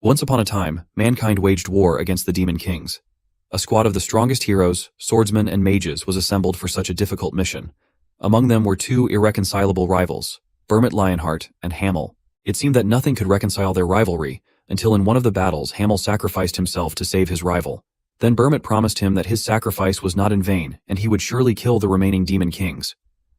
Once upon a time, mankind waged war against the demon kings. A squad of the strongest heroes, swordsmen and mages was assembled for such a difficult mission. Among them were two irreconcilable rivals, Burmut Lionheart and Hamel. It seemed that nothing could reconcile their rivalry, until in one of the battles Hamel sacrificed himself to save his rival. Then Burmut promised him that his sacrifice was not in vain and he would surely kill the remaining demon kings.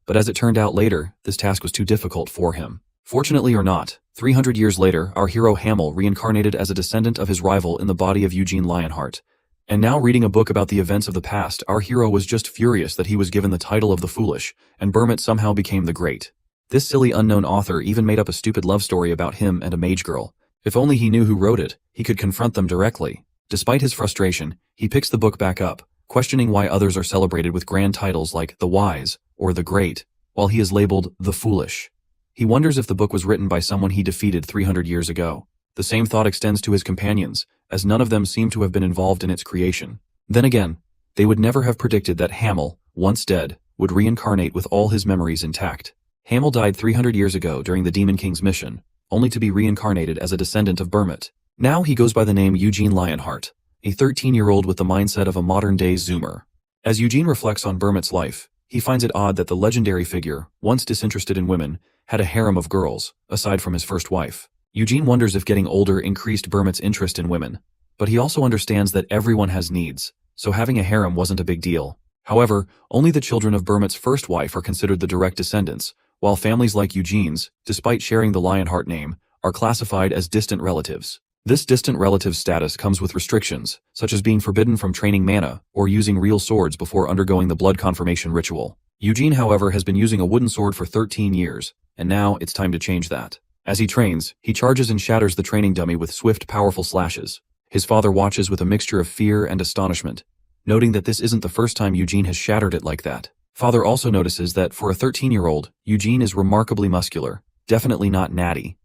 But as it turned out later, this task was too difficult for him. Fortunately or not, 300 years later, our hero Hamel reincarnated as a descendant of his rival in the body of Eugene Lionheart. And now reading a book about the events of the past, our hero was just furious that he was given the title of the Foolish, and Burmut somehow became the Great. This silly unknown author even made up a stupid love story about him and a mage girl. If only he knew who wrote it, he could confront them directly. Despite his frustration, he picks the book back up, questioning why others are celebrated with grand titles like the Wise or the Great, while he is labeled the Foolish. He wonders if the book was written by someone he defeated 300 years ago. The same thought extends to his companions, as none of them seem to have been involved in its creation. Then again, they would never have predicted that Hamel, once dead, would reincarnate with all his memories intact. Hamel died 300 years ago during the Demon King's mission, only to be reincarnated as a descendant of Burmut. Now he goes by the name Eugene Lionheart, a 13-year-old with the mindset of a modern-day Zoomer. As Eugene reflects on Burmut's life, he finds it odd that the legendary figure, once disinterested in women, had a harem of girls, aside from his first wife. Eugene wonders if getting older increased Burmut's interest in women. But he also understands that everyone has needs, so having a harem wasn't a big deal. However, only the children of Burmut's first wife are considered the direct descendants, while families like Eugene's, despite sharing the Lionheart name, are classified as distant relatives. This distant relative status comes with restrictions, such as being forbidden from training mana or using real swords before undergoing the blood confirmation ritual. Eugene, however, has been using a wooden sword for 13 years, and now it's time to change that. As he trains, he charges and shatters the training dummy with swift, powerful slashes. His father watches with a mixture of fear and astonishment, noting that this isn't the first time Eugene has shattered it like that. Father also notices that for a 13-year-old, Eugene is remarkably muscular, definitely not natty.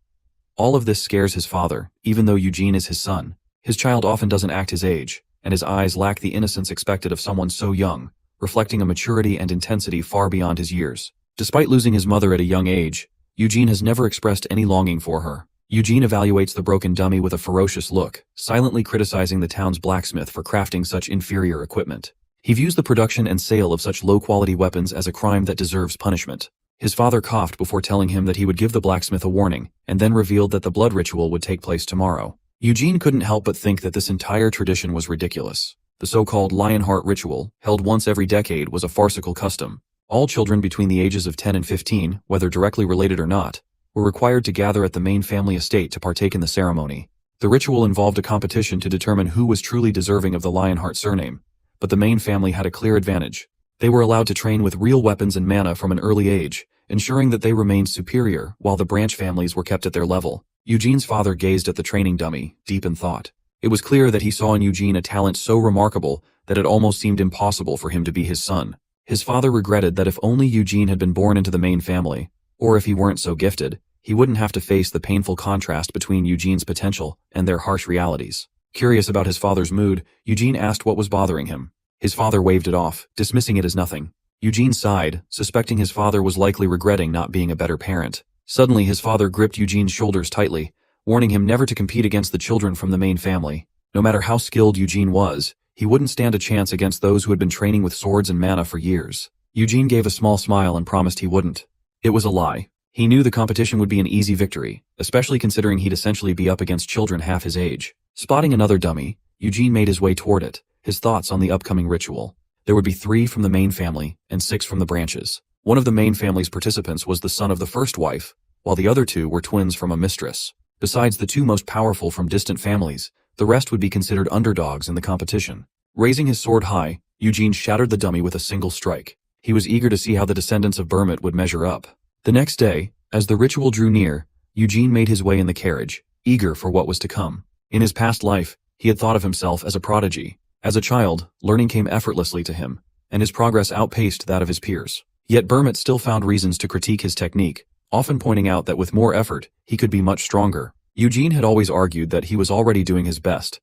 All of this scares his father, even though Eugene is his son. His child often doesn't act his age, and his eyes lack the innocence expected of someone so young, reflecting a maturity and intensity far beyond his years. Despite losing his mother at a young age, Eugene has never expressed any longing for her. Eugene evaluates the broken dummy with a ferocious look, silently criticizing the town's blacksmith for crafting such inferior equipment. He views the production and sale of such low-quality weapons as a crime that deserves punishment. His father coughed before telling him that he would give the blacksmith a warning, and then revealed that the blood ritual would take place tomorrow. Eugene couldn't help but think that this entire tradition was ridiculous. The so-called Lionheart ritual, held once every decade, was a farcical custom. All children between the ages of 10 and 15, whether directly related or not, were required to gather at the main family estate to partake in the ceremony. The ritual involved a competition to determine who was truly deserving of the Lionheart surname, but the main family had a clear advantage. They were allowed to train with real weapons and mana from an early age, ensuring that they remained superior while the branch families were kept at their level. Eugene's father gazed at the training dummy, deep in thought. It was clear that he saw in Eugene a talent so remarkable that it almost seemed impossible for him to be his son. His father regretted that if only Eugene had been born into the main family, or if he weren't so gifted, he wouldn't have to face the painful contrast between Eugene's potential and their harsh realities. Curious about his father's mood, Eugene asked what was bothering him. His father waved it off, dismissing it as nothing. Eugene sighed, suspecting his father was likely regretting not being a better parent. Suddenly his father gripped Eugene's shoulders tightly, warning him never to compete against the children from the main family. No matter how skilled Eugene was, he wouldn't stand a chance against those who had been training with swords and mana for years. Eugene gave a small smile and promised he wouldn't. It was a lie. He knew the competition would be an easy victory, especially considering he'd essentially be up against children half his age. Spotting another dummy, Eugene made his way toward it, his thoughts on the upcoming ritual. There would be 3 from the main family and 6 from the branches. One of the main family's participants was the son of the first wife, while the other 2 were twins from a mistress. Besides the 2 most powerful from distant families, the rest would be considered underdogs in the competition. Raising his sword high, Eugene shattered the dummy with a single strike. He was eager to see how the descendants of Burmut would measure up. The next day, as the ritual drew near, Eugene made his way in the carriage, eager for what was to come. In his past life, he had thought of himself as a prodigy. As a child, learning came effortlessly to him, and his progress outpaced that of his peers. Yet Burmut still found reasons to critique his technique, often pointing out that with more effort, he could be much stronger. Eugene had always argued that he was already doing his best.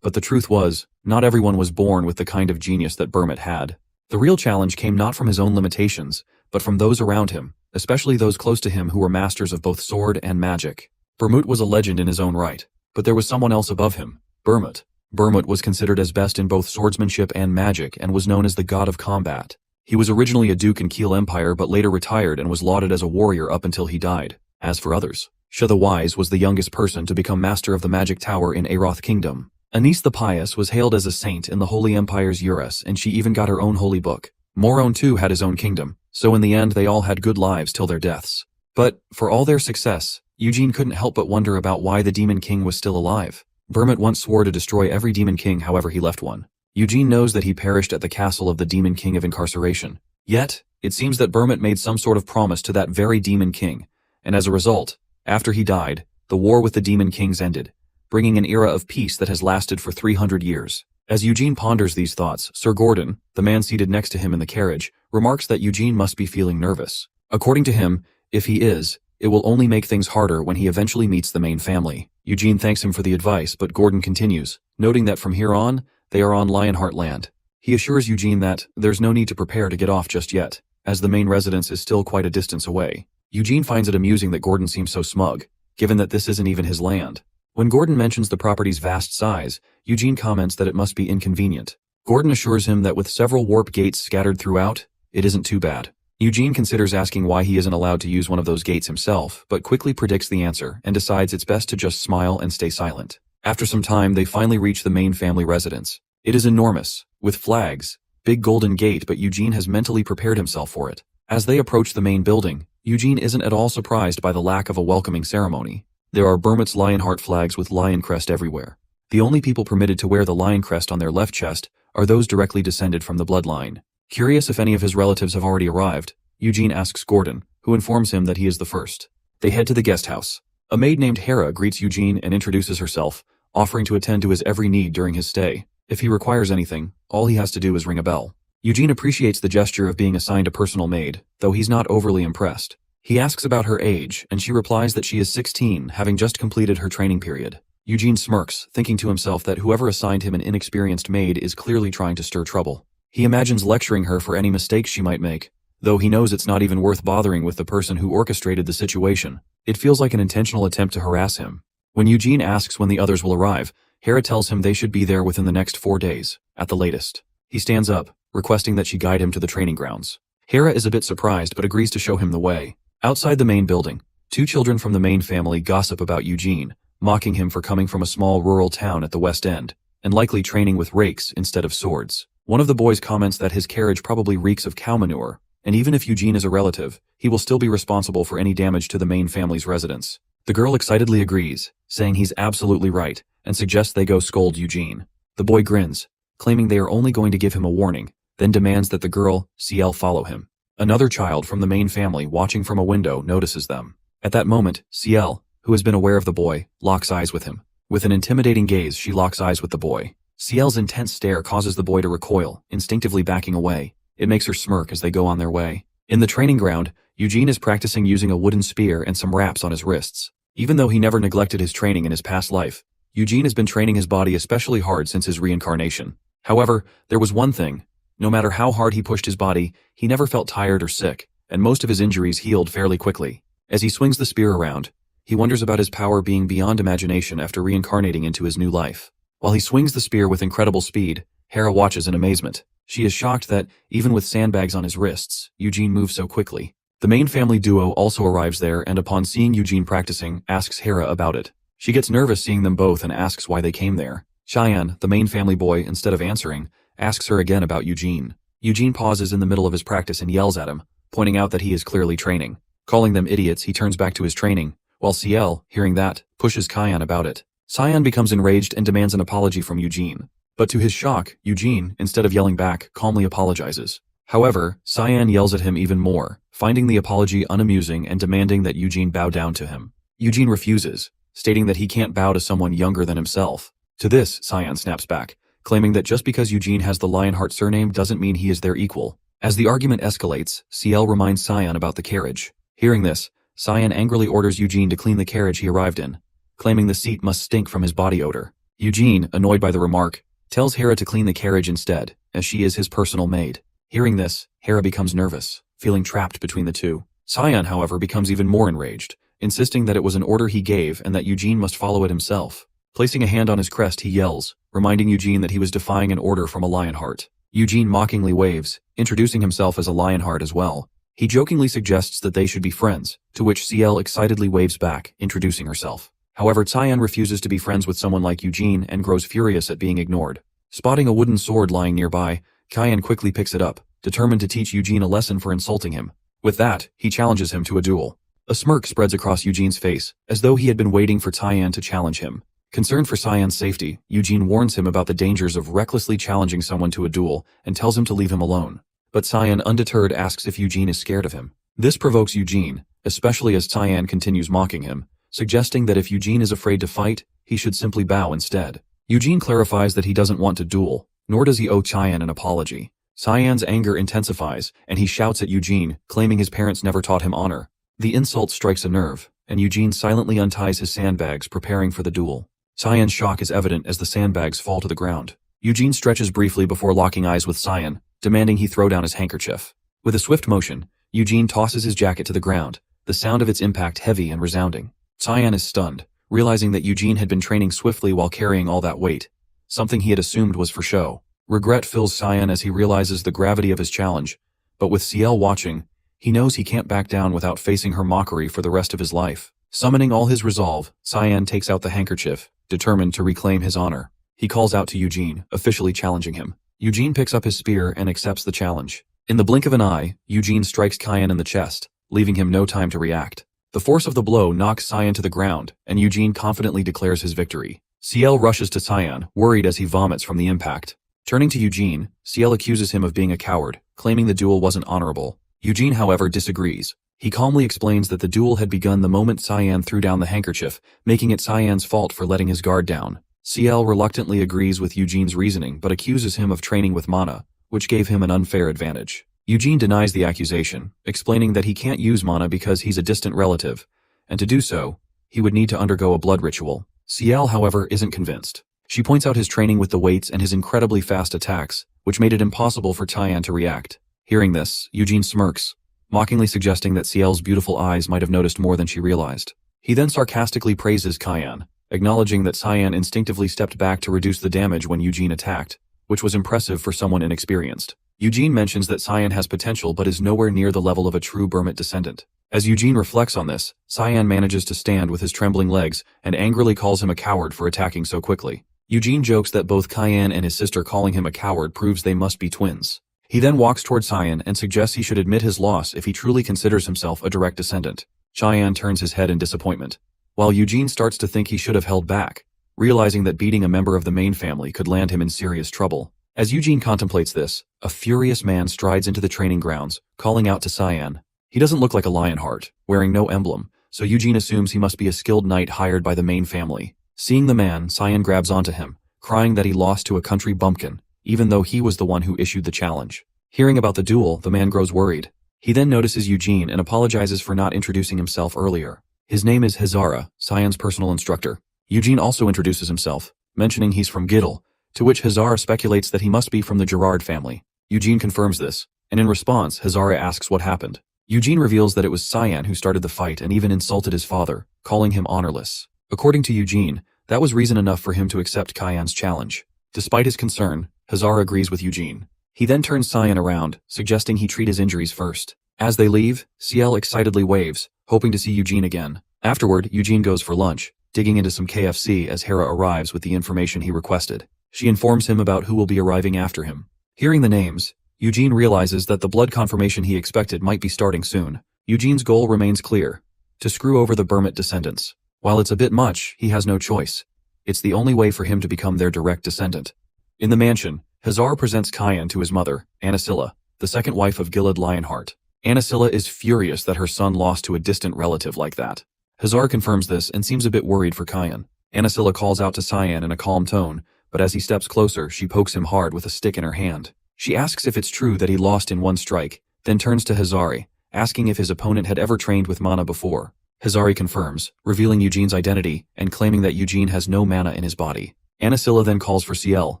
But the truth was, not everyone was born with the kind of genius that Burmut had. The real challenge came not from his own limitations, but from those around him, especially those close to him who were masters of both sword and magic. Burmut was a legend in his own right. But there was someone else above him, Burmut. Burmut was considered as best in both swordsmanship and magic and was known as the god of combat. He was originally a duke in Keel Empire but later retired and was lauded as a warrior up until he died. As for others, Sha the Wise was the youngest person to become master of the magic tower in Aroth Kingdom. Anise the Pious was hailed as a saint in the Holy Empire's Urus, and she even got her own holy book. Morone too had his own kingdom, so in the end they all had good lives till their deaths. But, for all their success, Eugene couldn't help but wonder about why the Demon King was still alive. Burmut once swore to destroy every Demon King however he left one. Eugene knows that he perished at the castle of the Demon King of Incarceration. Yet, it seems that Burmut made some sort of promise to that very Demon King, and as a result, after he died, the war with the Demon Kings ended, bringing an era of peace that has lasted for 300 years. As Eugene ponders these thoughts, Sir Gordon, the man seated next to him in the carriage, remarks that Eugene must be feeling nervous. According to him, if he is, it will only make things harder when he eventually meets the main family. Eugene thanks him for the advice, but Gordon continues, noting that from here on, they are on Lionheart land. He assures Eugene that there's no need to prepare to get off just yet, as the main residence is still quite a distance away. Eugene finds it amusing that Gordon seems so smug, given that this isn't even his land. When Gordon mentions the property's vast size, Eugene comments that it must be inconvenient. Gordon assures him that with several warp gates scattered throughout, it isn't too bad. Eugene considers asking why he isn't allowed to use one of those gates himself, but quickly predicts the answer and decides it's best to just smile and stay silent. After some time, they finally reach the main family residence. It is enormous, with flags, big golden gate, but Eugene has mentally prepared himself for it. As they approach the main building, Eugene isn't at all surprised by the lack of a welcoming ceremony. There are Burmut's Lionheart flags with lion crest everywhere. The only people permitted to wear the lion crest on their left chest are those directly descended from the bloodline. Curious if any of his relatives have already arrived, Eugene asks Gordon, who informs him that he is the first. They head to the guest house. A maid named Hera greets Eugene and introduces herself, offering to attend to his every need during his stay. If he requires anything, all he has to do is ring a bell. Eugene appreciates the gesture of being assigned a personal maid, though he's not overly impressed. He asks about her age, and she replies that she is 16, having just completed her training period. Eugene smirks, thinking to himself that whoever assigned him an inexperienced maid is clearly trying to stir trouble. He imagines lecturing her for any mistakes she might make, though he knows it's not even worth bothering with the person who orchestrated the situation. It feels like an intentional attempt to harass him. When Eugene asks when the others will arrive, Hera tells him they should be there within the next 4 days, at the latest. He stands up, requesting that she guide him to the training grounds. Hera is a bit surprised but agrees to show him the way. Outside the main building, 2 children from the main family gossip about Eugene, mocking him for coming from a small rural town at the West End, and likely training with rakes instead of swords. One of the boys comments that his carriage probably reeks of cow manure, and even if Eugene is a relative, he will still be responsible for any damage to the main family's residence. The girl excitedly agrees, saying he's absolutely right, and suggests they go scold Eugene. The boy grins, claiming they are only going to give him a warning, then demands that the girl, CL, follow him. Another child from the main family watching from a window notices them. At that moment, CL, who has been aware of the boy, locks eyes with him. With an intimidating gaze, she locks eyes with the boy. CL's intense stare causes the boy to recoil, instinctively backing away. It makes her smirk as they go on their way. In the training ground, Eugene is practicing using a wooden spear and some wraps on his wrists. Even though he never neglected his training in his past life, Eugene has been training his body especially hard since his reincarnation. However, there was one thing. No matter how hard he pushed his body, he never felt tired or sick, and most of his injuries healed fairly quickly. As he swings the spear around, he wonders about his power being beyond imagination after reincarnating into his new life. While he swings the spear with incredible speed, Hera watches in amazement. She is shocked that, even with sandbags on his wrists, Eugene moves so quickly. The main family duo also arrives there and upon seeing Eugene practicing, asks Hera about it. She gets nervous seeing them both and asks why they came there. Cheyenne, the main family boy, instead of answering, asks her again about Eugene. Eugene pauses in the middle of his practice and yells at him, pointing out that he is clearly training. Calling them idiots, he turns back to his training, while CL, hearing that, pushes Cyan about it. Cyan becomes enraged and demands an apology from Eugene. But to his shock, Eugene, instead of yelling back, calmly apologizes. However, Cyan yells at him even more, finding the apology unamusing and demanding that Eugene bow down to him. Eugene refuses, stating that he can't bow to someone younger than himself. To this, Cyan snaps back, claiming that just because Eugene has the Lionheart surname doesn't mean he is their equal. As the argument escalates, CL reminds Cyan about the carriage. Hearing this, Cyan angrily orders Eugene to clean the carriage he arrived in, claiming the seat must stink from his body odor. Eugene, annoyed by the remark, tells Hera to clean the carriage instead, as she is his personal maid. Hearing this, Hera becomes nervous, feeling trapped between the two. Cyan, however, becomes even more enraged, insisting that it was an order he gave and that Eugene must follow it himself. Placing a hand on his crest, he yells, reminding Eugene that he was defying an order from a Lionheart. Eugene mockingly waves, introducing himself as a Lionheart as well. He jokingly suggests that they should be friends, to which CL excitedly waves back, introducing herself. However, Cyan refuses to be friends with someone like Eugene and grows furious at being ignored. Spotting a wooden sword lying nearby, Cyan quickly picks it up, determined to teach Eugene a lesson for insulting him. With that, he challenges him to a duel. A smirk spreads across Eugene's face, as though he had been waiting for Cyan to challenge him. Concerned for Cyan's safety, Eugene warns him about the dangers of recklessly challenging someone to a duel and tells him to leave him alone. But Cyan, undeterred, asks if Eugene is scared of him. This provokes Eugene, especially as Cyan continues mocking him, suggesting that if Eugene is afraid to fight, he should simply bow instead. Eugene clarifies that he doesn't want to duel, nor does he owe Cyan an apology. Cyan's anger intensifies, and he shouts at Eugene, claiming his parents never taught him honor. The insult strikes a nerve, and Eugene silently unties his sandbags, preparing for the duel. Cyan's shock is evident as the sandbags fall to the ground. Eugene stretches briefly before locking eyes with Cyan, demanding he throw down his handkerchief. With a swift motion, Eugene tosses his jacket to the ground, the sound of its impact heavy and resounding. Cyan is stunned, realizing that Eugene had been training swiftly while carrying all that weight, something he had assumed was for show. Regret fills Cyan as he realizes the gravity of his challenge, but with CL watching, he knows he can't back down without facing her mockery for the rest of his life. Summoning all his resolve, Cyan takes out the handkerchief, determined to reclaim his honor. He calls out to Eugene, officially challenging him. Eugene picks up his spear and accepts the challenge. In the blink of an eye, Eugene strikes Cyan in the chest, leaving him no time to react. The force of the blow knocks Cyan to the ground, and Eugene confidently declares his victory. CL rushes to Cyan, worried as he vomits from the impact. Turning to Eugene, CL accuses him of being a coward, claiming the duel wasn't honorable. Eugene, however, disagrees. He calmly explains that the duel had begun the moment Cyan threw down the handkerchief, making it Cyan's fault for letting his guard down. CL reluctantly agrees with Eugene's reasoning but accuses him of training with mana, which gave him an unfair advantage. Eugene denies the accusation, explaining that he can't use mana because he's a distant relative, and to do so, he would need to undergo a blood ritual. CL, however, isn't convinced. She points out his training with the weights and his incredibly fast attacks, which made it impossible for Cyan to react. Hearing this, Eugene smirks, mockingly suggesting that CL's beautiful eyes might have noticed more than she realized. He then sarcastically praises Cyan, acknowledging that Cyan instinctively stepped back to reduce the damage when Eugene attacked, which was impressive for someone inexperienced. Eugene mentions that Cyan has potential but is nowhere near the level of a true Burmit descendant. As Eugene reflects on this, Cyan manages to stand with his trembling legs and angrily calls him a coward for attacking so quickly. Eugene jokes that both Cyan and his sister calling him a coward proves they must be twins. He then walks toward Cyan and suggests he should admit his loss if he truly considers himself a direct descendant. Cyan turns his head in disappointment, while Eugene starts to think he should have held back, realizing that beating a member of the main family could land him in serious trouble. As Eugene contemplates this, a furious man strides into the training grounds, calling out to Cyan. He doesn't look like a Lionheart, wearing no emblem, so Eugene assumes he must be a skilled knight hired by the main family. Seeing the man, Cyan grabs onto him, crying that he lost to a country bumpkin, even though he was the one who issued the challenge. Hearing about the duel, the man grows worried. He then notices Eugene and apologizes for not introducing himself earlier. His name is Hazara, Cyan's personal instructor. Eugene also introduces himself, mentioning he's from Giddle, to which Hazara speculates that he must be from the Gerard family. Eugene confirms this, and in response, Hazara asks what happened. Eugene reveals that it was Cyan who started the fight and even insulted his father, calling him honorless. According to Eugene, that was reason enough for him to accept Cyan's challenge. Despite his concern, Hazara agrees with Eugene. He then turns Cyan around, suggesting he treat his injuries first. As they leave, CL excitedly waves, hoping to see Eugene again. Afterward, Eugene goes for lunch, digging into some KFC as Hera arrives with the information he requested. She informs him about who will be arriving after him. Hearing the names, Eugene realizes that the blood confirmation he expected might be starting soon. Eugene's goal remains clear: to screw over the Burmit descendants. While it's a bit much, he has no choice. It's the only way for him to become their direct descendant. In the mansion, Hazar presents Cyan to his mother, Anasilla, the second wife of Gilad Lionheart. Anasilla is furious that her son lost to a distant relative like that. Hazar confirms this and seems a bit worried for Cyan. Anasilla calls out to Cyan in a calm tone, but as he steps closer, she pokes him hard with a stick in her hand. She asks if it's true that he lost in one strike, then turns to Hazari, asking if his opponent had ever trained with mana before. Hazari confirms, revealing Eugene's identity and claiming that Eugene has no mana in his body. Anasilla then calls for CL,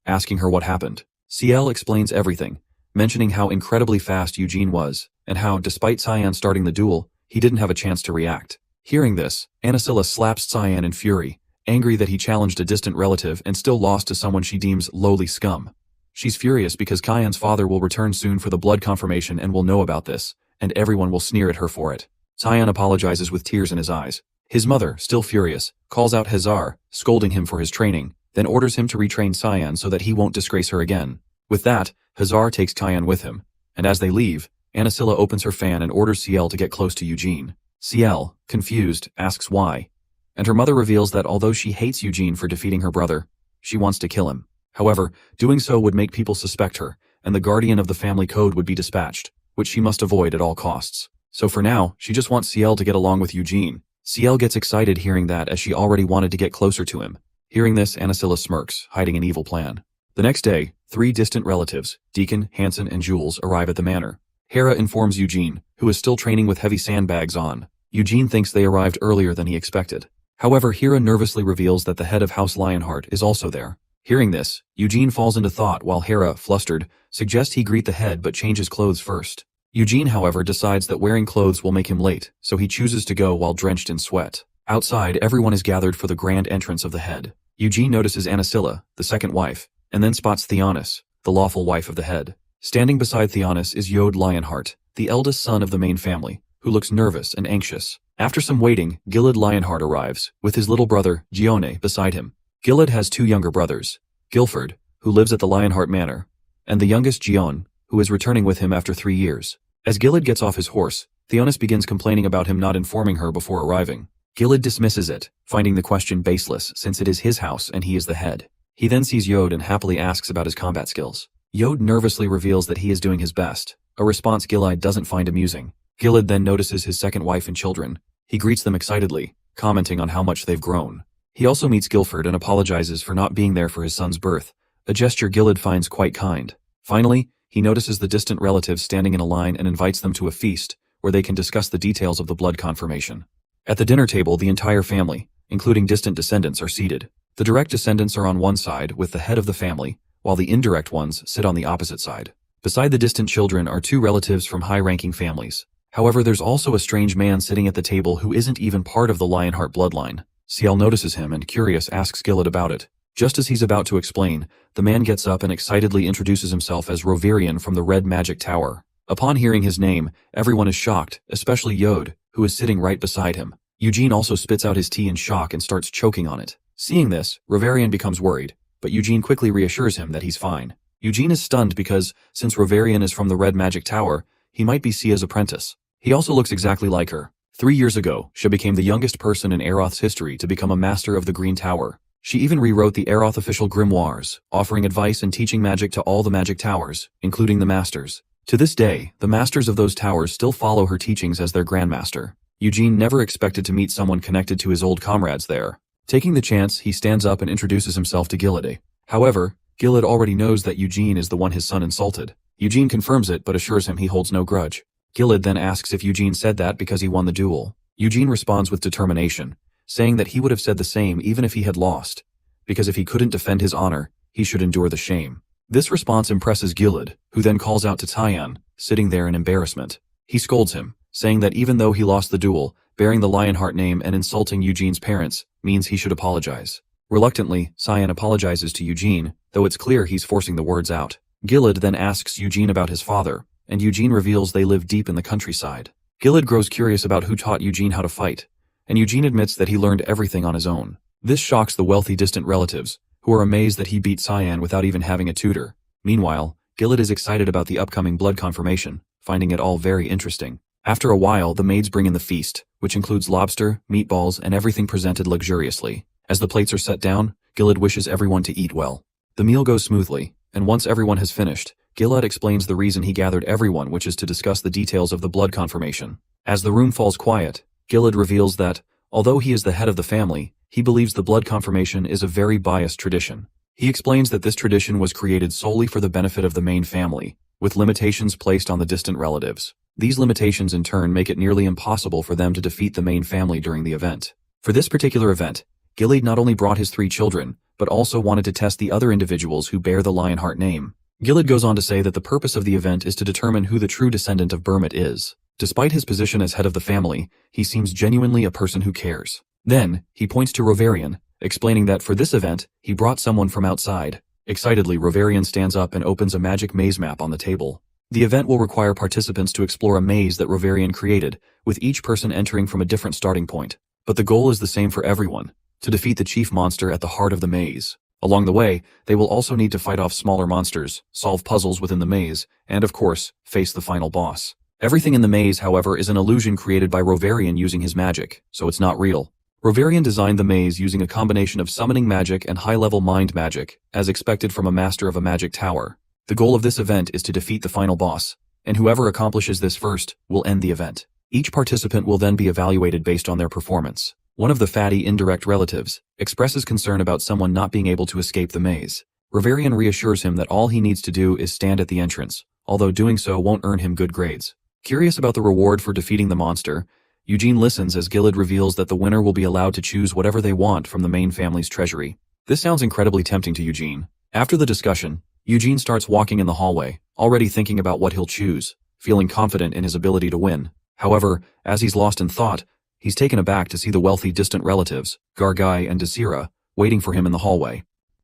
asking her what happened. CL explains everything, mentioning how incredibly fast Eugene was, and how, despite Cyan starting the duel, he didn't have a chance to react. Hearing this, Anasilla slaps Cyan in fury, angry that he challenged a distant relative and still lost to someone she deems lowly scum. She's furious because Kyan's father will return soon for the blood confirmation and will know about this, and everyone will sneer at her for it. Kyan apologizes with tears in his eyes. His mother, still furious, calls out Hazar, scolding him for his training, then orders him to retrain Kyan so that he won't disgrace her again. With that, Hazar takes Kyan with him, and as they leave, Anasilla opens her fan and orders Ciel to get close to Eugene. Ciel, confused, asks why, and her mother reveals that although she hates Eugene for defeating her brother, she wants to kill him. However, doing so would make people suspect her, and the guardian of the family code would be dispatched, which she must avoid at all costs. So for now, she just wants Ciel to get along with Eugene. Ciel gets excited hearing that as she already wanted to get closer to him. Hearing this, Anasilla smirks, hiding an evil plan. The next day, 3 distant relatives, Deacon, Hansen, and Jules, arrive at the manor. Hera informs Eugene, who is still training with heavy sandbags on. Eugene thinks they arrived earlier than he expected. However, Hera nervously reveals that the head of House Lionheart is also there. Hearing this, Eugene falls into thought while Hera, flustered, suggests he greet the head but change his clothes first. Eugene, however, decides that wearing clothes will make him late, so he chooses to go while drenched in sweat. Outside, everyone is gathered for the grand entrance of the head. Eugene notices Anasilla, the second wife, and then spots Theonis, the lawful wife of the head. Standing beside Theonis is Yod Lionheart, the eldest son of the main family, who looks nervous and anxious. After some waiting, Gilad Lionheart arrives, with his little brother, Gione, beside him. Gilad has 2 younger brothers, Guilford, who lives at the Lionheart Manor, and the youngest Gion, who is returning with him after 3 years. As Gilad gets off his horse, Theonis begins complaining about him not informing her before arriving. Gilad dismisses it, finding the question baseless since it is his house and he is the head. He then sees Yod and happily asks about his combat skills. Yod nervously reveals that he is doing his best, a response Gilad doesn't find amusing. Gilad then notices his second wife and children. He greets them excitedly, commenting on how much they've grown. He also meets Guilford and apologizes for not being there for his son's birth, a gesture Gilad finds quite kind. Finally, he notices the distant relatives standing in a line and invites them to a feast, where they can discuss the details of the blood confirmation. At the dinner table, the entire family, including distant descendants, are seated. The direct descendants are on one side, with the head of the family, while the indirect ones sit on the opposite side. Beside the distant children are 2 relatives from high-ranking families. However, there's also a strange man sitting at the table who isn't even part of the Lionheart bloodline. Ciel notices him and, curious, asks Gilad about it. Just as he's about to explain, the man gets up and excitedly introduces himself as Rovirian from the Red Magic Tower. Upon hearing his name, everyone is shocked, especially Yod, who is sitting right beside him. Eugene also spits out his tea in shock and starts choking on it. Seeing this, Rovirian becomes worried, but Eugene quickly reassures him that he's fine. Eugene is stunned because, since Rovirian is from the Red Magic Tower, he might be Sia's apprentice. He also looks exactly like her. 3 years ago, she became the youngest person in Aeroth's history to become a master of the Green Tower. She even rewrote the Aeroth official grimoires, offering advice and teaching magic to all the magic towers, including the masters. To this day, the masters of those towers still follow her teachings as their grandmaster. Eugene never expected to meet someone connected to his old comrades there. Taking the chance, he stands up and introduces himself to Gilad. However, Gilad already knows that Eugene is the one his son insulted. Eugene confirms it but assures him he holds no grudge. Gilad then asks if Eugene said that because he won the duel. Eugene responds with determination, saying that he would have said the same even if he had lost, because if he couldn't defend his honor, he should endure the shame. This response impresses Gilad, who then calls out to Tyan, sitting there in embarrassment. He scolds him, saying that even though he lost the duel, bearing the Lionheart name and insulting Eugene's parents means he should apologize. Reluctantly, Tyan apologizes to Eugene, though it's clear he's forcing the words out. Gilad then asks Eugene about his father, and Eugene reveals they live deep in the countryside. Gilad grows curious about who taught Eugene how to fight, and Eugene admits that he learned everything on his own. This shocks the wealthy distant relatives, who are amazed that he beat Cyan without even having a tutor. Meanwhile, Gilad is excited about the upcoming blood confirmation, finding it all very interesting. After a while, the maids bring in the feast, which includes lobster, meatballs, and everything presented luxuriously. As the plates are set down, Gilad wishes everyone to eat well. The meal goes smoothly, and once everyone has finished, Gilad explains the reason he gathered everyone, which is to discuss the details of the blood confirmation. As the room falls quiet, Gilad reveals that, although he is the head of the family, he believes the blood confirmation is a very biased tradition. He explains that this tradition was created solely for the benefit of the main family, with limitations placed on the distant relatives. These limitations in turn make it nearly impossible for them to defeat the main family during the event. For this particular event, Gilad not only brought his 3 children, but also wanted to test the other individuals who bear the Lionheart name. Gilad goes on to say that the purpose of the event is to determine who the true descendant of Burmit is. Despite his position as head of the family, he seems genuinely a person who cares. Then, he points to Rovirian, explaining that for this event, he brought someone from outside. Excitedly, Rovarian stands up and opens a magic maze map on the table. The event will require participants to explore a maze that Rovarian created, with each person entering from a different starting point. But the goal is the same for everyone, to defeat the chief monster at the heart of the maze. Along the way, they will also need to fight off smaller monsters, solve puzzles within the maze, and of course, face the final boss. Everything in the maze, however, is an illusion created by Rovarian using his magic, so it's not real. Rovarian designed the maze using a combination of summoning magic and high-level mind magic, as expected from a master of a magic tower. The goal of this event is to defeat the final boss, and whoever accomplishes this first will end the event. Each participant will then be evaluated based on their performance. One of the fatty indirect relatives expresses concern about someone not being able to escape the maze. Rovarian reassures him that all he needs to do is stand at the entrance, although doing so won't earn him good grades. Curious about the reward for defeating the monster, Eugene listens as Gilad reveals that the winner will be allowed to choose whatever they want from the main family's treasury. This sounds incredibly tempting to Eugene. After the discussion, Eugene starts walking in the hallway, already thinking about what he'll choose, feeling confident in his ability to win. However, as he's lost in thought, he's taken aback to see the wealthy distant relatives, Gargai and Desira, waiting for him in the hallway.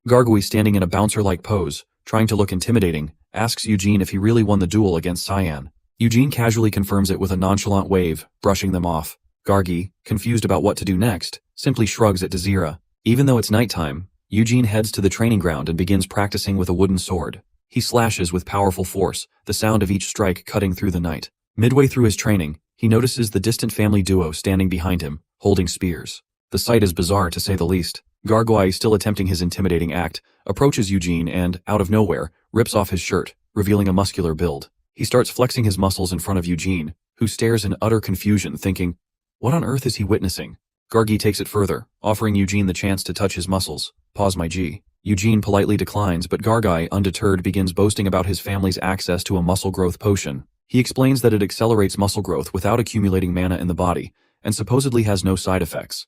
Gargui, standing in a bouncer-like pose, trying to look intimidating, asks Eugene if he really won the duel against Cyan. Eugene casually confirms it with a nonchalant wave, brushing them off. Gargi, confused about what to do next, simply shrugs at Desira. Even though it's nighttime, Eugene heads to the training ground and begins practicing with a wooden sword. He slashes with powerful force, the sound of each strike cutting through the night. Midway through his training, he notices the distant family duo standing behind him, holding spears. The sight is bizarre to say the least. Gargui, still attempting his intimidating act, approaches Eugene and, out of nowhere, rips off his shirt, revealing a muscular build. He starts flexing his muscles in front of Eugene, who stares in utter confusion, thinking, what on earth is he witnessing? Gargi takes it further, offering Eugene the chance to touch his muscles. Pause my G. Eugene politely declines, but Gargai, undeterred, begins boasting about his family's access to a muscle growth potion. He explains that it accelerates muscle growth without accumulating mana in the body, and supposedly has no side effects.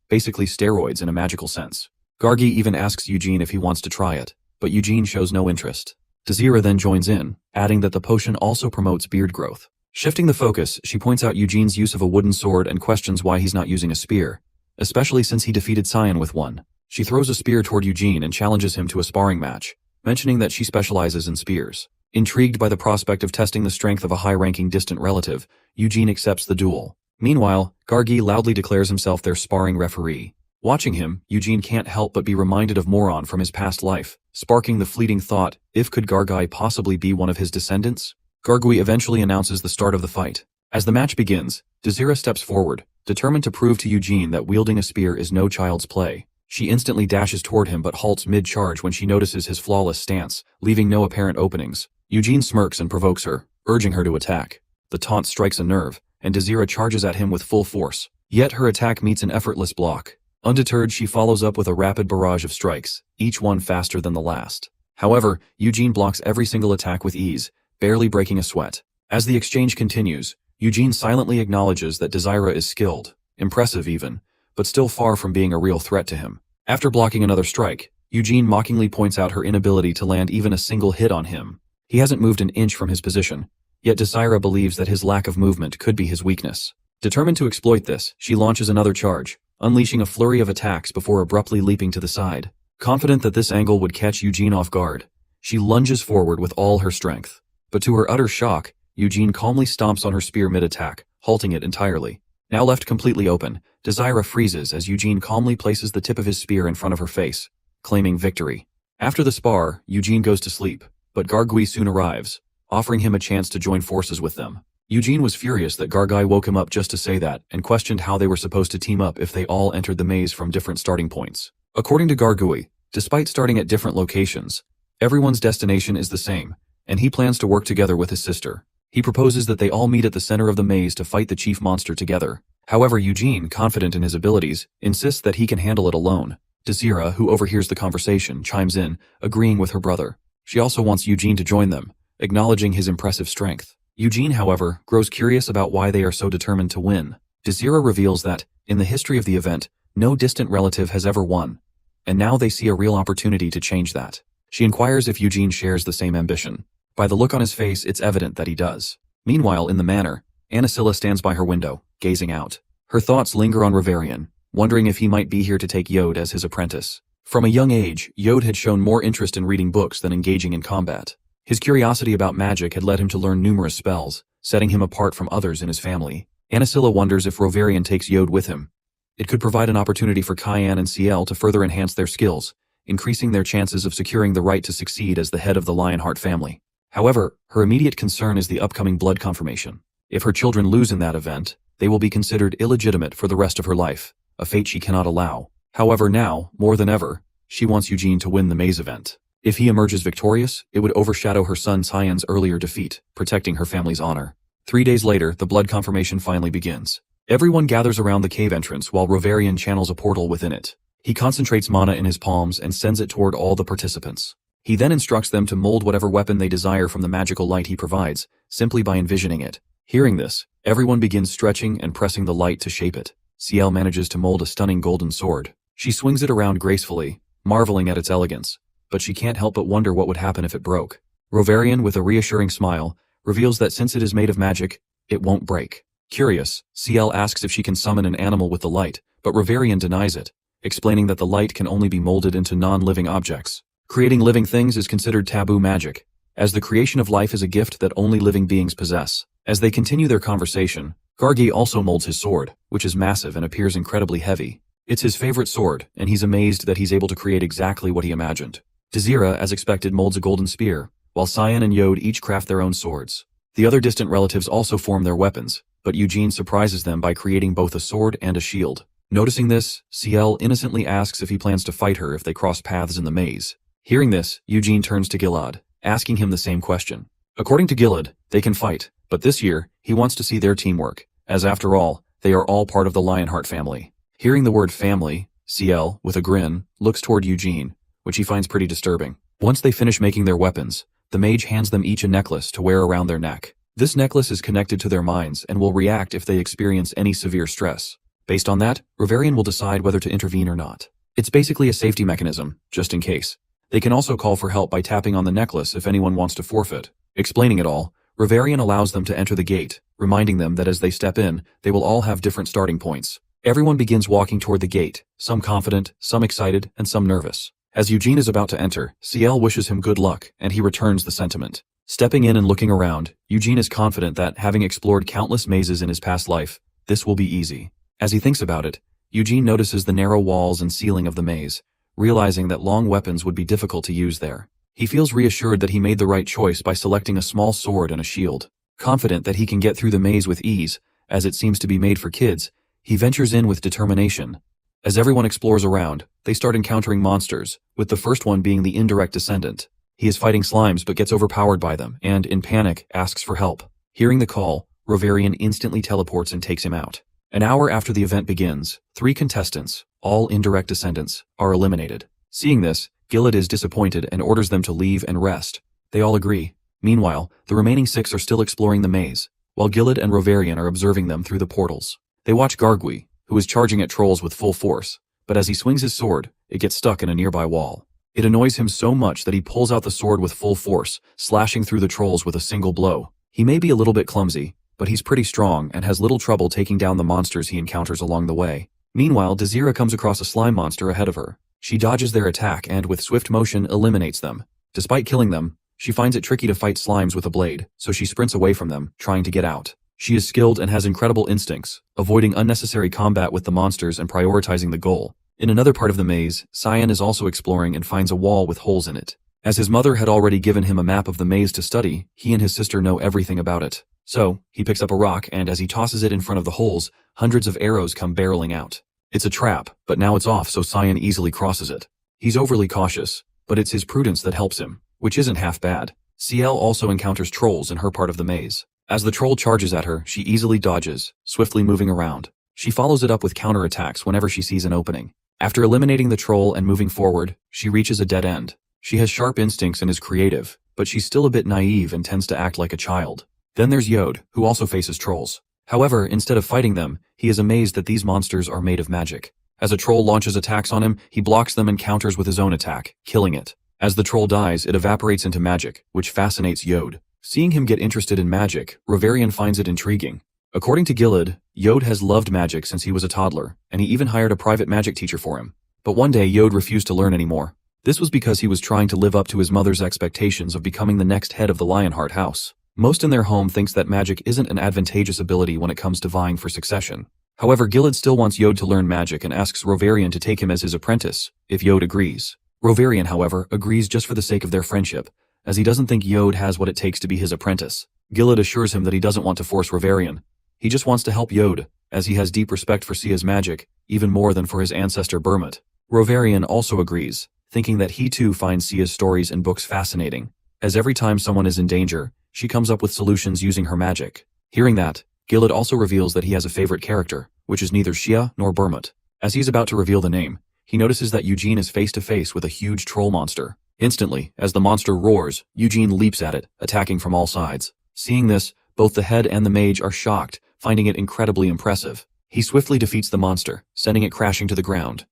Basically steroids in a magical sense. Gargi even asks Eugene if he wants to try it, but Eugene shows no interest. Desira then joins in, adding that the potion also promotes beard growth. Shifting the focus, she points out Eugene's use of a wooden sword and questions why he's not using a spear, especially since he defeated Cyan with one. She throws a spear toward Eugene and challenges him to a sparring match, mentioning that she specializes in spears. Intrigued by the prospect of testing the strength of a high-ranking distant relative, Eugene accepts the duel. Meanwhile, Gargi loudly declares himself their sparring referee. Watching him, Eugene can't help but be reminded of Moron from his past life, sparking the fleeting thought, if could Gargai possibly be one of his descendants? Gargui eventually announces the start of the fight. As the match begins, Desira steps forward, determined to prove to Eugene that wielding a spear is no child's play. She instantly dashes toward him but halts mid-charge when she notices his flawless stance, leaving no apparent openings. Eugene smirks and provokes her, urging her to attack. The taunt strikes a nerve, and Desira charges at him with full force. Yet her attack meets an effortless block. Undeterred, she follows up with a rapid barrage of strikes, each one faster than the last. However, Eugene blocks every single attack with ease, barely breaking a sweat. As the exchange continues, Eugene silently acknowledges that Desira is skilled, impressive even, but still far from being a real threat to him. After blocking another strike, Eugene mockingly points out her inability to land even a single hit on him. He hasn't moved an inch from his position, yet Desira believes that his lack of movement could be his weakness. Determined to exploit this, she launches another charge, unleashing a flurry of attacks before abruptly leaping to the side. Confident that this angle would catch Eugene off guard, she lunges forward with all her strength. But to her utter shock, Eugene calmly stomps on her spear mid-attack, halting it entirely. Now left completely open, Desira freezes as Eugene calmly places the tip of his spear in front of her face, claiming victory. After the spar, Eugene goes to sleep, but Gargui soon arrives, offering him a chance to join forces with them. Eugene was furious that Gargai woke him up just to say that, and questioned how they were supposed to team up if they all entered the maze from different starting points. According to Gargui, despite starting at different locations, everyone's destination is the same, and he plans to work together with his sister. He proposes that they all meet at the center of the maze to fight the chief monster together. However, Eugene, confident in his abilities, insists that he can handle it alone. Desira, who overhears the conversation, chimes in, agreeing with her brother. She also wants Eugene to join them, acknowledging his impressive strength. Eugene, however, grows curious about why they are so determined to win. Desira reveals that, in the history of the event, no distant relative has ever won, and now they see a real opportunity to change that. She inquires if Eugene shares the same ambition. By the look on his face, it's evident that he does. Meanwhile, in the manor, Anasilla stands by her window, gazing out. Her thoughts linger on Rovarian, wondering if he might be here to take Yod as his apprentice. From a young age, Yod had shown more interest in reading books than engaging in combat. His curiosity about magic had led him to learn numerous spells, setting him apart from others in his family. Anisilla wonders if Rovarian takes Yod with him. It could provide an opportunity for Cayenne and Ciel to further enhance their skills, increasing their chances of securing the right to succeed as the head of the Lionheart family. However, her immediate concern is the upcoming blood confirmation. If her children lose in that event, they will be considered illegitimate for the rest of her life, a fate she cannot allow. However, now, more than ever, she wants Eugene to win the maze event. If he emerges victorious, it would overshadow her son Cyan's earlier defeat, protecting her family's honor. 3 days later, the blood confirmation finally begins. Everyone gathers around the cave entrance while Rovarian channels a portal within it. He concentrates mana in his palms and sends it toward all the participants. He then instructs them to mold whatever weapon they desire from the magical light he provides, simply by envisioning it. Hearing this, everyone begins stretching and pressing the light to shape it. Ciel manages to mold a stunning golden sword. She swings it around gracefully, marveling at its elegance, but she can't help but wonder what would happen if it broke. Rovarian, with a reassuring smile, reveals that since it is made of magic, it won't break. Curious, Ciel asks if she can summon an animal with the light, but Rovarian denies it, explaining that the light can only be molded into non-living objects. Creating living things is considered taboo magic, as the creation of life is a gift that only living beings possess. As they continue their conversation, Gargi also molds his sword, which is massive and appears incredibly heavy. It's his favorite sword, and he's amazed that he's able to create exactly what he imagined. Dezira, as expected, molds a golden spear, while Cyan and Yod each craft their own swords. The other distant relatives also form their weapons, but Eugene surprises them by creating both a sword and a shield. Noticing this, Ciel innocently asks if he plans to fight her if they cross paths in the maze. Hearing this, Eugene turns to Gilad, asking him the same question. According to Gilad, they can fight, but this year, he wants to see their teamwork, as after all, they are all part of the Lionheart family. Hearing the word family, Ciel, with a grin, looks toward Eugene, which he finds pretty disturbing. Once they finish making their weapons, the mage hands them each a necklace to wear around their neck. This necklace is connected to their minds and will react if they experience any severe stress. Based on that, Rovarian will decide whether to intervene or not. It's basically a safety mechanism, just in case. They can also call for help by tapping on the necklace if anyone wants to forfeit. Explaining it all, Rovarian allows them to enter the gate, reminding them that as they step in, they will all have different starting points. Everyone begins walking toward the gate, some confident, some excited, and some nervous. As Eugene is about to enter, Ciel wishes him good luck, and he returns the sentiment. Stepping in and looking around, Eugene is confident that, having explored countless mazes in his past life, this will be easy. As he thinks about it, Eugene notices the narrow walls and ceiling of the maze, realizing that long weapons would be difficult to use there. He feels reassured that he made the right choice by selecting a small sword and a shield. Confident that he can get through the maze with ease, as it seems to be made for kids, he ventures in with determination. As everyone explores around, they start encountering monsters, with the first one being the indirect descendant. He is fighting slimes but gets overpowered by them, and, in panic, asks for help. Hearing the call, Rovarian instantly teleports and takes him out. An hour after the event begins, 3 contestants, all indirect descendants, are eliminated. Seeing this, Gilad is disappointed and orders them to leave and rest. They all agree. Meanwhile, the remaining 6 are still exploring the maze, while Gilad and Rovarian are observing them through the portals. They watch Gargui, who is charging at trolls with full force, but as he swings his sword, it gets stuck in a nearby wall. It annoys him so much that he pulls out the sword with full force, slashing through the trolls with a single blow. He may be a little bit clumsy, but he's pretty strong and has little trouble taking down the monsters he encounters along the way. Meanwhile, Dezira comes across a slime monster ahead of her. She dodges their attack and, with swift motion, eliminates them. Despite killing them, she finds it tricky to fight slimes with a blade, so she sprints away from them, trying to get out. She is skilled and has incredible instincts, avoiding unnecessary combat with the monsters and prioritizing the goal. In another part of the maze, Cyan is also exploring and finds a wall with holes in it. As his mother had already given him a map of the maze to study, he and his sister know everything about it. So, he picks up a rock and as he tosses it in front of the holes, hundreds of arrows come barreling out. It's a trap, but now it's off so Cyan easily crosses it. He's overly cautious, but it's his prudence that helps him, which isn't half bad. Ciel also encounters trolls in her part of the maze. As the troll charges at her, she easily dodges, swiftly moving around. She follows it up with counterattacks whenever she sees an opening. After eliminating the troll and moving forward, she reaches a dead end. She has sharp instincts and is creative, but she's still a bit naive and tends to act like a child. Then there's Yod, who also faces trolls. However, instead of fighting them, he is amazed that these monsters are made of magic. As a troll launches attacks on him, he blocks them and counters with his own attack, killing it. As the troll dies, it evaporates into magic, which fascinates Yod. Seeing him get interested in magic, Rovarian finds it intriguing. According to Gilad, Yod has loved magic since he was a toddler, and he even hired a private magic teacher for him. But one day Yod refused to learn anymore. This was because he was trying to live up to his mother's expectations of becoming the next head of the Lionheart house. Most in their home thinks that magic isn't an advantageous ability when it comes to vying for succession. However, Gilad still wants Yod to learn magic and asks Rovarian to take him as his apprentice, if Yod agrees. Rovarian, however, agrees just for the sake of their friendship, as he doesn't think Yod has what it takes to be his apprentice. Gilad assures him that he doesn't want to force Rovarian. He just wants to help Yod, as he has deep respect for Sia's magic, even more than for his ancestor Bermut. Rovarian also agrees, thinking that he too finds Sia's stories and books fascinating, as every time someone is in danger, she comes up with solutions using her magic. Hearing that, Gilad also reveals that he has a favorite character, which is neither Shia nor Bermut. As he's about to reveal the name, he notices that Eugene is face to face with a huge troll monster. Instantly, as the monster roars, Eugene leaps at it, attacking from all sides. Seeing this, both the head and the mage are shocked, finding it incredibly impressive. He swiftly defeats the monster, sending it crashing to the ground.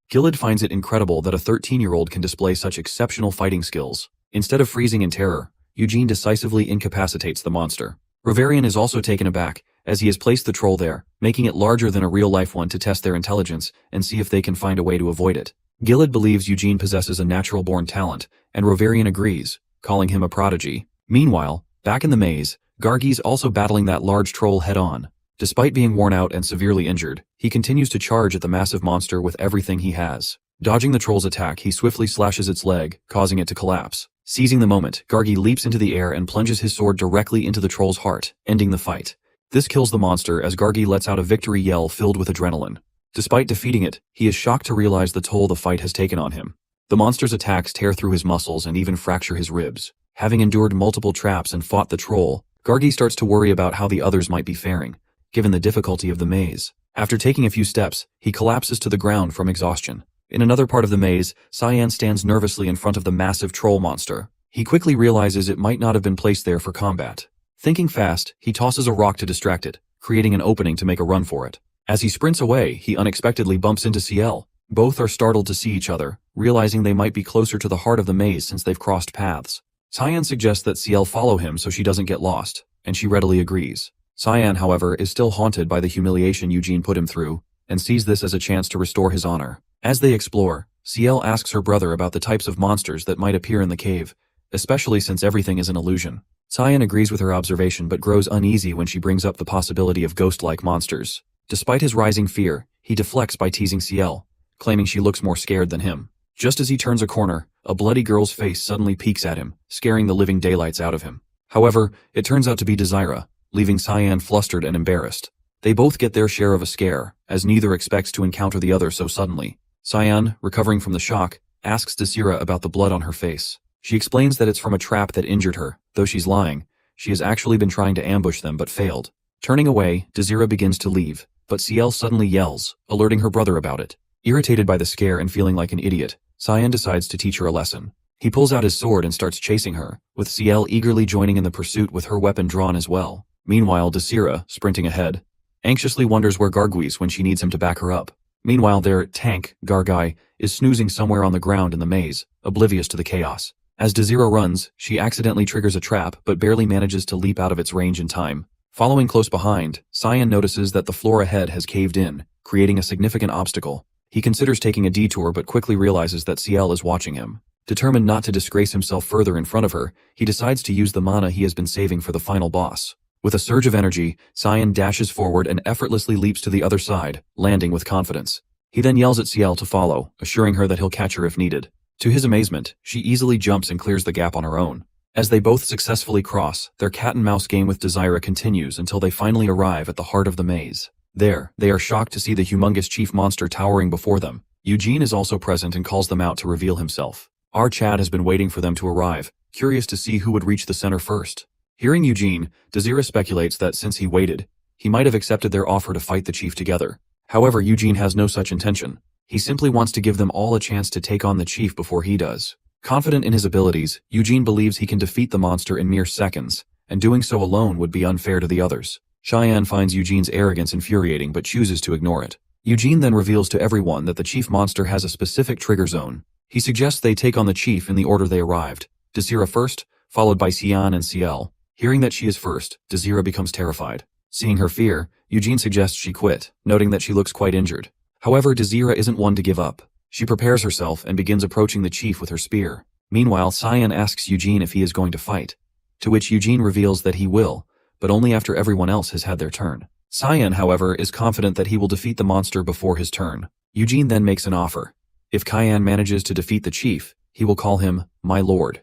Gilad finds it incredible that a 13-year-old can display such exceptional fighting skills. Instead of freezing in terror, Eugene decisively incapacitates the monster. Rovarian is also taken aback, as he has placed the troll there, making it larger than a real-life one to test their intelligence and see if they can find a way to avoid it. Gilad believes Eugene possesses a natural-born talent, and Rovarian agrees, calling him a prodigy. Meanwhile, back in the maze, Gargi's also battling that large troll head-on. Despite being worn out and severely injured, he continues to charge at the massive monster with everything he has. Dodging the troll's attack, he swiftly slashes its leg, causing it to collapse. Seizing the moment, Gargi leaps into the air and plunges his sword directly into the troll's heart, ending the fight. This kills the monster as Gargi lets out a victory yell filled with adrenaline. Despite defeating it, he is shocked to realize the toll the fight has taken on him. The monster's attacks tear through his muscles and even fracture his ribs. Having endured multiple traps and fought the troll, Gargi starts to worry about how the others might be faring, given the difficulty of the maze. After taking a few steps, he collapses to the ground from exhaustion. In another part of the maze, Cyan stands nervously in front of the massive troll monster. He quickly realizes it might not have been placed there for combat. Thinking fast, he tosses a rock to distract it, creating an opening to make a run for it. As he sprints away, he unexpectedly bumps into Ciel. Both are startled to see each other, realizing they might be closer to the heart of the maze since they've crossed paths. Cyan suggests that Ciel follow him so she doesn't get lost, and she readily agrees. Cyan, however, is still haunted by the humiliation Eugene put him through, and sees this as a chance to restore his honor. As they explore, Ciel asks her brother about the types of monsters that might appear in the cave, especially since everything is an illusion. Cyan agrees with her observation but grows uneasy when she brings up the possibility of ghost-like monsters. Despite his rising fear, he deflects by teasing Ciel, claiming she looks more scared than him. Just as he turns a corner, a bloody girl's face suddenly peeks at him, scaring the living daylights out of him. However, it turns out to be Desira, leaving Cyan flustered and embarrassed. They both get their share of a scare, as neither expects to encounter the other so suddenly. Cyan, recovering from the shock, asks Desira about the blood on her face. She explains that it's from a trap that injured her. Though she's lying, she has actually been trying to ambush them but failed. Turning away, Desira begins to leave, but Ciel suddenly yells, alerting her brother about it. Irritated by the scare and feeling like an idiot, Cyan decides to teach her a lesson. He pulls out his sword and starts chasing her, with Ciel eagerly joining in the pursuit with her weapon drawn as well. Meanwhile, Desira, sprinting ahead, anxiously wonders where Garguis when she needs him to back her up. Meanwhile, their tank, Gargai, is snoozing somewhere on the ground in the maze, oblivious to the chaos. As Desira runs, she accidentally triggers a trap but barely manages to leap out of its range in time. Following close behind, Cyan notices that the floor ahead has caved in, creating a significant obstacle. He considers taking a detour but quickly realizes that Ciel is watching him. Determined not to disgrace himself further in front of her, he decides to use the mana he has been saving for the final boss. With a surge of energy, Cyan dashes forward and effortlessly leaps to the other side, landing with confidence. He then yells at Ciel to follow, assuring her that he'll catch her if needed. To his amazement, she easily jumps and clears the gap on her own. As they both successfully cross, their cat-and-mouse game with Desira continues until they finally arrive at the heart of the maze. There, they are shocked to see the humongous chief monster towering before them. Eugene is also present and calls them out to reveal himself. Our Chad has been waiting for them to arrive, curious to see who would reach the center first. Hearing Eugene, Desira speculates that since he waited, he might have accepted their offer to fight the chief together. However, Eugene has no such intention. He simply wants to give them all a chance to take on the chief before he does. Confident in his abilities, Eugene believes he can defeat the monster in mere seconds, and doing so alone would be unfair to the others. Cheyenne finds Eugene's arrogance infuriating but chooses to ignore it. Eugene then reveals to everyone that the chief monster has a specific trigger zone. He suggests they take on the chief in the order they arrived. Desira first, followed by Cian and Ciel. Hearing that she is first, Desira becomes terrified. Seeing her fear, Eugene suggests she quit, noting that she looks quite injured. However, Dronzer isn't one to give up. She prepares herself and begins approaching the chief with her spear. Meanwhile, Cyan asks Eugene if he is going to fight, to which Eugene reveals that he will, but only after everyone else has had their turn. Cyan, however, is confident that he will defeat the monster before his turn. Eugene then makes an offer. If Cyan manages to defeat the chief, he will call him my lord.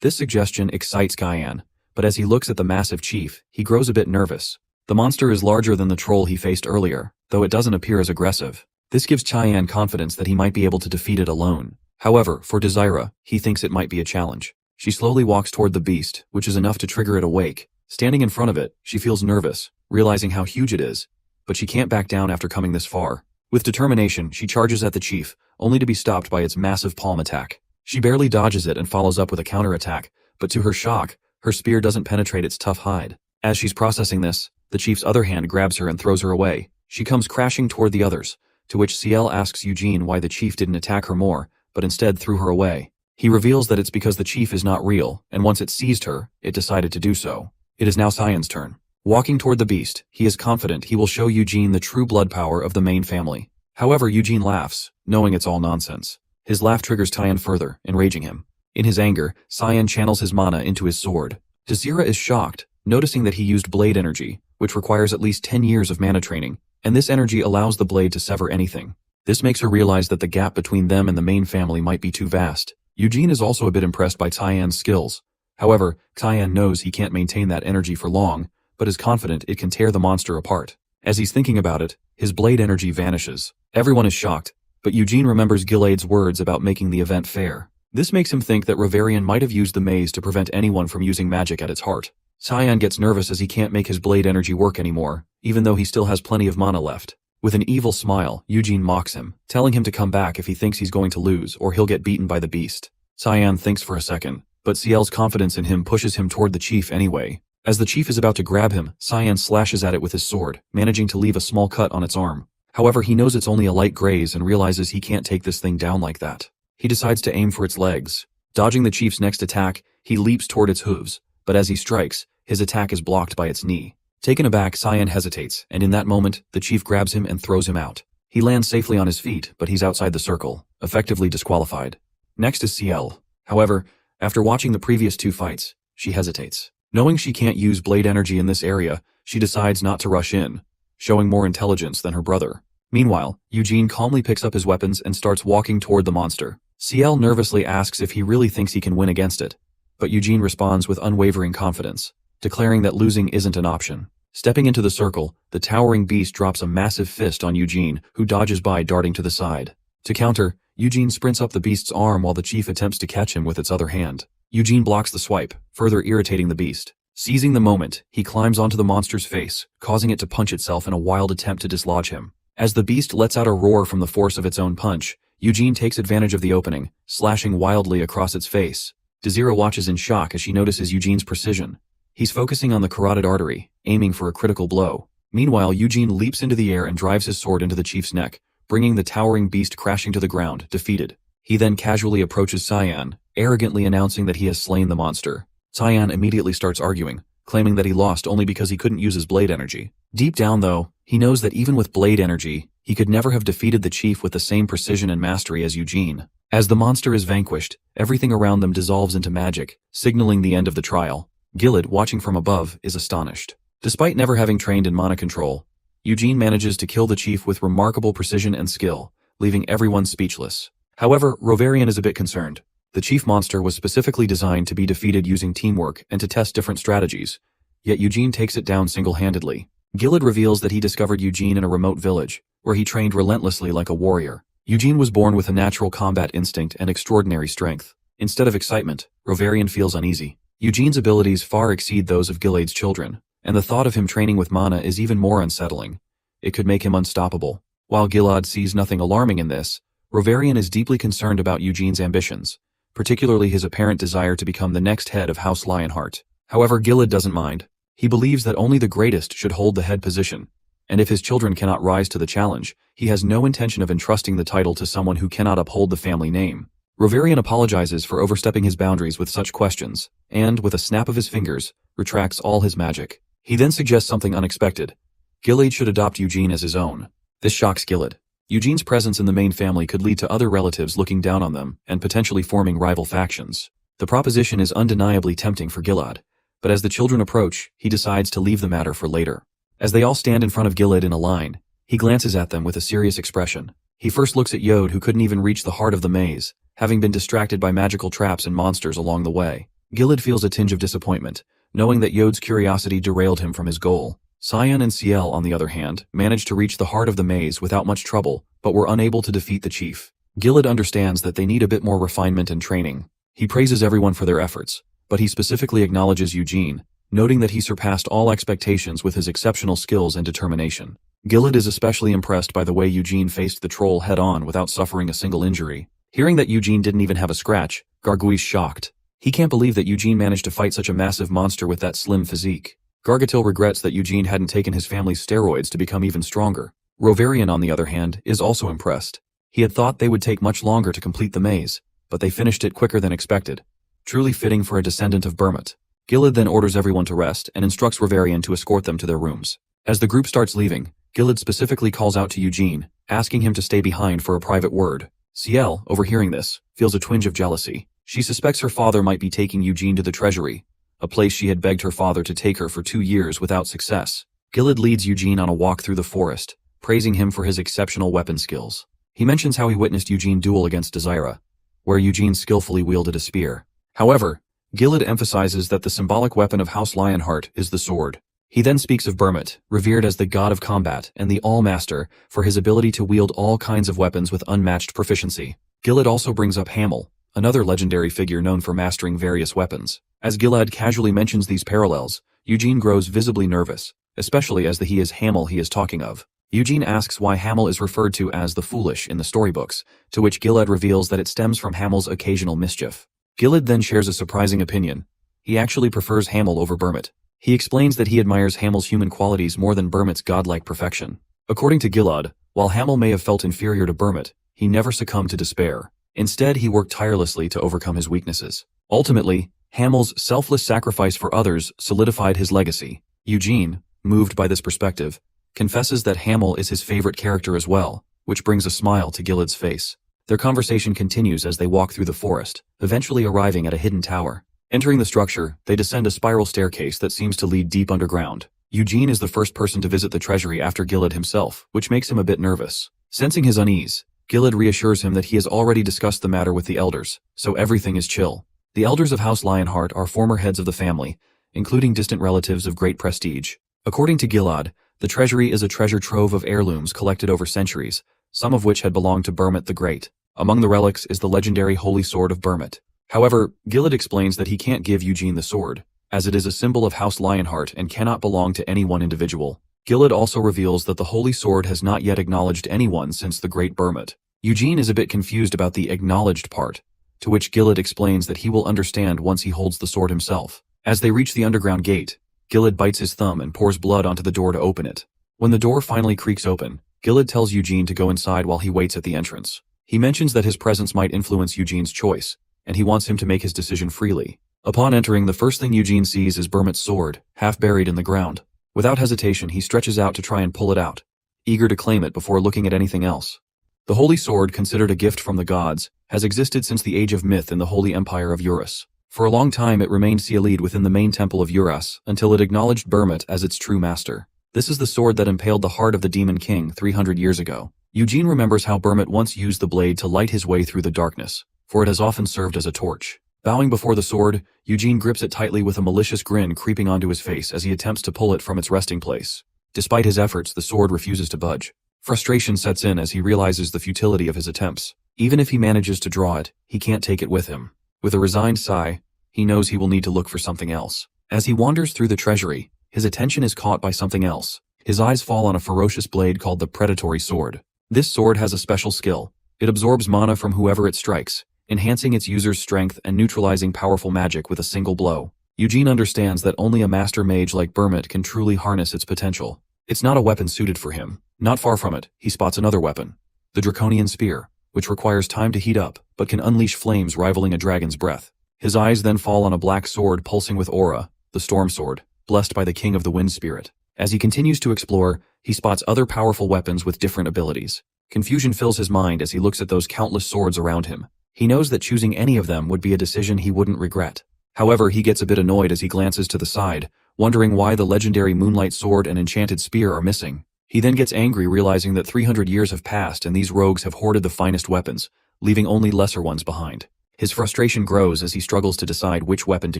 This suggestion excites Cyan, but as he looks at the massive chief, he grows a bit nervous. The monster is larger than the troll he faced earlier, though it doesn't appear as aggressive. This gives Cyan confidence that he might be able to defeat it alone. However, for Dronzer, he thinks it might be a challenge. She slowly walks toward the beast, which is enough to trigger it awake. Standing in front of it, she feels nervous, realizing how huge it is, but she can't back down after coming this far. With determination, she charges at the chief, only to be stopped by its massive palm attack. She barely dodges it and follows up with a counterattack, but to her shock, her spear doesn't penetrate its tough hide. As she's processing this, the chief's other hand grabs her and throws her away. She comes crashing toward the others, to which CL asks Eugene why the chief didn't attack her more, but instead threw her away. He reveals that it's because the chief is not real, and once it seized her, it decided to do so. It is now Cyan's turn. Walking toward the beast, he is confident he will show Eugene the true blood power of the main family. However, Eugene laughs, knowing it's all nonsense. His laugh triggers Cyan further, enraging him. In his anger, Cyan channels his mana into his sword. Dronzer is shocked, noticing that he used blade energy, which requires at least 10 years of mana training, and this energy allows the blade to sever anything. This makes her realize that the gap between them and the main family might be too vast. Eugene is also a bit impressed by Cyan's skills. However, Cyan knows he can't maintain that energy for long, but is confident it can tear the monster apart. As he's thinking about it, his blade energy vanishes. Everyone is shocked, but Eugene remembers Gilead's words about making the event fair. This makes him think that Reborn might have used the maze to prevent anyone from using magic at its heart. Cyan gets nervous as he can't make his blade energy work anymore, even though he still has plenty of mana left. With an evil smile, Eugene mocks him, telling him to come back if he thinks he's going to lose or he'll get beaten by the beast. Cyan thinks for a second, but CL's confidence in him pushes him toward the chief anyway. As the chief is about to grab him, Cyan slashes at it with his sword, managing to leave a small cut on its arm. However, he knows it's only a light graze and realizes he can't take this thing down like that. He decides to aim for its legs. Dodging the chief's next attack, he leaps toward its hooves, but as he strikes, his attack is blocked by its knee. Taken aback, Cyan hesitates, and in that moment, the chief grabs him and throws him out. He lands safely on his feet, but he's outside the circle, effectively disqualified. Next is CL. However, after watching the previous two fights, she hesitates. Knowing she can't use blade energy in this area, she decides not to rush in, showing more intelligence than her brother. Meanwhile, Eugene calmly picks up his weapons and starts walking toward the monster. CL nervously asks if he really thinks he can win against it, but Eugene responds with unwavering confidence, declaring that losing isn't an option. Stepping into the circle, the towering beast drops a massive fist on Eugene, who dodges by, darting to the side. To counter, Eugene sprints up the beast's arm while the chief attempts to catch him with its other hand. Eugene blocks the swipe, further irritating the beast. Seizing the moment, he climbs onto the monster's face, causing it to punch itself in a wild attempt to dislodge him. As the beast lets out a roar from the force of its own punch, Eugene takes advantage of the opening, slashing wildly across its face. Dronzer watches in shock as she notices Eugene's precision. He's focusing on the carotid artery, aiming for a critical blow. Meanwhile, Eugene leaps into the air and drives his sword into the chief's neck, bringing the towering beast crashing to the ground, defeated. He then casually approaches Cyan, arrogantly announcing that he has slain the monster. Cyan immediately starts arguing, claiming that he lost only because he couldn't use his blade energy. Deep down though, he knows that even with blade energy, he could never have defeated the chief with the same precision and mastery as Eugene. As the monster is vanquished, everything around them dissolves into magic, signaling the end of the trial. Gilead, watching from above, is astonished. Despite never having trained in mana control, Eugene manages to kill the chief with remarkable precision and skill, leaving everyone speechless. However, Reborn is a bit concerned. The chief monster was specifically designed to be defeated using teamwork and to test different strategies, yet Eugene takes it down single-handedly. Gilead reveals that he discovered Eugene in a remote village, where he trained relentlessly like a warrior. Eugene was born with a natural combat instinct and extraordinary strength. Instead of excitement, Reborn feels uneasy. Eugene's abilities far exceed those of Gilead's children, and the thought of him training with mana is even more unsettling. It could make him unstoppable. While Gilead sees nothing alarming in this, Reborn is deeply concerned about Eugene's ambitions, particularly his apparent desire to become the next head of House Lionheart. However, Gilead doesn't mind. He believes that only the greatest should hold the head position, and if his children cannot rise to the challenge, he has no intention of entrusting the title to someone who cannot uphold the family name. Reborn apologizes for overstepping his boundaries with such questions, and, with a snap of his fingers, retracts all his magic. He then suggests something unexpected. Gilead should adopt Eugene as his own. This shocks Gilead. Eugene's presence in the main family could lead to other relatives looking down on them and potentially forming rival factions. The proposition is undeniably tempting for Gilead, but as the children approach, he decides to leave the matter for later. As they all stand in front of Gilead in a line, he glances at them with a serious expression. He first looks at Yod, who couldn't even reach the heart of the maze, having been distracted by magical traps and monsters along the way. Gilead feels a tinge of disappointment, knowing that Yod's curiosity derailed him from his goal. Sion and Ciel, on the other hand, managed to reach the heart of the maze without much trouble, but were unable to defeat the chief. Gilead understands that they need a bit more refinement and training. He praises everyone for their efforts, but he specifically acknowledges Eugene, noting that he surpassed all expectations with his exceptional skills and determination. Gilead is especially impressed by the way Eugene faced the troll head-on without suffering a single injury. Hearing that Eugene didn't even have a scratch, Garguille's shocked. He can't believe that Eugene managed to fight such a massive monster with that slim physique. Gargotil regrets that Eugene hadn't taken his family's steroids to become even stronger. Rovarian, on the other hand, is also impressed. He had thought they would take much longer to complete the maze, but they finished it quicker than expected. Truly fitting for a descendant of Bermot. Gilead then orders everyone to rest and instructs Rovarian to escort them to their rooms. As the group starts leaving, Gilead specifically calls out to Eugene, asking him to stay behind for a private word. Ciel, overhearing this, feels a twinge of jealousy. She suspects her father might be taking Eugene to the treasury, a place she had begged her father to take her for 2 years without success. Gilead leads Eugene on a walk through the forest, praising him for his exceptional weapon skills. He mentions how he witnessed Eugene duel against Desira, where Eugene skillfully wielded a spear. However, Gilead emphasizes that the symbolic weapon of House Lionheart is the sword. He then speaks of Bermot, revered as the god of combat and the All-Master, for his ability to wield all kinds of weapons with unmatched proficiency. Gilead also brings up Hamel, another legendary figure known for mastering various weapons. As Gilead casually mentions these parallels, Eugene grows visibly nervous, especially as he is Hamel he is talking of. Eugene asks why Hamel is referred to as the Foolish in the storybooks, to which Gilead reveals that it stems from Hamel's occasional mischief. Gilead then shares a surprising opinion. He actually prefers Hamel over Bermot. He explains that he admires Hamel's human qualities more than Bermot's godlike perfection. According to Gilead, while Hamel may have felt inferior to Bermot, he never succumbed to despair. Instead, he worked tirelessly to overcome his weaknesses. Ultimately, Hamel's selfless sacrifice for others solidified his legacy. Eugene, moved by this perspective, confesses that Hamel is his favorite character as well, which brings a smile to Gilead's face. Their conversation continues as they walk through the forest, eventually arriving at a hidden tower. Entering the structure, they descend a spiral staircase that seems to lead deep underground. Eugene is the first person to visit the treasury after Gilead himself, which makes him a bit nervous. Sensing his unease, Gilead reassures him that he has already discussed the matter with the elders, so everything is chill. The elders of House Lionheart are former heads of the family, including distant relatives of great prestige. According to Gilead, the treasury is a treasure trove of heirlooms collected over centuries, some of which had belonged to Bermot the Great. Among the relics is the legendary Holy Sword of Bermot. However, Gilead explains that he can't give Eugene the sword, as it is a symbol of House Lionheart and cannot belong to any one individual. Gilead also reveals that the Holy Sword has not yet acknowledged anyone since the Great Bermot. Eugene is a bit confused about the acknowledged part, to which Gilead explains that he will understand once he holds the sword himself. As they reach the underground gate, Gilead bites his thumb and pours blood onto the door to open it. When the door finally creaks open, Gilead tells Eugene to go inside while he waits at the entrance. He mentions that his presence might influence Eugene's choice, and he wants him to make his decision freely. Upon entering, the first thing Eugene sees is Bermot's sword, half buried in the ground. Without hesitation, he stretches out to try and pull it out, eager to claim it before looking at anything else. The Holy Sword, considered a gift from the gods, has existed since the Age of Myth in the Holy Empire of Eurus. For a long time it remained sealed within the main temple of Eurus until it acknowledged Bermot as its true master. This is the sword that impaled the heart of the Demon King 300 years ago. Eugene remembers how Bermot once used the blade to light his way through the darkness, for it has often served as a torch. Bowing before the sword, Eugene grips it tightly with a malicious grin creeping onto his face as he attempts to pull it from its resting place. Despite his efforts, the sword refuses to budge. Frustration sets in as he realizes the futility of his attempts. Even if he manages to draw it, he can't take it with him. With a resigned sigh, he knows he will need to look for something else. As he wanders through the treasury, his attention is caught by something else. His eyes fall on a ferocious blade called the Predatory Sword. This sword has a special skill. It absorbs mana from whoever it strikes, enhancing its user's strength and neutralizing powerful magic with a single blow. Eugene understands that only a master mage like Bermot can truly harness its potential. It's not a weapon suited for him. Not far from it, he spots another weapon, the Draconian Spear, which requires time to heat up, but can unleash flames rivaling a dragon's breath. His eyes then fall on a black sword pulsing with aura, the Storm Sword. blessed by the king of the wind spirit. As he continues to explore, he spots other powerful weapons with different abilities. Confusion fills his mind as he looks at those countless swords around him. He knows that choosing any of them would be a decision he wouldn't regret. However, he gets a bit annoyed as he glances to the side, wondering why the legendary Moonlight Sword and Enchanted Spear are missing. He then gets angry realizing that 300 years have passed and these rogues have hoarded the finest weapons, leaving only lesser ones behind. His frustration grows as he struggles to decide which weapon to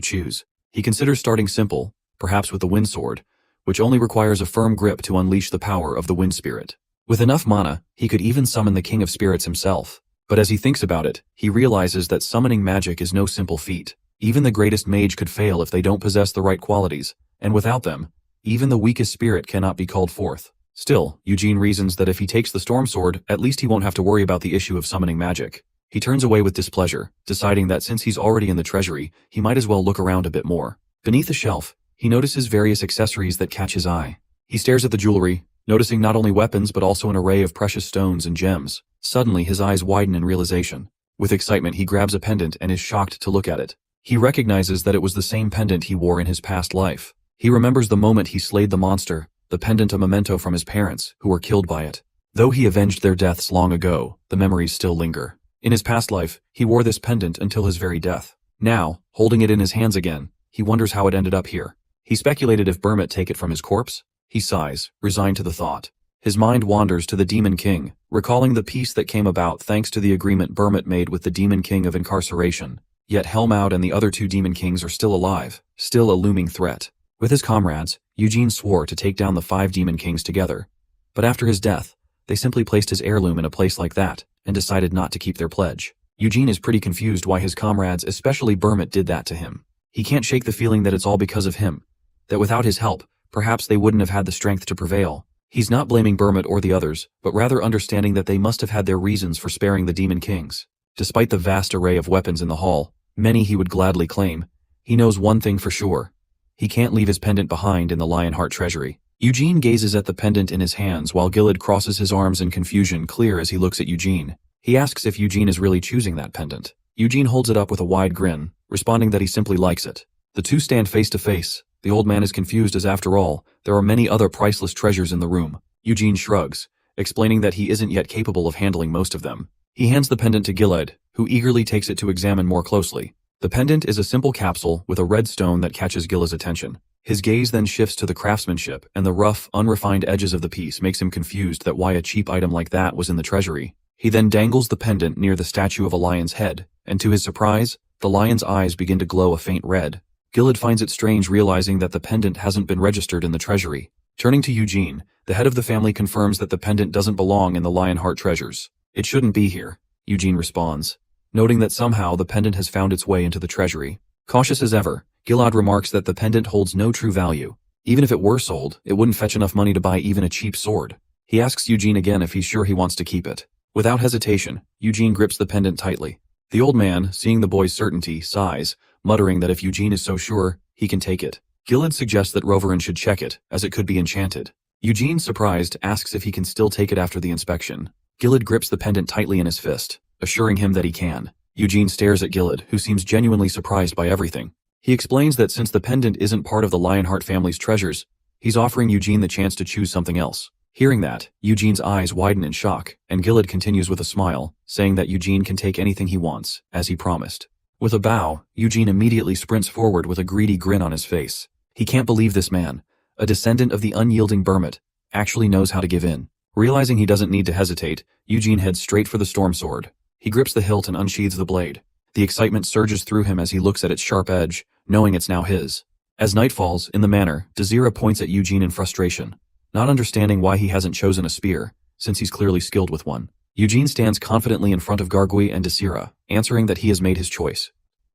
choose. He considers starting simple, perhaps with the Wind Sword, which only requires a firm grip to unleash the power of the Wind Spirit. With enough mana, he could even summon the King of Spirits himself. But as he thinks about it, he realizes that summoning magic is no simple feat. Even the greatest mage could fail if they don't possess the right qualities, and without them, even the weakest spirit cannot be called forth. Still, Eugene reasons that if he takes the Storm Sword, at least he won't have to worry about the issue of summoning magic. He turns away with displeasure, deciding that since he's already in the treasury, he might as well look around a bit more. Beneath a shelf, he notices various accessories that catch his eye. He stares at the jewelry, noticing not only weapons but also an array of precious stones and gems. Suddenly, his eyes widen in realization. With excitement, he grabs a pendant and is shocked to look at it. He recognizes that it was the same pendant he wore in his past life. He remembers the moment he slayed the monster, the pendant a memento from his parents, who were killed by it. Though he avenged their deaths long ago, the memories still linger. In his past life, he wore this pendant until his very death. Now, holding it in his hands again, he wonders how it ended up here. He speculated if Burmit take it from his corpse. He sighs, resigned to the thought. His mind wanders to the Demon King, recalling the peace that came about thanks to the agreement Burmit made with the Demon King of Incarceration. Yet Helmout and the other two Demon Kings are still alive, still a looming threat. With his comrades, Eugene swore to take down the 5 Demon Kings together. But after his death, they simply placed his heirloom in a place like that, and decided not to keep their pledge. Eugene is pretty confused why his comrades, especially Burmit, did that to him. He can't shake the feeling that it's all because of him, that without his help, perhaps they wouldn't have had the strength to prevail. He's not blaming Burmit or the others, but rather understanding that they must have had their reasons for sparing the Demon Kings. Despite the vast array of weapons in the hall, many he would gladly claim, he knows one thing for sure. He can't leave his pendant behind in the Lionheart treasury. Eugene gazes at the pendant in his hands while Gilad crosses his arms in confusion clear as he looks at Eugene. He asks if Eugene is really choosing that pendant. Eugene holds it up with a wide grin, responding that he simply likes it. The two stand face to face. The old man is confused as after all, there are many other priceless treasures in the room. Eugene shrugs, explaining that he isn't yet capable of handling most of them. He hands the pendant to Gilad, who eagerly takes it to examine more closely. The pendant is a simple capsule with a red stone that catches Gilad's attention. His gaze then shifts to the craftsmanship, and the rough, unrefined edges of the piece makes him confused that why a cheap item like that was in the treasury. He then dangles the pendant near the statue of a lion's head, and to his surprise, the lion's eyes begin to glow a faint red. Gilad finds it strange realizing that the pendant hasn't been registered in the treasury. Turning to Eugene, the head of the family confirms that the pendant doesn't belong in the Lionheart treasures. It shouldn't be here, Eugene responds, noting that somehow the pendant has found its way into the treasury. Cautious as ever, Gilad remarks that the pendant holds no true value. Even if it were sold, it wouldn't fetch enough money to buy even a cheap sword. He asks Eugene again if he's sure he wants to keep it. Without hesitation, Eugene grips the pendant tightly. The old man, seeing the boy's certainty, sighs, muttering that if Eugene is so sure, he can take it. Gilad suggests that Roverin should check it, as it could be enchanted. Eugene, surprised, asks if he can still take it after the inspection. Gilad grips the pendant tightly in his fist, assuring him that he can. Eugene stares at Gilad, who seems genuinely surprised by everything. He explains that since the pendant isn't part of the Lionheart family's treasures, he's offering Eugene the chance to choose something else. Hearing that, Eugene's eyes widen in shock, and Gilad continues with a smile, saying that Eugene can take anything he wants, as he promised. With a bow, Eugene immediately sprints forward with a greedy grin on his face. He can't believe this man, a descendant of the unyielding Burmit, actually knows how to give in. Realizing he doesn't need to hesitate, Eugene heads straight for the storm sword. He grips the hilt and unsheathes the blade. The excitement surges through him as he looks at its sharp edge, knowing it's now his. As night falls, in the manor, Dronzer points at Eugene in frustration, not understanding why he hasn't chosen a spear, since he's clearly skilled with one. Eugene stands confidently in front of Gargui and Dronzer, answering that he has made his choice.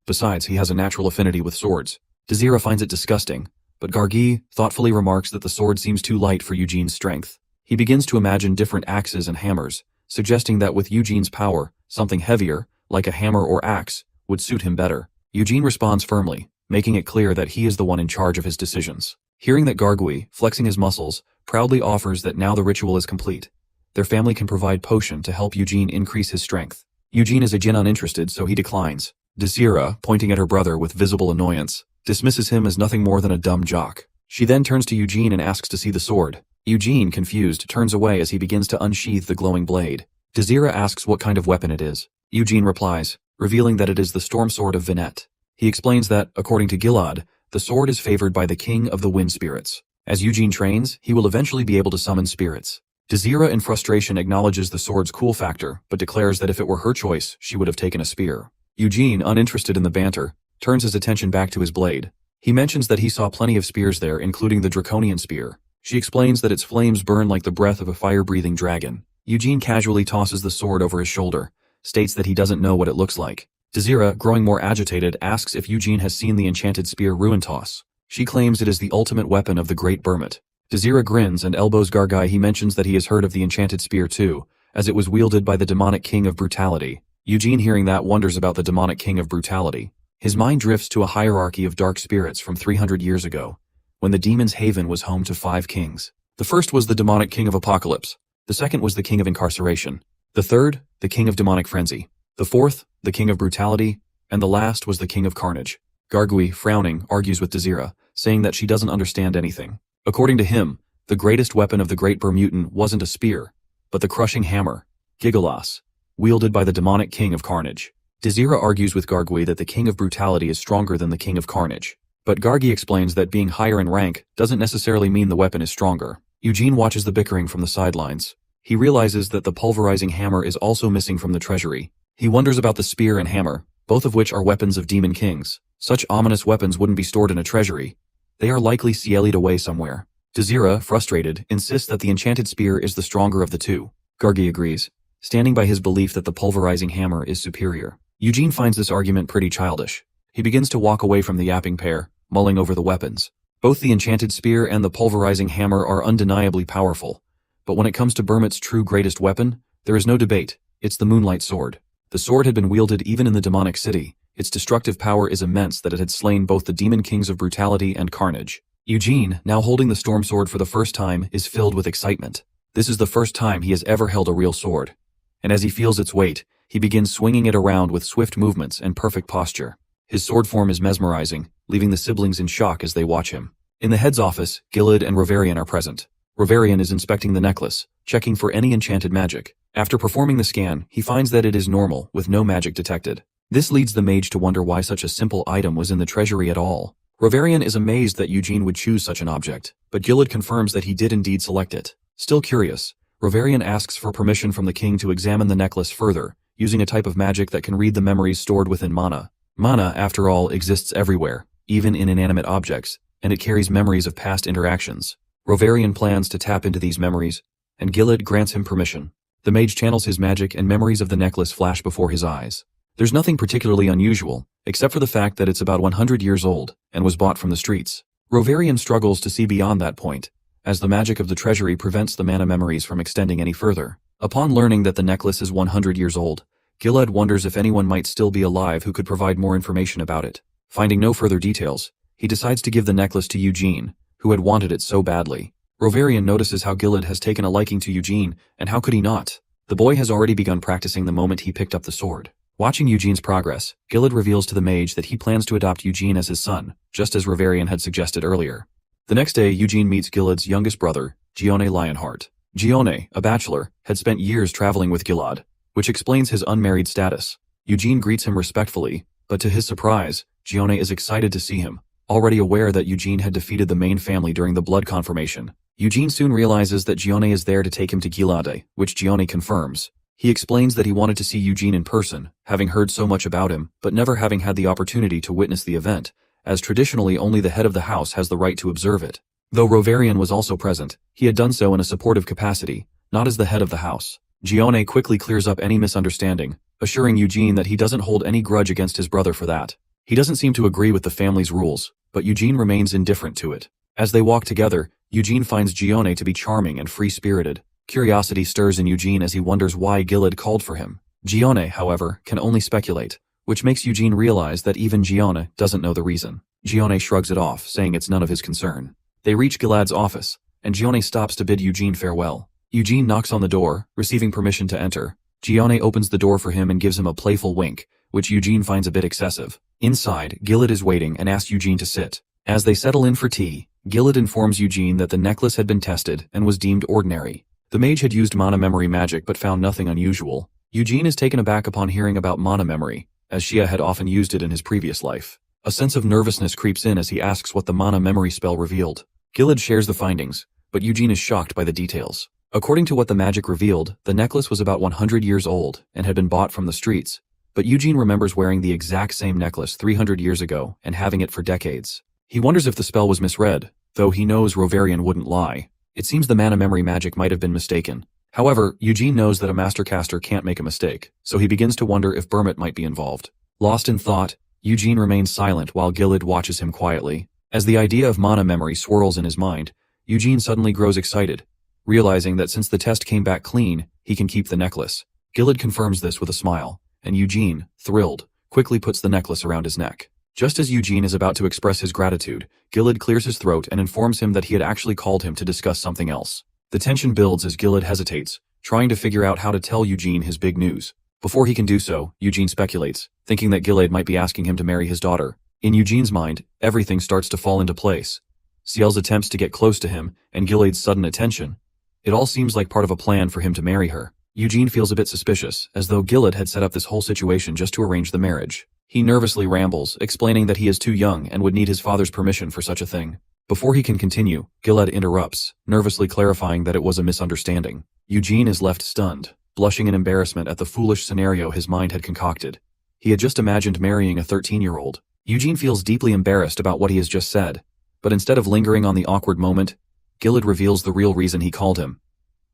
Besides, he has a natural affinity with swords. Dronzer finds it disgusting, but Gargui thoughtfully remarks that the sword seems too light for Eugene's strength. He begins to imagine different axes and hammers, suggesting that with Eugene's power, something heavier, like a hammer or axe, would suit him better. Eugene responds firmly, making it clear that he is the one in charge of his decisions. Hearing that Gargui, flexing his muscles, proudly offers that now the ritual is complete, their family can provide potion to help Eugene increase his strength. Eugene is again uninterested, so he declines. Dronzer, pointing at her brother with visible annoyance, dismisses him as nothing more than a dumb jock. She then turns to Eugene and asks to see the sword. Eugene, confused, turns away as he begins to unsheath the glowing blade. Dronzer asks what kind of weapon it is. Eugene replies, revealing that it is the storm sword of Vinette. He explains that, according to Gilad, the sword is favored by the king of the wind spirits. As Eugene trains, he will eventually be able to summon spirits. Dronzer in frustration acknowledges the sword's cool factor, but declares that if it were her choice, she would have taken a spear. Eugene, uninterested in the banter, turns his attention back to his blade. He mentions that he saw plenty of spears there, including the draconian spear. She explains that its flames burn like the breath of a fire-breathing dragon. Eugene casually tosses the sword over his shoulder, states that he doesn't know what it looks like. Dronzer, growing more agitated, asks if Eugene has seen the enchanted spear Ruin Toss. She claims it is the ultimate weapon of the Great Bermit. Dronzer grins and elbows Gargai. He mentions that he has heard of the enchanted spear too, as it was wielded by the demonic king of brutality. Eugene, hearing that, wonders about the demonic king of brutality. His mind drifts to a hierarchy of dark spirits from 300 years ago, when the Demon's Haven was home to 5 kings. The first was the demonic king of apocalypse. The second was the king of incarceration. The third, the king of demonic frenzy. The fourth, the king of brutality. And the last was the king of carnage. Gargui, frowning, argues with Dronzer, saying that she doesn't understand anything. According to him, the greatest weapon of the Great Bermutan wasn't a spear, but the crushing hammer, Gigalas, wielded by the demonic king of carnage. Dronzer argues with Gargui that the king of brutality is stronger than the king of carnage. But Gargi explains that being higher in rank doesn't necessarily mean the weapon is stronger. Eugene watches the bickering from the sidelines. He realizes that the pulverizing hammer is also missing from the treasury. He wonders about the spear and hammer, both of which are weapons of demon kings. Such ominous weapons wouldn't be stored in a treasury. They are likely CL'd away somewhere. Dronzer, frustrated, insists that the enchanted spear is the stronger of the two. Gargi agrees, standing by his belief that the pulverizing hammer is superior. Eugene finds this argument pretty childish. He begins to walk away from the yapping pair, mulling over the weapons. Both the enchanted spear and the pulverizing hammer are undeniably powerful. But when it comes to Bermit's true greatest weapon, there is no debate. It's the Moonlight Sword. The sword had been wielded even in the demonic city. Its destructive power is immense that it had slain both the demon kings of brutality and carnage. Eugene, now holding the storm sword for the first time, is filled with excitement. This is the first time he has ever held a real sword. And as he feels its weight, he begins swinging it around with swift movements and perfect posture. His sword form is mesmerizing, leaving the siblings in shock as they watch him. In the head's office, Gilad and Reborn are present. Reborn is inspecting the necklace, checking for any enchanted magic. After performing the scan, he finds that it is normal, with no magic detected. This leads the mage to wonder why such a simple item was in the treasury at all. Reborn is amazed that Eugene would choose such an object, but Gilad confirms that he did indeed select it. Still curious, Reborn asks for permission from the king to examine the necklace further, using a type of magic that can read the memories stored within mana. Mana, after all, exists everywhere, even in inanimate objects, and it carries memories of past interactions. Reborn plans to tap into these memories, and Gilad grants him permission. The mage channels his magic and memories of the necklace flash before his eyes. There's nothing particularly unusual, except for the fact that it's about 100 years old and was bought from the streets. Reborn struggles to see beyond that point, as the magic of the treasury prevents the mana memories from extending any further. Upon learning that the necklace is 100 years old, Gilad wonders if anyone might still be alive who could provide more information about it. Finding no further details, he decides to give the necklace to Eugene, who had wanted it so badly. Reborn notices how Gilad has taken a liking to Eugene, and how could he not? The boy has already begun practicing the moment he picked up the sword. Watching Eugene's progress, Gilad reveals to the mage that he plans to adopt Eugene as his son, just as Reborn had suggested earlier. The next day, Eugene meets Gilad's youngest brother, Gione Lionheart. Gione, a bachelor, had spent years traveling with Gilad, which explains his unmarried status. Eugene greets him respectfully, but to his surprise, Gione is excited to see him. Already aware that Eugene had defeated the main family during the blood confirmation, Eugene soon realizes that Gione is there to take him to Gilad, which Gione confirms. He explains that he wanted to see Eugene in person, having heard so much about him, but never having had the opportunity to witness the event, as traditionally only the head of the house has the right to observe it. Though Reborn was also present, he had done so in a supportive capacity, not as the head of the house. Gione quickly clears up any misunderstanding, assuring Eugene that he doesn't hold any grudge against his brother for that. He doesn't seem to agree with the family's rules, but Eugene remains indifferent to it. As they walk together, Eugene finds Gione to be charming and free-spirited. Curiosity stirs in Eugene as he wonders why Gilad called for him. Gione, however, can only speculate, which makes Eugene realize that even Gione doesn't know the reason. Gione shrugs it off, saying it's none of his concern. They reach Gilad's office, and Gione stops to bid Eugene farewell. Eugene knocks on the door, receiving permission to enter. Gione opens the door for him and gives him a playful wink, which Eugene finds a bit excessive. Inside, Gilad is waiting and asks Eugene to sit. As they settle in for tea, Gilad informs Eugene that the necklace had been tested and was deemed ordinary. The mage had used mana memory magic but found nothing unusual. Eugene is taken aback upon hearing about mana memory, as Shia had often used it in his previous life. A sense of nervousness creeps in as he asks what the mana memory spell revealed. Gilad shares the findings, but Eugene is shocked by the details. According to what the magic revealed, the necklace was about 100 years old and had been bought from the streets, but Eugene remembers wearing the exact same necklace 300 years ago and having it for decades. He wonders if the spell was misread, though he knows Rovarian wouldn't lie. It seems the mana memory magic might have been mistaken. However, Eugene knows that a master caster can't make a mistake, so he begins to wonder if Burmit might be involved. Lost in thought, Eugene remains silent while Gilad watches him quietly. As the idea of mana memory swirls in his mind, Eugene suddenly grows excited, realizing that since the test came back clean, he can keep the necklace. Gilad confirms this with a smile, and Eugene, thrilled, quickly puts the necklace around his neck. Just as Eugene is about to express his gratitude, Gilad clears his throat and informs him that he had actually called him to discuss something else. The tension builds as Gilad hesitates, trying to figure out how to tell Eugene his big news. Before he can do so, Eugene speculates, thinking that Gilad might be asking him to marry his daughter. In Eugene's mind, everything starts to fall into place. Ciel's attempts to get close to him, and Gilad's sudden attention. It all seems like part of a plan for him to marry her. Eugene feels a bit suspicious, as though Gilad had set up this whole situation just to arrange the marriage. He nervously rambles, explaining that he is too young and would need his father's permission for such a thing. Before he can continue, Gilad interrupts, nervously clarifying that it was a misunderstanding. Eugene is left stunned, blushing in embarrassment at the foolish scenario his mind had concocted. He had just imagined marrying a 13-year-old. Eugene feels deeply embarrassed about what he has just said, but instead of lingering on the awkward moment, Gilad reveals the real reason he called him.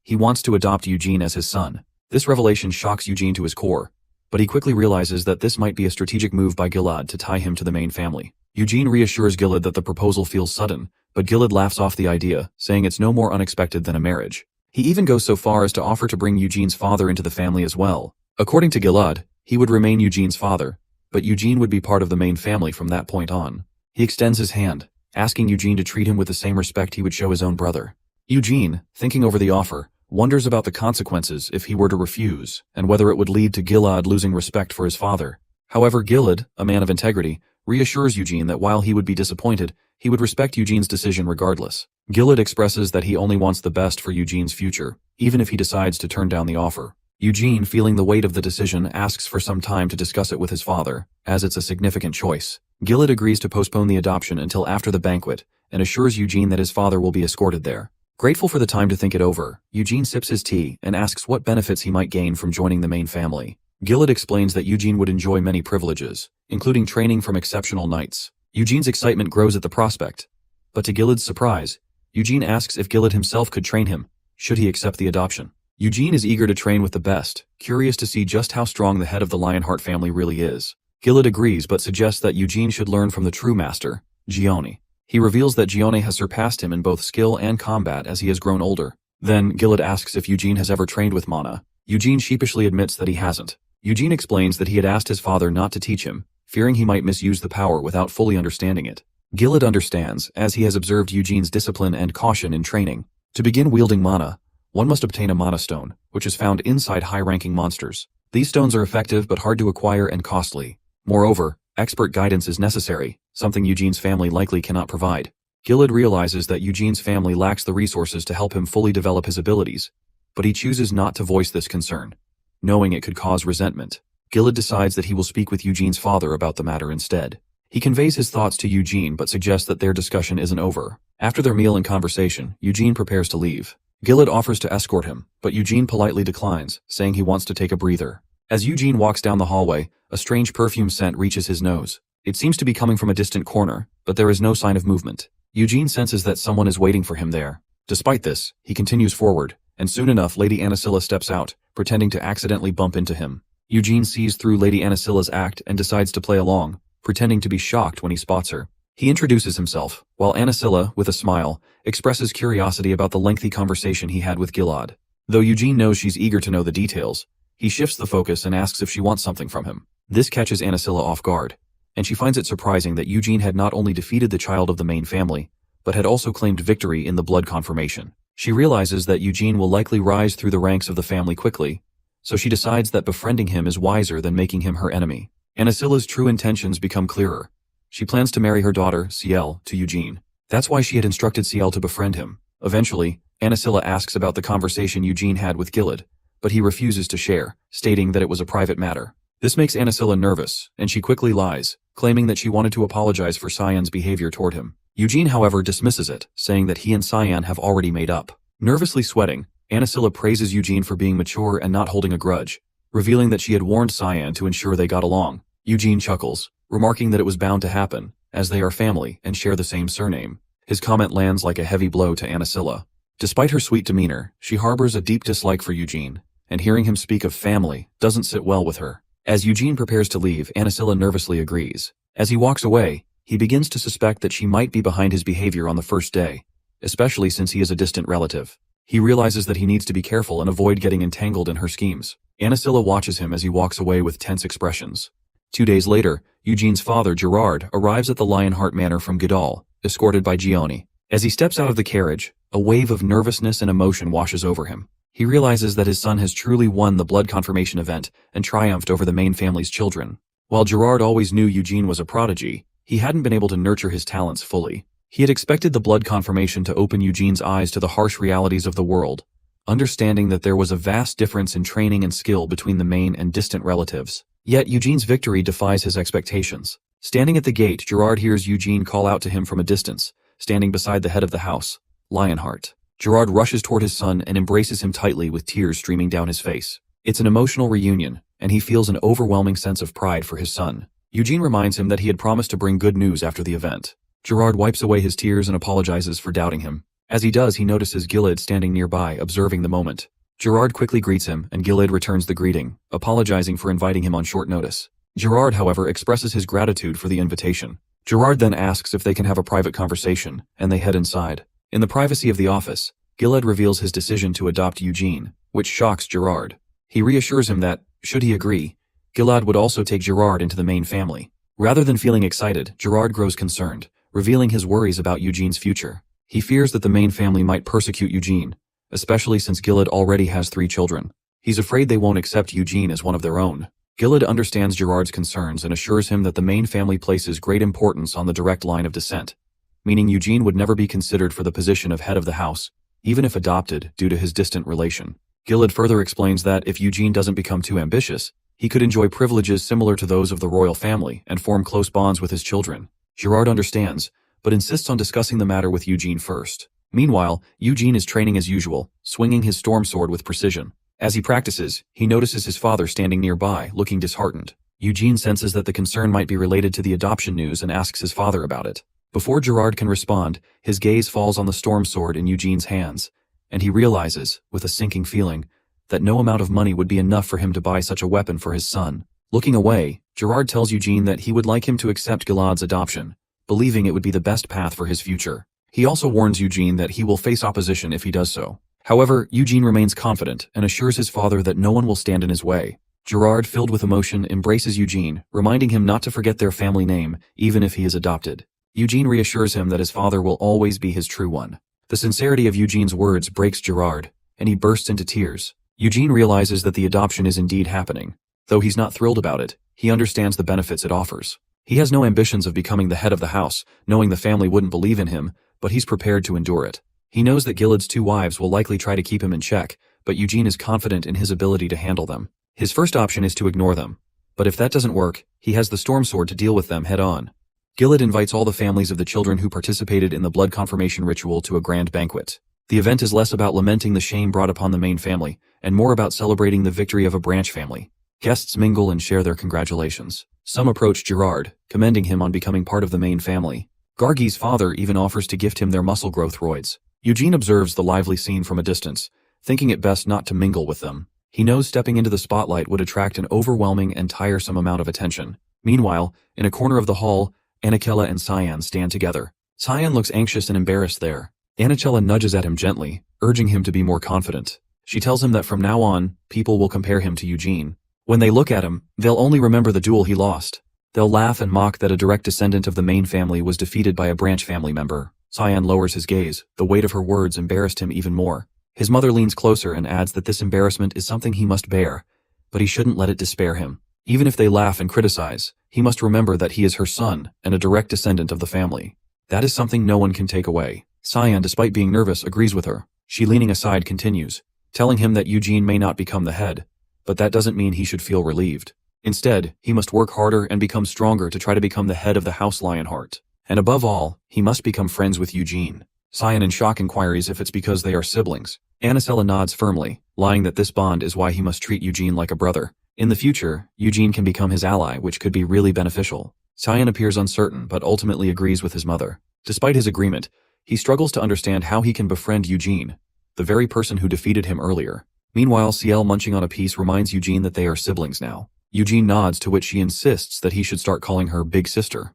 He wants to adopt Eugene as his son. This revelation shocks Eugene to his core, but he quickly realizes that this might be a strategic move by Gilad to tie him to the main family. Eugene reassures Gilad that the proposal feels sudden, but Gilad laughs off the idea, saying it's no more unexpected than a marriage. He even goes so far as to offer to bring Eugene's father into the family as well. According to Gilad, he would remain Eugene's father, but Eugene would be part of the main family from that point on. He extends his hand, asking Eugene to treat him with the same respect he would show his own brother. Eugene, thinking over the offer, wonders about the consequences if he were to refuse, and whether it would lead to Gilad losing respect for his father. However, Gilad, a man of integrity, reassures Eugene that while he would be disappointed, he would respect Eugene's decision regardless. Gilad expresses that he only wants the best for Eugene's future, even if he decides to turn down the offer. Eugene, feeling the weight of the decision, asks for some time to discuss it with his father, as it's a significant choice. Gilad agrees to postpone the adoption until after the banquet, and assures Eugene that his father will be escorted there. Grateful for the time to think it over, Eugene sips his tea and asks what benefits he might gain from joining the main family. Gilad explains that Eugene would enjoy many privileges, including training from exceptional knights. Eugene's excitement grows at the prospect, but to Gilad's surprise, Eugene asks if Gilad himself could train him, should he accept the adoption. Eugene is eager to train with the best, curious to see just how strong the head of the Lionheart family really is. Gilad agrees but suggests that Eugene should learn from the true master, Gione. He reveals that Gione has surpassed him in both skill and combat as he has grown older. Then, Gilad asks if Eugene has ever trained with mana. Eugene sheepishly admits that he hasn't. Eugene explains that he had asked his father not to teach him, fearing he might misuse the power without fully understanding it. Gilad understands, as he has observed Eugene's discipline and caution in training. To begin wielding mana, one must obtain a mana stone, which is found inside high-ranking monsters. These stones are effective but hard to acquire and costly. Moreover, expert guidance is necessary, something Eugene's family likely cannot provide. Gilad realizes that Eugene's family lacks the resources to help him fully develop his abilities, but he chooses not to voice this concern, knowing it could cause resentment. Gilad decides that he will speak with Eugene's father about the matter instead. He conveys his thoughts to Eugene but suggests that their discussion isn't over. After their meal and conversation, Eugene prepares to leave. Gilad offers to escort him, but Eugene politely declines, saying he wants to take a breather. As Eugene walks down the hallway, a strange perfume scent reaches his nose. It seems to be coming from a distant corner, but there is no sign of movement. Eugene senses that someone is waiting for him there. Despite this, he continues forward, and soon enough Lady Anasilla steps out, pretending to accidentally bump into him. Eugene sees through Lady Anasilla's act and decides to play along, pretending to be shocked when he spots her. He introduces himself, while Anasilla, with a smile, expresses curiosity about the lengthy conversation he had with Gilad. Though Eugene knows she's eager to know the details, he shifts the focus and asks if she wants something from him. This catches Anasilla off guard, and she finds it surprising that Eugene had not only defeated the child of the main family, but had also claimed victory in the blood confirmation. She realizes that Eugene will likely rise through the ranks of the family quickly, so she decides that befriending him is wiser than making him her enemy. Anasilla's true intentions become clearer. She plans to marry her daughter, Ciel, to Eugene. That's why she had instructed Ciel to befriend him. Eventually, Anisilla asks about the conversation Eugene had with Gilad, but he refuses to share, stating that it was a private matter. This makes Anisilla nervous, and she quickly lies, claiming that she wanted to apologize for Cyan's behavior toward him. Eugene, however, dismisses it, saying that he and Cyan have already made up. Nervously sweating, Anisilla praises Eugene for being mature and not holding a grudge, revealing that she had warned Cyan to ensure they got along. Eugene chuckles, remarking that it was bound to happen, as they are family and share the same surname. His comment lands like a heavy blow to Anisilla. Despite her sweet demeanor, she harbors a deep dislike for Eugene, and hearing him speak of family doesn't sit well with her. As Eugene prepares to leave, Anisilla nervously agrees. As he walks away, he begins to suspect that she might be behind his behavior on the first day, especially since he is a distant relative. He realizes that he needs to be careful and avoid getting entangled in her schemes. Anisilla watches him as he walks away with tense expressions. 2 days later, Eugene's father, Gerard, arrives at the Lionheart Manor from Godal, escorted by Gioni. As he steps out of the carriage, a wave of nervousness and emotion washes over him. He realizes that his son has truly won the blood confirmation event and triumphed over the main family's children. While Gerard always knew Eugene was a prodigy, he hadn't been able to nurture his talents fully. He had expected the blood confirmation to open Eugene's eyes to the harsh realities of the world, understanding that there was a vast difference in training and skill between the main and distant relatives. Yet Eugene's victory defies his expectations. Standing at the gate, Gerard hears Eugene call out to him from a distance, standing beside the head of the house, Lionheart. Gerard rushes toward his son and embraces him tightly with tears streaming down his face. It's an emotional reunion, and he feels an overwhelming sense of pride for his son. Eugene reminds him that he had promised to bring good news after the event. Gerard wipes away his tears and apologizes for doubting him. As he does, he notices Gilad standing nearby, observing the moment. Gerard quickly greets him, and Gilad returns the greeting, apologizing for inviting him on short notice. Gerard, however, expresses his gratitude for the invitation. Gerard then asks if they can have a private conversation, and they head inside. In the privacy of the office, Gilad reveals his decision to adopt Eugene, which shocks Gerard. He reassures him that, should he agree, Gilad would also take Gerard into the main family. Rather than feeling excited, Gerard grows concerned, revealing his worries about Eugene's future. He fears that the main family might persecute Eugene, especially since Gilad already has 3 children. He's afraid they won't accept Eugene as one of their own. Gilad understands Gerard's concerns and assures him that the main family places great importance on the direct line of descent, meaning Eugene would never be considered for the position of head of the house, even if adopted due to his distant relation. Gilad further explains that if Eugene doesn't become too ambitious, he could enjoy privileges similar to those of the royal family and form close bonds with his children. Gerard understands, but insists on discussing the matter with Eugene first. Meanwhile, Eugene is training as usual, swinging his storm sword with precision. As he practices, he notices his father standing nearby, looking disheartened. Eugene senses that the concern might be related to the adoption news and asks his father about it. Before Gerard can respond, his gaze falls on the storm sword in Eugene's hands, and he realizes, with a sinking feeling, that no amount of money would be enough for him to buy such a weapon for his son. Looking away, Gerard tells Eugene that he would like him to accept Gilad's adoption, believing it would be the best path for his future. He also warns Eugene that he will face opposition if he does so. However, Eugene remains confident and assures his father that no one will stand in his way. Gerard, filled with emotion, embraces Eugene, reminding him not to forget their family name, even if he is adopted. Eugene reassures him that his father will always be his true one. The sincerity of Eugene's words breaks Gerard, and he bursts into tears. Eugene realizes that the adoption is indeed happening. Though he's not thrilled about it, he understands the benefits it offers. He has no ambitions of becoming the head of the house, knowing the family wouldn't believe in him, but he's prepared to endure it. He knows that Gilad's 2 wives will likely try to keep him in check, but Eugene is confident in his ability to handle them. His first option is to ignore them, but if that doesn't work, he has the storm sword to deal with them head-on. Gilad invites all the families of the children who participated in the blood confirmation ritual to a grand banquet. The event is less about lamenting the shame brought upon the main family, and more about celebrating the victory of a branch family. Guests mingle and share their congratulations. Some approach Gerard, commending him on becoming part of the main family. Gargi's father even offers to gift him their muscle growth roids. Eugene observes the lively scene from a distance, thinking it best not to mingle with them. He knows stepping into the spotlight would attract an overwhelming and tiresome amount of attention. Meanwhile, in a corner of the hall, Anikella and Cyan stand together. Cyan looks anxious and embarrassed there. Anikella nudges at him gently, urging him to be more confident. She tells him that from now on, people will compare him to Eugene. When they look at him, they'll only remember the duel he lost. They'll laugh and mock that a direct descendant of the main family was defeated by a branch family member. Cyan lowers his gaze. The weight of her words embarrassed him even more. His mother leans closer and adds that this embarrassment is something he must bear, but he shouldn't let it despair him. Even if they laugh and criticize, he must remember that he is her son and a direct descendant of the family. That is something no one can take away. Cyan, despite being nervous, agrees with her. She, leaning aside, continues, telling him that Eugene may not become the head, but that doesn't mean he should feel relieved. Instead, he must work harder and become stronger to try to become the head of the House Lionheart. And above all, he must become friends with Eugene. Cyan in shock inquires if it's because they are siblings. Anicella nods firmly, lying that this bond is why he must treat Eugene like a brother. In the future, Eugene can become his ally, which could be really beneficial. Cyan appears uncertain but ultimately agrees with his mother. Despite his agreement, he struggles to understand how he can befriend Eugene, the very person who defeated him earlier. Meanwhile, Ciel, munching on a piece, reminds Eugene that they are siblings now. Eugene nods, to which she insists that he should start calling her big sister.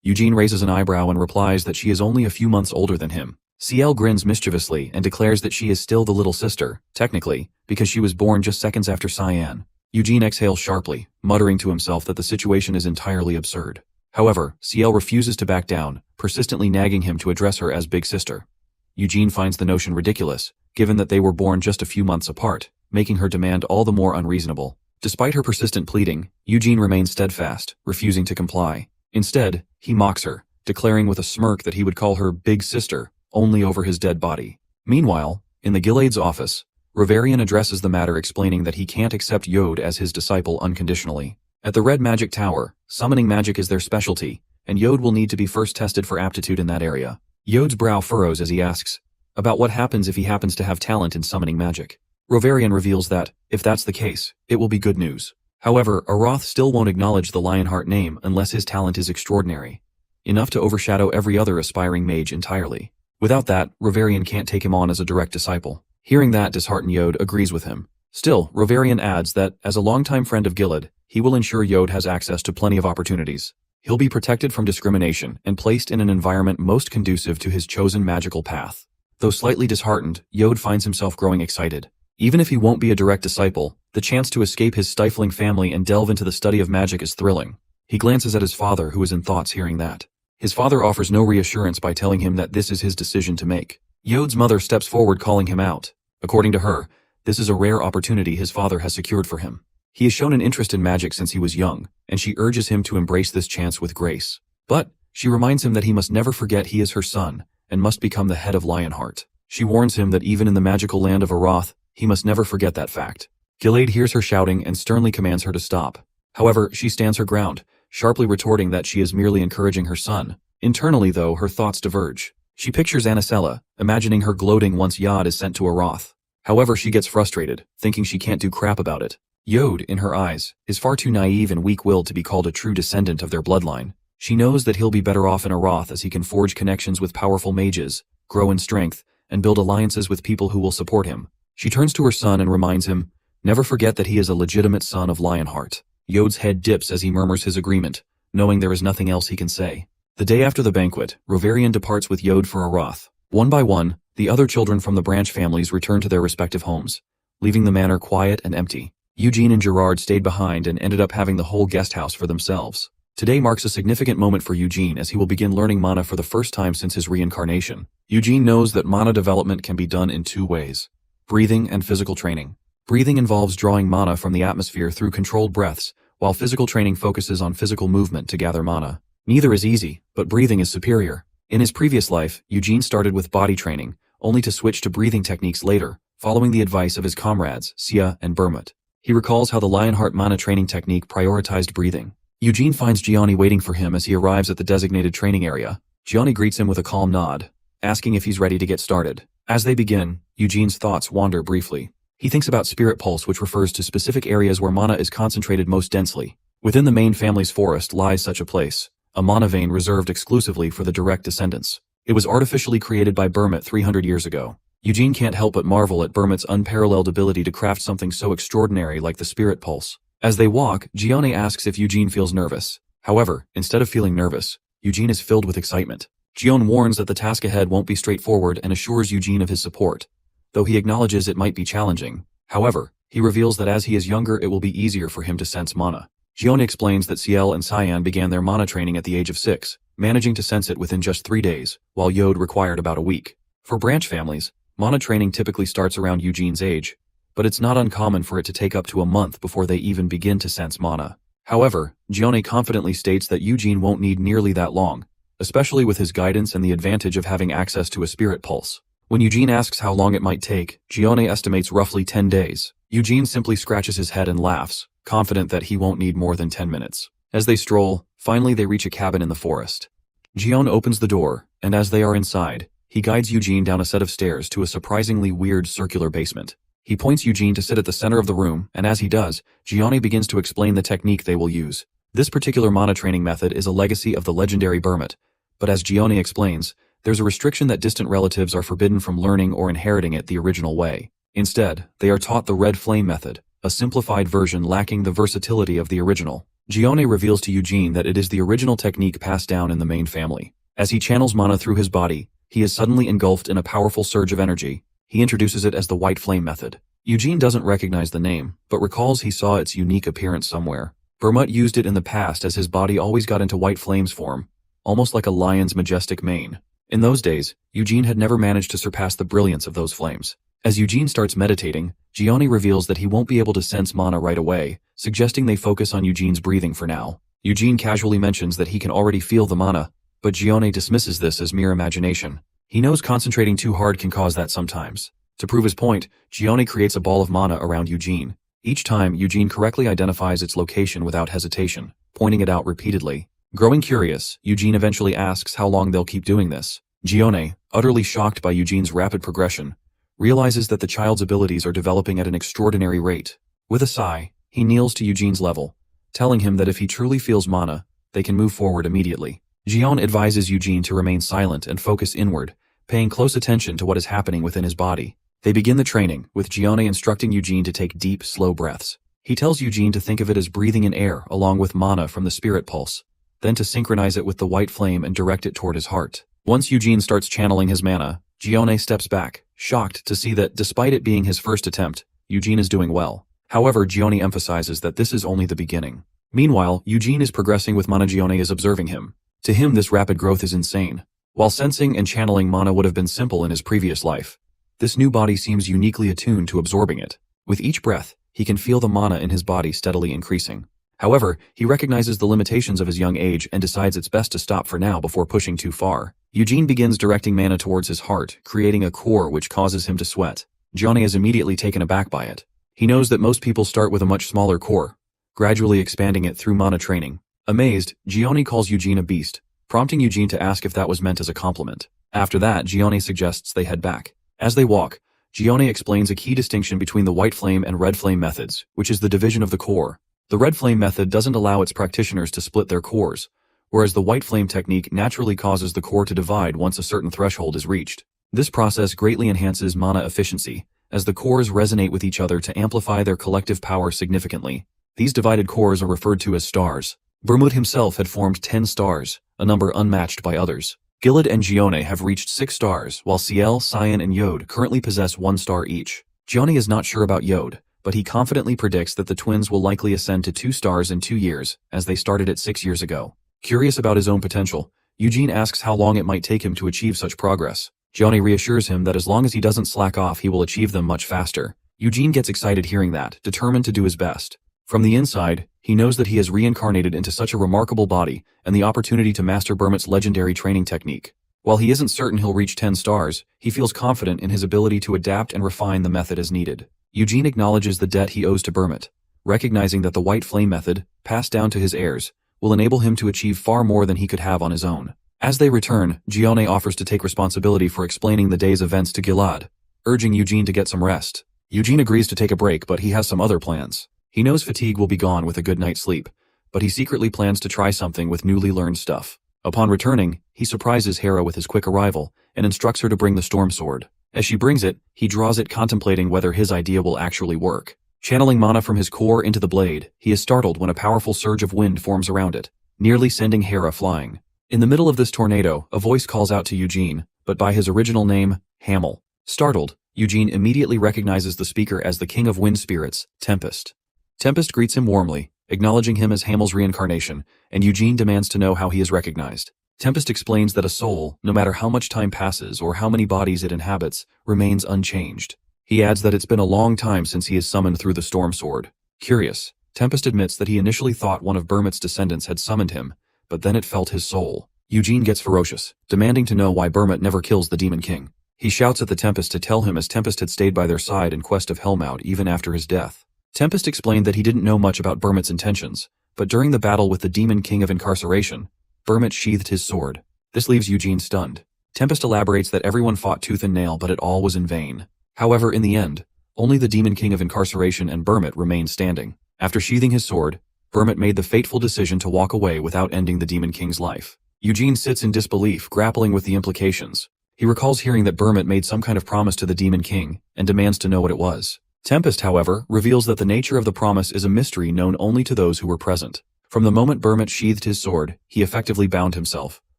Eugene raises an eyebrow and replies that she is only a few months older than him. Ciel grins mischievously and declares that she is still the little sister, technically, because she was born just seconds after Cyan. Eugene exhales sharply, muttering to himself that the situation is entirely absurd. However, Ciel refuses to back down, persistently nagging him to address her as big sister. Eugene finds the notion ridiculous, given that they were born just a few months apart, making her demand all the more unreasonable. Despite her persistent pleading, Eugene remains steadfast, refusing to comply. Instead, he mocks her, declaring with a smirk that he would call her big sister only over his dead body. Meanwhile, in the Gilead's office, Reverian addresses the matter, explaining that he can't accept Yod as his disciple unconditionally. At the Red Magic Tower, summoning magic is their specialty, and Yod will need to be first tested for aptitude in that area. Yod's brow furrows as he asks about what happens if he happens to have talent in summoning magic. Reverian reveals that, if that's the case, it will be good news. However, Aroth still won't acknowledge the Lionheart name unless his talent is extraordinary, enough to overshadow every other aspiring mage entirely. Without that, Reverian can't take him on as a direct disciple. Hearing that, disheartened Yod agrees with him. Still, Reverian adds that, as a longtime friend of Gilead, he will ensure Yod has access to plenty of opportunities. He'll be protected from discrimination and placed in an environment most conducive to his chosen magical path. Though slightly disheartened, Yod finds himself growing excited. Even if he won't be a direct disciple, the chance to escape his stifling family and delve into the study of magic is thrilling. He glances at his father, who is in thoughts hearing that. His father offers no reassurance by telling him that this is his decision to make. Yod's mother steps forward, calling him out. According to her, this is a rare opportunity his father has secured for him. He has shown an interest in magic since he was young, and she urges him to embrace this chance with grace. But she reminds him that he must never forget he is her son, and must become the head of Lionheart. She warns him that even in the magical land of Aroth, he must never forget that fact. Gilead hears her shouting and sternly commands her to stop. However, she stands her ground, sharply retorting that she is merely encouraging her son. Internally, though, her thoughts diverge. She pictures Anicella, imagining her gloating once Yod is sent to Aroth. However, she gets frustrated, thinking she can't do crap about it. Yod, in her eyes, is far too naive and weak-willed to be called a true descendant of their bloodline. She knows that he'll be better off in Aroth, as he can forge connections with powerful mages, grow in strength, and build alliances with people who will support him. She turns to her son and reminds him, never forget that he is a legitimate son of Lionheart. Yod's head dips as he murmurs his agreement, knowing there is nothing else he can say. The day after the banquet, Reverian departs with Yod for Aroth. One by one, the other children from the branch families return to their respective homes, leaving the manor quiet and empty. Eugene and Gerard stayed behind and ended up having the whole guest house for themselves. Today marks a significant moment for Eugene, as he will begin learning mana for the first time since his reincarnation. Eugene knows that mana development can be done in two ways: breathing and physical training. Breathing involves drawing mana from the atmosphere through controlled breaths, while physical training focuses on physical movement to gather mana. Neither is easy, but breathing is superior. In his previous life, Eugene started with body training, only to switch to breathing techniques later, following the advice of his comrades, Sia and Bermut. He recalls how the Lionheart mana training technique prioritized breathing. Eugene finds Gianni waiting for him as he arrives at the designated training area. Gianni greets him with a calm nod, asking if he's ready to get started. As they begin, Eugene's thoughts wander briefly. He thinks about Spirit Pulse, which refers to specific areas where mana is concentrated most densely. Within the main family's forest lies such a place, a mana vein reserved exclusively for the direct descendants. It was artificially created by Bermut 300 years ago. Eugene can't help but marvel at Bermut's unparalleled ability to craft something so extraordinary like the Spirit Pulse. As they walk, Gianni asks if Eugene feels nervous. However, instead of feeling nervous, Eugene is filled with excitement. Gion warns that the task ahead won't be straightforward and assures Eugene of his support, though he acknowledges it might be challenging. However, he reveals that as he is younger, it will be easier for him to sense mana. Gion explains that Ciel and Cyan began their mana training at the age of 6, managing to sense it within just 3 days, while Yod required about a week. For branch families, mana training typically starts around Eugene's age, but it's not uncommon for it to take up to a month before they even begin to sense mana. However, Gianni confidently states that Eugene won't need nearly that long, especially with his guidance and the advantage of having access to a spirit pulse. When Eugene asks how long it might take, Gione estimates roughly 10 days. Eugene simply scratches his head and laughs, confident that he won't need more than 10 minutes. As they stroll, finally they reach a cabin in the forest. Gione opens the door, and as they are inside, he guides Eugene down a set of stairs to a surprisingly weird circular basement. He points Eugene to sit at the center of the room, and as he does, Gione begins to explain the technique they will use. This particular mana training method is a legacy of the legendary Burmit, but as Gione explains, there's a restriction that distant relatives are forbidden from learning or inheriting it the original way. Instead, they are taught the red flame method, a simplified version lacking the versatility of the original. Gione reveals to Eugene that it is the original technique passed down in the main family. As he channels mana through his body, he is suddenly engulfed in a powerful surge of energy. He introduces it as the white flame method. Eugene doesn't recognize the name, but recalls he saw its unique appearance somewhere. Burmut used it in the past as his body always got into white flames form, almost like a lion's majestic mane. In those days, Eugene had never managed to surpass the brilliance of those flames. As Eugene starts meditating, Gione reveals that he won't be able to sense mana right away, suggesting they focus on Eugene's breathing for now. Eugene casually mentions that he can already feel the mana, but Gione dismisses this as mere imagination. He knows concentrating too hard can cause that sometimes. To prove his point, Gione creates a ball of mana around Eugene. Each time, Eugene correctly identifies its location without hesitation, pointing it out repeatedly. Growing curious, Eugene eventually asks how long they'll keep doing this. Gione, utterly shocked by Eugene's rapid progression, realizes that the child's abilities are developing at an extraordinary rate. With a sigh, he kneels to Eugene's level, telling him that if he truly feels mana, they can move forward immediately. Gione advises Eugene to remain silent and focus inward, paying close attention to what is happening within his body. They begin the training, with Gione instructing Eugene to take deep, slow breaths. He tells Eugene to think of it as breathing in air along with mana from the spirit pulse, then to synchronize it with the white flame and direct it toward his heart. Once Eugene starts channeling his mana, Gione steps back, shocked to see that despite it being his first attempt, Eugene is doing well. However, Gione emphasizes that this is only the beginning. Meanwhile, Eugene is progressing with mana. Gione is observing him. To him, this rapid growth is insane. While sensing and channeling mana would have been simple in his previous life, this new body seems uniquely attuned to absorbing it. With each breath, he can feel the mana in his body steadily increasing. However, he recognizes the limitations of his young age and decides it's best to stop for now before pushing too far. Eugene begins directing mana towards his heart, creating a core which causes him to sweat. Gione is immediately taken aback by it. He knows that most people start with a much smaller core, gradually expanding it through mana training. Amazed, Gione calls Eugene a beast, prompting Eugene to ask if that was meant as a compliment. After that, Gione suggests they head back. As they walk, Gione explains a key distinction between the white flame and red flame methods, which is the division of the core. The red flame method doesn't allow its practitioners to split their cores, whereas the white flame technique naturally causes the core to divide once a certain threshold is reached. This process greatly enhances mana efficiency, as the cores resonate with each other to amplify their collective power significantly. These divided cores are referred to as stars. Burmut himself had formed 10 stars, a number unmatched by others. Gilad and Gione have reached 6 stars, while Ciel, Cyan, and Yod currently possess 1 star each. Gione is not sure about Yod, but he confidently predicts that the twins will likely ascend to 2 stars in 2 years, as they started at 6 years ago. Curious about his own potential, Eugene asks how long it might take him to achieve such progress. Gione reassures him that as long as he doesn't slack off, he will achieve them much faster. Eugene gets excited hearing that, determined to do his best. From the inside, he knows that he has reincarnated into such a remarkable body and the opportunity to master Burmut's legendary training technique. While he isn't certain he'll reach 10 stars, he feels confident in his ability to adapt and refine the method as needed. Eugene acknowledges the debt he owes to Burmut, recognizing that the white flame method, passed down to his heirs, will enable him to achieve far more than he could have on his own. As they return, Gione offers to take responsibility for explaining the day's events to Gilad, urging Eugene to get some rest. Eugene agrees to take a break, but he has some other plans. He knows fatigue will be gone with a good night's sleep, but he secretly plans to try something with newly learned stuff. Upon returning, he surprises Hera with his quick arrival and instructs her to bring the storm sword. As she brings it, he draws it, contemplating whether his idea will actually work. Channeling mana from his core into the blade, he is startled when a powerful surge of wind forms around it, nearly sending Hera flying. In the middle of this tornado, a voice calls out to Eugene, but by his original name, Hamel. Startled, Eugene immediately recognizes the speaker as the king of wind spirits, Tempest. Tempest greets him warmly, acknowledging him as Hamel's reincarnation, and Eugene demands to know how he is recognized. Tempest explains that a soul, no matter how much time passes or how many bodies it inhabits, remains unchanged. He adds that it's been a long time since he is summoned through the storm sword. Curious, Tempest admits that he initially thought one of Burmut's descendants had summoned him, but then it felt his soul. Eugene gets ferocious, demanding to know why Burmut never kills the Demon King. He shouts at the Tempest to tell him, as Tempest had stayed by their side in quest of Helmaut even after his death. Tempest explained that he didn't know much about Burmut's intentions, but during the battle with the Demon King of Incarceration, Burmut sheathed his sword. This leaves Eugene stunned. Tempest elaborates that everyone fought tooth and nail, but it all was in vain. However, in the end, only the Demon King of Incarceration and Burmut remained standing. After sheathing his sword, Burmut made the fateful decision to walk away without ending the Demon King's life. Eugene sits in disbelief, grappling with the implications. He recalls hearing that Burmut made some kind of promise to the Demon King, and demands to know what it was. Tempest, however, reveals that the nature of the promise is a mystery known only to those who were present. From the moment Burmut sheathed his sword, he effectively bound himself,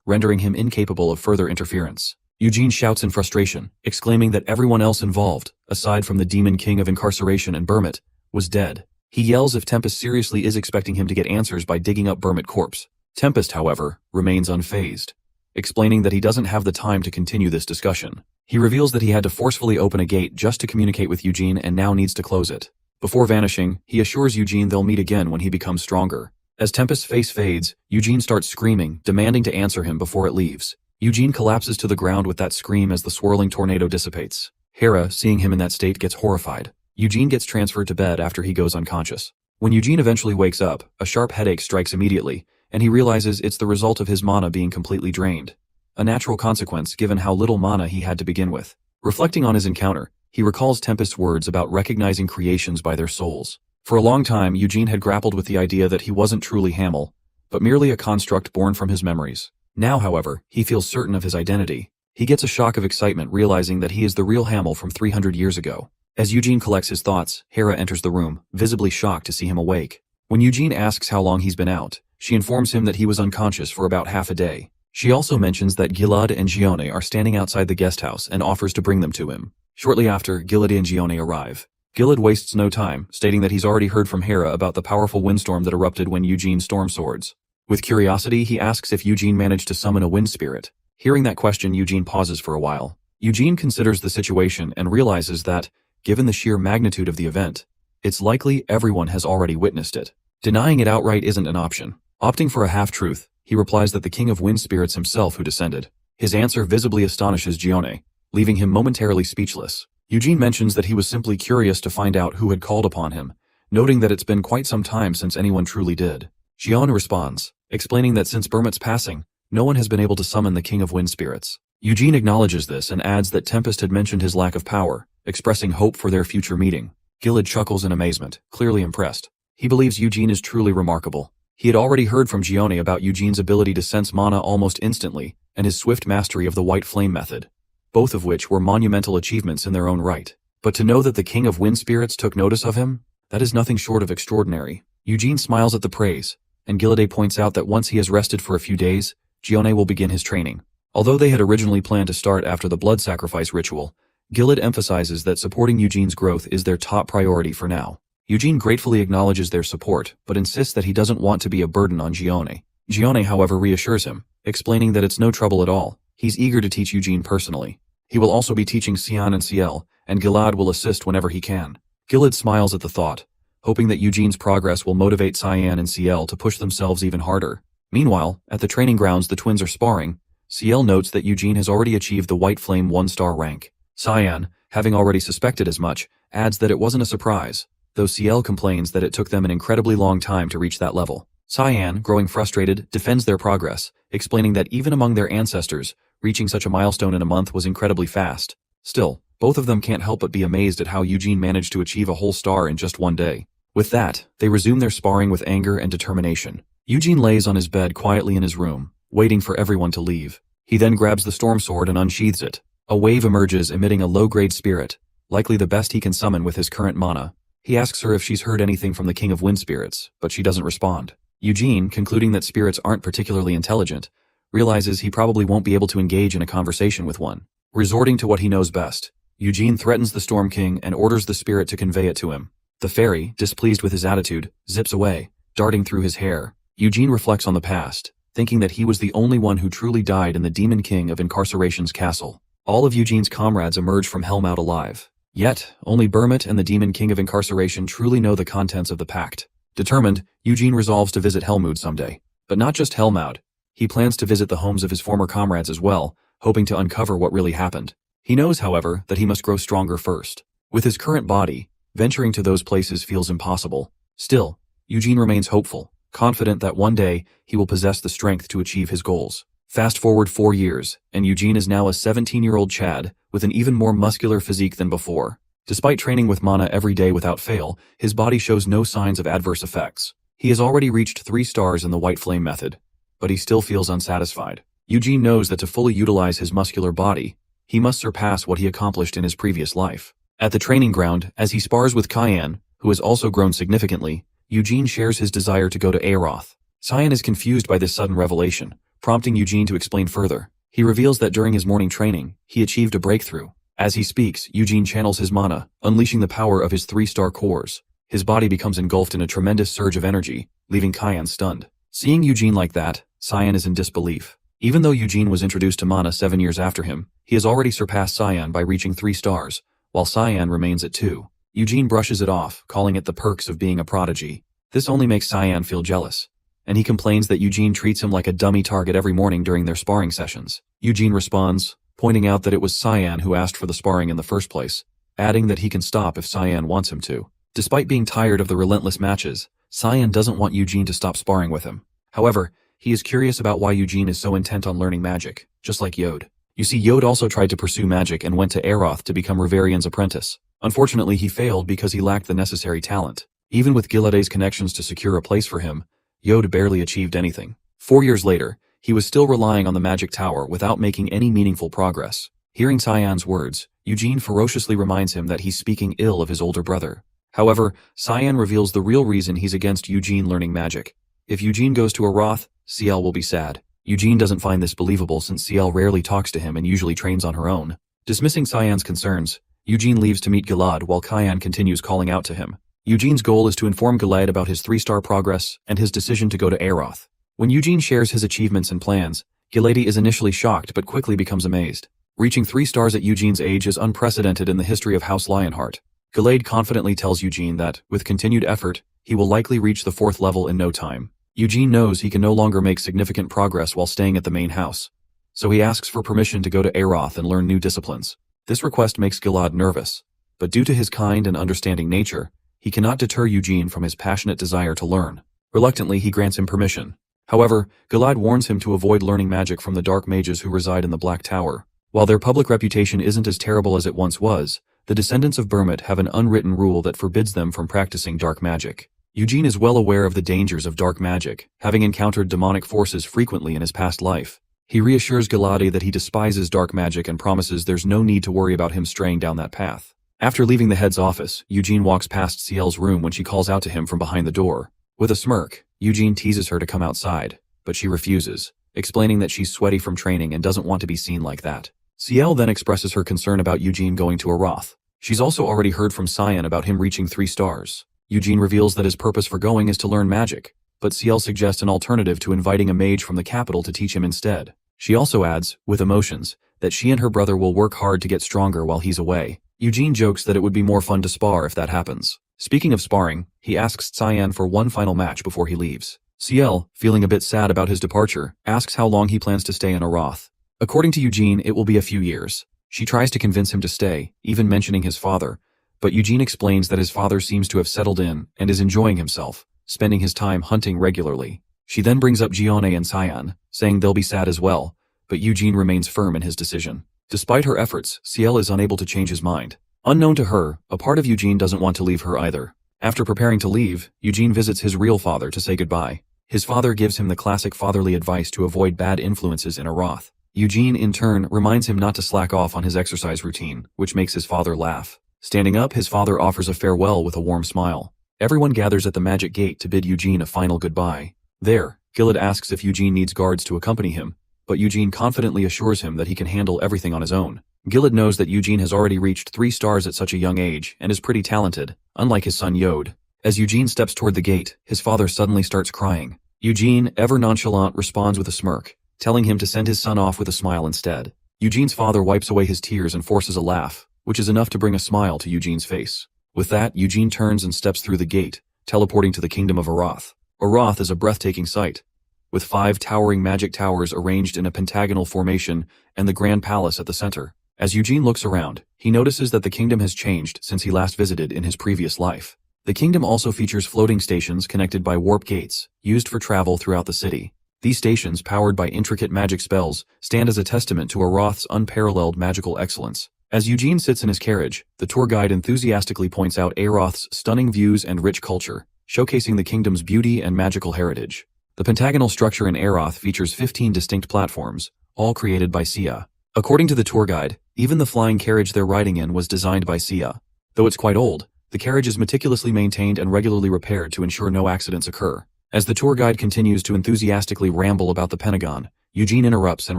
rendering him incapable of further interference. Eugene shouts in frustration, exclaiming that everyone else involved, aside from the Demon King of Incarceration and Burmut, was dead. He yells if Tempest seriously is expecting him to get answers by digging up Burmut's corpse. Tempest, however, remains unfazed, explaining that he doesn't have the time to continue this discussion. He reveals that he had to forcefully open a gate just to communicate with Eugene and now needs to close it. Before vanishing, he assures Eugene they'll meet again when he becomes stronger. As Tempest's face fades, Eugene starts screaming, demanding to answer him before it leaves. Eugene collapses to the ground with that scream as the swirling tornado dissipates. Hera, seeing him in that state, gets horrified. Eugene gets transferred to bed after he goes unconscious. When Eugene eventually wakes up, a sharp headache strikes immediately, and he realizes it's the result of his mana being completely drained. A natural consequence given how little mana he had to begin with. Reflecting on his encounter, he recalls Tempest's words about recognizing creations by their souls. For a long time, Eugene had grappled with the idea that he wasn't truly Hamel, but merely a construct born from his memories. Now, however, he feels certain of his identity. He gets a shock of excitement realizing that he is the real Hamel from 300 years ago. As Eugene collects his thoughts, Hera enters the room, visibly shocked to see him awake. When Eugene asks how long he's been out, she informs him that he was unconscious for about half a day. She also mentions that Gilad and Gione are standing outside the guest house and offers to bring them to him. Shortly after, Gilad and Gione arrive. Gilad wastes no time, stating that he's already heard from Hera about the powerful windstorm that erupted when Eugene stormed swords. With curiosity, he asks if Eugene managed to summon a wind spirit. Hearing that question, Eugene pauses for a while. Eugene considers the situation and realizes that, given the sheer magnitude of the event, it's likely everyone has already witnessed it. Denying it outright isn't an option. Opting for a half-truth, he replies that the King of Wind Spirits himself who descended. His answer visibly astonishes Gione, leaving him momentarily speechless. Eugene mentions that he was simply curious to find out who had called upon him, noting that it's been quite some time since anyone truly did. Gione responds, explaining that since Burmut's passing, no one has been able to summon the King of Wind Spirits. Eugene acknowledges this and adds that Tempest had mentioned his lack of power, expressing hope for their future meeting. Gilad chuckles in amazement, clearly impressed. He believes Eugene is truly remarkable. He had already heard from Gione about Eugene's ability to sense mana almost instantly, and his swift mastery of the White Flame method, both of which were monumental achievements in their own right. But to know that the King of Wind Spirits took notice of him, that is nothing short of extraordinary. Eugene smiles at the praise, and Gilad points out that once he has rested for a few days, Gione will begin his training. Although they had originally planned to start after the blood sacrifice ritual, Gilad emphasizes that supporting Eugene's growth is their top priority for now. Eugene gratefully acknowledges their support, but insists that he doesn't want to be a burden on Gione. Gione, however, reassures him, explaining that it's no trouble at all. He's eager to teach Eugene personally. He will also be teaching Xian and Ciel, and Gilad will assist whenever he can. Gilad smiles at the thought, hoping that Eugene's progress will motivate Cyan and Ciel to push themselves even harder. Meanwhile, at the training grounds the twins are sparring, Ciel notes that Eugene has already achieved the White Flame 1-star rank. Cyan, having already suspected as much, adds that it wasn't a surprise, though Ciel complains that it took them an incredibly long time to reach that level. Cyan, growing frustrated, defends their progress, explaining that even among their ancestors, reaching such a milestone in a month was incredibly fast. Still, both of them can't help but be amazed at how Eugene managed to achieve a whole star in just one day. With that, they resume their sparring with anger and determination. Eugene lays on his bed quietly in his room, waiting for everyone to leave. He then grabs the storm sword and unsheathes it. A wave emerges emitting a low-grade spirit, likely the best he can summon with his current mana. He asks her if she's heard anything from the King of Wind Spirits, but she doesn't respond. Eugene, concluding that spirits aren't particularly intelligent, realizes he probably won't be able to engage in a conversation with one. Resorting to what he knows best, Eugene threatens the Storm King and orders the spirit to convey it to him. The fairy, displeased with his attitude, zips away, darting through his hair. Eugene reflects on the past, thinking that he was the only one who truly died in the Demon King of Incarceration's castle. All of Eugene's comrades emerge from Helmaut alive. Yet, only Burmut and the Demon King of Incarceration truly know the contents of the pact. Determined, Eugene resolves to visit Helmut someday. But not just Helmaut. He plans to visit the homes of his former comrades as well, hoping to uncover what really happened. He knows, however, that he must grow stronger first. With his current body, venturing to those places feels impossible. Still, Eugene remains hopeful, confident that one day he will possess the strength to achieve his goals. Fast forward 4 years, and Eugene is now a 17-year-old Chad with an even more muscular physique than before. Despite training with mana every day without fail, his body shows no signs of adverse effects. He has already reached 3 stars in the White Flame method, but he still feels unsatisfied. Eugene knows that to fully utilize his muscular body, he must surpass what he accomplished in his previous life. At the training ground, as he spars with Cyan, who has also grown significantly, Eugene shares his desire to go to Aeroth. Cyan is confused by this sudden revelation, prompting Eugene to explain further. He reveals that during his morning training, he achieved a breakthrough. As he speaks, Eugene channels his mana, unleashing the power of his 3-star cores. His body becomes engulfed in a tremendous surge of energy, leaving Cyan stunned. Seeing Eugene like that, Cyan is in disbelief. Even though Eugene was introduced to mana 7 years after him, he has already surpassed Cyan by reaching 3 stars, while Cyan remains at 2. Eugene brushes it off, calling it the perks of being a prodigy. This only makes Cyan feel jealous, and he complains that Eugene treats him like a dummy target every morning during their sparring sessions. Eugene responds, pointing out that it was Cyan who asked for the sparring in the first place, adding that he can stop if Cyan wants him to. Despite being tired of the relentless matches, Cyan doesn't want Eugene to stop sparring with him. However, he is curious about why Eugene is so intent on learning magic, just like Yod. You see, Yod also tried to pursue magic and went to Aeroth to become Reverian's apprentice. Unfortunately, he failed because he lacked the necessary talent. Even with Gilade's connections to secure a place for him, Yod barely achieved anything. 4 years later, he was still relying on the magic tower without making any meaningful progress. Hearing Cyan's words, Eugene ferociously reminds him that he's speaking ill of his older brother. However, Cyan reveals the real reason he's against Eugene learning magic. If Eugene goes to Aeroth, CL will be sad. Eugene doesn't find this believable since CL rarely talks to him and usually trains on her own. Dismissing Cyan's concerns, Eugene leaves to meet Gilad while Cyan continues calling out to him. Eugene's goal is to inform Gilad about his 3-star progress and his decision to go to Aeroth. When Eugene shares his achievements and plans, Gilad is initially shocked but quickly becomes amazed. Reaching 3 stars at Eugene's age is unprecedented in the history of House Lionheart. Gilad confidently tells Eugene that, with continued effort, he will likely reach the 4th level in no time. Eugene knows he can no longer make significant progress while staying at the main house, so he asks for permission to go to Aeroth and learn new disciplines. This request makes Gilad nervous, but due to his kind and understanding nature, he cannot deter Eugene from his passionate desire to learn. Reluctantly, he grants him permission. However, Gilad warns him to avoid learning magic from the dark mages who reside in the Black Tower. While their public reputation isn't as terrible as it once was, the descendants of Burmut have an unwritten rule that forbids them from practicing dark magic. Eugene is well aware of the dangers of dark magic, having encountered demonic forces frequently in his past life. He reassures Gilad that he despises dark magic and promises there's no need to worry about him straying down that path. After leaving the head's office, Eugene walks past CL's room when she calls out to him from behind the door. With a smirk, Eugene teases her to come outside, but she refuses, explaining that she's sweaty from training and doesn't want to be seen like that. CL then expresses her concern about Eugene going to Aeroth. She's also already heard from Cyan about him reaching 3 stars. Eugene reveals that his purpose for going is to learn magic, but CL suggests an alternative to inviting a mage from the capital to teach him instead. She also adds, with emotions, that she and her brother will work hard to get stronger while he's away. Eugene jokes that it would be more fun to spar if that happens. Speaking of sparring, he asks Cyan for one final match before he leaves. CL, feeling a bit sad about his departure, asks how long he plans to stay in Aeroth. According to Eugene, it will be a few years. She tries to convince him to stay, even mentioning his father, but Eugene explains that his father seems to have settled in and is enjoying himself, spending his time hunting regularly. She then brings up Gione and Cyan, saying they'll be sad as well, but Eugene remains firm in his decision. Despite her efforts, CL is unable to change his mind. Unknown to her, a part of Eugene doesn't want to leave her either. After preparing to leave, Eugene visits his real father to say goodbye. His father gives him the classic fatherly advice to avoid bad influences in Aeroth. Eugene, in turn, reminds him not to slack off on his exercise routine, which makes his father laugh. Standing up, his father offers a farewell with a warm smile. Everyone gathers at the magic gate to bid Eugene a final goodbye. There, Gilad asks if Eugene needs guards to accompany him, but Eugene confidently assures him that he can handle everything on his own. Gilad knows that Eugene has already reached 3 stars at such a young age and is pretty talented, unlike his son Yod. As Eugene steps toward the gate, his father suddenly starts crying. Eugene, ever nonchalant, responds with a smirk, telling him to send his son off with a smile instead. Eugene's father wipes away his tears and forces a laugh, which is enough to bring a smile to Eugene's face. With that, Eugene turns and steps through the gate, teleporting to the kingdom of Aeroth. Aeroth is a breathtaking sight. with 5 towering magic towers arranged in a pentagonal formation and the Grand Palace at the center. As Eugene looks around, he notices that the kingdom has changed since he last visited in his previous life. The kingdom also features floating stations connected by warp gates, used for travel throughout the city. These stations, powered by intricate magic spells, stand as a testament to Aroth's unparalleled magical excellence. As Eugene sits in his carriage, the tour guide enthusiastically points out Aroth's stunning views and rich culture, showcasing the kingdom's beauty and magical heritage. The pentagonal structure in Aroth features 15 distinct platforms, all created by Sia. According to the tour guide, even the flying carriage they're riding in was designed by Sia. Though it's quite old, the carriage is meticulously maintained and regularly repaired to ensure no accidents occur. As the tour guide continues to enthusiastically ramble about the Pentagon, Eugene interrupts and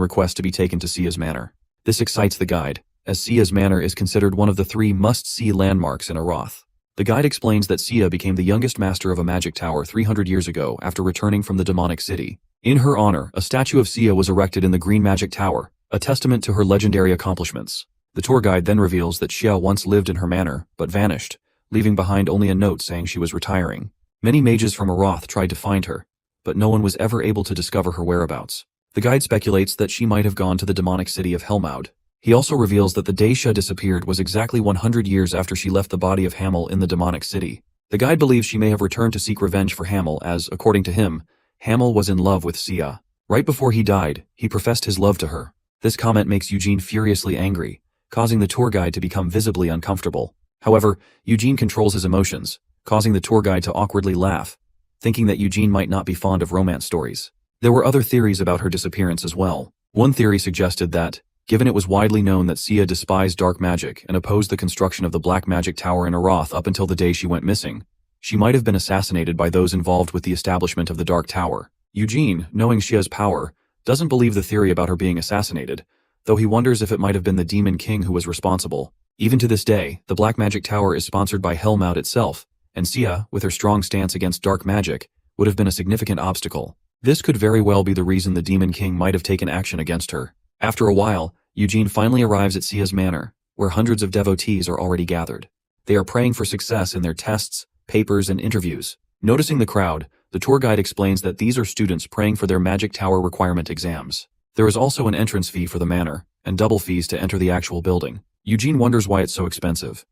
requests to be taken to Sia's manor. This excites the guide, as Sia's manor is considered one of the 3 must-see landmarks in Aroth. The guide explains that Sia became the youngest master of a magic tower 300 years ago after returning from the demonic city. In her honor, a statue of Sia was erected in the Green Magic Tower, a testament to her legendary accomplishments. The tour guide then reveals that Sia once lived in her manor, but vanished, leaving behind only a note saying she was retiring. Many mages from Aroth tried to find her, but no one was ever able to discover her whereabouts. The guide speculates that she might have gone to the demonic city of Helmaud. He also reveals that the day Sia disappeared was exactly 100 years after she left the body of Hamel in the demonic city. The guide believes she may have returned to seek revenge for Hamel as, according to him, Hamel was in love with Sia. Right before he died, he professed his love to her. This comment makes Eugene furiously angry, causing the tour guide to become visibly uncomfortable. However, Eugene controls his emotions, causing the tour guide to awkwardly laugh, thinking that Eugene might not be fond of romance stories. There were other theories about her disappearance as well. One theory suggested that, given it was widely known that Sia despised dark magic and opposed the construction of the Black Magic Tower in Aroth up until the day she went missing, she might have been assassinated by those involved with the establishment of the Dark Tower. Eugene, knowing Sia's power, doesn't believe the theory about her being assassinated, though he wonders if it might have been the Demon King who was responsible. Even to this day, the Black Magic Tower is sponsored by Helmaud itself, and Sia, with her strong stance against dark magic, would have been a significant obstacle. This could very well be the reason the Demon King might have taken action against her. After a while, Eugene finally arrives at Sia's manor, where hundreds of devotees are already gathered. They are praying for success in their tests, papers, and interviews. Noticing the crowd, the tour guide explains that these are students praying for their Magic Tower requirement exams. There is also an entrance fee for the manor, and double fees to enter the actual building. Eugene wonders why it's so expensive.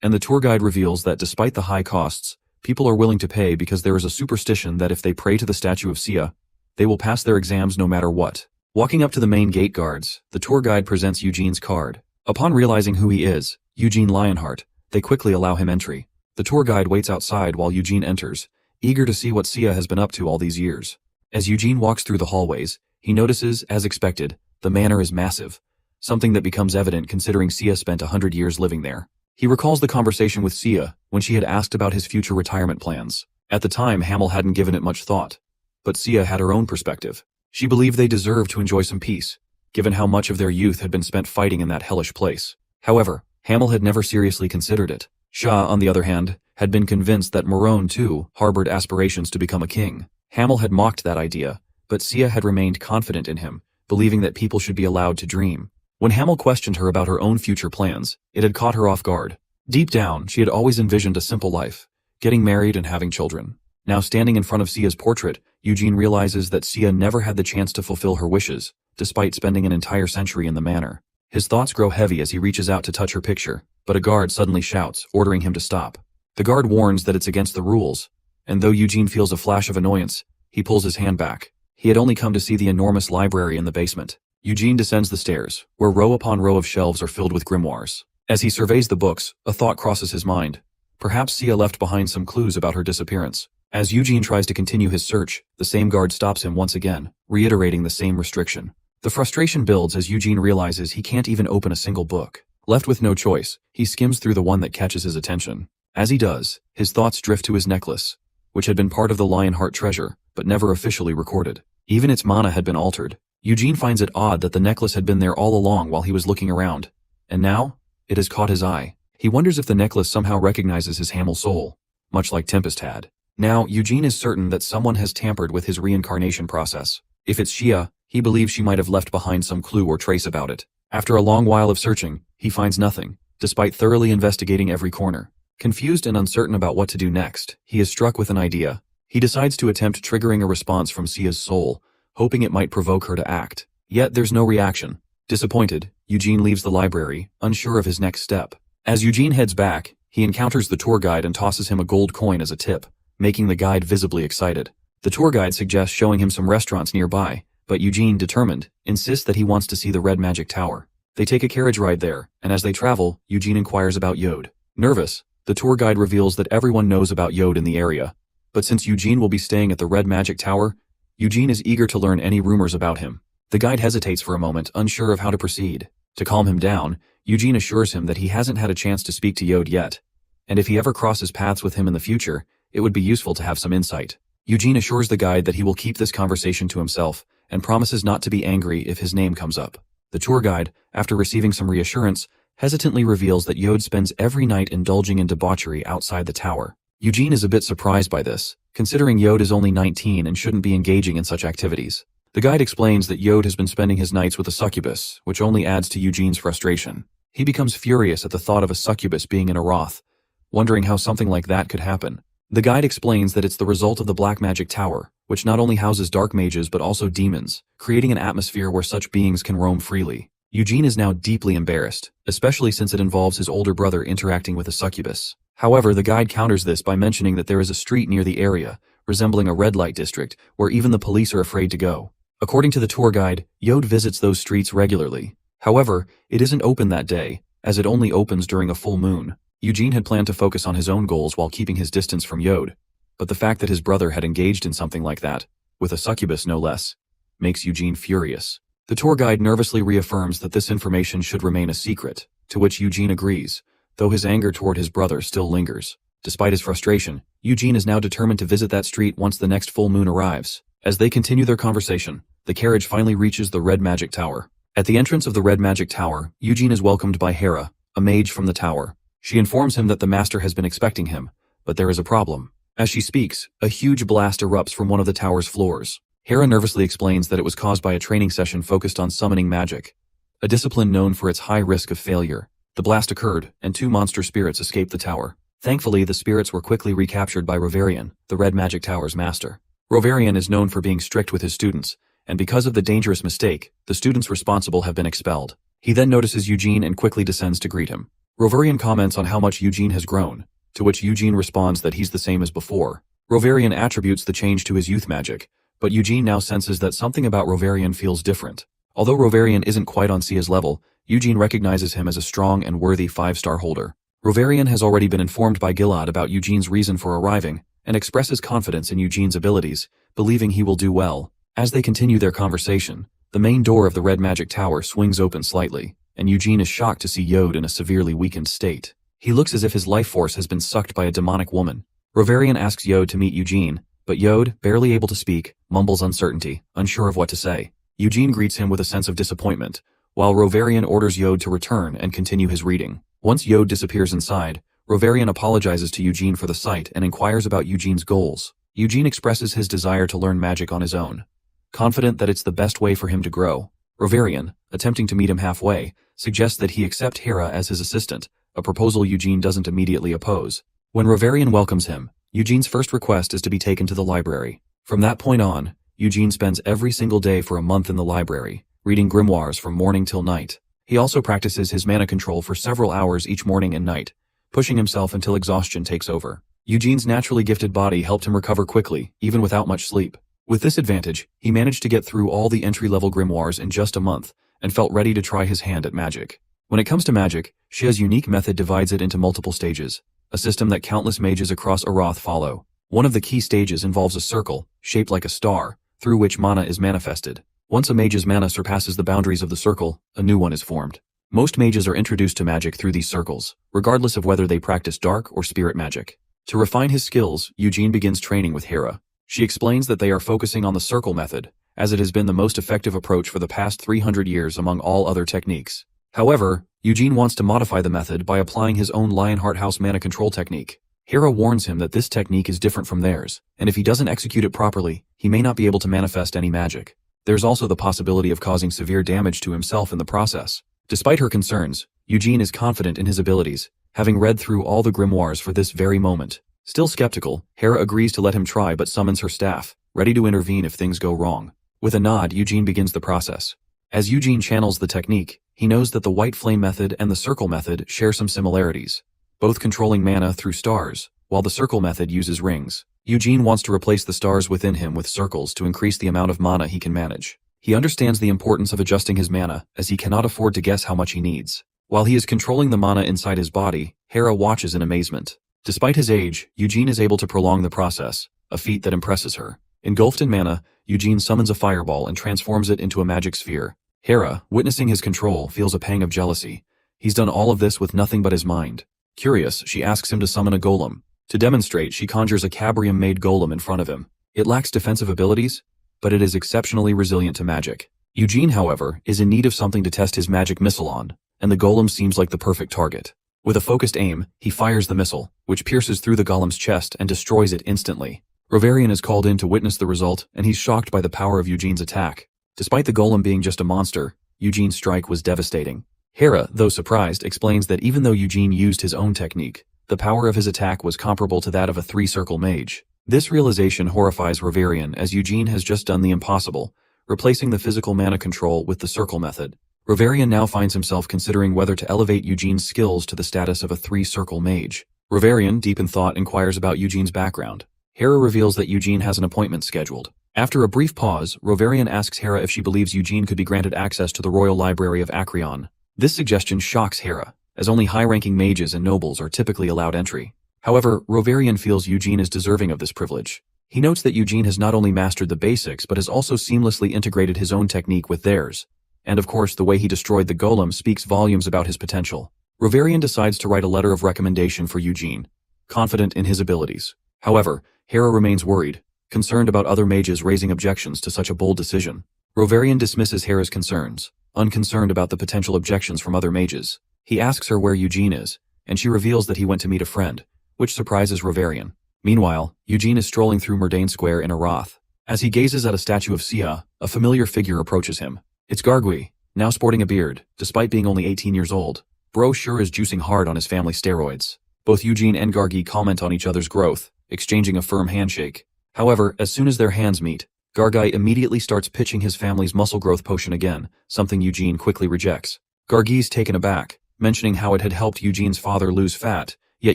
And the tour guide reveals that despite the high costs, people are willing to pay because there is a superstition that if they pray to the statue of Sia, they will pass their exams no matter what. Walking up to the main gate guards, the tour guide presents Eugene's card. Upon realizing who he is, Eugene Lionheart, they quickly allow him entry. The tour guide waits outside while Eugene enters, eager to see what Sia has been up to all these years. As Eugene walks through the hallways, he notices, as expected, the manor is massive, something that becomes evident considering Sia spent 100 years living there. He recalls the conversation with Sia when she had asked about his future retirement plans. At the time, Hamel hadn't given it much thought, but Sia had her own perspective. She believed they deserved to enjoy some peace, given how much of their youth had been spent fighting in that hellish place. However, Hamel had never seriously considered it. Shah, on the other hand, had been convinced that Morone, too, harbored aspirations to become a king. Hamel had mocked that idea, but Sia had remained confident in him, believing that people should be allowed to dream. When Hamel questioned her about her own future plans, it had caught her off guard. Deep down, she had always envisioned a simple life, getting married and having children. Now standing in front of Sia's portrait, Eugene realizes that Sia never had the chance to fulfill her wishes, despite spending an entire century in the manor. His thoughts grow heavy as he reaches out to touch her picture, but a guard suddenly shouts, ordering him to stop. The guard warns that it's against the rules, and though Eugene feels a flash of annoyance, he pulls his hand back. He had only come to see the enormous library in the basement. Eugene descends the stairs, where row upon row of shelves are filled with grimoires. As he surveys the books, a thought crosses his mind. Perhaps Sia left behind some clues about her disappearance. As Eugene tries to continue his search, the same guard stops him once again, reiterating the same restriction. The frustration builds as Eugene realizes he can't even open a single book. Left with no choice, he skims through the one that catches his attention. As he does, his thoughts drift to his necklace, which had been part of the Lionheart treasure, but never officially recorded. Even its mana had been altered. Eugene finds it odd that the necklace had been there all along while he was looking around, and now, it has caught his eye. He wonders if the necklace somehow recognizes his Hamel soul, much like Tempest had. Now, Eugene is certain that someone has tampered with his reincarnation process. If it's Shia, he believes she might have left behind some clue or trace about it. After a long while of searching, he finds nothing, despite thoroughly investigating every corner. Confused and uncertain about what to do next, he is struck with an idea. He decides to attempt triggering a response from Sia's soul, hoping it might provoke her to act. Yet there's no reaction. Disappointed, Eugene leaves the library, unsure of his next step. As Eugene heads back, he encounters the tour guide and tosses him a gold coin as a tip, making the guide visibly excited. The tour guide suggests showing him some restaurants nearby, but Eugene, determined, insists that he wants to see the Red Magic Tower. They take a carriage ride there, and as they travel, Eugene inquires about Yod. Nervous, the tour guide reveals that everyone knows about Yod in the area. But since Eugene will be staying at the Red Magic Tower, Eugene is eager to learn any rumors about him. The guide hesitates for a moment, unsure of how to proceed. To calm him down, Eugene assures him that he hasn't had a chance to speak to Yod yet, and if he ever crosses paths with him in the future, it would be useful to have some insight. Eugene assures the guide that he will keep this conversation to himself, and promises not to be angry if his name comes up. The tour guide, after receiving some reassurance, hesitantly reveals that Yod spends every night indulging in debauchery outside the tower. Eugene is a bit surprised by this, considering Yod is only 19 and shouldn't be engaging in such activities. The guide explains that Yod has been spending his nights with a succubus, which only adds to Eugene's frustration. He becomes furious at the thought of a succubus being in a Roth, wondering how something like that could happen. The guide explains that it's the result of the Black Magic Tower, which not only houses dark mages but also demons, creating an atmosphere where such beings can roam freely. Eugene is now deeply embarrassed, especially since it involves his older brother interacting with a succubus. However, the guide counters this by mentioning that there is a street near the area, resembling a red light district, where even the police are afraid to go. According to the tour guide, Yod visits those streets regularly. However, it isn't open that day, as it only opens during a full moon. Eugene had planned to focus on his own goals while keeping his distance from Yod, but the fact that his brother had engaged in something like that, with a succubus no less, makes Eugene furious. The tour guide nervously reaffirms that this information should remain a secret, to which Eugene agrees, though his anger toward his brother still lingers. Despite his frustration, Eugene is now determined to visit that street once the next full moon arrives. As they continue their conversation, the carriage finally reaches the Red Magic Tower. At the entrance of the Red Magic Tower, Eugene is welcomed by Hera, a mage from the tower. She informs him that the master has been expecting him, but there is a problem. As she speaks, a huge blast erupts from one of the tower's floors. Hera nervously explains that it was caused by a training session focused on summoning magic, a discipline known for its high risk of failure. The blast occurred, and 2 monster spirits escaped the tower. Thankfully, the spirits were quickly recaptured by Rovarian, the Red Magic Tower's master. Rovarian is known for being strict with his students, and because of the dangerous mistake, the students responsible have been expelled. He then notices Eugene and quickly descends to greet him. Rovarian comments on how much Eugene has grown, to which Eugene responds that he's the same as before. Rovarian attributes the change to his youth magic, but Eugene now senses that something about Rovarian feels different. Although Rovarian isn't quite on Sia's level, Eugene recognizes him as a strong and worthy 5-star holder. Rovarian has already been informed by Gilad about Eugene's reason for arriving, and expresses confidence in Eugene's abilities, believing he will do well. As they continue their conversation, the main door of the Red Magic Tower swings open slightly, and Eugene is shocked to see Yod in a severely weakened state. He looks as if his life force has been sucked by a demonic woman. Rovarian asks Yod to meet Eugene, but Yod, barely able to speak, mumbles uncertainty, unsure of what to say. Eugene greets him with a sense of disappointment, while Rovarian orders Yod to return and continue his reading. Once Yod disappears inside, Rovarian apologizes to Eugene for the sight and inquires about Eugene's goals. Eugene expresses his desire to learn magic on his own, confident that it's the best way for him to grow. Rovarian, attempting to meet him halfway, suggests that he accept Hera as his assistant, a proposal Eugene doesn't immediately oppose. When Rovarian welcomes him, Eugene's first request is to be taken to the library. From that point on, Eugene spends every single day for a month in the library, reading grimoires from morning till night. He also practices his mana control for several hours each morning and night, pushing himself until exhaustion takes over. Eugene's naturally gifted body helped him recover quickly, even without much sleep. With this advantage, he managed to get through all the entry-level grimoires in just a month, and felt ready to try his hand at magic. When it comes to magic, Shia's unique method divides it into multiple stages, a system that countless mages across Arath follow. One of the key stages involves a circle, shaped like a star, through which mana is manifested. Once a mage's mana surpasses the boundaries of the circle, a new one is formed. Most mages are introduced to magic through these circles, regardless of whether they practice dark or spirit magic. To refine his skills, Eugene begins training with Hera. She explains that they are focusing on the circle method, as it has been the most effective approach for the past 300 years among all other techniques. However, Eugene wants to modify the method by applying his own Lionheart House mana control technique. Hera warns him that this technique is different from theirs, and if he doesn't execute it properly, he may not be able to manifest any magic. There's also the possibility of causing severe damage to himself in the process. Despite her concerns, Eugene is confident in his abilities, having read through all the grimoires for this very moment. Still skeptical, Hera agrees to let him try but summons her staff, ready to intervene if things go wrong. With a nod, Eugene begins the process. As Eugene channels the technique, he knows that the white flame method and the circle method share some similarities, both controlling mana through stars, while the circle method uses rings. Eugene wants to replace the stars within him with circles to increase the amount of mana he can manage. He understands the importance of adjusting his mana, as he cannot afford to guess how much he needs. While he is controlling the mana inside his body, Hera watches in amazement. Despite his age, Eugene is able to prolong the process, a feat that impresses her. Engulfed in mana, Eugene summons a fireball and transforms it into a magic sphere. Hera, witnessing his control, feels a pang of jealousy. He's done all of this with nothing but his mind. Curious, she asks him to summon a golem. To demonstrate, she conjures a Cabrium-made golem in front of him. It lacks defensive abilities, but it is exceptionally resilient to magic. Eugene, however, is in need of something to test his magic missile on, and the golem seems like the perfect target. With a focused aim, he fires the missile, which pierces through the golem's chest and destroys it instantly. Rovarian is called in to witness the result, and he's shocked by the power of Eugene's attack. Despite the golem being just a monster, Eugene's strike was devastating. Hera, though surprised, explains that even though Eugene used his own technique, the power of his attack was comparable to that of a three-circle mage. This realization horrifies Rovarian, as Eugene has just done the impossible, replacing the physical mana control with the circle method. Rovarian now finds himself considering whether to elevate Eugene's skills to the status of a three-circle mage. Rovarian, deep in thought, inquires about Eugene's background. Hera reveals that Eugene has an appointment scheduled. After a brief pause, Rovarian asks Hera if she believes Eugene could be granted access to the Royal Library of Acreon. This suggestion shocks Hera, as only high-ranking mages and nobles are typically allowed entry. However, Rovarian feels Eugene is deserving of this privilege. He notes that Eugene has not only mastered the basics but has also seamlessly integrated his own technique with theirs. And of course, the way he destroyed the golem speaks volumes about his potential. Rovarian decides to write a letter of recommendation for Eugene, confident in his abilities. However, Hera remains worried, concerned about other mages raising objections to such a bold decision. Rovarian dismisses Hera's concerns, unconcerned about the potential objections from other mages. He asks her where Eugene is, and she reveals that he went to meet a friend, which surprises Rovarian. Meanwhile, Eugene is strolling through Murdain Square in a wrath. As he gazes at a statue of Sia, a familiar figure approaches him. It's Gargui, now sporting a beard, despite being only 18 years old. Bro sure is juicing hard on his family steroids. Both Eugene and Gargi comment on each other's growth, exchanging a firm handshake. However, as soon as their hands meet, Gargi immediately starts pitching his family's muscle growth potion again, something Eugene quickly rejects. Gargi's taken aback, mentioning how it had helped Eugene's father lose fat, yet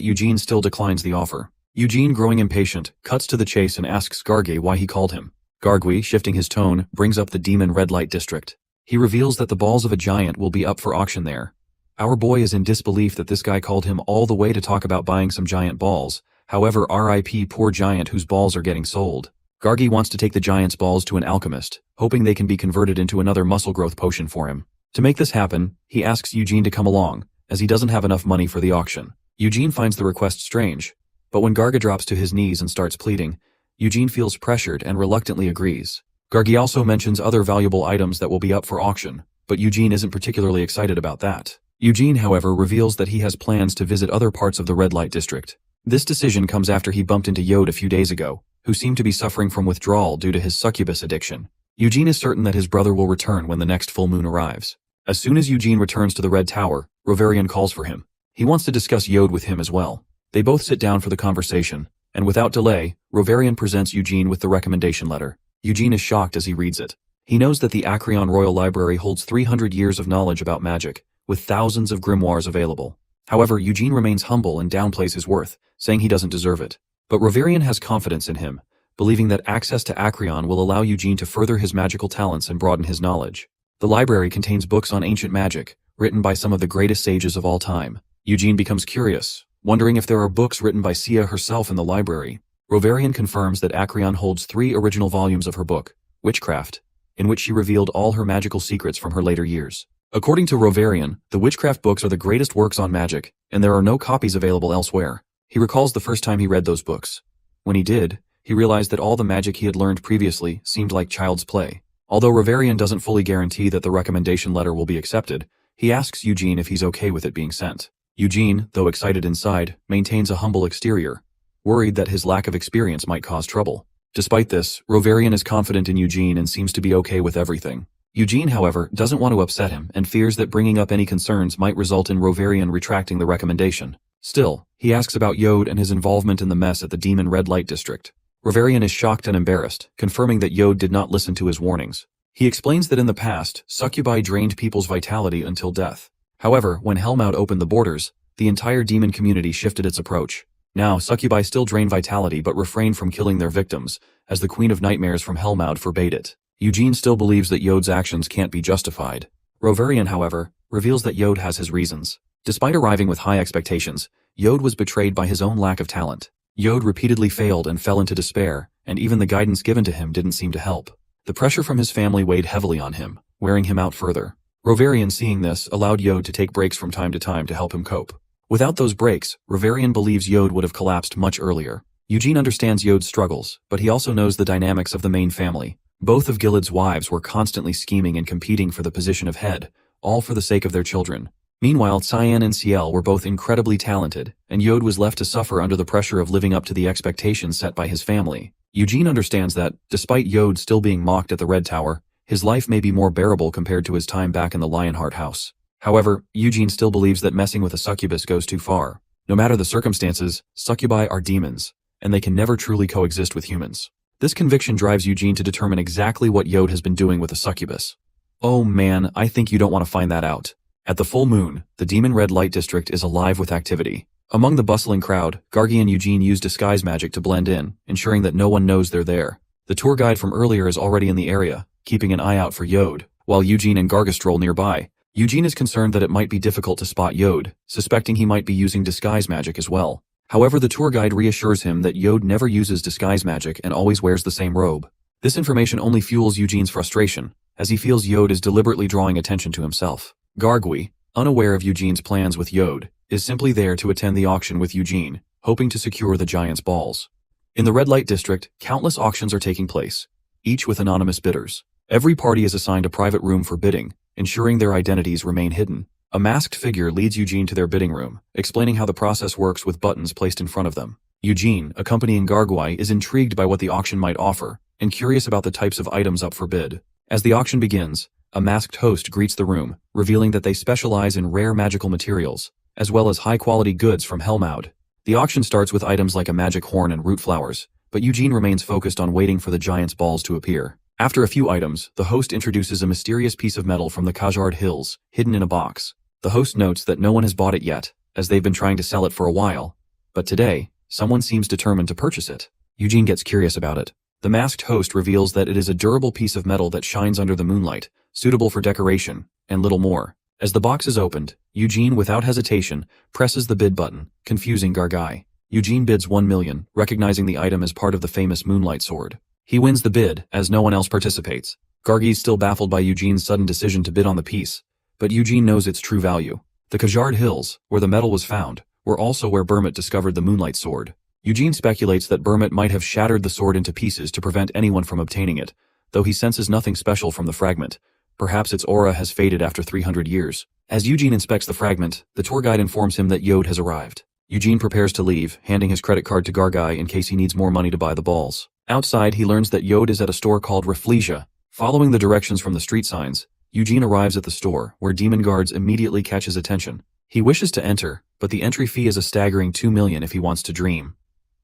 Eugene still declines the offer. Eugene, growing impatient, cuts to the chase and asks Gargi why he called him. Gargui, shifting his tone, brings up the Demon Red Light District. He reveals that the balls of a giant will be up for auction there. Our boy is in disbelief that this guy called him all the way to talk about buying some giant balls. However, RIP poor giant whose balls are getting sold. Gargi wants to take the giant's balls to an alchemist, hoping they can be converted into another muscle growth potion for him. To make this happen, he asks Eugene to come along, as he doesn't have enough money for the auction. Eugene finds the request strange, but when Gargi drops to his knees and starts pleading, Eugene feels pressured and reluctantly agrees. Gargi also mentions other valuable items that will be up for auction, but Eugene isn't particularly excited about that. Eugene, however, reveals that he has plans to visit other parts of the Red Light District. This decision comes after he bumped into Yod a few days ago, who seemed to be suffering from withdrawal due to his succubus addiction. Eugene is certain that his brother will return when the next full moon arrives. As soon as Eugene returns to the Red Tower, Rovarian calls for him. He wants to discuss Yod with him as well. They both sit down for the conversation, and without delay, Rovarian presents Eugene with the recommendation letter. Eugene is shocked as he reads it. He knows that the Acreon Royal Library holds 300 years of knowledge about magic, with thousands of grimoires available. However, Eugene remains humble and downplays his worth, saying he doesn't deserve it. But Rovarian has confidence in him, believing that access to Acreon will allow Eugene to further his magical talents and broaden his knowledge. The library contains books on ancient magic, written by some of the greatest sages of all time. Eugene becomes curious, wondering if there are books written by Sia herself in the library. Rovarian confirms that Acreon holds 3 original volumes of her book, Witchcraft, in which she revealed all her magical secrets from her later years. According to Rovarian, the Witchcraft books are the greatest works on magic, and there are no copies available elsewhere. He recalls the first time he read those books. When he did, he realized that all the magic he had learned previously seemed like child's play. Although Rovarian doesn't fully guarantee that the recommendation letter will be accepted, he asks Eugene if he's okay with it being sent. Eugene, though excited inside, maintains a humble exterior, worried that his lack of experience might cause trouble. Despite this, Rovarian is confident in Eugene and seems to be okay with everything. Eugene, however, doesn't want to upset him and fears that bringing up any concerns might result in Rovarian retracting the recommendation. Still, he asks about Yod and his involvement in the mess at the Demon Red Light District. Reverian is shocked and embarrassed, confirming that Yod did not listen to his warnings. He explains that in the past, succubi drained people's vitality until death. However, when Helmaud opened the borders, the entire demon community shifted its approach. Now, succubi still drain vitality but refrain from killing their victims, as the Queen of Nightmares from Helmaud forbade it. Eugene still believes that Yod's actions can't be justified. Roverian, however, reveals that Yod has his reasons. Despite arriving with high expectations, Yod was betrayed by his own lack of talent. Yod repeatedly failed and fell into despair, and even the guidance given to him didn't seem to help. The pressure from his family weighed heavily on him, wearing him out further. Roverian, seeing this, allowed Yod to take breaks from time to help him cope. Without those breaks, Roverian believes Yod would have collapsed much earlier. Eugene understands Yod's struggles, but he also knows the dynamics of the main family. Both of Gilead's wives were constantly scheming and competing for the position of head, all for the sake of their children. Meanwhile, Cyan and Ciel were both incredibly talented, and Yod was left to suffer under the pressure of living up to the expectations set by his family. Eugene understands that, despite Yod still being mocked at the Red Tower, his life may be more bearable compared to his time back in the Lionheart house. However, Eugene still believes that messing with a succubus goes too far. No matter the circumstances, succubi are demons, and they can never truly coexist with humans. This conviction drives Eugene to determine exactly what Yod has been doing with a succubus. Oh man, I think you don't want to find that out. At the full moon, the Demon Red Light District is alive with activity. Among the bustling crowd, Gargi and Eugene use disguise magic to blend in, ensuring that no one knows they're there. The tour guide from earlier is already in the area, keeping an eye out for Yod, while Eugene and Garga stroll nearby. Eugene is concerned that it might be difficult to spot Yod, suspecting he might be using disguise magic as well. However, the tour guide reassures him that Yod never uses disguise magic and always wears the same robe. This information only fuels Eugene's frustration, as he feels Yod is deliberately drawing attention to himself. Gargui, unaware of Eugene's plans with Yod, is simply there to attend the auction with Eugene, hoping to secure the giant's balls. In the Red Light District, countless auctions are taking place, each with anonymous bidders. Every party is assigned a private room for bidding, ensuring their identities remain hidden. A masked figure leads Eugene to their bidding room, explaining how the process works with buttons placed in front of them. Eugene, accompanying Gargui, is intrigued by what the auction might offer, and curious about the types of items up for bid. As the auction begins, a masked host greets the room, revealing that they specialize in rare magical materials, as well as high-quality goods from Helmaud. The auction starts with items like a magic horn and root flowers, but Eugene remains focused on waiting for the giant's balls to appear. After a few items, the host introduces a mysterious piece of metal from the Kajard Hills, hidden in a box. The host notes that no one has bought it yet, as they've been trying to sell it for a while. But today, someone seems determined to purchase it. Eugene gets curious about it. The masked host reveals that it is a durable piece of metal that shines under the moonlight, suitable for decoration, and little more. As the box is opened, Eugene, without hesitation, presses the bid button, confusing Gargui. Eugene bids 1 million, recognizing the item as part of the famous Moonlight Sword. He wins the bid, as no one else participates. Gargi's still baffled by Eugene's sudden decision to bid on the piece, but Eugene knows its true value. The Kajard Hills, where the metal was found, were also where Bermot discovered the Moonlight Sword. Eugene speculates that Bermot might have shattered the sword into pieces to prevent anyone from obtaining it, though he senses nothing special from the fragment. Perhaps its aura has faded after 300 years. As Eugene inspects the fragment, the tour guide informs him that Yod has arrived. Eugene prepares to leave, handing his credit card to Gargui in case he needs more money to buy the balls. Outside, he learns that Yod is at a store called Rafflesia. Following the directions from the street signs, Eugene arrives at the store, where demon guards immediately catch his attention. He wishes to enter, but the entry fee is a staggering 2 million if he wants to dream.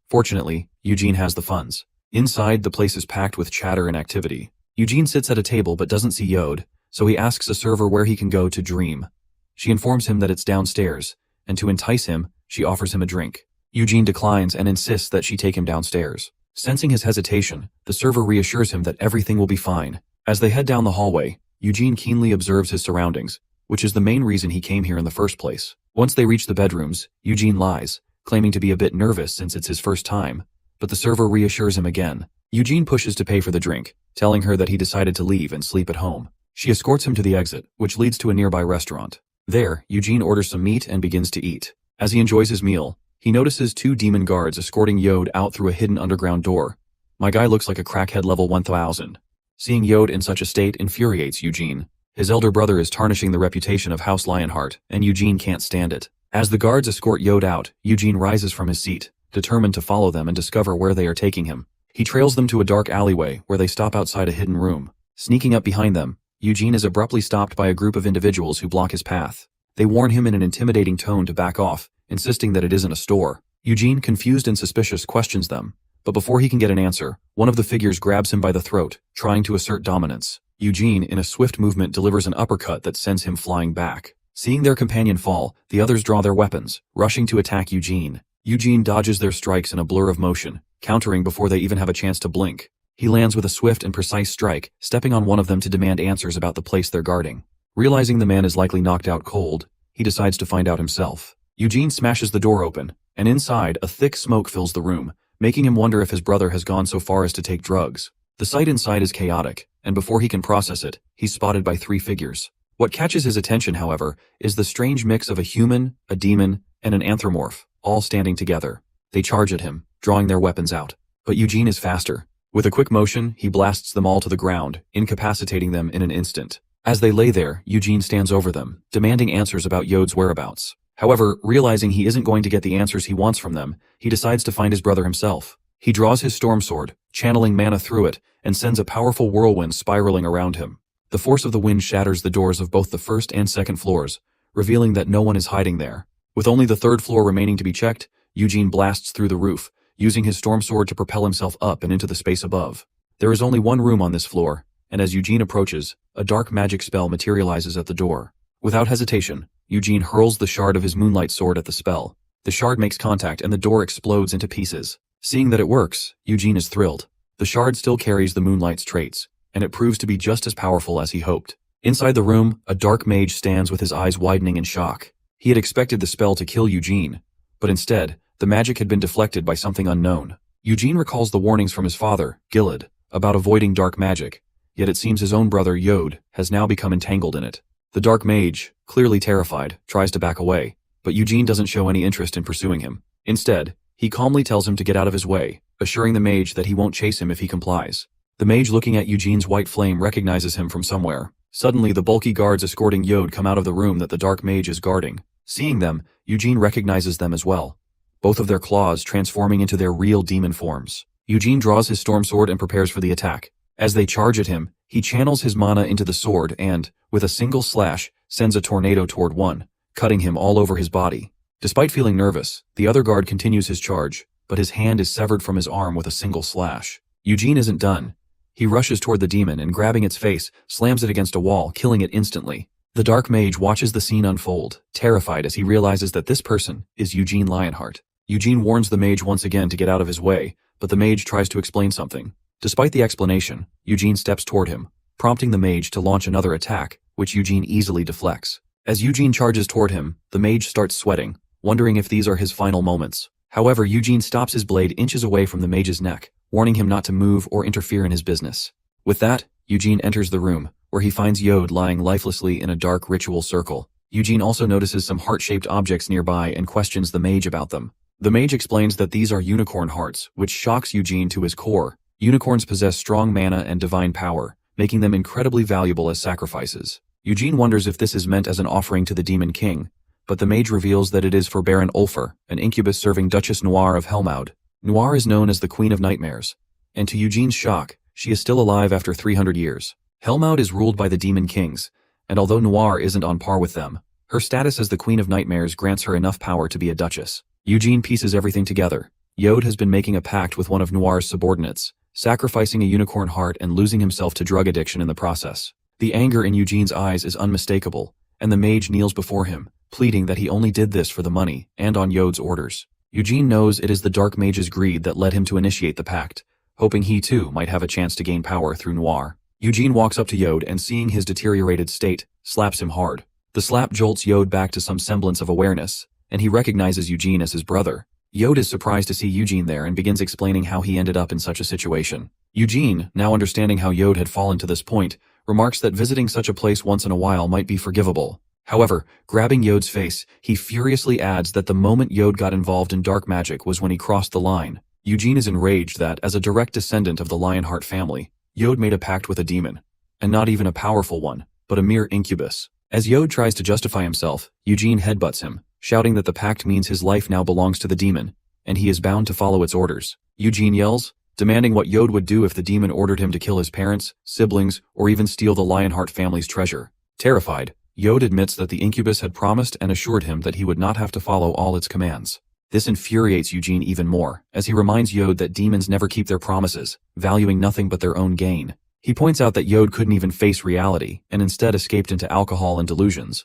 Fortunately, Eugene has the funds. Inside, the place is packed with chatter and activity. Eugene sits at a table but doesn't see Yod, so he asks a server where he can go to dream. She informs him that it's downstairs, and to entice him, she offers him a drink. Eugene declines and insists that she take him downstairs. Sensing his hesitation, the server reassures him that everything will be fine. As they head down the hallway, Eugene keenly observes his surroundings, which is the main reason he came here in the first place. Once they reach the bedrooms, Eugene lies, claiming to be a bit nervous since it's his first time, but the server reassures him again. Eugene pushes to pay for the drink, telling her that he decided to leave and sleep at home. She escorts him to the exit, which leads to a nearby restaurant. There, Eugene orders some meat and begins to eat. As he enjoys his meal, he notices 2 demon guards escorting Yod out through a hidden underground door. My guy looks like a crackhead level 1000. Seeing Yod in such a state infuriates Eugene. His elder brother is tarnishing the reputation of House Lionheart, and Eugene can't stand it. As the guards escort Yod out, Eugene rises from his seat, determined to follow them and discover where they are taking him. He trails them to a dark alleyway where they stop outside a hidden room. Sneaking up behind them, Eugene is abruptly stopped by a group of individuals who block his path. They warn him in an intimidating tone to back off, insisting that it isn't a store. Eugene, confused and suspicious, questions them. But before he can get an answer, one of the figures grabs him by the throat, trying to assert dominance. Eugene, in a swift movement, delivers an uppercut that sends him flying back. Seeing their companion fall, the others draw their weapons, rushing to attack Eugene. Eugene dodges their strikes in a blur of motion, countering before they even have a chance to blink. He lands with a swift and precise strike, stepping on one of them to demand answers about the place they're guarding. Realizing the man is likely knocked out cold, he decides to find out himself. Eugene smashes the door open, and inside, a thick smoke fills the room, making him wonder if his brother has gone so far as to take drugs. The sight inside is chaotic, and before he can process it, he's spotted by 3 figures. What catches his attention, however, is the strange mix of a human, a demon, and an anthropomorph, all standing together. They charge at him, drawing their weapons out. But Eugene is faster. With a quick motion, he blasts them all to the ground, incapacitating them in an instant. As they lay there, Eugene stands over them, demanding answers about Yode's whereabouts. However, realizing he isn't going to get the answers he wants from them, he decides to find his brother himself. He draws his storm sword, channeling mana through it, and sends a powerful whirlwind spiraling around him. The force of the wind shatters the doors of both the first and second floors, revealing that no one is hiding there. With only the 3rd floor remaining to be checked, Eugene blasts through the roof, using his storm sword to propel himself up and into the space above. There is only one room on this floor, and as Eugene approaches, a dark magic spell materializes at the door. Without hesitation, Eugene hurls the shard of his moonlight sword at the spell. The shard makes contact and the door explodes into pieces. Seeing that it works, Eugene is thrilled. The shard still carries the moonlight's traits, and it proves to be just as powerful as he hoped. Inside the room, a dark mage stands with his eyes widening in shock. He had expected the spell to kill Eugene, but instead, the magic had been deflected by something unknown. Eugene recalls the warnings from his father, Gilad, about avoiding dark magic, yet it seems his own brother, Yod, has now become entangled in it. The dark mage, clearly terrified, tries to back away, but Eugene doesn't show any interest in pursuing him. Instead, he calmly tells him to get out of his way, assuring the mage that he won't chase him if he complies. The mage, looking at Eugene's white flame, recognizes him from somewhere. Suddenly, the bulky guards escorting Yod come out of the room that the dark mage is guarding. Seeing them, Eugene recognizes them as well, both of their claws transforming into their real demon forms. Eugene draws his storm sword and prepares for the attack. As they charge at him, he channels his mana into the sword and, with a single slash, sends a tornado toward one, cutting him all over his body. Despite feeling nervous, the other guard continues his charge, but his hand is severed from his arm with a single slash. Eugene isn't done. He rushes toward the demon and, grabbing its face, slams it against a wall, killing it instantly. The dark mage watches the scene unfold, terrified as he realizes that this person is Eugene Lionheart. Eugene warns the mage once again to get out of his way, but the mage tries to explain something. Despite the explanation, Eugene steps toward him, prompting the mage to launch another attack, which Eugene easily deflects. As Eugene charges toward him, the mage starts sweating, wondering if these are his final moments. However, Eugene stops his blade inches away from the mage's neck, warning him not to move or interfere in his business. With that, Eugene enters the room, where he finds Yod lying lifelessly in a dark ritual circle. Eugene also notices some heart-shaped objects nearby and questions the mage about them. The mage explains that these are unicorn hearts, which shocks Eugene to his core. Unicorns possess strong mana and divine power, making them incredibly valuable as sacrifices. Eugene wonders if this is meant as an offering to the Demon King, but the mage reveals that it is for Baron Ulfr, an incubus serving Duchess Noir of Helmaud. Noir is known as the Queen of Nightmares, and to Eugene's shock, she is still alive after 300 years. Helmaud is ruled by the Demon Kings, and although Noir isn't on par with them, her status as the Queen of Nightmares grants her enough power to be a duchess. Eugene pieces everything together. Yod has been making a pact with one of Noir's subordinates, sacrificing a unicorn heart and losing himself to drug addiction in the process. The anger in Eugene's eyes is unmistakable, and the mage kneels before him, pleading that he only did this for the money and on Yod's orders. Eugene knows it is the dark mage's greed that led him to initiate the pact, hoping he too might have a chance to gain power through Noir. Eugene walks up to Yod and, seeing his deteriorated state, slaps him hard. The slap jolts Yod back to some semblance of awareness, and he recognizes Eugene as his brother. Yod is surprised to see Eugene there and begins explaining how he ended up in such a situation. Eugene, now understanding how Yod had fallen to this point, remarks that visiting such a place once in a while might be forgivable. However, grabbing Yod's face, he furiously adds that the moment Yod got involved in dark magic was when he crossed the line. Eugene is enraged that, as a direct descendant of the Lionheart family, Yod made a pact with a demon. And not even a powerful one, but a mere incubus. As Yod tries to justify himself, Eugene headbutts him, shouting that the pact means his life now belongs to the demon, and he is bound to follow its orders. Eugene yells, demanding what Yod would do if the demon ordered him to kill his parents, siblings, or even steal the Lionheart family's treasure. Terrified, Yod admits that the incubus had promised and assured him that he would not have to follow all its commands. This infuriates Eugene even more, as he reminds Yod that demons never keep their promises, valuing nothing but their own gain. He points out that Yod couldn't even face reality, and instead escaped into alcohol and delusions.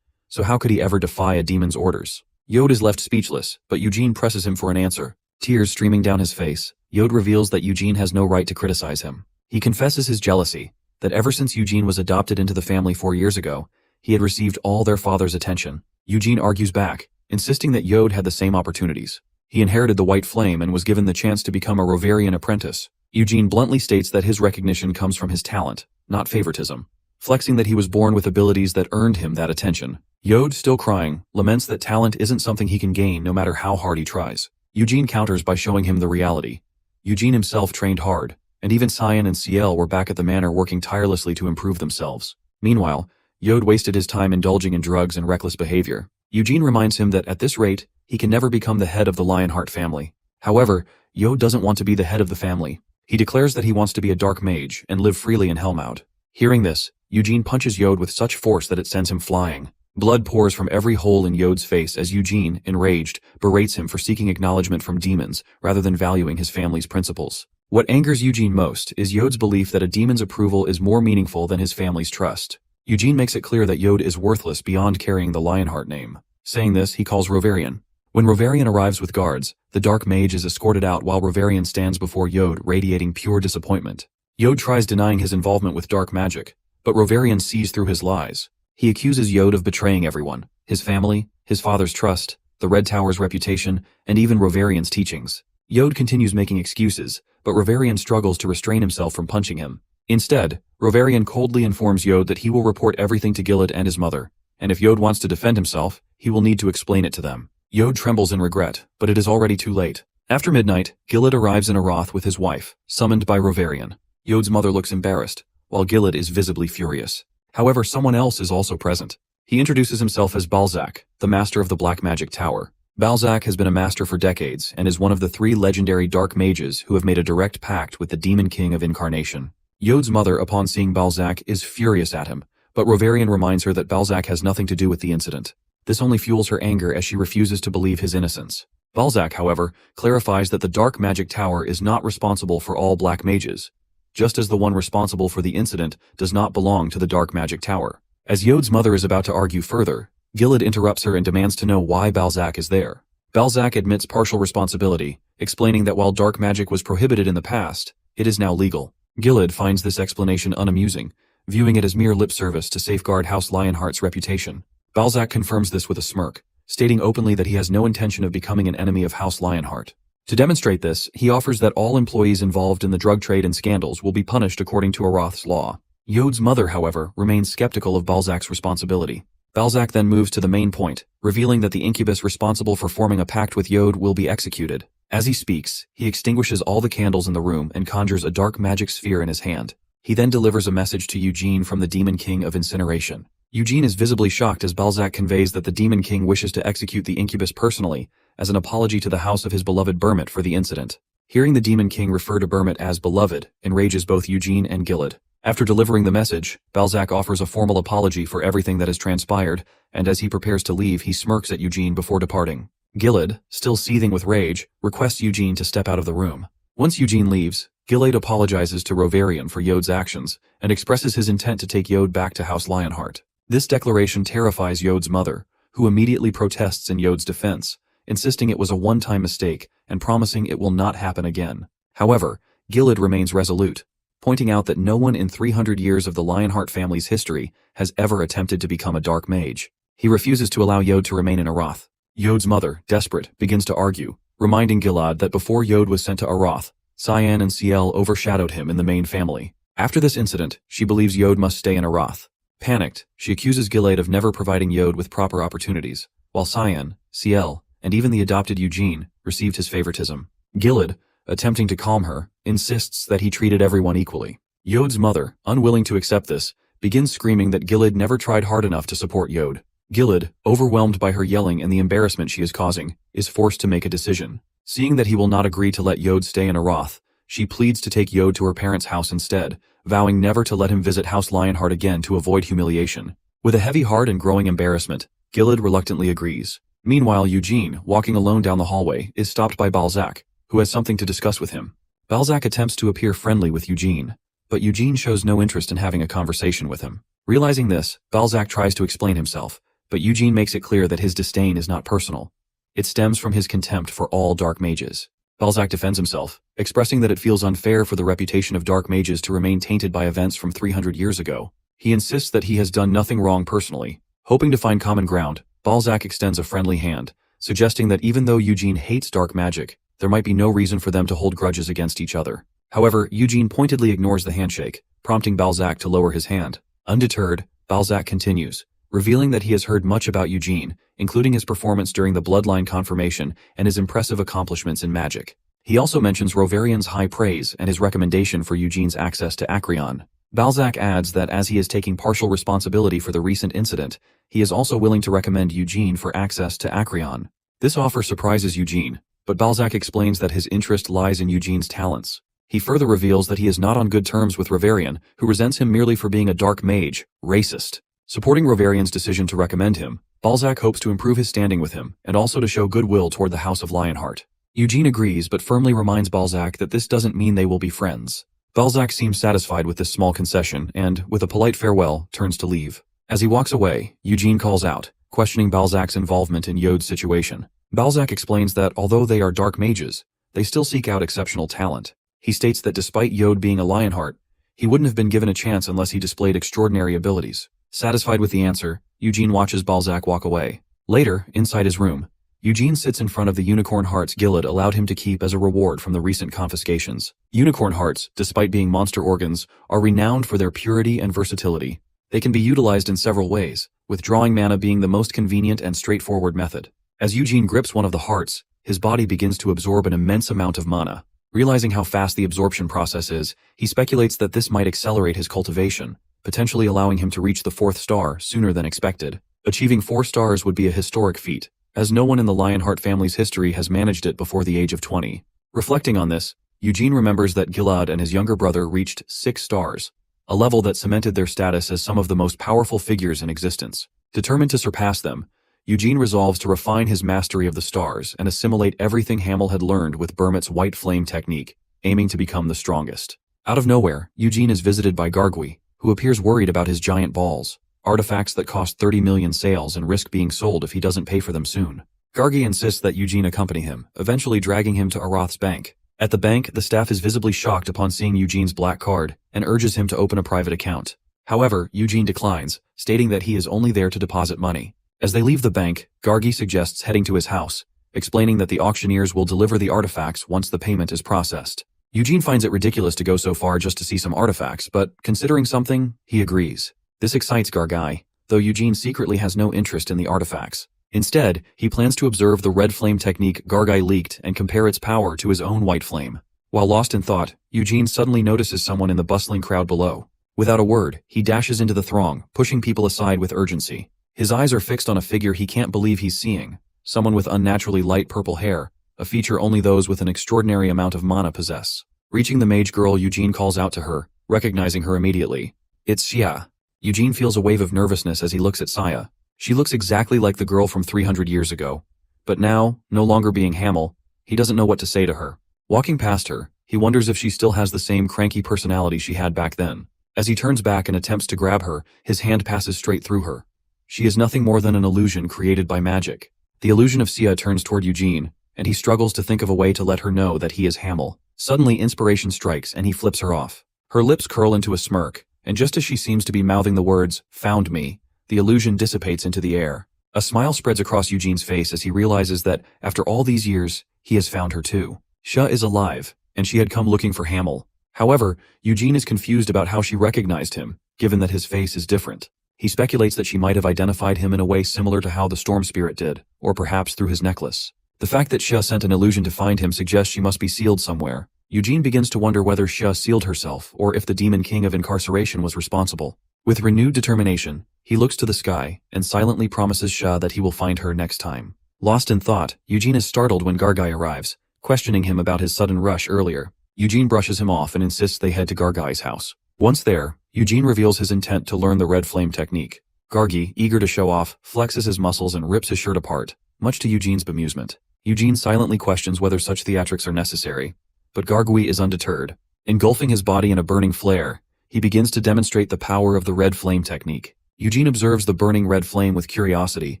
So how could he ever defy a demon's orders? Yod is left speechless, but Eugene presses him for an answer. Tears streaming down his face, Yod reveals that Eugene has no right to criticize him. He confesses his jealousy, that ever since Eugene was adopted into the family 4 years ago, he had received all their father's attention. Eugene argues back, insisting that Yod had the same opportunities. He inherited the white flame and was given the chance to become a Rovarian apprentice. Eugene bluntly states that his recognition comes from his talent, not favoritism, flexing that he was born with abilities that earned him that attention. Yod, still crying, laments that talent isn't something he can gain no matter how hard he tries. Eugene counters by showing him the reality. Eugene himself trained hard, and even Cyan and Ciel were back at the manor working tirelessly to improve themselves. Meanwhile, Yod wasted his time indulging in drugs and reckless behavior. Eugene reminds him that at this rate, he can never become the head of the Lionheart family. However, Yod doesn't want to be the head of the family. He declares that he wants to be a dark mage and live freely in Helmhout. Hearing this, Eugene punches Yod with such force that it sends him flying. Blood pours from every hole in Yod's face as Eugene, enraged, berates him for seeking acknowledgement from demons rather than valuing his family's principles. What angers Eugene most is Yod's belief that a demon's approval is more meaningful than his family's trust. Eugene makes it clear that Yod is worthless beyond carrying the Lionheart name. Saying this, he calls Rovarian. When Rovarian arrives with guards, the dark mage is escorted out while Rovarian stands before Yod radiating pure disappointment. Yod tries denying his involvement with dark magic, but Rovarian sees through his lies. He accuses Yod of betraying everyone, his family, his father's trust, the Red Tower's reputation, and even Rovarian's teachings. Yod continues making excuses, but Rovarian struggles to restrain himself from punching him. Instead, Rovarian coldly informs Yod that he will report everything to Gilad and his mother, and if Yod wants to defend himself, he will need to explain it to them. Yod trembles in regret, but it is already too late. After midnight, Gilad arrives in Arath with his wife, summoned by Rovarian. Yod's mother looks embarrassed, while Gilad is visibly furious. However, someone else is also present. He introduces himself as Balzac, the master of the Black Magic Tower. Balzac has been a master for decades and is one of the 3 legendary dark mages who have made a direct pact with the Demon King of Incarnation. Yod's mother, upon seeing Balzac, is furious at him, but Rovarian reminds her that Balzac has nothing to do with the incident. This only fuels her anger as she refuses to believe his innocence. Balzac, however, clarifies that the Dark Magic Tower is not responsible for all black mages, just as the one responsible for the incident does not belong to the Dark Magic Tower. As Yod's mother is about to argue further, Gilad interrupts her and demands to know why Balzac is there. Balzac admits partial responsibility, explaining that while dark magic was prohibited in the past, it is now legal. Gilad finds this explanation unamusing, viewing it as mere lip service to safeguard House Lionheart's reputation. Balzac confirms this with a smirk, stating openly that he has no intention of becoming an enemy of House Lionheart. To demonstrate this, he offers that all employees involved in the drug trade and scandals will be punished according to Arath's law. Yod's mother, however, remains skeptical of Balzac's responsibility. Balzac then moves to the main point, revealing that the incubus responsible for forming a pact with Yod will be executed. As he speaks, he extinguishes all the candles in the room and conjures a dark magic sphere in his hand. He then delivers a message to Eugene from the Demon King of Incineration. Eugene is visibly shocked as Balzac conveys that the Demon King wishes to execute the incubus personally, as an apology to the house of his beloved Bermit for the incident. Hearing the Demon King refer to Bermit as beloved enrages both Eugene and Gilad. After delivering the message, Balzac offers a formal apology for everything that has transpired, and as he prepares to leave, he smirks at Eugene before departing. Gilad, still seething with rage, requests Eugene to step out of the room. Once Eugene leaves, Gilad apologizes to Rovarian for Yod's actions, and expresses his intent to take Yod back to House Lionheart. This declaration terrifies Yod's mother, who immediately protests in Yod's defense, insisting it was a one-time mistake and promising it will not happen again. However, Gilad remains resolute, pointing out that no one in 300 years of the Lionheart family's history has ever attempted to become a dark mage. He refuses to allow Yod to remain in Arath. Yod's mother, desperate, begins to argue, reminding Gilad that before Yod was sent to Arath, Cyan and Ciel overshadowed him in the main family. After this incident, she believes Yod must stay in Arath. Panicked, she accuses Gilad of never providing Yod with proper opportunities, while Cyan, Ciel, and even the adopted Eugene received his favoritism. Gilad, attempting to calm her, insists that he treated everyone equally. Yod's mother, unwilling to accept this, begins screaming that Gilad never tried hard enough to support Yod. Gilad, overwhelmed by her yelling and the embarrassment she is causing, is forced to make a decision. Seeing that he will not agree to let Yod stay in Arath, she pleads to take Yod to her parents' house instead, vowing never to let him visit House Lionheart again to avoid humiliation. With a heavy heart and growing embarrassment, Gilad reluctantly agrees. Meanwhile, Eugene, walking alone down the hallway, is stopped by Balzac, who has something to discuss with him. Balzac attempts to appear friendly with Eugene, but Eugene shows no interest in having a conversation with him. Realizing this, Balzac tries to explain himself, but Eugene makes it clear that his disdain is not personal. It stems from his contempt for all dark mages. Balzac defends himself, expressing that it feels unfair for the reputation of dark mages to remain tainted by events from 300 years ago. He insists that he has done nothing wrong personally. Hoping to find common ground, Balzac extends a friendly hand, suggesting that even though Eugene hates dark magic, there might be no reason for them to hold grudges against each other. However, Eugene pointedly ignores the handshake, prompting Balzac to lower his hand. Undeterred, Balzac continues, revealing that he has heard much about Eugene, including his performance during the Bloodline confirmation and his impressive accomplishments in magic. He also mentions Rovarian's high praise and his recommendation for Eugene's access to Acreon. Balzac adds that as he is taking partial responsibility for the recent incident, he is also willing to recommend Eugene for access to Acreon. This offer surprises Eugene, but Balzac explains that his interest lies in Eugene's talents. He further reveals that he is not on good terms with Rovarian, who resents him merely for being a dark mage, racist. Supporting Rovarian's decision to recommend him, Balzac hopes to improve his standing with him and also to show goodwill toward the House of Lionheart. Eugene agrees but firmly reminds Balzac that this doesn't mean they will be friends. Balzac seems satisfied with this small concession and, with a polite farewell, turns to leave. As he walks away, Eugene calls out, questioning Balzac's involvement in Yode's situation. Balzac explains that although they are dark mages, they still seek out exceptional talent. He states that despite Yode being a Lionheart, he wouldn't have been given a chance unless he displayed extraordinary abilities. Satisfied with the answer, Eugene watches Balzac walk away. Later, inside his room, Eugene sits in front of the unicorn hearts Gilad allowed him to keep as a reward from the recent confiscations. Unicorn hearts, despite being monster organs, are renowned for their purity and versatility. They can be utilized in several ways, with drawing mana being the most convenient and straightforward method. As Eugene grips one of the hearts, his body begins to absorb an immense amount of mana. Realizing how fast the absorption process is, he speculates that this might accelerate his cultivation, potentially allowing him to reach the 4th star sooner than expected. Achieving 4 stars would be a historic feat, as no one in the Lionheart family's history has managed it before the age of 20. Reflecting on this, Eugene remembers that Gilad and his younger brother reached 6 stars, a level that cemented their status as some of the most powerful figures in existence. Determined to surpass them, Eugene resolves to refine his mastery of the stars and assimilate everything Hamel had learned with Burmit's white flame technique, aiming to become the strongest. Out of nowhere, Eugene is visited by Gargui, who appears worried about his giant balls, artifacts that cost 30 million sales and risk being sold if he doesn't pay for them soon. Gargui insists that Eugene accompany him, eventually dragging him to Aroth's bank. At the bank, the staff is visibly shocked upon seeing Eugene's black card and urges him to open a private account. However, Eugene declines, stating that he is only there to deposit money. As they leave the bank, Gargui suggests heading to his house, explaining that the auctioneers will deliver the artifacts once the payment is processed. Eugene finds it ridiculous to go so far just to see some artifacts, but considering something, he agrees. This excites Gargui, though Eugene secretly has no interest in the artifacts. Instead, he plans to observe the red flame technique Gargui leaked and compare its power to his own white flame. While lost in thought, Eugene suddenly notices someone in the bustling crowd below. Without a word, he dashes into the throng, pushing people aside with urgency. His eyes are fixed on a figure he can't believe he's seeing, someone with unnaturally light purple hair, a feature only those with an extraordinary amount of mana possess. Reaching the mage girl, Eugene calls out to her, recognizing her immediately. It's Xia. Eugene feels a wave of nervousness as he looks at Xia. She looks exactly like the girl from 300 years ago. But now, no longer being Hamel, he doesn't know what to say to her. Walking past her, he wonders if she still has the same cranky personality she had back then. As he turns back and attempts to grab her, his hand passes straight through her. She is nothing more than an illusion created by magic. The illusion of Xia turns toward Eugene, and he struggles to think of a way to let her know that he is Hamel. Suddenly, inspiration strikes and he flips her off. Her lips curl into a smirk, and just as she seems to be mouthing the words, "Found me," the illusion dissipates into the air. A smile spreads across Eugene's face as he realizes that, after all these years, he has found her too. Xia is alive, and she had come looking for Hamel. However, Eugene is confused about how she recognized him, given that his face is different. He speculates that she might have identified him in a way similar to how the Storm Spirit did, or perhaps through his necklace. The fact that Xia sent an illusion to find him suggests she must be sealed somewhere. Eugene begins to wonder whether Xia sealed herself or if the Demon King of Incarceration was responsible. With renewed determination, he looks to the sky and silently promises Xia that he will find her next time. Lost in thought, Eugene is startled when Gargui arrives, questioning him about his sudden rush earlier. Eugene brushes him off and insists they head to Gargui's house. Once there, Eugene reveals his intent to learn the red flame technique. Gargi, eager to show off, flexes his muscles and rips his shirt apart, much to Eugene's bemusement. Eugene silently questions whether such theatrics are necessary, but Gargi is undeterred. Engulfing his body in a burning flare, he begins to demonstrate the power of the red flame technique. Eugene observes the burning red flame with curiosity,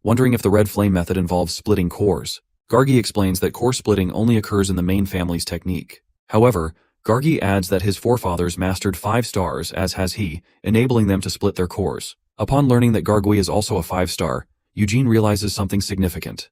wondering if the red flame method involves splitting cores. Gargi explains that core splitting only occurs in the main family's technique. However, Gargi adds that his forefathers mastered 5 stars, as has he, enabling them to split their cores. Upon learning that Gargi is also a 5-star, Eugene realizes something significant.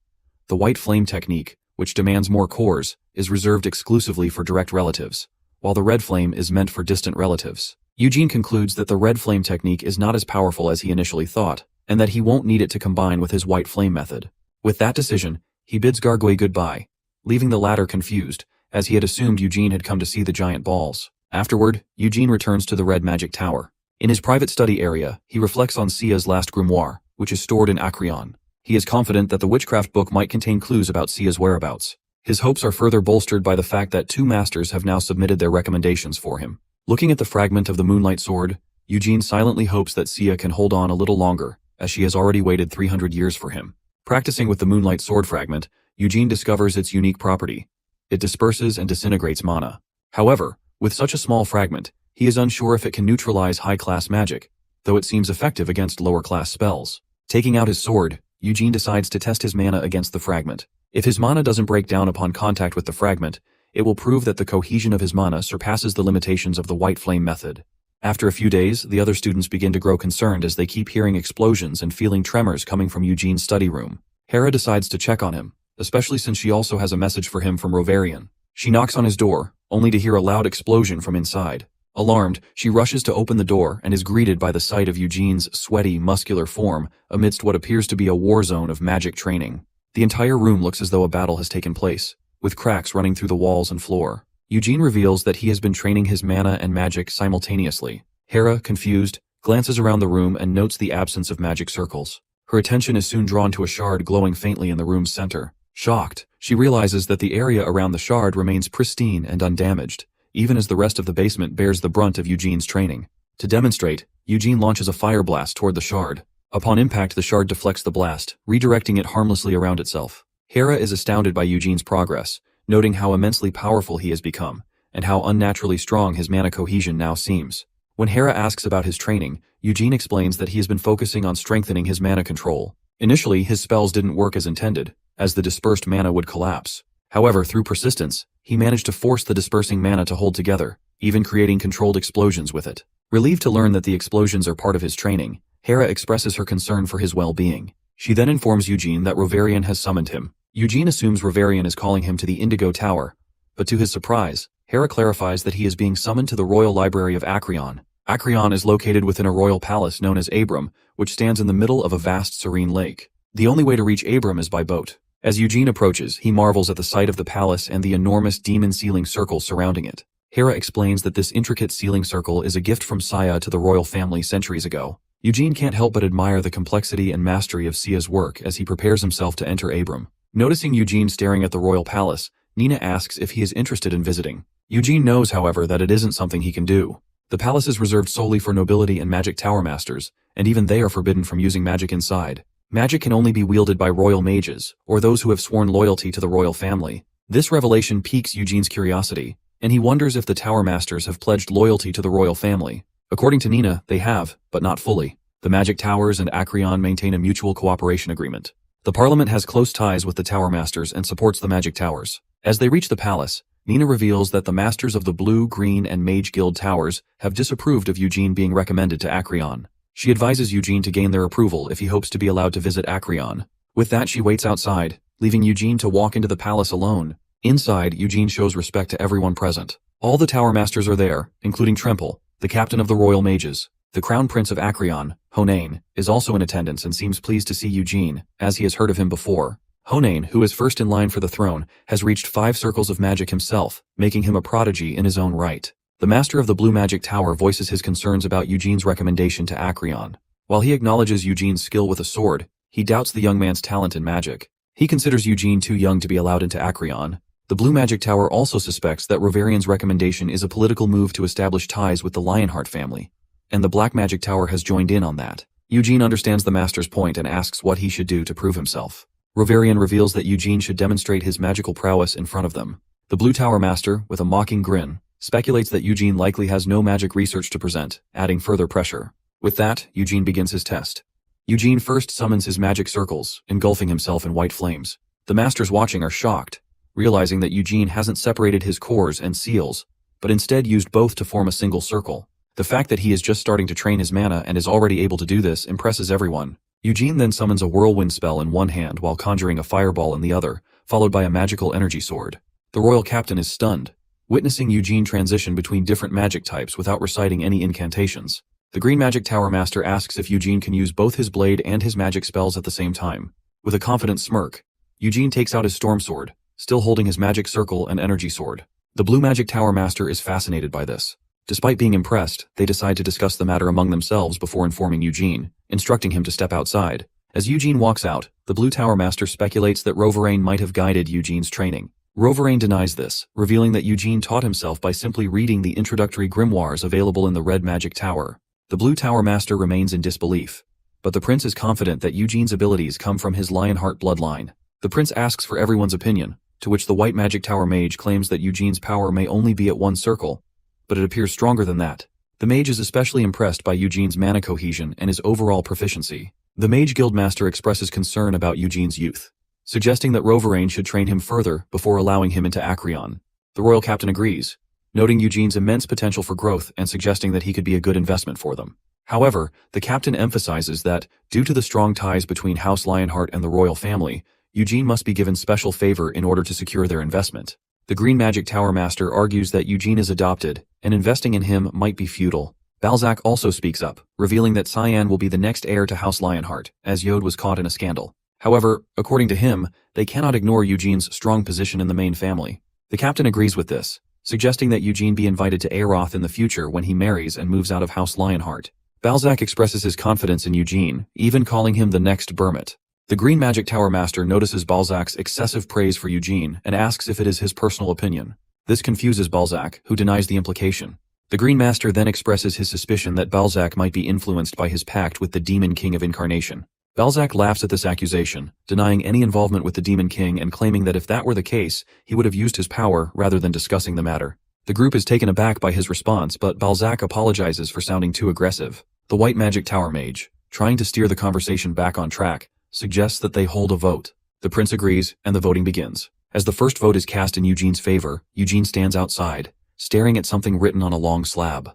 The white flame technique, which demands more cores, is reserved exclusively for direct relatives, while the red flame is meant for distant relatives. Eugene concludes that the red flame technique is not as powerful as he initially thought, and that he won't need it to combine with his white flame method. With that decision, he bids Gargi goodbye, leaving the latter confused, as he had assumed Eugene had come to see the giant balls. Afterward, Eugene returns to the Red Magic Tower. In his private study area, he reflects on Sia's last grimoire, which is stored in Acreon. He is confident that the witchcraft book might contain clues about Sia's whereabouts. His hopes are further bolstered by the fact that 2 masters have now submitted their recommendations for him. Looking at the fragment of the Moonlight Sword, Eugene silently hopes that Sia can hold on a little longer, as she has already waited 300 years for him. Practicing with the Moonlight Sword fragment, Eugene discovers its unique property. It disperses and disintegrates mana. However, with such a small fragment, he is unsure if it can neutralize high-class magic, though it seems effective against lower-class spells. Taking out his sword, Eugene decides to test his mana against the fragment. If his mana doesn't break down upon contact with the fragment, it will prove that the cohesion of his mana surpasses the limitations of the white flame method. After a few days, the other students begin to grow concerned as they keep hearing explosions and feeling tremors coming from Eugene's study room. Hera decides to check on him, especially since she also has a message for him from Rovarian. She knocks on his door, only to hear a loud explosion from inside. Alarmed, she rushes to open the door and is greeted by the sight of Eugene's sweaty, muscular form amidst what appears to be a war zone of magic training. The entire room looks as though a battle has taken place, with cracks running through the walls and floor. Eugene reveals that he has been training his mana and magic simultaneously. Hera, confused, glances around the room and notes the absence of magic circles. Her attention is soon drawn to a shard glowing faintly in the room's center. Shocked, she realizes that the area around the shard remains pristine and undamaged, even as the rest of the basement bears the brunt of Eugene's training. To demonstrate, Eugene launches a fire blast toward the shard. Upon impact, the shard deflects the blast, redirecting it harmlessly around itself. Hera is astounded by Eugene's progress, noting how immensely powerful he has become, and how unnaturally strong his mana cohesion now seems. When Hera asks about his training, Eugene explains that he has been focusing on strengthening his mana control. Initially, his spells didn't work as intended, as the dispersed mana would collapse. However, through persistence, he managed to force the dispersing mana to hold together, even creating controlled explosions with it. Relieved to learn that the explosions are part of his training, Hera expresses her concern for his well-being. She then informs Eugene that Rovarian has summoned him. Eugene assumes Rovarian is calling him to the Indigo Tower, but to his surprise, Hera clarifies that he is being summoned to the Royal Library of Acreon. Acreon is located within a royal palace known as Abram, which stands in the middle of a vast serene lake. The only way to reach Abram is by boat. As Eugene approaches, he marvels at the sight of the palace and the enormous demon ceiling circle surrounding it. Hera explains that this intricate ceiling circle is a gift from Saya to the royal family centuries ago. Eugene can't help but admire the complexity and mastery of Sia's work as he prepares himself to enter Abram. Noticing Eugene staring at the royal palace, Nina asks if he is interested in visiting. Eugene knows, however, that it isn't something he can do. The palace is reserved solely for nobility and magic tower masters, and even they are forbidden from using magic inside. Magic can only be wielded by royal mages, or those who have sworn loyalty to the royal family. This revelation piques Eugene's curiosity, and he wonders if the tower masters have pledged loyalty to the royal family. According to Nina, they have, but not fully. The magic towers and Acreon maintain a mutual cooperation agreement. The parliament has close ties with the tower masters and supports the magic towers. As they reach the palace, Nina reveals that the masters of the Blue, Green, and Mage Guild towers have disapproved of Eugene being recommended to Acreon. She advises Eugene to gain their approval if he hopes to be allowed to visit Acreon. With that, she waits outside, leaving Eugene to walk into the palace alone. Inside, Eugene shows respect to everyone present. All the tower masters are there, including Tremple, the captain of the royal mages. The crown prince of Acreon, Honain, is also in attendance and seems pleased to see Eugene, as he has heard of him before. Honain, who is first in line for the throne, has reached 5 circles of magic himself, making him a prodigy in his own right. The master of the Blue Magic Tower voices his concerns about Eugene's recommendation to Acreon. While he acknowledges Eugene's skill with a sword, he doubts the young man's talent in magic. He considers Eugene too young to be allowed into Acreon. The Blue Magic Tower also suspects that Rovarian's recommendation is a political move to establish ties with the Lionheart family, and the Black Magic Tower has joined in on that. Eugene understands the master's point and asks what he should do to prove himself. Rovarian reveals that Eugene should demonstrate his magical prowess in front of them. The Blue Tower Master, with a mocking grin, speculates that Eugene likely has no magic research to present, adding further pressure. With that, Eugene begins his test. Eugene first summons his magic circles, engulfing himself in white flames. The masters watching are shocked, realizing that Eugene hasn't separated his cores and seals, but instead used both to form a single circle. The fact that he is just starting to train his mana and is already able to do this impresses everyone. Eugene then summons a whirlwind spell in one hand while conjuring a fireball in the other, followed by a magical energy sword. The royal captain is stunned, witnessing Eugene transition between different magic types without reciting any incantations. The Green Magic Tower Master asks if Eugene can use both his blade and his magic spells at the same time. With a confident smirk, Eugene takes out his storm sword, still holding his magic circle and energy sword. The Blue Magic Tower Master is fascinated by this. Despite being impressed, they decide to discuss the matter among themselves before informing Eugene, instructing him to step outside. As Eugene walks out, the Blue Tower Master speculates that Rovarain might have guided Eugene's training. Rovarain denies this, revealing that Eugene taught himself by simply reading the introductory grimoires available in the Red Magic Tower. The Blue Tower Master remains in disbelief, but the prince is confident that Eugene's abilities come from his Lionheart bloodline. The prince asks for everyone's opinion, to which the White Magic Tower Mage claims that Eugene's power may only be at one circle, but it appears stronger than that. The mage is especially impressed by Eugene's mana cohesion and his overall proficiency. The Mage Guildmaster expresses concern about Eugene's youth, suggesting that Rovarain should train him further before allowing him into Acreon. The royal captain agrees, noting Eugene's immense potential for growth and suggesting that he could be a good investment for them. However, the captain emphasizes that, due to the strong ties between House Lionheart and the royal family, Eugene must be given special favor in order to secure their investment. The Green Magic Tower Master argues that Eugene is adopted, and investing in him might be futile. Balzac also speaks up, revealing that Cyan will be the next heir to House Lionheart, as Yod was caught in a scandal. However, according to him, they cannot ignore Eugene's strong position in the main family. The captain agrees with this, suggesting that Eugene be invited to Aeroth in the future when he marries and moves out of House Lionheart. Balzac expresses his confidence in Eugene, even calling him the next Bermit. The Green Magic Tower Master notices Balzac's excessive praise for Eugene and asks if it is his personal opinion. This confuses Balzac, who denies the implication. The Green Master then expresses his suspicion that Balzac might be influenced by his pact with the Demon King of Incarnation. Balzac laughs at this accusation, denying any involvement with the Demon King and claiming that if that were the case, he would have used his power rather than discussing the matter. The group is taken aback by his response, but Balzac apologizes for sounding too aggressive. The White Magic Tower Mage, trying to steer the conversation back on track, suggests that they hold a vote. The prince agrees, and the voting begins. As the first vote is cast in Eugene's favor, Eugene stands outside, staring at something written on a long slab.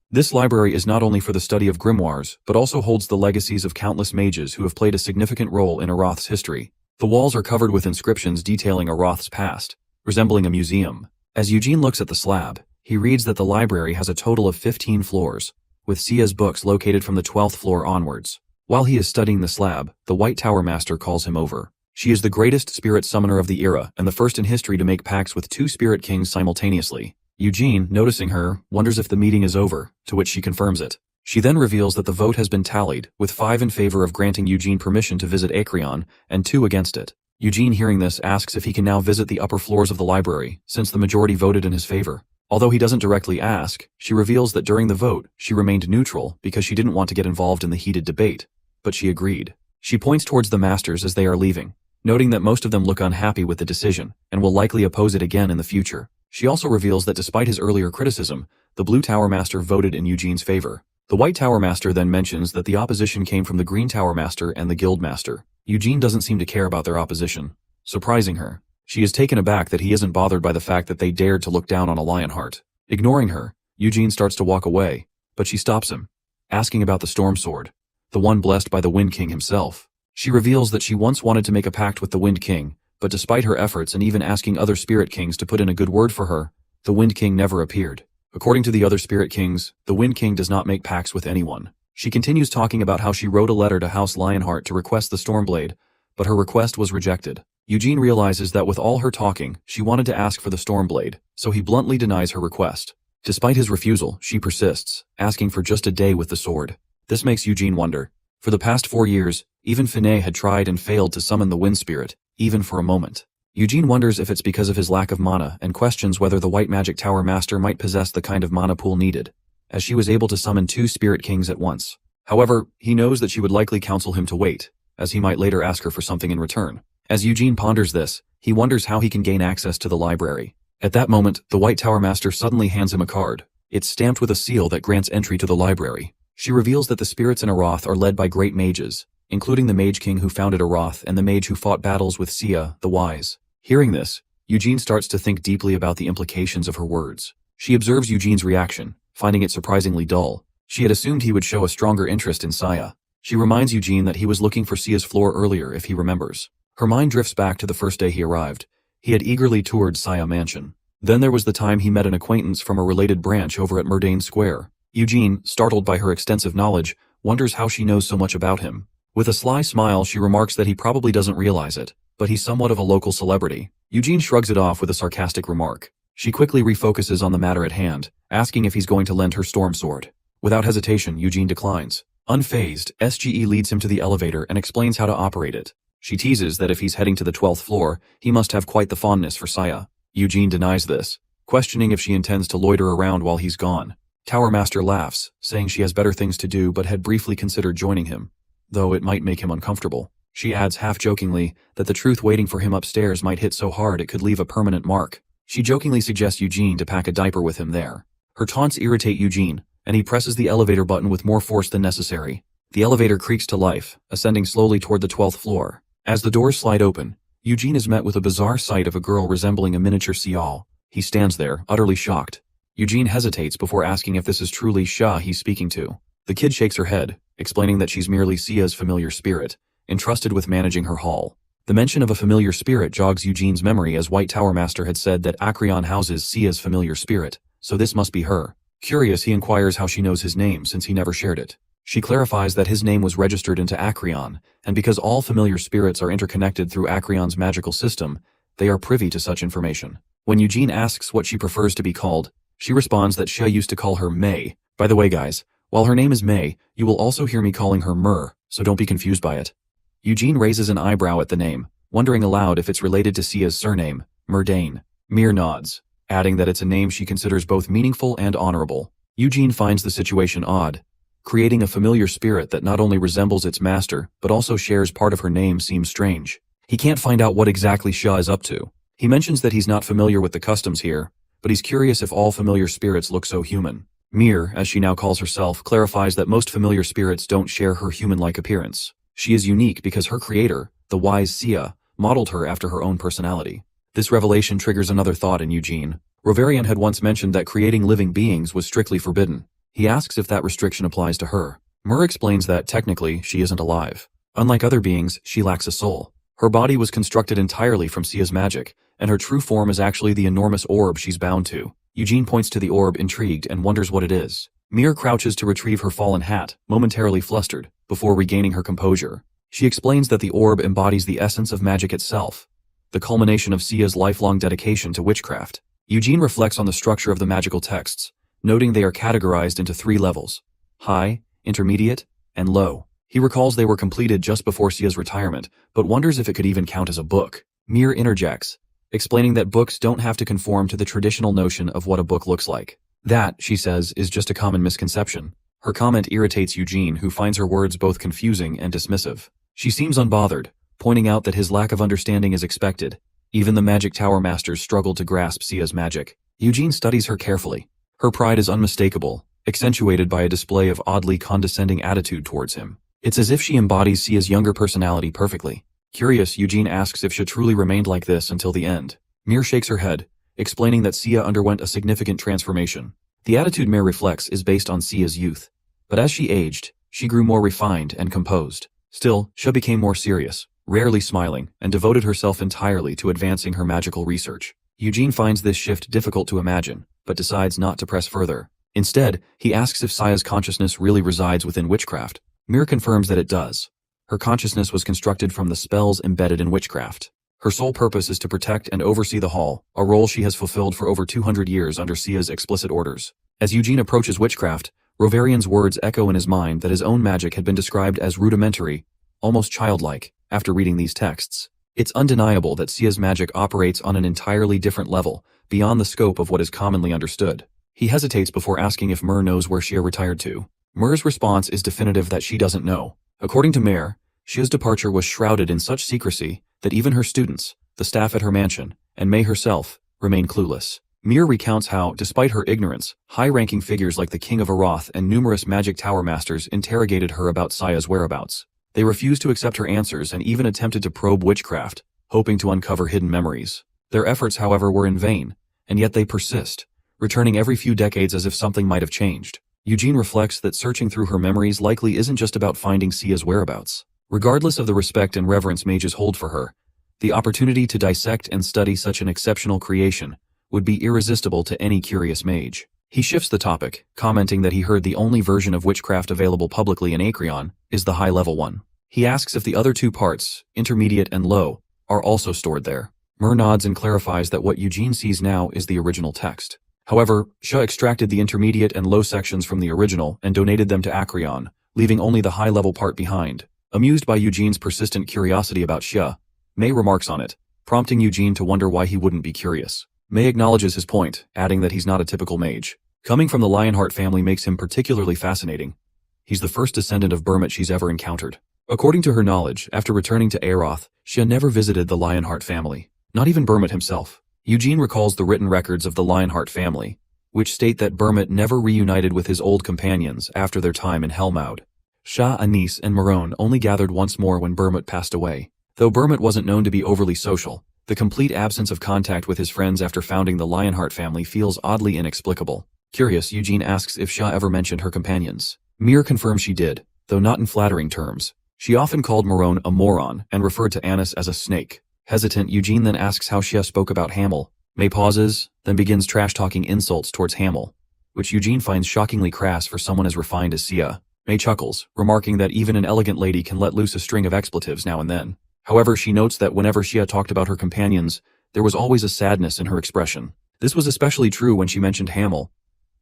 This library is not only for the study of grimoires, but also holds the legacies of countless mages who have played a significant role in Aroth's history. The walls are covered with inscriptions detailing Aroth's past, resembling a museum. As Eugene looks at the slab, he reads that the library has a total of 15 floors, with Sia's books located from the 12th floor onwards. While he is studying the slab, the White Tower Master calls him over. She is the greatest spirit summoner of the era and the first in history to make pacts with two spirit kings simultaneously. Eugene, noticing her, wonders if the meeting is over, to which she confirms it. She then reveals that the vote has been tallied, with 5 in favor of granting Eugene permission to visit Acreon, and 2 against it. Eugene, hearing this, asks if he can now visit the upper floors of the library, since the majority voted in his favor. Although he doesn't directly ask, she reveals that during the vote, she remained neutral because she didn't want to get involved in the heated debate. But she agreed. She points towards the masters as they are leaving, noting that most of them look unhappy with the decision, and will likely oppose it again in the future. She also reveals that despite his earlier criticism, the Blue Tower Master voted in Eugene's favor. The White Tower Master then mentions that the opposition came from the Green Tower Master and the Guild Master. Eugene doesn't seem to care about their opposition, surprising her. She is taken aback that he isn't bothered by the fact that they dared to look down on a Lionheart. Ignoring her, Eugene starts to walk away, but she stops him, asking about the Storm Sword, the one blessed by the Wind King himself. She reveals that she once wanted to make a pact with the Wind King, but despite her efforts and even asking other Spirit Kings to put in a good word for her, the Wind King never appeared. According to the other Spirit Kings, the Wind King does not make pacts with anyone. She continues talking about how she wrote a letter to House Lionheart to request the Stormblade, but her request was rejected. Eugene realizes that with all her talking, she wanted to ask for the Stormblade, so he bluntly denies her request. Despite his refusal, she persists, asking for just a day with the sword. This makes Eugene wonder. For the past 4 years, even Finet had tried and failed to summon the Wind Spirit, even for a moment. Eugene wonders if it's because of his lack of mana and questions whether the White Magic Tower Master might possess the kind of mana pool needed, as she was able to summon 2 Spirit Kings at once. However, he knows that she would likely counsel him to wait, as he might later ask her for something in return. As Eugene ponders this, he wonders how he can gain access to the library. At that moment, the White Tower Master suddenly hands him a card. It's stamped with a seal that grants entry to the library. She reveals that the spirits in Aroth are led by great mages, including the Mage King who founded Aroth and the mage who fought battles with Sia, the Wise. Hearing this, Eugene starts to think deeply about the implications of her words. She observes Eugene's reaction, finding it surprisingly dull. She had assumed he would show a stronger interest in Sia. She reminds Eugene that he was looking for Sia's floor earlier if he remembers. Her mind drifts back to the first day he arrived. He had eagerly toured Sia Mansion. Then there was the time he met an acquaintance from a related branch over at Murdain Square. Eugene, startled by her extensive knowledge, wonders how she knows so much about him. With a sly smile, she remarks that he probably doesn't realize it, but he's somewhat of a local celebrity. Eugene shrugs it off with a sarcastic remark. She quickly refocuses on the matter at hand, asking if he's going to lend her storm sword. Without hesitation, Eugene declines. Unfazed, SGE leads him to the elevator and explains how to operate it. She teases that if he's heading to the 12th floor, he must have quite the fondness for Sia. Eugene denies this, questioning if she intends to loiter around while he's gone. Tower Master laughs, saying she has better things to do but had briefly considered joining him, though it might make him uncomfortable. She adds half-jokingly that the truth waiting for him upstairs might hit so hard it could leave a permanent mark. She jokingly suggests Eugene to pack a diaper with him there. Her taunts irritate Eugene, and he presses the elevator button with more force than necessary. The elevator creaks to life, ascending slowly toward the 12th floor. As the doors slide open, Eugene is met with a bizarre sight of a girl resembling a miniature Sial. He stands there, utterly shocked. Eugene hesitates before asking if this is truly Sha he's speaking to. The kid shakes her head, explaining that she's merely Sia's familiar spirit, entrusted with managing her hall. The mention of a familiar spirit jogs Eugene's memory, as White Tower Master had said that Acreon houses Sia's familiar spirit, so this must be her. Curious, he inquires how she knows his name since he never shared it. She clarifies that his name was registered into Acreon, and because all familiar spirits are interconnected through Acreon's magical system, they are privy to such information. When Eugene asks what she prefers to be called, she responds that Xia used to call her Mei. By the way, guys, while her name is Mei, you will also hear me calling her Mur, so don't be confused by it. Eugene raises an eyebrow at the name, wondering aloud if it's related to Sia's surname, Murdain. Mir nods, adding that it's a name she considers both meaningful and honorable. Eugene finds the situation odd. Creating a familiar spirit that not only resembles its master, but also shares part of her name seems strange. He can't find out what exactly Xia is up to. He mentions that he's not familiar with the customs here, but he's curious if all familiar spirits look so human. Mir, as she now calls herself, clarifies that most familiar spirits don't share her human-like appearance. She is unique because her creator, the wise Sia, modeled her after her own personality. This revelation triggers another thought in Eugene. Rovarian had once mentioned that creating living beings was strictly forbidden. He asks if that restriction applies to her. Mur explains that, technically, she isn't alive. Unlike other beings, she lacks a soul. Her body was constructed entirely from Sia's magic, and her true form is actually the enormous orb she's bound to. Eugene points to the orb, intrigued, and wonders what it is. Mir crouches to retrieve her fallen hat, momentarily flustered, before regaining her composure. She explains that the orb embodies the essence of magic itself, the culmination of Sia's lifelong dedication to witchcraft. Eugene reflects on the structure of the magical texts, noting they are categorized into 3 levels: high, intermediate, and low. He recalls they were completed just before Sia's retirement, but wonders if it could even count as a book. Mir interjects, explaining that books don't have to conform to the traditional notion of what a book looks like. That, she says, is just a common misconception. Her comment irritates Eugene, who finds her words both confusing and dismissive. She seems unbothered, pointing out that his lack of understanding is expected. Even the Magic Tower Masters struggle to grasp Sia's magic. Eugene studies her carefully. Her pride is unmistakable, accentuated by a display of oddly condescending attitude towards him. It's as if she embodies Sia's younger personality perfectly. Curious, Eugene asks if she truly remained like this until the end. Mir shakes her head, explaining that Sia underwent a significant transformation. The attitude Mir reflects is based on Sia's youth, but as she aged, she grew more refined and composed. Still, Xia became more serious, rarely smiling, and devoted herself entirely to advancing her magical research. Eugene finds this shift difficult to imagine, but decides not to press further. Instead, he asks if Sia's consciousness really resides within witchcraft. Mir confirms that it does. Her consciousness was constructed from the spells embedded in witchcraft. Her sole purpose is to protect and oversee the hall, a role she has fulfilled for over 200 years under Sia's explicit orders. As Eugene approaches witchcraft, Rovarian's words echo in his mind that his own magic had been described as rudimentary, almost childlike, after reading these texts. It's undeniable that Sia's magic operates on an entirely different level, beyond the scope of what is commonly understood. He hesitates before asking if Mir knows where Xia retired to. Mer's response is definitive that she doesn't know. According to Mer, Xia's departure was shrouded in such secrecy that even her students, the staff at her mansion, and Mei herself, remain clueless. Mir recounts how, despite her ignorance, high-ranking figures like the King of Aroth and numerous magic tower masters interrogated her about Sia's whereabouts. They refused to accept her answers and even attempted to probe witchcraft, hoping to uncover hidden memories. Their efforts, however, were in vain, and yet they persist, returning every few decades as if something might have changed. Eugene reflects that searching through her memories likely isn't just about finding Sia's whereabouts. Regardless of the respect and reverence mages hold for her, the opportunity to dissect and study such an exceptional creation would be irresistible to any curious mage. He shifts the topic, commenting that he heard the only version of witchcraft available publicly in Acreon is the high-level one. He asks if the other two parts, intermediate and low, are also stored there. Mer nods and clarifies that what Eugene sees now is the original text. However, Xia extracted the intermediate and low sections from the original and donated them to Acreon, leaving only the high-level part behind. Amused by Eugene's persistent curiosity about Xia, Mei remarks on it, prompting Eugene to wonder why he wouldn't be curious. Mei acknowledges his point, adding that he's not a typical mage. Coming from the Lionheart family makes him particularly fascinating. He's the first descendant of Burmit she's ever encountered. According to her knowledge, after returning to Aeroth, Xia never visited the Lionheart family, not even Burmit himself. Eugene recalls the written records of the Lionheart family, which state that Burmit never reunited with his old companions after their time in Helmaud. Xia, Anis, and Marone only gathered once more when Burmit passed away. Though Burmit wasn't known to be overly social, the complete absence of contact with his friends after founding the Lionheart family feels oddly inexplicable. Curious, Eugene asks if Xia ever mentioned her companions. Mir confirms she did, though not in flattering terms. She often called Marone a moron and referred to Anis as a snake. Hesitant, Eugene then asks how Xia spoke about Hamel. Mei pauses, then begins trash-talking insults towards Hamel, which Eugene finds shockingly crass for someone as refined as Xia. Mei chuckles, remarking that even an elegant lady can let loose a string of expletives now and then. However, she notes that whenever Xia talked about her companions, there was always a sadness in her expression. This was especially true when she mentioned Hamel.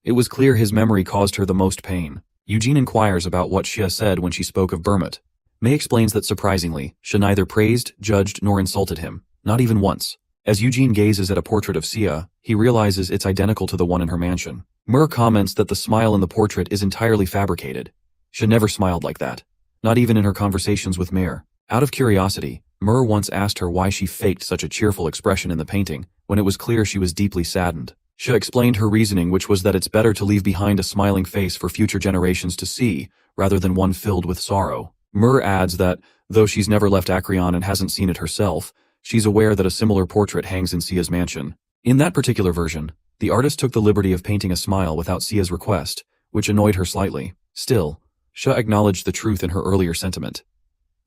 It was clear his memory caused her the most pain. Eugene inquires about what Xia said when she spoke of Burmit. Mei explains that surprisingly, Xia neither praised, judged, nor insulted him, not even once. As Eugene gazes at a portrait of Xia, he realizes it's identical to the one in her mansion. Mer comments that the smile in the portrait is entirely fabricated. Xia never smiled like that, not even in her conversations with Mer. Out of curiosity, Mer once asked her why she faked such a cheerful expression in the painting, when it was clear she was deeply saddened. Xia explained her reasoning, which was that it's better to leave behind a smiling face for future generations to see, rather than one filled with sorrow. Mer adds that, though she's never left Acreon and hasn't seen it herself, she's aware that a similar portrait hangs in Sia's mansion. In that particular version, the artist took the liberty of painting a smile without Sia's request, which annoyed her slightly. Still, Xia acknowledged the truth in her earlier sentiment.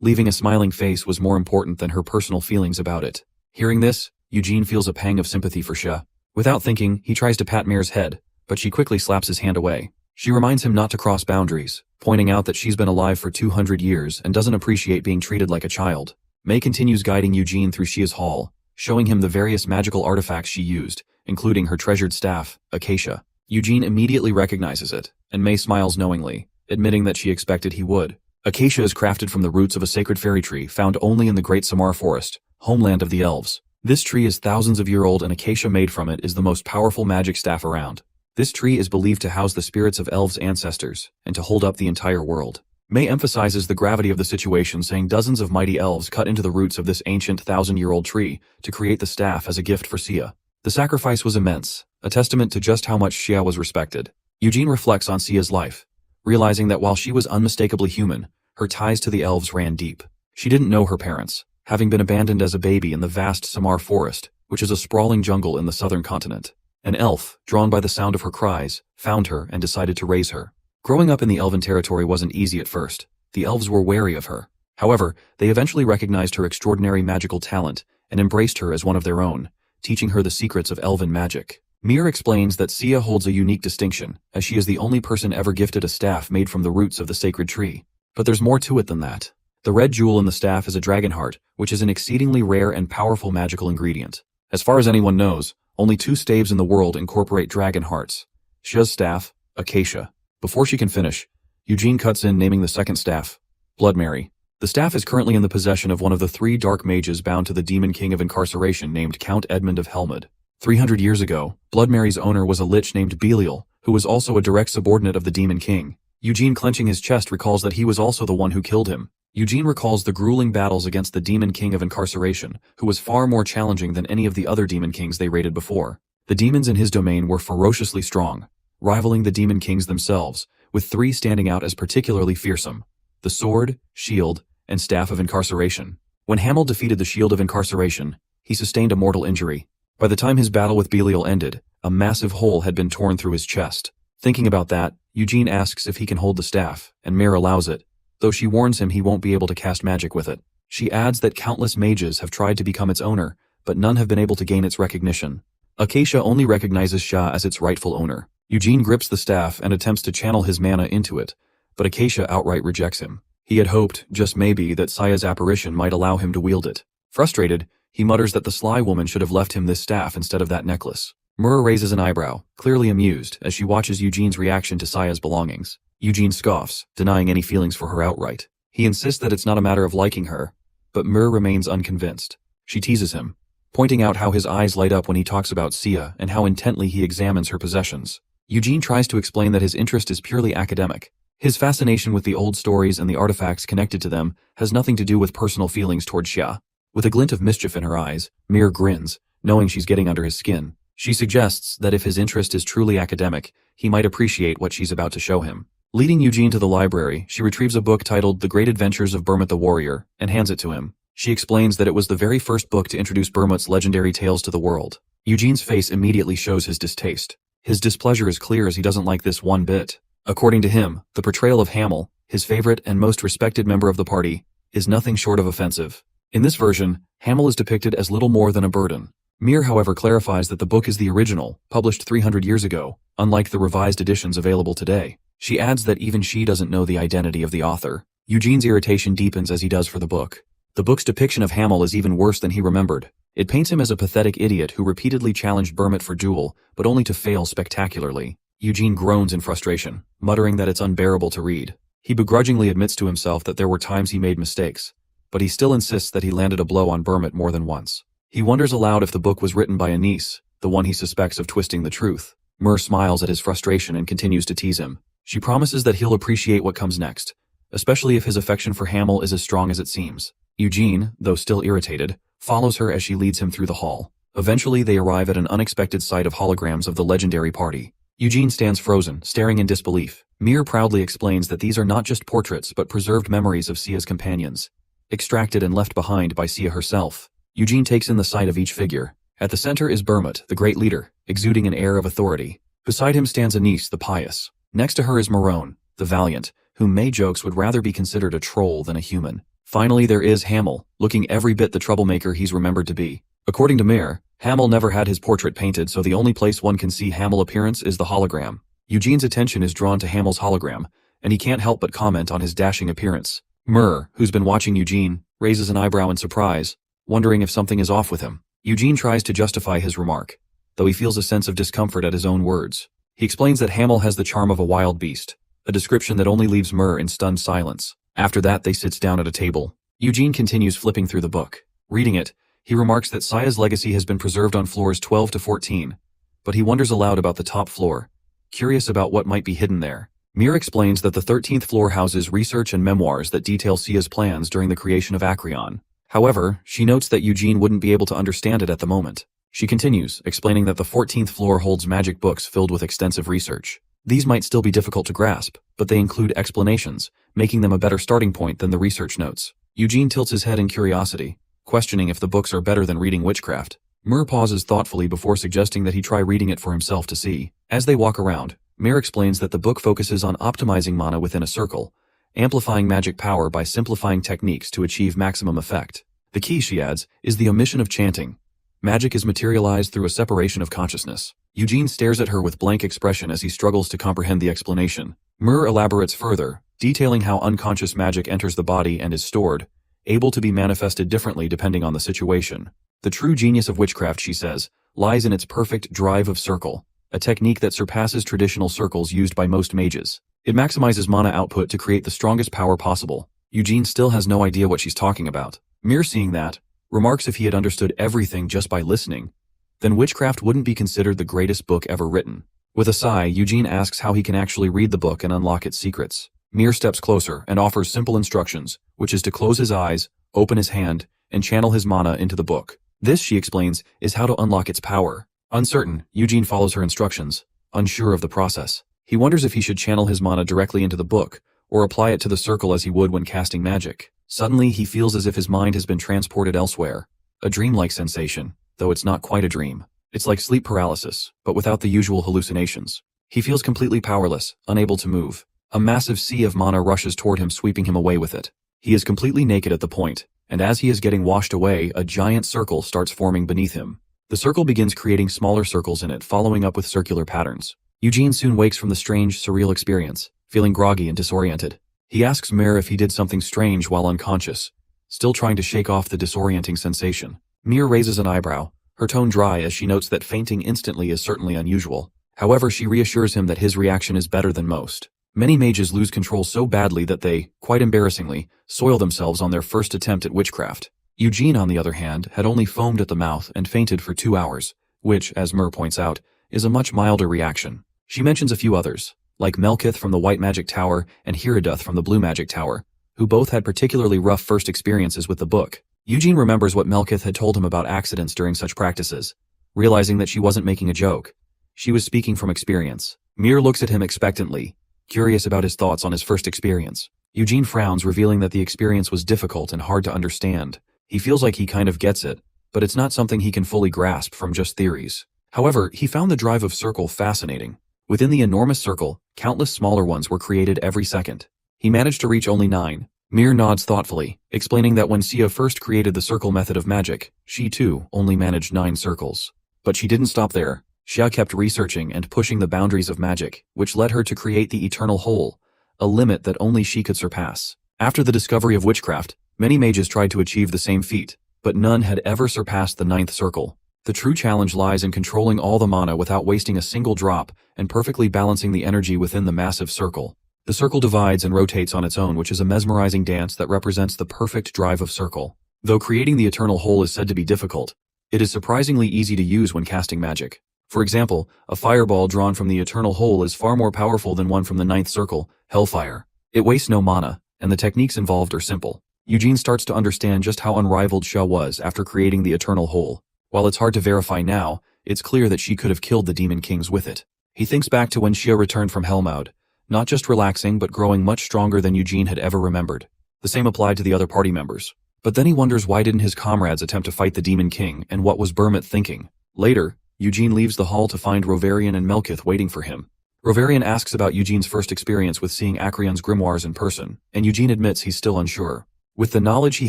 Leaving a smiling face was more important than her personal feelings about it. Hearing this, Eugene feels a pang of sympathy for Xia. Without thinking, he tries to pat Mer's head, but she quickly slaps his hand away. She reminds him not to cross boundaries, pointing out that she's been alive for 200 years and doesn't appreciate being treated like a child. Mei continues guiding Eugene through Xia's hall, showing him the various magical artifacts she used, including her treasured staff, Acacia. Eugene immediately recognizes it, and Mei smiles knowingly, admitting that she expected he would. Acacia is crafted from the roots of a sacred fairy tree found only in the Great Samar Forest, homeland of the elves. This tree is thousands of years old, and Acacia made from it is the most powerful magic staff around. This tree is believed to house the spirits of elves' ancestors, and to hold up the entire world. Mei emphasizes the gravity of the situation, saying dozens of mighty elves cut into the roots of this ancient thousand-year-old tree to create the staff as a gift for Xia. The sacrifice was immense, a testament to just how much Xia was respected. Eugene reflects on Xia's life, realizing that while she was unmistakably human, her ties to the elves ran deep. She didn't know her parents, having been abandoned as a baby in the vast Samar Forest, which is a sprawling jungle in the southern continent. An elf, drawn by the sound of her cries, found her and decided to raise her. Growing up in the elven territory wasn't easy at first. The elves were wary of her. However, they eventually recognized her extraordinary magical talent and embraced her as one of their own, teaching her the secrets of elven magic. Mir explains that Xia holds a unique distinction, as she is the only person ever gifted a staff made from the roots of the sacred tree. But there's more to it than that. The red jewel in the staff is a dragon heart, which is an exceedingly rare and powerful magical ingredient. As far as anyone knows, only 2 staves in the world incorporate dragon hearts. Xia's staff, Acacia. Before she can finish, Eugene cuts in, naming the second staff, Blood Mary. The staff is currently in the possession of one of the 3 dark mages bound to the demon king of incarceration named Count Edmund of Helmud. 300 years ago, Blood Mary's owner was a lich named Belial, who was also a direct subordinate of the demon king. Eugene, clenching his chest, recalls that he was also the one who killed him. Eugene recalls the grueling battles against the Demon King of Incarceration, who was far more challenging than any of the other Demon Kings they raided before. The demons in his domain were ferociously strong, rivaling the Demon Kings themselves, with 3 standing out as particularly fearsome: the Sword, Shield, and Staff of Incarceration. When Hamel defeated the Shield of Incarceration, he sustained a mortal injury. By the time his battle with Belial ended, a massive hole had been torn through his chest. Thinking about that, Eugene asks if he can hold the staff, and Mir allows it, though she warns him he won't be able to cast magic with it. She adds that countless mages have tried to become its owner, but none have been able to gain its recognition. Acacia only recognizes Sha as its rightful owner. Eugene grips the staff and attempts to channel his mana into it, but Acacia outright rejects him. He had hoped, just maybe, that Saya's apparition might allow him to wield it. Frustrated, he mutters that the sly woman should have left him this staff instead of that necklace. Myrrh raises an eyebrow, clearly amused, as she watches Eugene's reaction to Saya's belongings. Eugene scoffs, denying any feelings for her outright. He insists that it's not a matter of liking her, but Myrrh remains unconvinced. She teases him, pointing out how his eyes light up when he talks about Sia and how intently he examines her possessions. Eugene tries to explain that his interest is purely academic. His fascination with the old stories and the artifacts connected to them has nothing to do with personal feelings toward Xia. With a glint of mischief in her eyes, Mir grins, knowing she's getting under his skin. She suggests that if his interest is truly academic, he might appreciate what she's about to show him. Leading Eugene to the library, she retrieves a book titled The Great Adventures of Bermut the Warrior and hands it to him. She explains that it was the very first book to introduce Bermut's legendary tales to the world. Eugene's face immediately shows his distaste. His displeasure is clear as he doesn't like this one bit. According to him, the portrayal of Hamel, his favorite and most respected member of the party, is nothing short of offensive. In this version, Hamel is depicted as little more than a burden. Mir, however, clarifies that the book is the original, published 300 years ago, unlike the revised editions available today. She adds that even she doesn't know the identity of the author. Eugene's irritation deepens as he does for the book. The book's depiction of Hamel is even worse than he remembered. It paints him as a pathetic idiot who repeatedly challenged Bermut for duel, but only to fail spectacularly. Eugene groans in frustration, muttering that it's unbearable to read. He begrudgingly admits to himself that there were times he made mistakes, but he still insists that he landed a blow on Bermut more than once. He wonders aloud if the book was written by a niece, the one he suspects of twisting the truth. Myrrh smiles at his frustration and continues to tease him. She promises that he'll appreciate what comes next, especially if his affection for Hamel is as strong as it seems. Eugene, though still irritated, follows her as she leads him through the hall. Eventually they arrive at an unexpected sight of holograms of the legendary party. Eugene stands frozen, staring in disbelief. Mir proudly explains that these are not just portraits but preserved memories of Sia's companions, extracted and left behind by Sia herself. Eugene takes in the sight of each figure. At the center is Bermut, the great leader, exuding an air of authority. Beside him stands Anise, the pious. Next to her is Marone, the valiant, whom May jokes would rather be considered a troll than a human. Finally there is Hamel, looking every bit the troublemaker he's remembered to be. According to Mir, Hamel never had his portrait painted, so the only place one can see Hamel appearance is the hologram. Eugene's attention is drawn to Hamel's hologram, and he can't help but comment on his dashing appearance. Mir, who's been watching Eugene, raises an eyebrow in surprise, wondering if something is off with him. Eugene tries to justify his remark, though he feels a sense of discomfort at his own words. He explains that Hamel has the charm of a wild beast, a description that only leaves Mir in stunned silence. After that they sit down at a table. Eugene continues flipping through the book. Reading it, he remarks that Saya's legacy has been preserved on floors 12 to 14, but he wonders aloud about the top floor, curious about what might be hidden there. Mir explains that the 13th floor houses research and memoirs that detail Sia's plans during the creation of Acreon. However, she notes that Eugene wouldn't be able to understand it at the moment. She continues, explaining that the 14th floor holds magic books filled with extensive research. These might still be difficult to grasp, but they include explanations, making them a better starting point than the research notes. Eugene tilts his head in curiosity, questioning if the books are better than reading witchcraft. Mir pauses thoughtfully before suggesting that he try reading it for himself to see. As they walk around, Mir explains that the book focuses on optimizing mana within a circle, amplifying magic power by simplifying techniques to achieve maximum effect. The key, she adds, is the omission of chanting. Magic is materialized through a separation of consciousness. Eugene stares at her with blank expression as he struggles to comprehend the explanation. Mir elaborates further, detailing how unconscious magic enters the body and is stored, able to be manifested differently depending on the situation. The true genius of witchcraft, she says, lies in its perfect drive of circle, a technique that surpasses traditional circles used by most mages. It maximizes mana output to create the strongest power possible. Eugene still has no idea what she's talking about. Mir, seeing that, remarks if he had understood everything just by listening, then witchcraft wouldn't be considered the greatest book ever written. With a sigh, Eugene asks how he can actually read the book and unlock its secrets. Mir steps closer and offers simple instructions, which is to close his eyes, open his hand, and channel his mana into the book. This, she explains, is how to unlock its power. Uncertain, Eugene follows her instructions, unsure of the process. He wonders if he should channel his mana directly into the book, or apply it to the circle as he would when casting magic. Suddenly, he feels as if his mind has been transported elsewhere. A dreamlike sensation, though it's not quite a dream. It's like sleep paralysis, but without the usual hallucinations. He feels completely powerless, unable to move. A massive sea of mana rushes toward him, sweeping him away with it. He is completely naked at the point, and as he is getting washed away, a giant circle starts forming beneath him. The circle begins creating smaller circles in it, following up with circular patterns. Eugene soon wakes from the strange, surreal experience, feeling groggy and disoriented. He asks Mir if he did something strange while unconscious, still trying to shake off the disorienting sensation. Mir raises an eyebrow, her tone dry as she notes that fainting instantly is certainly unusual. However, she reassures him that his reaction is better than most. Many mages lose control so badly that they, quite embarrassingly, soil themselves on their first attempt at witchcraft. Eugene, on the other hand, had only foamed at the mouth and fainted for 2 hours, which, as Mir points out, is a much milder reaction. She mentions a few others, like Melkith from the White Magic Tower and Hiraduth from the Blue Magic Tower, who both had particularly rough first experiences with the book. Eugene remembers what Melkith had told him about accidents during such practices, realizing that she wasn't making a joke. She was speaking from experience. Mir looks at him expectantly, curious about his thoughts on his first experience. Eugene frowns, revealing that the experience was difficult and hard to understand. He feels like he kind of gets it, but it's not something he can fully grasp from just theories. However, he found the drive of circle fascinating. Within the enormous circle, countless smaller ones were created every second. He managed to reach only 9. Mir nods thoughtfully, explaining that when Sia first created the circle method of magic, she too only managed 9 circles. But she didn't stop there. Xia kept researching and pushing the boundaries of magic, which led her to create the Eternal Whole, a limit that only she could surpass. After the discovery of witchcraft, many mages tried to achieve the same feat, but none had ever surpassed the 9th circle. The true challenge lies in controlling all the mana without wasting a single drop and perfectly balancing the energy within the massive circle. The circle divides and rotates on its own, which is a mesmerizing dance that represents the perfect drive of circle. Though creating the Eternal Whole is said to be difficult, it is surprisingly easy to use when casting magic. For example, a fireball drawn from the Eternal Whole is far more powerful than one from the 9th circle, Hellfire. It wastes no mana, and the techniques involved are simple. Eugene starts to understand just how unrivaled Xia was after creating the Eternal Whole. While it's hard to verify now, it's clear that she could have killed the Demon Kings with it. He thinks back to when Xia returned from Helmaud, not just relaxing but growing much stronger than Eugene had ever remembered. The same applied to the other party members. But then he wonders why didn't his comrades attempt to fight the Demon King, and what was Burmit thinking? Later, Eugene leaves the hall to find Rovarian and Melkith waiting for him. Rovarian asks about Eugene's first experience with seeing Acreon's grimoires in person, and Eugene admits he's still unsure. With the knowledge he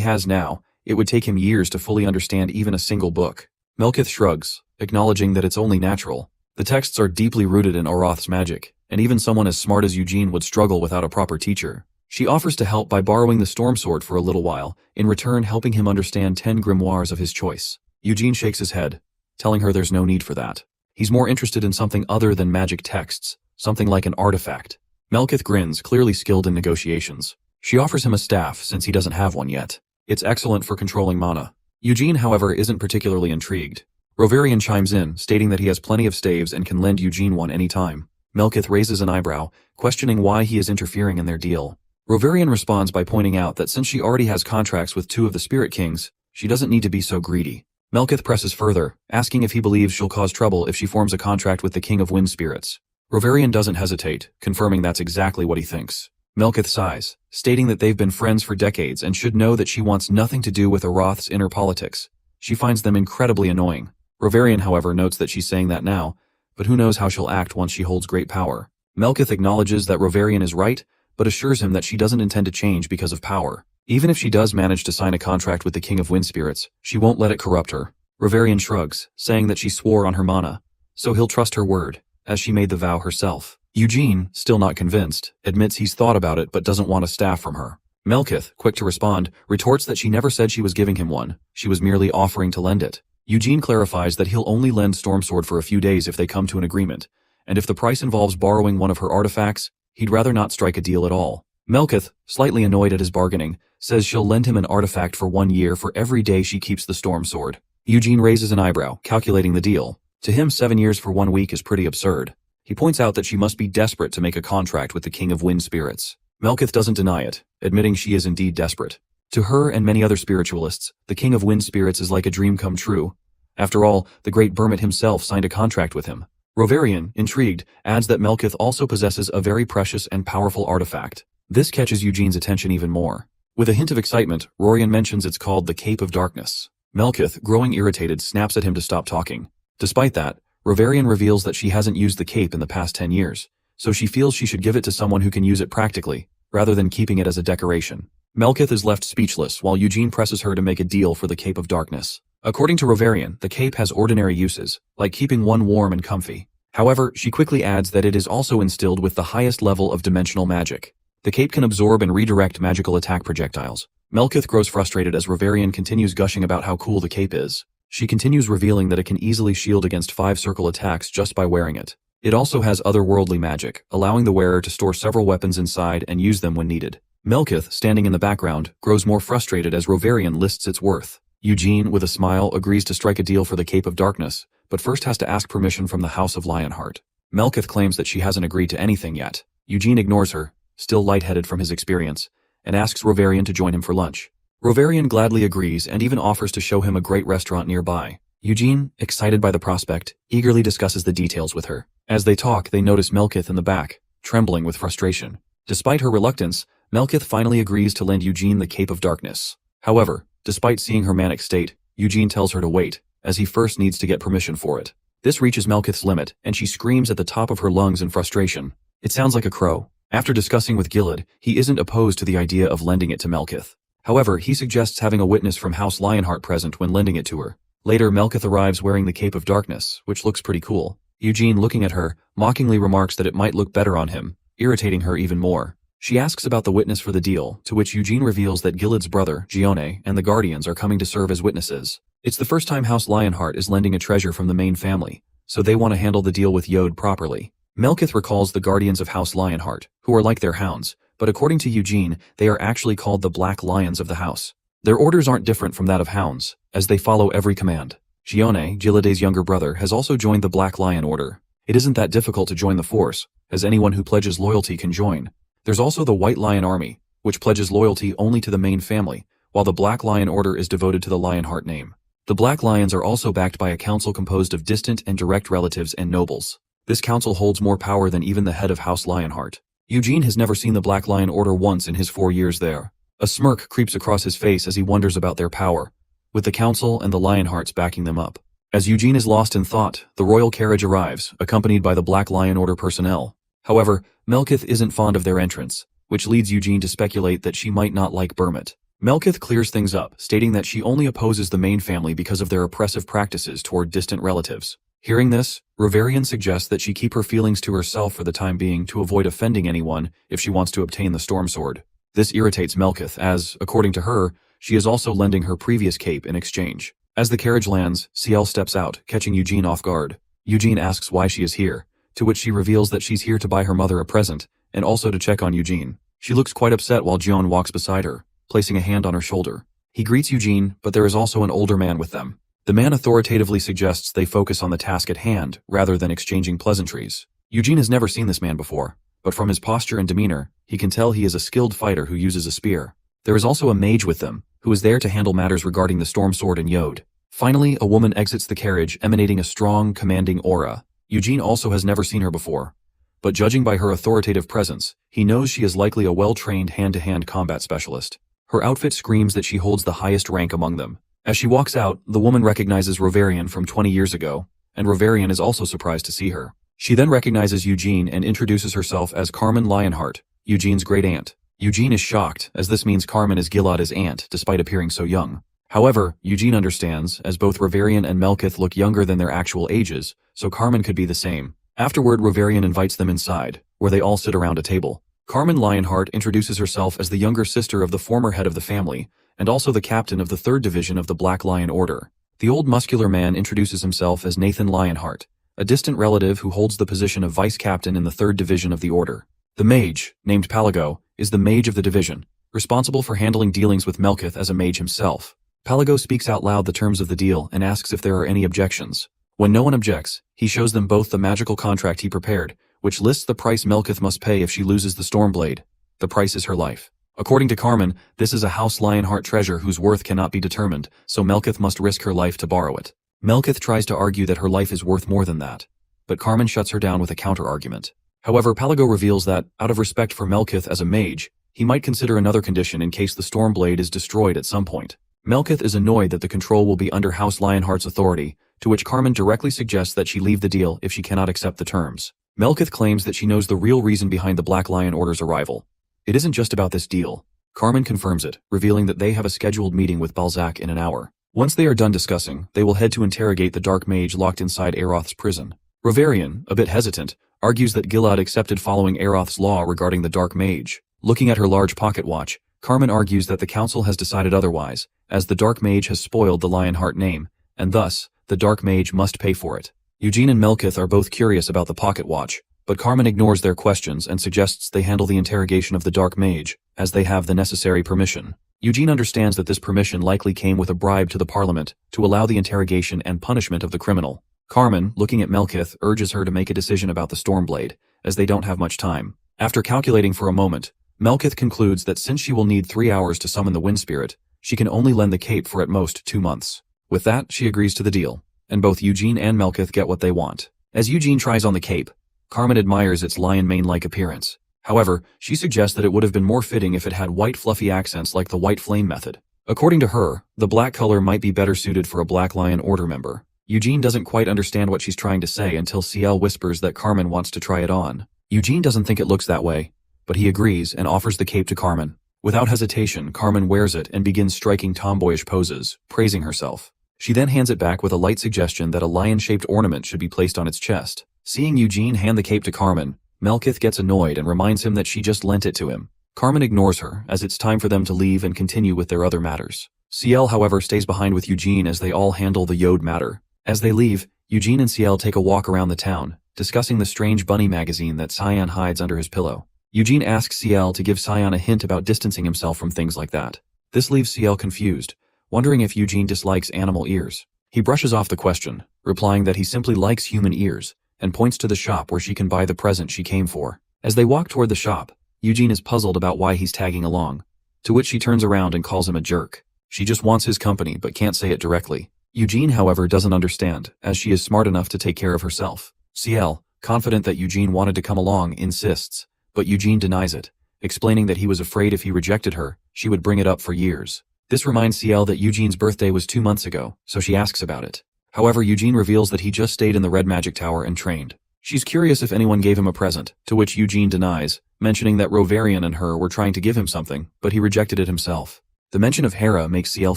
has now, it would take him years to fully understand even a single book. Melkith shrugs, acknowledging that it's only natural. The texts are deeply rooted in Oroth's magic, and even someone as smart as Eugene would struggle without a proper teacher. She offers to help by borrowing the Storm Sword for a little while, in return helping him understand 10 grimoires of his choice. Eugene shakes his head, telling her there's no need for that. He's more interested in something other than magic texts, something like an artifact. Melkith grins, clearly skilled in negotiations. She offers him a staff since he doesn't have one yet. It's excellent for controlling mana. Eugene, however, isn't particularly intrigued. Rovarian chimes in, stating that he has plenty of staves and can lend Eugene one anytime. Melkith raises an eyebrow, questioning why he is interfering in their deal. Rovarian responds by pointing out that since she already has contracts with 2 of the Spirit Kings, she doesn't need to be so greedy. Melkith presses further, asking if he believes she'll cause trouble if she forms a contract with the King of Wind Spirits. Rovarian doesn't hesitate, confirming that's exactly what he thinks. Melkith sighs, stating that they've been friends for decades and should know that she wants nothing to do with Oroth's inner politics. She finds them incredibly annoying. Rovarian, however, notes that she's saying that now, but who knows how she'll act once she holds great power. Melkith acknowledges that Rovarian is right, but assures him that she doesn't intend to change because of power. Even if she does manage to sign a contract with the King of Wind Spirits, she won't let it corrupt her. Rovarian shrugs, saying that she swore on her mana, so he'll trust her word, as she made the vow herself. Eugene, still not convinced, admits he's thought about it but doesn't want a staff from her. Melkith, quick to respond, retorts that she never said she was giving him one, she was merely offering to lend it. Eugene clarifies that he'll only lend Stormsword for a few days if they come to an agreement, and if the price involves borrowing one of her artifacts, he'd rather not strike a deal at all. Melkith, slightly annoyed at his bargaining, says she'll lend him an artifact for 1 year for every day she keeps the Stormsword. Eugene raises an eyebrow, calculating the deal. To him, 7 years for 1 week is pretty absurd. He points out that she must be desperate to make a contract with the King of Wind Spirits. Melkith doesn't deny it, admitting she is indeed desperate. To her and many other spiritualists, the King of Wind Spirits is like a dream come true. After all, the great Burmit himself signed a contract with him. Rovarian, intrigued, adds that Melkith also possesses a very precious and powerful artifact. This catches Eugene's attention even more. With a hint of excitement, Rorian mentions it's called the Cape of Darkness. Melkith, growing irritated, snaps at him to stop talking. Despite that, Rovarian reveals that she hasn't used the cape in the past 10 years, so she feels she should give it to someone who can use it practically, rather than keeping it as a decoration. Melkith is left speechless while Eugene presses her to make a deal for the Cape of Darkness. According to Rovarian, the cape has ordinary uses, like keeping one warm and comfy. However, she quickly adds that it is also instilled with the highest level of dimensional magic. The cape can absorb and redirect magical attack projectiles. Melkith grows frustrated as Rovarian continues gushing about how cool the cape is. She continues revealing that it can easily shield against 5 circle attacks just by wearing it. It also has otherworldly magic, allowing the wearer to store several weapons inside and use them when needed. Melkith, standing in the background, grows more frustrated as Rovarian lists its worth. Eugene, with a smile, agrees to strike a deal for the Cape of Darkness, but first has to ask permission from the House of Lionheart. Melkith claims that she hasn't agreed to anything yet. Eugene ignores her, still lightheaded from his experience, and asks Rovarian to join him for lunch. Rovarian gladly agrees and even offers to show him a great restaurant nearby. Eugene, excited by the prospect, eagerly discusses the details with her. As they talk, they notice Melkith in the back, trembling with frustration. Despite her reluctance, Melkith finally agrees to lend Eugene the Cape of Darkness. However, despite seeing her manic state, Eugene tells her to wait, as he first needs to get permission for it. This reaches Melkith's limit, and she screams at the top of her lungs in frustration. It sounds like a crow. After discussing with Gilad, he isn't opposed to the idea of lending it to Melkith. However, he suggests having a witness from House Lionheart present when lending it to her. Later, Melkith arrives wearing the Cape of Darkness, which looks pretty cool. Eugene, looking at her, mockingly remarks that it might look better on him, irritating her even more. She asks about the witness for the deal, to which Eugene reveals that Gilad's brother, Gione, and the Guardians are coming to serve as witnesses. It's the first time House Lionheart is lending a treasure from the main family, so they want to handle the deal with Yod properly. Melkith recalls the Guardians of House Lionheart, who are like their hounds, but according to Eugene, they are actually called the Black Lions of the house. Their orders aren't different from that of hounds, as they follow every command. Gione, Gilade's younger brother, has also joined the Black Lion Order. It isn't that difficult to join the force, as anyone who pledges loyalty can join. There's also the White Lion Army, which pledges loyalty only to the main family, while the Black Lion Order is devoted to the Lionheart name. The Black Lions are also backed by a council composed of distant and direct relatives and nobles. This council holds more power than even the head of House Lionheart. Eugene has never seen the Black Lion Order once in his 4 years there. A smirk creeps across his face as he wonders about their power, with the council and the Lionhearts backing them up. As Eugene is lost in thought, the royal carriage arrives, accompanied by the Black Lion Order personnel. However, Melkith isn't fond of their entrance, which leads Eugene to speculate that she might not like Burmit. Melkith clears things up, stating that she only opposes the main family because of their oppressive practices toward distant relatives. Hearing this, Rovarian suggests that she keep her feelings to herself for the time being to avoid offending anyone if she wants to obtain the Storm Sword. This irritates Melkith as, according to her, she is also lending her previous cape in exchange. As the carriage lands, Ciel steps out, catching Eugene off guard. Eugene asks why she is here, to which she reveals that she's here to buy her mother a present, and also to check on Eugene. She looks quite upset while Gion walks beside her, placing a hand on her shoulder. He greets Eugene, but there is also an older man with them. The man authoritatively suggests they focus on the task at hand, rather than exchanging pleasantries. Eugene has never seen this man before, but from his posture and demeanor, he can tell he is a skilled fighter who uses a spear. There is also a mage with them, who is there to handle matters regarding the Storm Sword and Yod. Finally, a woman exits the carriage emanating a strong, commanding aura. Eugene also has never seen her before, but judging by her authoritative presence, he knows she is likely a well-trained hand-to-hand combat specialist. Her outfit screams that she holds the highest rank among them. As she walks out, the woman recognizes Rovarian from 20 years ago, and Rovarian is also surprised to see her. She then recognizes Eugene and introduces herself as Carmen Lionheart, Eugene's great-aunt. Eugene is shocked, as this means Carmen is Gilad's aunt, despite appearing so young. However, Eugene understands, as both Rovarian and Melkith look younger than their actual ages, so Carmen could be the same. Afterward, Rovarian invites them inside, where they all sit around a table. Carmen Lionheart introduces herself as the younger sister of the former head of the family, and also the captain of the 3rd Division of the Black Lion Order. The old muscular man introduces himself as Nathan Lionheart, a distant relative who holds the position of vice captain in the 3rd Division of the Order. The mage, named Palago, is the mage of the division, responsible for handling dealings with Melkith as a mage himself. Palago speaks out loud the terms of the deal and asks if there are any objections. When no one objects, he shows them both the magical contract he prepared, which lists the price Melkith must pay if she loses the Stormblade. The price is her life. According to Carmen, this is a House Lionheart treasure whose worth cannot be determined, so Melkith must risk her life to borrow it. Melkith tries to argue that her life is worth more than that, but Carmen shuts her down with a counter-argument. However, Pelago reveals that, out of respect for Melkith as a mage, he might consider another condition in case the Stormblade is destroyed at some point. Melkith is annoyed that the control will be under House Lionheart's authority, to which Carmen directly suggests that she leave the deal if she cannot accept the terms. Melkith claims that she knows the real reason behind the Black Lion Order's arrival. It isn't just about this deal. Carmen confirms it, revealing that they have a scheduled meeting with Balzac in an hour. Once they are done discussing, they will head to interrogate the Dark Mage locked inside Aeroth's prison. Rovarian, a bit hesitant, argues that Gilad accepted following Aeroth's law regarding the Dark Mage. Looking at her large pocket watch, Carmen argues that the Council has decided otherwise, as the Dark Mage has spoiled the Lionheart name, and thus, the Dark Mage must pay for it. Eugene and Melkith are both curious about the pocket watch, but Carmen ignores their questions and suggests they handle the interrogation of the Dark Mage, as they have the necessary permission. Eugene understands that this permission likely came with a bribe to the Parliament to allow the interrogation and punishment of the criminal. Carmen, looking at Melkith, urges her to make a decision about the Stormblade, as they don't have much time. After calculating for a moment, Melkith concludes that since she will need 3 hours to summon the Wind Spirit, she can only lend the cape for at most 2 months. With that, she agrees to the deal, and both Eugene and Melkith get what they want. As Eugene tries on the cape, Carmen admires its lion mane-like appearance. However, she suggests that it would have been more fitting if it had white fluffy accents like the White Flame method. According to her, the black color might be better suited for a Black Lion Order member. Eugene doesn't quite understand what she's trying to say until CL whispers that Carmen wants to try it on. Eugene doesn't think it looks that way, but he agrees and offers the cape to Carmen. Without hesitation, Carmen wears it and begins striking tomboyish poses, praising herself. She then hands it back with a light suggestion that a lion-shaped ornament should be placed on its chest. Seeing Eugene hand the cape to Carmen, Melkith gets annoyed and reminds him that she just lent it to him. Carmen ignores her, as it's time for them to leave and continue with their other matters. CL, however, stays behind with Eugene as they all handle the Yod matter. As they leave, Eugene and CL take a walk around the town, discussing the strange bunny magazine that Cyan hides under his pillow. Eugene asks CL to give Cyan a hint about distancing himself from things like that. This leaves CL confused, wondering if Eugene dislikes animal ears. He brushes off the question, replying that he simply likes human ears, and points to the shop where she can buy the present she came for. As they walk toward the shop, Eugene is puzzled about why he's tagging along, to which she turns around and calls him a jerk. She just wants his company but can't say it directly. Eugene, however, doesn't understand, as she is smart enough to take care of herself. CL, confident that Eugene wanted to come along, insists, but Eugene denies it, explaining that he was afraid if he rejected her, she would bring it up for years. This reminds CL that Eugene's birthday was 2 months ago, so she asks about it. However, Eugene reveals that he just stayed in the Red Magic Tower and trained. She's curious if anyone gave him a present, to which Eugene denies, mentioning that Rovarian and her were trying to give him something, but he rejected it himself. The mention of Hera makes CL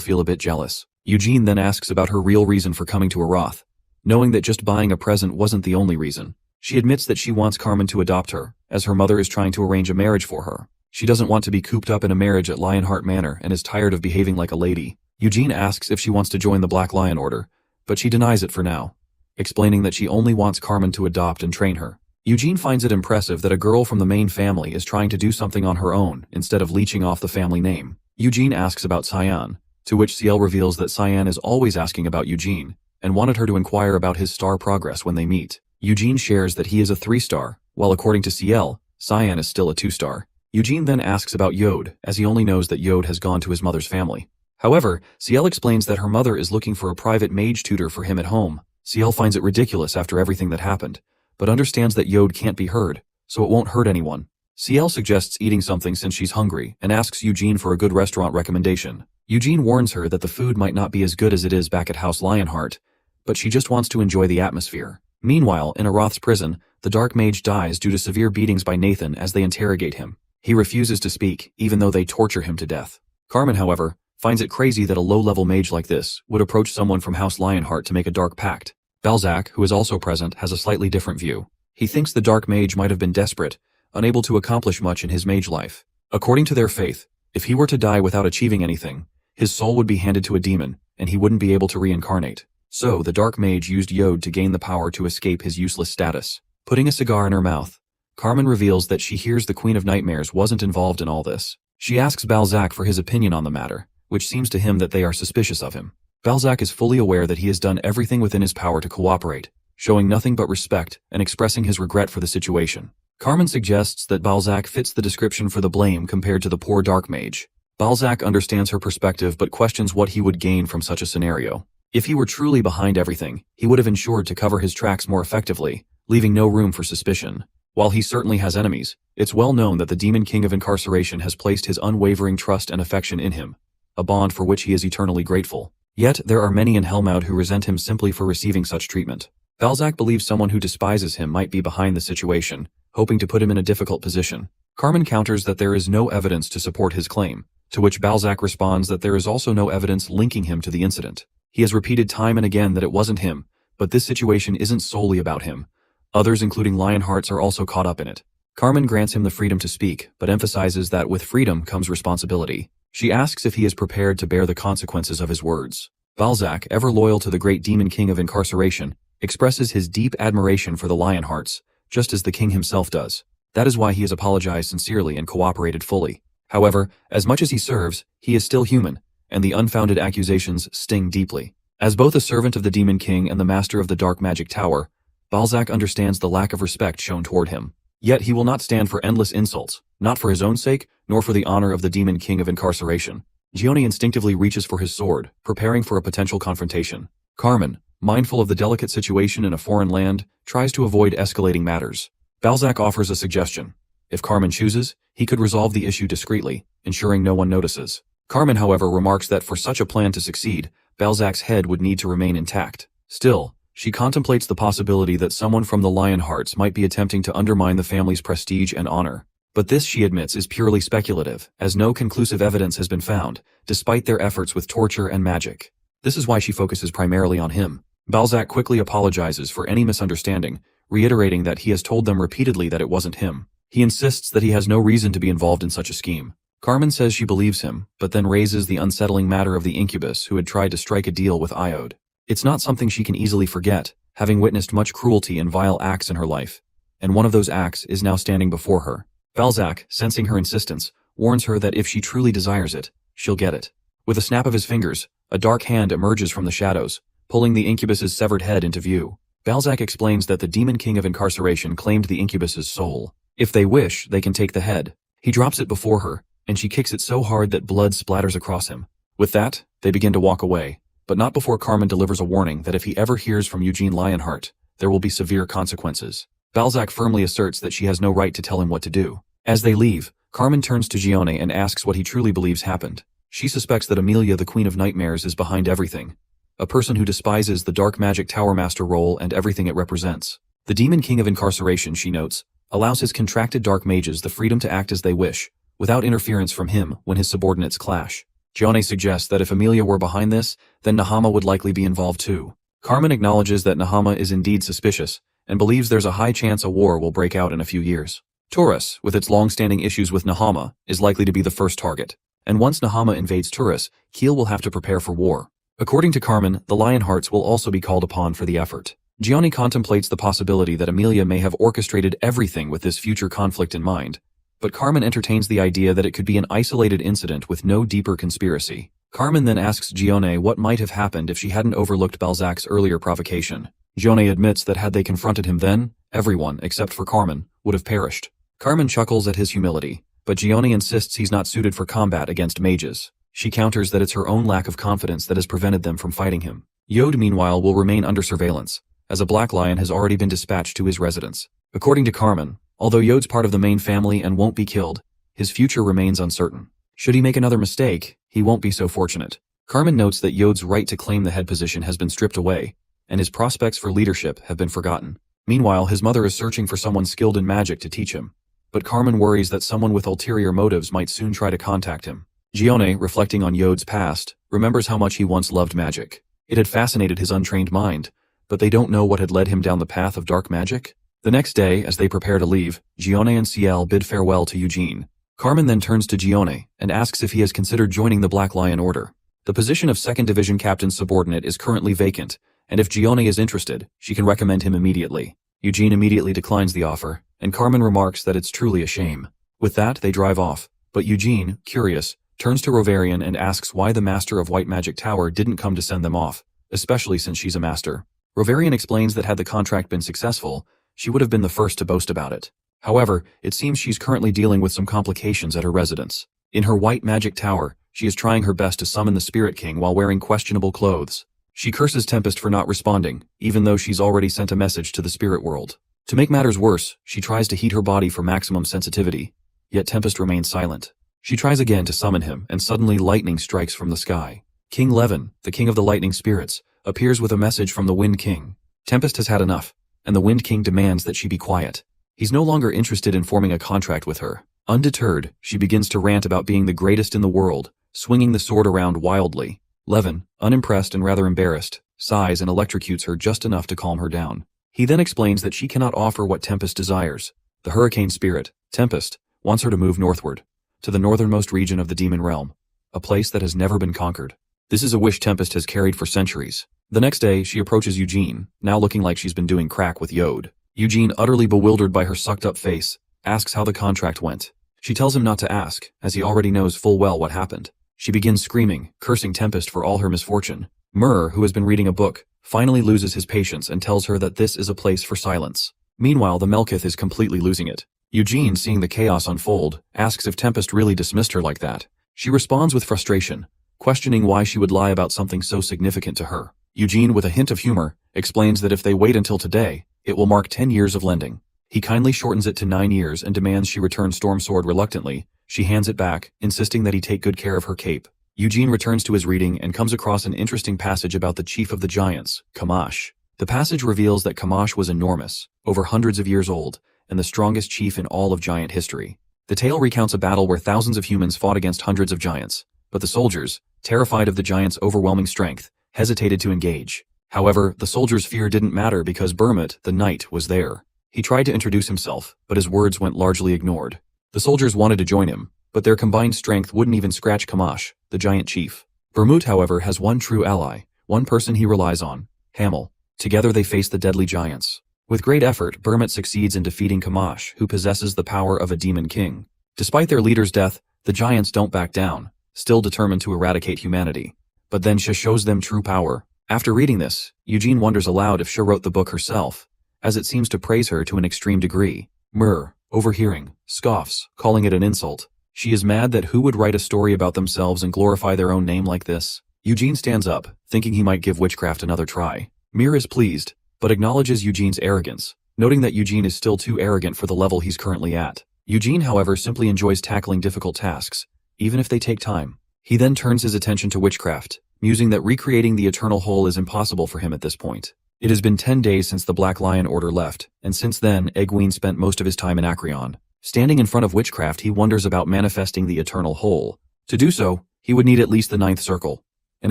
feel a bit jealous. Eugene then asks about her real reason for coming to Aroth, knowing that just buying a present wasn't the only reason. She admits that she wants Carmen to adopt her, as her mother is trying to arrange a marriage for her. She doesn't want to be cooped up in a marriage at Lionheart Manor and is tired of behaving like a lady. Eugene asks if she wants to join the Black Lion Order, but she denies it for now, explaining that she only wants Carmen to adopt and train her. Eugene finds it impressive that a girl from the main family is trying to do something on her own instead of leeching off the family name. Eugene asks about Cyan, to which CL reveals that Cyan is always asking about Eugene, and wanted her to inquire about his star progress when they meet. Eugene shares that he is a 3-star, while according to CL, Cyan is still a 2-star. Eugene then asks about Yod, as he only knows that Yod has gone to his mother's family. However, CL explains that her mother is looking for a private mage tutor for him at home. CL finds it ridiculous after everything that happened, but understands that Yod can't be heard, so it won't hurt anyone. CL suggests eating something since she's hungry and asks Eugene for a good restaurant recommendation. Eugene warns her that the food might not be as good as it is back at House Lionheart, but she just wants to enjoy the atmosphere. Meanwhile, in Aroth's prison, the Dark Mage dies due to severe beatings by Nathan as they interrogate him. He refuses to speak, even though they torture him to death. Carmen, however, finds it crazy that a low-level mage like this would approach someone from House Lionheart to make a dark pact. Balzac, who is also present, has a slightly different view. He thinks the Dark Mage might have been desperate, unable to accomplish much in his mage life. According to their faith, if he were to die without achieving anything, his soul would be handed to a demon, and he wouldn't be able to reincarnate. So, the Dark Mage used Yod to gain the power to escape his useless status. Putting a cigar in her mouth, Carmen reveals that she hears the Queen of Nightmares wasn't involved in all this. She asks Balzac for his opinion on the matter, which seems to him that they are suspicious of him. Balzac is fully aware that he has done everything within his power to cooperate, showing nothing but respect and expressing his regret for the situation. Carmen suggests that Balzac fits the description for the blame compared to the poor dark mage. Balzac understands her perspective but questions what he would gain from such a scenario. If he were truly behind everything, he would have ensured to cover his tracks more effectively, leaving no room for suspicion. While he certainly has enemies, it's well known that the Demon King of Incarceration has placed his unwavering trust and affection in him, a bond for which he is eternally grateful. Yet, there are many in Helmut who resent him simply for receiving such treatment. Balzac believes someone who despises him might be behind the situation, hoping to put him in a difficult position. Carmen counters that there is no evidence to support his claim, to which Balzac responds that there is also no evidence linking him to the incident. He has repeated time and again that it wasn't him, but this situation isn't solely about him. Others, including Lionhearts, are also caught up in it. Carmen grants him the freedom to speak, but emphasizes that with freedom comes responsibility. She asks if he is prepared to bear the consequences of his words. Balzac, ever loyal to the great Demon King of Incarceration, expresses his deep admiration for the Lionhearts, just as the king himself does. That is why he has apologized sincerely and cooperated fully. However, as much as he serves, he is still human, and the unfounded accusations sting deeply. As both a servant of the Demon King and the master of the Dark Magic Tower, Balzac understands the lack of respect shown toward him. Yet he will not stand for endless insults, not for his own sake, nor for the honor of the Demon King of Incarceration. Gione instinctively reaches for his sword, preparing for a potential confrontation. Carmen, mindful of the delicate situation in a foreign land, tries to avoid escalating matters. Balzac offers a suggestion. If Carmen chooses, he could resolve the issue discreetly, ensuring no one notices. Carmen, however, remarks that for such a plan to succeed, Balzac's head would need to remain intact. Still, she contemplates the possibility that someone from the Lionhearts might be attempting to undermine the family's prestige and honor. But this, she admits, is purely speculative, as no conclusive evidence has been found, despite their efforts with torture and magic. This is why she focuses primarily on him. Balzac quickly apologizes for any misunderstanding, reiterating that he has told them repeatedly that it wasn't him. He insists that he has no reason to be involved in such a scheme. Carmen says she believes him, but then raises the unsettling matter of the incubus who had tried to strike a deal with Iode. It's not something she can easily forget, having witnessed much cruelty and vile acts in her life, and one of those acts is now standing before her. Balzac, sensing her insistence, warns her that if she truly desires it, she'll get it. With a snap of his fingers, a dark hand emerges from the shadows, pulling the incubus's severed head into view. Balzac explains that the Demon King of Incarceration claimed the incubus's soul. If they wish, they can take the head. He drops it before her, and she kicks it so hard that blood splatters across him. With that, they begin to walk away, but not before Carmen delivers a warning that if he ever hears from Eugene Lionheart, there will be severe consequences. Balzac firmly asserts that she has no right to tell him what to do. As they leave, Carmen turns to Gione and asks what he truly believes happened. She suspects that Amelia, the Queen of Nightmares, is behind everything. A person who despises the Dark Magic Tower Master role and everything it represents. The Demon King of Incarceration, she notes, allows his contracted dark mages the freedom to act as they wish, without interference from him when his subordinates clash. Gione suggests that if Amelia were behind this, then Nahama would likely be involved too. Carmen acknowledges that Nahama is indeed suspicious, and believes there's a high chance a war will break out in a few years. Turris, with its long-standing issues with Nahama, is likely to be the first target. And once Nahama invades Turris, Kiel will have to prepare for war. According to Carmen, the Lionhearts will also be called upon for the effort. Gione contemplates the possibility that Amelia may have orchestrated everything with this future conflict in mind, but Carmen entertains the idea that it could be an isolated incident with no deeper conspiracy. Carmen then asks Gione what might have happened if she hadn't overlooked Balzac's earlier provocation. Gione admits that had they confronted him then, everyone, except for Carmen, would have perished. Carmen chuckles at his humility, but Gione insists he's not suited for combat against mages. She counters that it's her own lack of confidence that has prevented them from fighting him. Yode, meanwhile, will remain under surveillance, as a Black Lion has already been dispatched to his residence. According to Carmen, although Yode's part of the main family and won't be killed, his future remains uncertain. Should he make another mistake, he won't be so fortunate. Carmen notes that Yode's right to claim the head position has been stripped away, and his prospects for leadership have been forgotten. Meanwhile, his mother is searching for someone skilled in magic to teach him, but Carmen worries that someone with ulterior motives might soon try to contact him. Gione, reflecting on Yode's past, remembers how much he once loved magic. It had fascinated his untrained mind, but they don't know what had led him down the path of dark magic. The next day, as they prepare to leave, Gione and Ciel bid farewell to Eugene. Carmen then turns to Gione and asks if he has considered joining the Black Lion Order. The position of 2nd Division Captain's subordinate is currently vacant, and if Gione is interested, she can recommend him immediately. Eugene immediately declines the offer, and Carmen remarks that it's truly a shame. With that, they drive off, but Eugene, curious, turns to Rovarian and asks why the master of White Magic Tower didn't come to send them off, especially since she's a master. Rovarian explains that had the contract been successful, she would have been the first to boast about it. However, it seems she's currently dealing with some complications at her residence. In her White Magic Tower, she is trying her best to summon the Spirit King while wearing questionable clothes. She curses Tempest for not responding, even though she's already sent a message to the spirit world. To make matters worse, she tries to heat her body for maximum sensitivity, yet Tempest remains silent. She tries again to summon him, and suddenly lightning strikes from the sky. King Levin, the king of the lightning spirits, appears with a message from the Wind King. Tempest has had enough, and the Wind King demands that she be quiet. He's no longer interested in forming a contract with her. Undeterred, she begins to rant about being the greatest in the world, swinging the sword around wildly. Levin, unimpressed and rather embarrassed, sighs and electrocutes her just enough to calm her down. He then explains that she cannot offer what Tempest desires. The hurricane spirit, Tempest, wants her to move northward, to the northernmost region of the demon realm, a place that has never been conquered. This is a wish Tempest has carried for centuries. The next day, she approaches Eugene, now looking like she's been doing crack with Yod. Eugene, utterly bewildered by her sucked-up face, asks how the contract went. She tells him not to ask, as he already knows full well what happened. She begins screaming, cursing Tempest for all her misfortune. Myrrh, who has been reading a book, finally loses his patience and tells her that this is a place for silence. Meanwhile, the Melkith is completely losing it. Eugene, seeing the chaos unfold, asks if Tempest really dismissed her like that. She responds with frustration, questioning why she would lie about something so significant to her. Eugene, with a hint of humor, explains that if they wait until today, it will mark 10 years of lending. He kindly shortens it to 9 years and demands she return Storm Sword reluctantly. She hands it back, insisting that he take good care of her cape. Eugene returns to his reading and comes across an interesting passage about the chief of the giants, Kamash. The passage reveals that Kamash was enormous, over hundreds of years old, and the strongest chief in all of giant history. The tale recounts a battle where thousands of humans fought against hundreds of giants, but the soldiers, terrified of the giant's overwhelming strength, hesitated to engage. However, the soldiers' fear didn't matter because Bermut, the knight, was there. He tried to introduce himself, but his words went largely ignored. The soldiers wanted to join him, but their combined strength wouldn't even scratch Kamash, the giant chief. Bermut, however, has one true ally, one person he relies on, Hamel. Together they face the deadly giants. With great effort, Bermut succeeds in defeating Kamash, who possesses the power of a demon king. Despite their leader's death, the giants don't back down, still determined to eradicate humanity. But then Sha shows them true power. After reading this, Eugene wonders aloud if Sha wrote the book herself, as it seems to praise her to an extreme degree. Myrrh, overhearing, scoffs, calling it an insult. She is mad that who would write a story about themselves and glorify their own name like this? Eugene stands up, thinking he might give witchcraft another try. Myrrh is pleased, but acknowledges Eugene's arrogance, noting that Eugene is still too arrogant for the level he's currently at. Eugene, however, simply enjoys tackling difficult tasks, even if they take time. He then turns his attention to witchcraft, musing that recreating the eternal whole is impossible for him at this point. It has been 10 days since the Black Lion Order left, and since then, Egwene spent most of his time in Acreon. Standing in front of witchcraft, he wonders about manifesting the eternal whole. To do so, he would need at least the 9th circle, an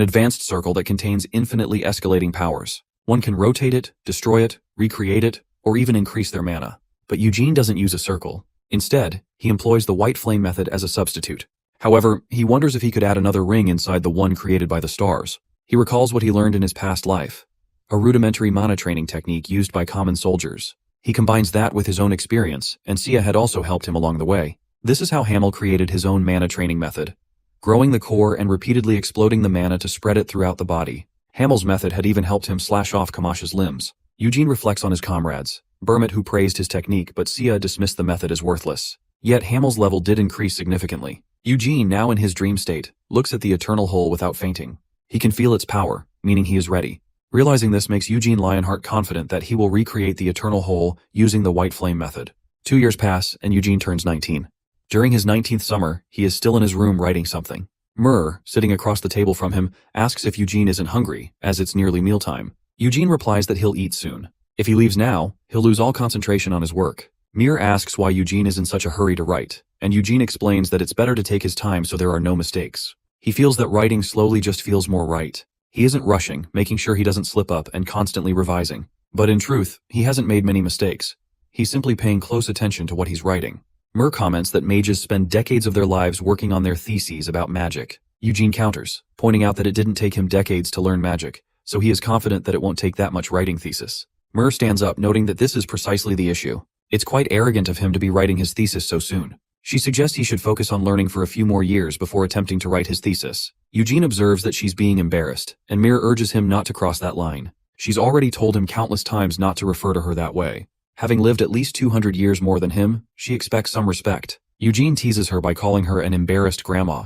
advanced circle that contains infinitely escalating powers. One can rotate it, destroy it, recreate it, or even increase their mana. But Eugene doesn't use a circle. Instead, he employs the white flame method as a substitute. However, he wonders if he could add another ring inside the one created by the stars. He recalls what he learned in his past life, a rudimentary mana training technique used by common soldiers. He combines that with his own experience, and Sia had also helped him along the way. This is how Hamel created his own mana training method, growing the core and repeatedly exploding the mana to spread it throughout the body. Hamel's method had even helped him slash off Kamash's limbs. Eugene reflects on his comrades, Bermut, who praised his technique, but Sia dismissed the method as worthless. Yet Hamel's level did increase significantly. Eugene, now in his dream state, looks at the eternal whole without fainting. He can feel its power, meaning he is ready. Realizing this makes Eugene Lionheart confident that he will recreate the eternal whole using the white flame method. 2 years pass, and Eugene turns 19. During his 19th summer, he is still in his room writing something. Myrrh, sitting across the table from him, asks if Eugene isn't hungry, as it's nearly mealtime. Eugene replies that he'll eat soon. If he leaves now, he'll lose all concentration on his work. Myrrh asks why Eugene is in such a hurry to write, and Eugene explains that it's better to take his time so there are no mistakes. He feels that writing slowly just feels more right. He isn't rushing, making sure he doesn't slip up and constantly revising. But in truth, he hasn't made many mistakes. He's simply paying close attention to what he's writing. Myrrh comments that mages spend decades of their lives working on their theses about magic. Eugene counters, pointing out that it didn't take him decades to learn magic, so he is confident that it won't take that much writing thesis. Myrrh stands up, noting that this is precisely the issue. It's quite arrogant of him to be writing his thesis so soon. She suggests he should focus on learning for a few more years before attempting to write his thesis. Eugene observes that she's being embarrassed, and Mir urges him not to cross that line. She's already told him countless times not to refer to her that way. Having lived at least 200 years more than him, she expects some respect. Eugene teases her by calling her an embarrassed grandma,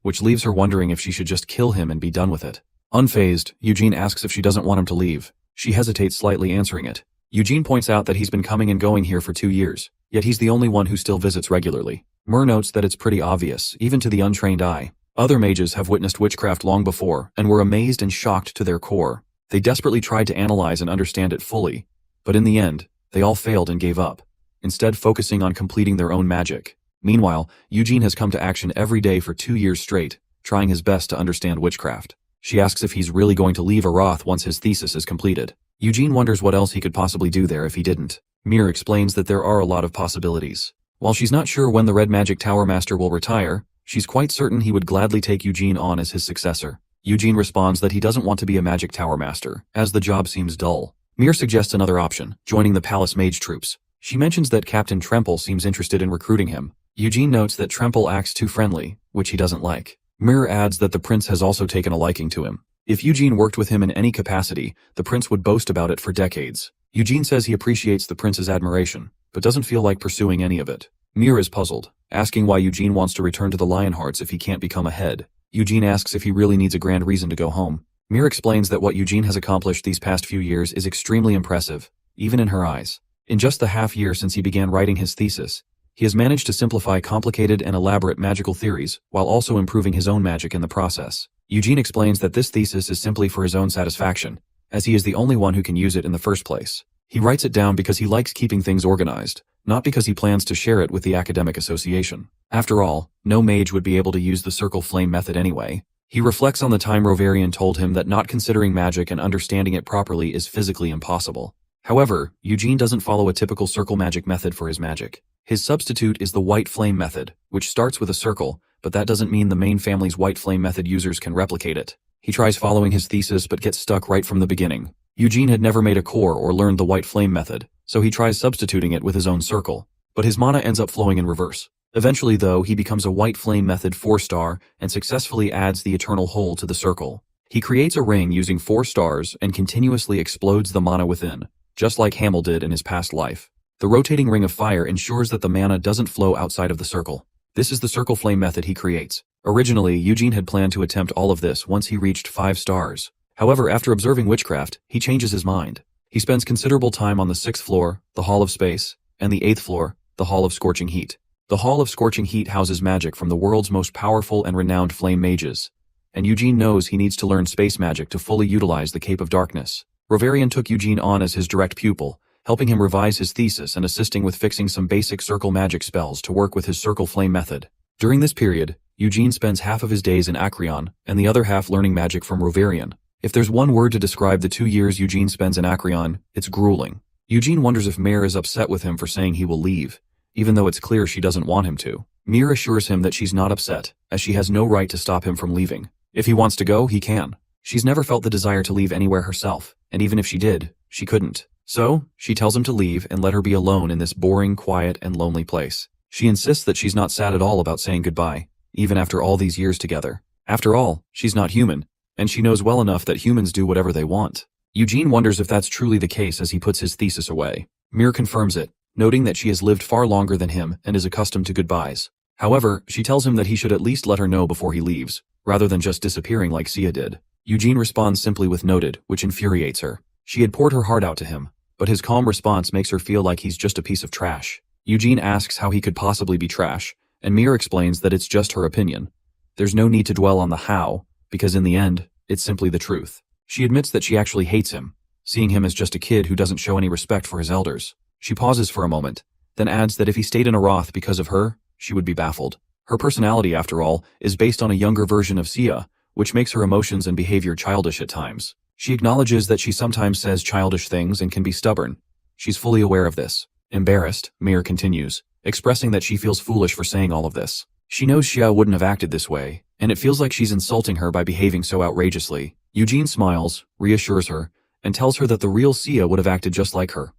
which leaves her wondering if she should just kill him and be done with it. Unfazed, Eugene asks if she doesn't want him to leave. She hesitates slightly answering it. Eugene points out that he's been coming and going here for 2 years, yet he's the only one who still visits regularly. Mir notes that it's pretty obvious, even to the untrained eye. Other mages have witnessed witchcraft long before and were amazed and shocked to their core. They desperately tried to analyze and understand it fully, but in the end, they all failed and gave up, instead focusing on completing their own magic. Meanwhile, Eugene has come to action every day for 2 years straight, trying his best to understand witchcraft. She asks if he's really going to leave Arath once his thesis is completed. Eugene wonders what else he could possibly do there if he didn't. Mir explains that there are a lot of possibilities. While she's not sure when the Red Magic Tower Master will retire, she's quite certain he would gladly take Eugene on as his successor. Eugene responds that he doesn't want to be a Magic Tower Master, as the job seems dull. Mir suggests another option, joining the Palace Mage troops. She mentions that Captain Tremple seems interested in recruiting him. Eugene notes that Tremple acts too friendly, which he doesn't like. Mir adds that the prince has also taken a liking to him. If Eugene worked with him in any capacity, the prince would boast about it for decades. Eugene says he appreciates the prince's admiration, but doesn't feel like pursuing any of it. Mir is puzzled, asking why Eugene wants to return to the Lionhearts if he can't become a head. Eugene asks if he really needs a grand reason to go home. Mir explains that what Eugene has accomplished these past few years is extremely impressive, even in her eyes. In just the half year since he began writing his thesis, he has managed to simplify complicated and elaborate magical theories while also improving his own magic in the process. Eugene explains that this thesis is simply for his own satisfaction, as he is the only one who can use it in the first place. He writes it down because he likes keeping things organized, not because he plans to share it with the academic association. After all, no mage would be able to use the circle flame method anyway. He reflects on the time Rovarian told him that not considering magic and understanding it properly is physically impossible. However, Eugene doesn't follow a typical circle magic method for his magic. His substitute is the white flame method, which starts with a circle, but that doesn't mean the main family's white flame method users can replicate it. He tries following his thesis but gets stuck right from the beginning. Eugene had never made a core or learned the white flame method, so he tries substituting it with his own circle, but his mana ends up flowing in reverse. Eventually though, he becomes a white flame method 4-star and successfully adds the eternal hole to the circle. He creates a ring using 4 stars and continuously explodes the mana within, just like Hamel did in his past life. The rotating ring of fire ensures that the mana doesn't flow outside of the circle. This is the circle flame method he creates. Originally, Eugene had planned to attempt all of this once he reached 5 stars. However, after observing witchcraft, he changes his mind. He spends considerable time on the 6th floor, the Hall of Space, and the 8th floor, the Hall of Scorching Heat. The Hall of Scorching Heat houses magic from the world's most powerful and renowned flame mages, and Eugene knows he needs to learn space magic to fully utilize the Cape of Darkness. Rovarian took Eugene on as his direct pupil, helping him revise his thesis and assisting with fixing some basic circle magic spells to work with his circle flame method. During this period, Eugene spends half of his days in Acreon and the other half learning magic from Rovarian. If there's one word to describe the 2 years Eugene spends in Acreon, it's grueling. Eugene wonders if Mir is upset with him for saying he will leave, even though it's clear she doesn't want him to. Mir assures him that she's not upset, as she has no right to stop him from leaving. If he wants to go, he can. She's never felt the desire to leave anywhere herself, and even if she did, she couldn't. So, she tells him to leave and let her be alone in this boring, quiet, and lonely place. She insists that she's not sad at all about saying goodbye, even after all these years together. After all, she's not human, and she knows well enough that humans do whatever they want. Eugene wonders if that's truly the case as he puts his thesis away. Mir confirms it, noting that she has lived far longer than him and is accustomed to goodbyes. However, she tells him that he should at least let her know before he leaves, rather than just disappearing like Sia did. Eugene responds simply with noted, which infuriates her. She had poured her heart out to him, but his calm response makes her feel like he's just a piece of trash. Eugene asks how he could possibly be trash, and Mir explains that it's just her opinion. There's no need to dwell on the how, because in the end, it's simply the truth. She admits that she actually hates him, seeing him as just a kid who doesn't show any respect for his elders. She pauses for a moment, then adds that if he stayed in Arath because of her, she would be baffled. Her personality, after all, is based on a younger version of Sia, which makes her emotions and behavior childish at times. She acknowledges that she sometimes says childish things and can be stubborn. She's fully aware of this. Embarrassed, Mir continues, expressing that she feels foolish for saying all of this. She knows Xia wouldn't have acted this way, and it feels like she's insulting her by behaving so outrageously. Eugene smiles, reassures her, and tells her that the real Sia would have acted just like her.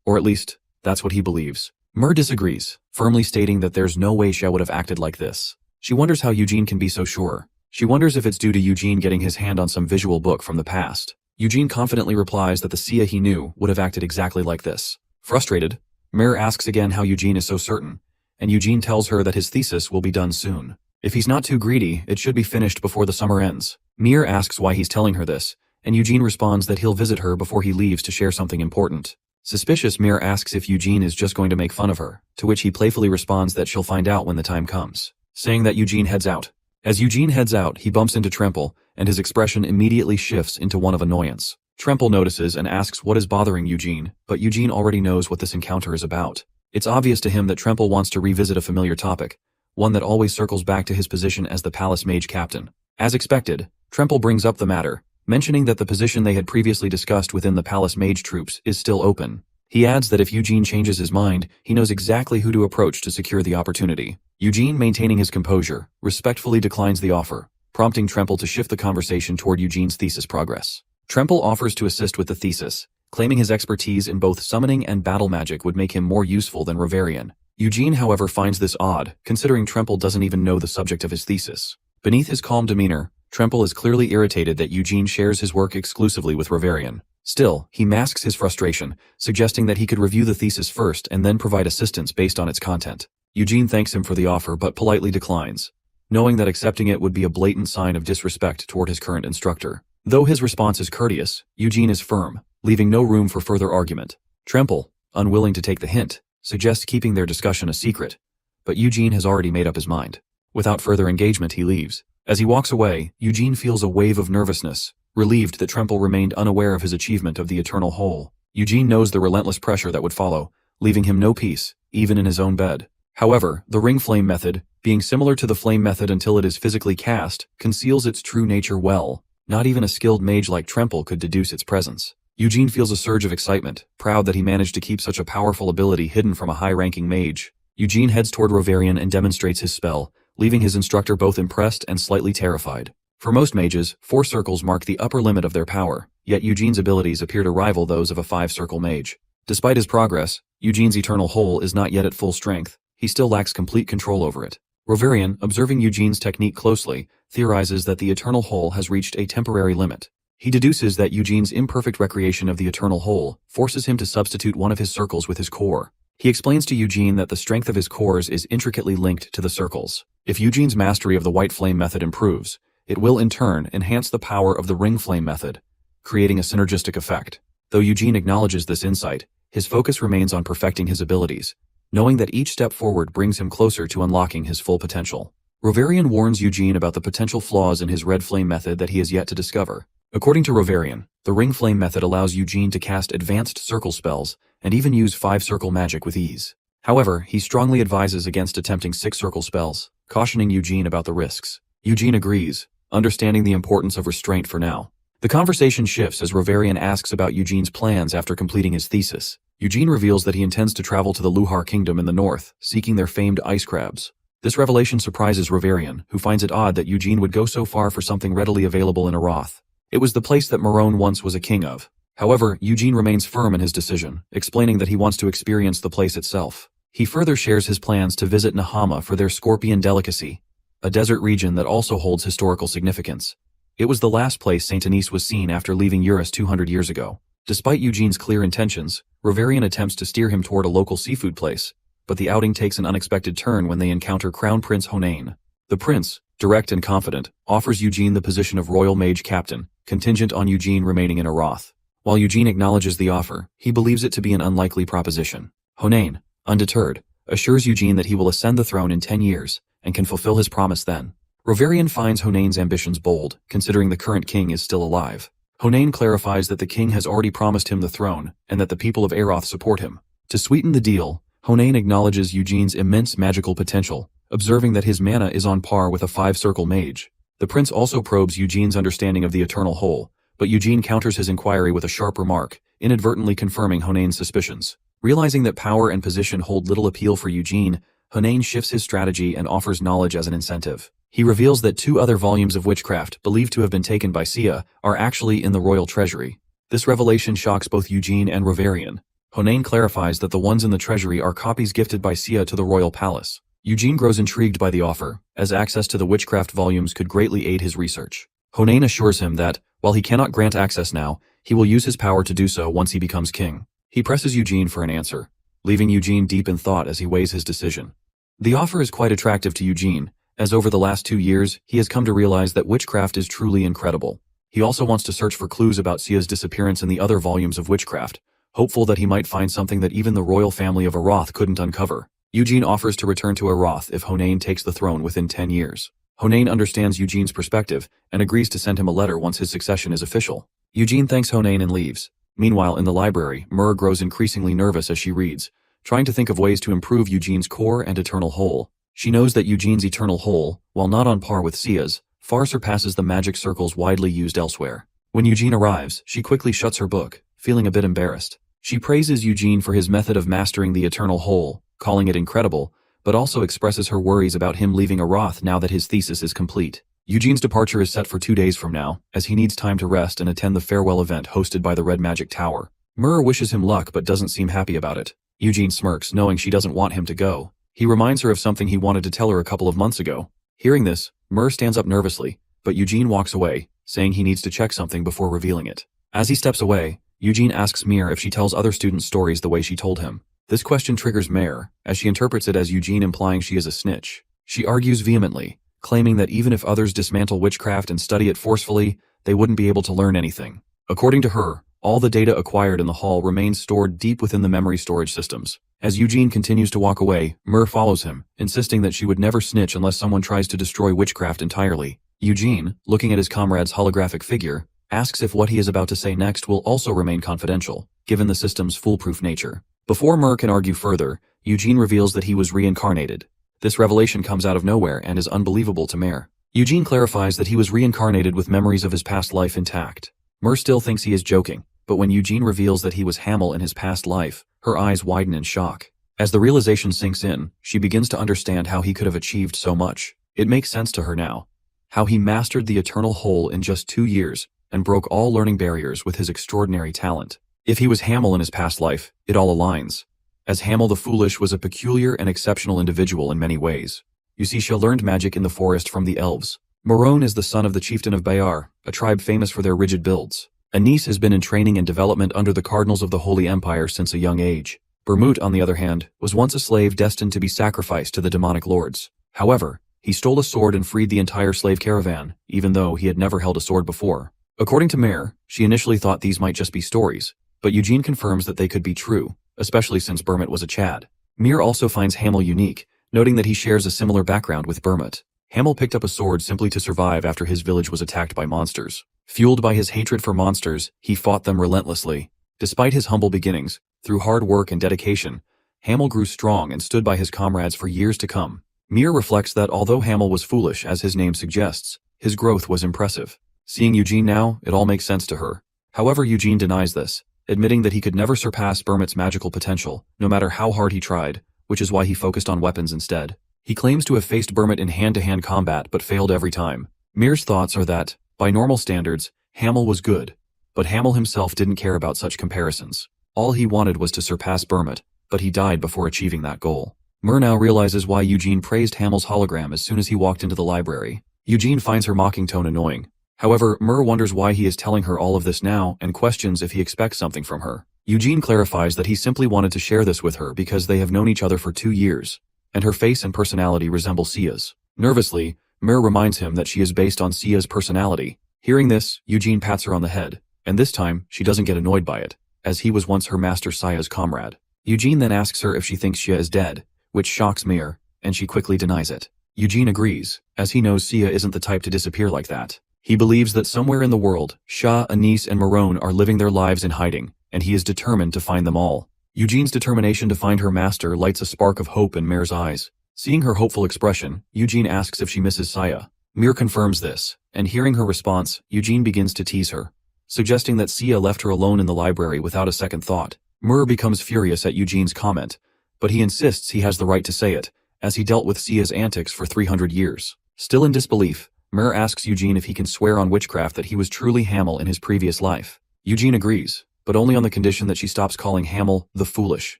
Or at least, that's what he believes. Mer disagrees, firmly stating that there's no way Xia would have acted like this. She wonders how Eugene can be so sure. She wonders if it's due to Eugene getting his hand on some visual book from the past. Eugene confidently replies that the Xia he knew would have acted exactly like this. Frustrated, Mer asks again how Eugene is so certain, and Eugene tells her that his thesis will be done soon. If he's not too greedy, it should be finished before the summer ends. Mir asks why he's telling her this, and Eugene responds that he'll visit her before he leaves to share something important. Suspicious, Mir asks if Eugene is just going to make fun of her, to which he playfully responds that she'll find out when the time comes, saying that Eugene heads out. As Eugene heads out, he bumps into Tremple, and his expression immediately shifts into one of annoyance. Tremple notices and asks what is bothering Eugene, but Eugene already knows what this encounter is about. It's obvious to him that Tremple wants to revisit a familiar topic, one that always circles back to his position as the Palace Mage Captain. As expected, Tremple brings up the matter, mentioning that the position they had previously discussed within the Palace Mage troops is still open. He adds that if Eugene changes his mind, he knows exactly who to approach to secure the opportunity. Eugene, maintaining his composure, respectfully declines the offer, prompting Tremple to shift the conversation toward Eugene's thesis progress. Tremple offers to assist with the thesis, claiming his expertise in both summoning and battle magic would make him more useful than Reverian. Eugene, however, finds this odd, considering Tremple doesn't even know the subject of his thesis. Beneath his calm demeanor, Tremple is clearly irritated that Eugene shares his work exclusively with Reverian. Still, he masks his frustration, suggesting that he could review the thesis first and then provide assistance based on its content. Eugene thanks him for the offer but politely declines, knowing that accepting it would be a blatant sign of disrespect toward his current instructor. Though his response is courteous, Eugene is firm, leaving no room for further argument. Tremple, unwilling to take the hint, suggests keeping their discussion a secret, but Eugene has already made up his mind. Without further engagement, he leaves. As he walks away, Eugene feels a wave of nervousness, relieved that Tremple remained unaware of his achievement of the Eternal Whole. Eugene knows the relentless pressure that would follow, leaving him no peace, even in his own bed. However, the ring flame method, being similar to the flame method until it is physically cast, conceals its true nature well. Not even a skilled mage like Tremple could deduce its presence. Eugene feels a surge of excitement, proud that he managed to keep such a powerful ability hidden from a high-ranking mage. Eugene heads toward Reverian and demonstrates his spell, leaving his instructor both impressed and slightly terrified. For most mages, 4 circles mark the upper limit of their power, yet Eugene's abilities appear to rival those of a 5-circle mage. Despite his progress, Eugene's Eternal Whole is not yet at full strength. He still lacks complete control over it. Reverian, observing Eugene's technique closely, theorizes that the Eternal Whole has reached a temporary limit. He deduces that Eugene's imperfect recreation of the Eternal Whole forces him to substitute one of his circles with his core. He explains to Eugene that the strength of his cores is intricately linked to the circles. If Eugene's mastery of the White Flame method improves, it will in turn enhance the power of the Ring Flame method, creating a synergistic effect. Though Eugene acknowledges this insight, his focus remains on perfecting his abilities, knowing that each step forward brings him closer to unlocking his full potential. Reverian warns Eugene about the potential flaws in his Red Flame method that he has yet to discover. According to Reverian, the Ring Flame method allows Eugene to cast advanced circle spells and even use 5-circle magic with ease. However, he strongly advises against attempting 6-circle spells, cautioning Eugene about the risks. Eugene agrees, understanding the importance of restraint for now. The conversation shifts as Reverian asks about Eugene's plans after completing his thesis. Eugene reveals that he intends to travel to the Luhar Kingdom in the north, seeking their famed ice crabs. This revelation surprises Reverian, who finds it odd that Eugene would go so far for something readily available in Aroth. It was the place that Marone once was a king of. However, Eugene remains firm in his decision, explaining that he wants to experience the place itself. He further shares his plans to visit Nahama for their scorpion delicacy, a desert region that also holds historical significance. It was the last place Saint Anise was seen after leaving Eurus 200 years ago. Despite Eugene's clear intentions, Reverian attempts to steer him toward a local seafood place, but the outing takes an unexpected turn when they encounter Crown Prince Honain. The prince, direct and confident, offers Eugene the position of Royal Mage Captain, contingent on Eugene remaining in Aroth. While Eugene acknowledges the offer, he believes it to be an unlikely proposition. Honain, undeterred, assures Eugene that he will ascend the throne in 10 years, and can fulfill his promise then. Reverian finds Honain's ambitions bold, considering the current king is still alive. Honain clarifies that the king has already promised him the throne, and that the people of Aroth support him. To sweeten the deal, Honain acknowledges Eugene's immense magical potential, observing that his mana is on par with a 5-circle mage. The prince also probes Eugene's understanding of the Eternal Whole, but Eugene counters his inquiry with a sharp remark, inadvertently confirming Honain's suspicions. Realizing that power and position hold little appeal for Eugene, Honain shifts his strategy and offers knowledge as an incentive. He reveals that 2 other volumes of witchcraft, believed to have been taken by Sia, are actually in the royal treasury. This revelation shocks both Eugene and Reverian. Honain clarifies that the ones in the treasury are copies gifted by Sia to the royal palace. Eugene grows intrigued by the offer, as access to the witchcraft volumes could greatly aid his research. Honain assures him that, while he cannot grant access now, he will use his power to do so once he becomes king. He presses Eugene for an answer, leaving Eugene deep in thought as he weighs his decision. The offer is quite attractive to Eugene, as over the last 2 years, he has come to realize that witchcraft is truly incredible. He also wants to search for clues about Sia's disappearance in the other volumes of witchcraft, hopeful that he might find something that even the royal family of Aroth couldn't uncover. Eugene offers to return to Aroth if Honain takes the throne within 10 years. Honain understands Eugene's perspective and agrees to send him a letter once his succession is official. Eugene thanks Honain and leaves. Meanwhile, in the library, Mur grows increasingly nervous as she reads, trying to think of ways to improve Eugene's core and eternal whole. She knows that Eugene's eternal whole, while not on par with Sia's, far surpasses the magic circles widely used elsewhere. When Eugene arrives, she quickly shuts her book, feeling a bit embarrassed. She praises Eugene for his method of mastering the eternal whole, calling it incredible, but also expresses her worries about him leaving Aroth now that his thesis is complete. Eugene's departure is set for 2 days from now, as he needs time to rest and attend the farewell event hosted by the Red Magic Tower. Mur wishes him luck but doesn't seem happy about it. Eugene smirks, knowing she doesn't want him to go. He reminds her of something he wanted to tell her a couple of months ago. Hearing this, Mur stands up nervously, but Eugene walks away, saying he needs to check something before revealing it. As he steps away, Eugene asks Mir if she tells other students stories the way she told him. This question triggers Mir, as she interprets it as Eugene implying she is a snitch. She argues vehemently, claiming that even if others dismantle witchcraft and study it forcefully, they wouldn't be able to learn anything. According to her, all the data acquired in the hall remains stored deep within the memory storage systems. As Eugene continues to walk away, Mur follows him, insisting that she would never snitch unless someone tries to destroy witchcraft entirely. Eugene, looking at his comrade's holographic figure, asks if what he is about to say next will also remain confidential, given the system's foolproof nature. Before Mur can argue further, Eugene reveals that he was reincarnated. This revelation comes out of nowhere and is unbelievable to Mur. Eugene clarifies that he was reincarnated with memories of his past life intact. Mur still thinks he is joking, but when Eugene reveals that he was Hamel in his past life, her eyes widen in shock. As the realization sinks in, she begins to understand how he could have achieved so much. It makes sense to her now. How he mastered the eternal whole in just 2 years and broke all learning barriers with his extraordinary talent. If he was Hamel in his past life, it all aligns. As Hamel the Foolish was a peculiar and exceptional individual in many ways. You see, she learned magic in the forest from the elves. Morone is the son of the chieftain of Bayar, a tribe famous for their rigid builds. Anis has been in training and development under the cardinals of the Holy Empire since a young age. Bermut, on the other hand, was once a slave destined to be sacrificed to the demonic lords. However, he stole a sword and freed the entire slave caravan, even though he had never held a sword before. According to Mare, she initially thought these might just be stories, but Eugene confirms that they could be true, especially since Bermut was a Chad. Mir also finds Hamel unique, noting that he shares a similar background with Bermut. Hamel picked up a sword simply to survive after his village was attacked by monsters. Fueled by his hatred for monsters, he fought them relentlessly. Despite his humble beginnings, through hard work and dedication, Hamel grew strong and stood by his comrades for years to come. Mir reflects that although Hamel was foolish, as his name suggests, his growth was impressive. Seeing Eugene now, it all makes sense to her. However, Eugene denies this, admitting that he could never surpass Bermut's magical potential, no matter how hard he tried, which is why he focused on weapons instead. He claims to have faced Bermut in hand-to-hand combat but failed every time. Mir's thoughts are that, by normal standards, Hamel was good, but Hamel himself didn't care about such comparisons. All he wanted was to surpass Bermut, but he died before achieving that goal. Mir now realizes why Eugene praised Hamel's hologram as soon as he walked into the library. Eugene finds her mocking tone annoying. However, Mir wonders why he is telling her all of this now and questions if he expects something from her. Eugene clarifies that he simply wanted to share this with her because they have known each other for 2 years, and her face and personality resemble Sia's. Nervously, Mir reminds him that she is based on Sia's personality. Hearing this, Eugene pats her on the head, and this time, she doesn't get annoyed by it, as he was once her master Sia's comrade. Eugene then asks her if she thinks Sia is dead, which shocks Mir, and she quickly denies it. Eugene agrees, as he knows Sia isn't the type to disappear like that. He believes that somewhere in the world, Shah, Anis, and Morone are living their lives in hiding, and he is determined to find them all. Eugene's determination to find her master lights a spark of hope in Mir's eyes. Seeing her hopeful expression, Eugene asks if she misses Sia. Mir confirms this, and hearing her response, Eugene begins to tease her, suggesting that Sia left her alone in the library without a second thought. Mir becomes furious at Eugene's comment, but he insists he has the right to say it, as he dealt with Sia's antics for 300 years. Still in disbelief, Mir asks Eugene if he can swear on witchcraft that he was truly Hamel in his previous life. Eugene agrees, but only on the condition that she stops calling Hamel the Foolish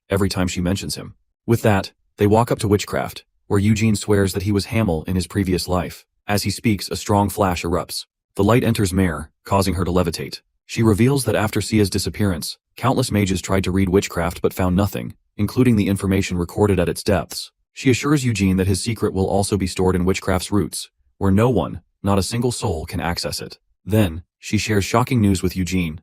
every time she mentions him. With that, they walk up to Witchcraft, where Eugene swears that he was Hamel in his previous life. As he speaks, a strong flash erupts. The light enters Mare, causing her to levitate. She reveals that after Sia's disappearance, countless mages tried to read Witchcraft but found nothing, including the information recorded at its depths. She assures Eugene that his secret will also be stored in Witchcraft's roots, where no one, not a single soul, can access it. Then, she shares shocking news with Eugene.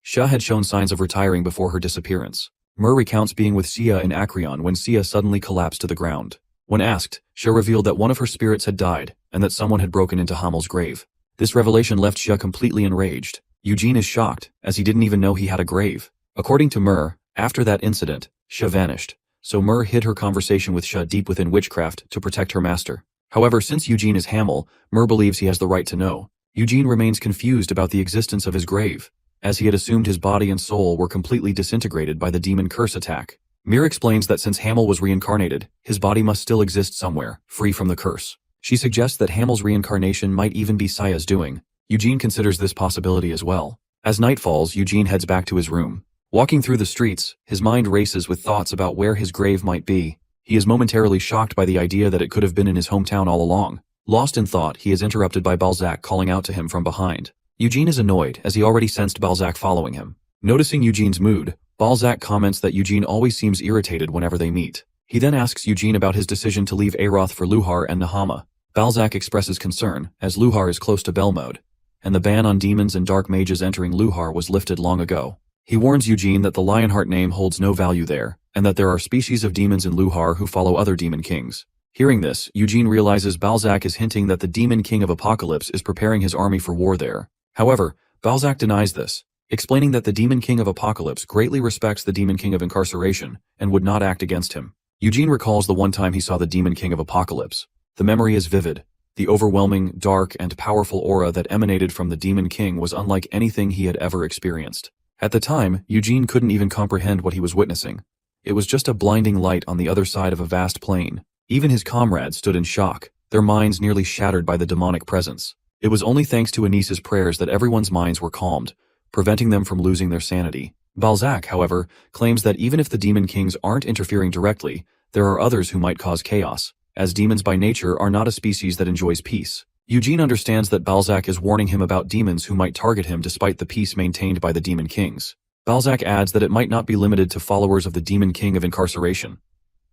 Sha had shown signs of retiring before her disappearance. Mer recounts being with Sia in Acreon when Sia suddenly collapsed to the ground. When asked, Sha revealed that one of her spirits had died, and that someone had broken into Hamel's grave. This revelation left Sha completely enraged. Eugene is shocked, as he didn't even know he had a grave. According to Mer, after that incident, Sha vanished, so Mer hid her conversation with Sha deep within Witchcraft to protect her master. However, since Eugene is Hamel, Mer believes he has the right to know. Eugene remains confused about the existence of his grave, as he had assumed his body and soul were completely disintegrated by the demon curse attack. Mir explains that since Hamel was reincarnated, his body must still exist somewhere, free from the curse. She suggests that Hamel's reincarnation might even be Sia's doing. Eugene considers this possibility as well. As night falls, Eugene heads back to his room. Walking through the streets, his mind races with thoughts about where his grave might be. He is momentarily shocked by the idea that it could have been in his hometown all along. Lost in thought, he is interrupted by Balzac calling out to him from behind. Eugene is annoyed, as he already sensed Balzac following him. Noticing Eugene's mood, Balzac comments that Eugene always seems irritated whenever they meet. He then asks Eugene about his decision to leave Aroth for Luhar and Nahama. Balzac expresses concern, as Luhar is close to Bell mode, and the ban on demons and dark mages entering Luhar was lifted long ago. He warns Eugene that the Lionheart name holds no value there, and that there are species of demons in Luhar who follow other demon kings. Hearing this, Eugene realizes Balzac is hinting that the demon king of Apocalypse is preparing his army for war there. However, Balzac denies this, explaining that the demon king of Apocalypse greatly respects the demon king of Incarceration and would not act against him. Eugene recalls the one time he saw the demon king of Apocalypse. The memory is vivid. The overwhelming, dark, and powerful aura that emanated from the demon king was unlike anything he had ever experienced. At the time, Eugene couldn't even comprehend what he was witnessing. It was just a blinding light on the other side of a vast plain. Even his comrades stood in shock, their minds nearly shattered by the demonic presence. It was only thanks to Anissa's prayers that everyone's minds were calmed, preventing them from losing their sanity. Balzac, however, claims that even if the demon kings aren't interfering directly, there are others who might cause chaos, as demons by nature are not a species that enjoys peace. Eugene understands that Balzac is warning him about demons who might target him despite the peace maintained by the demon kings. Balzac adds that it might not be limited to followers of the demon king of Incarceration.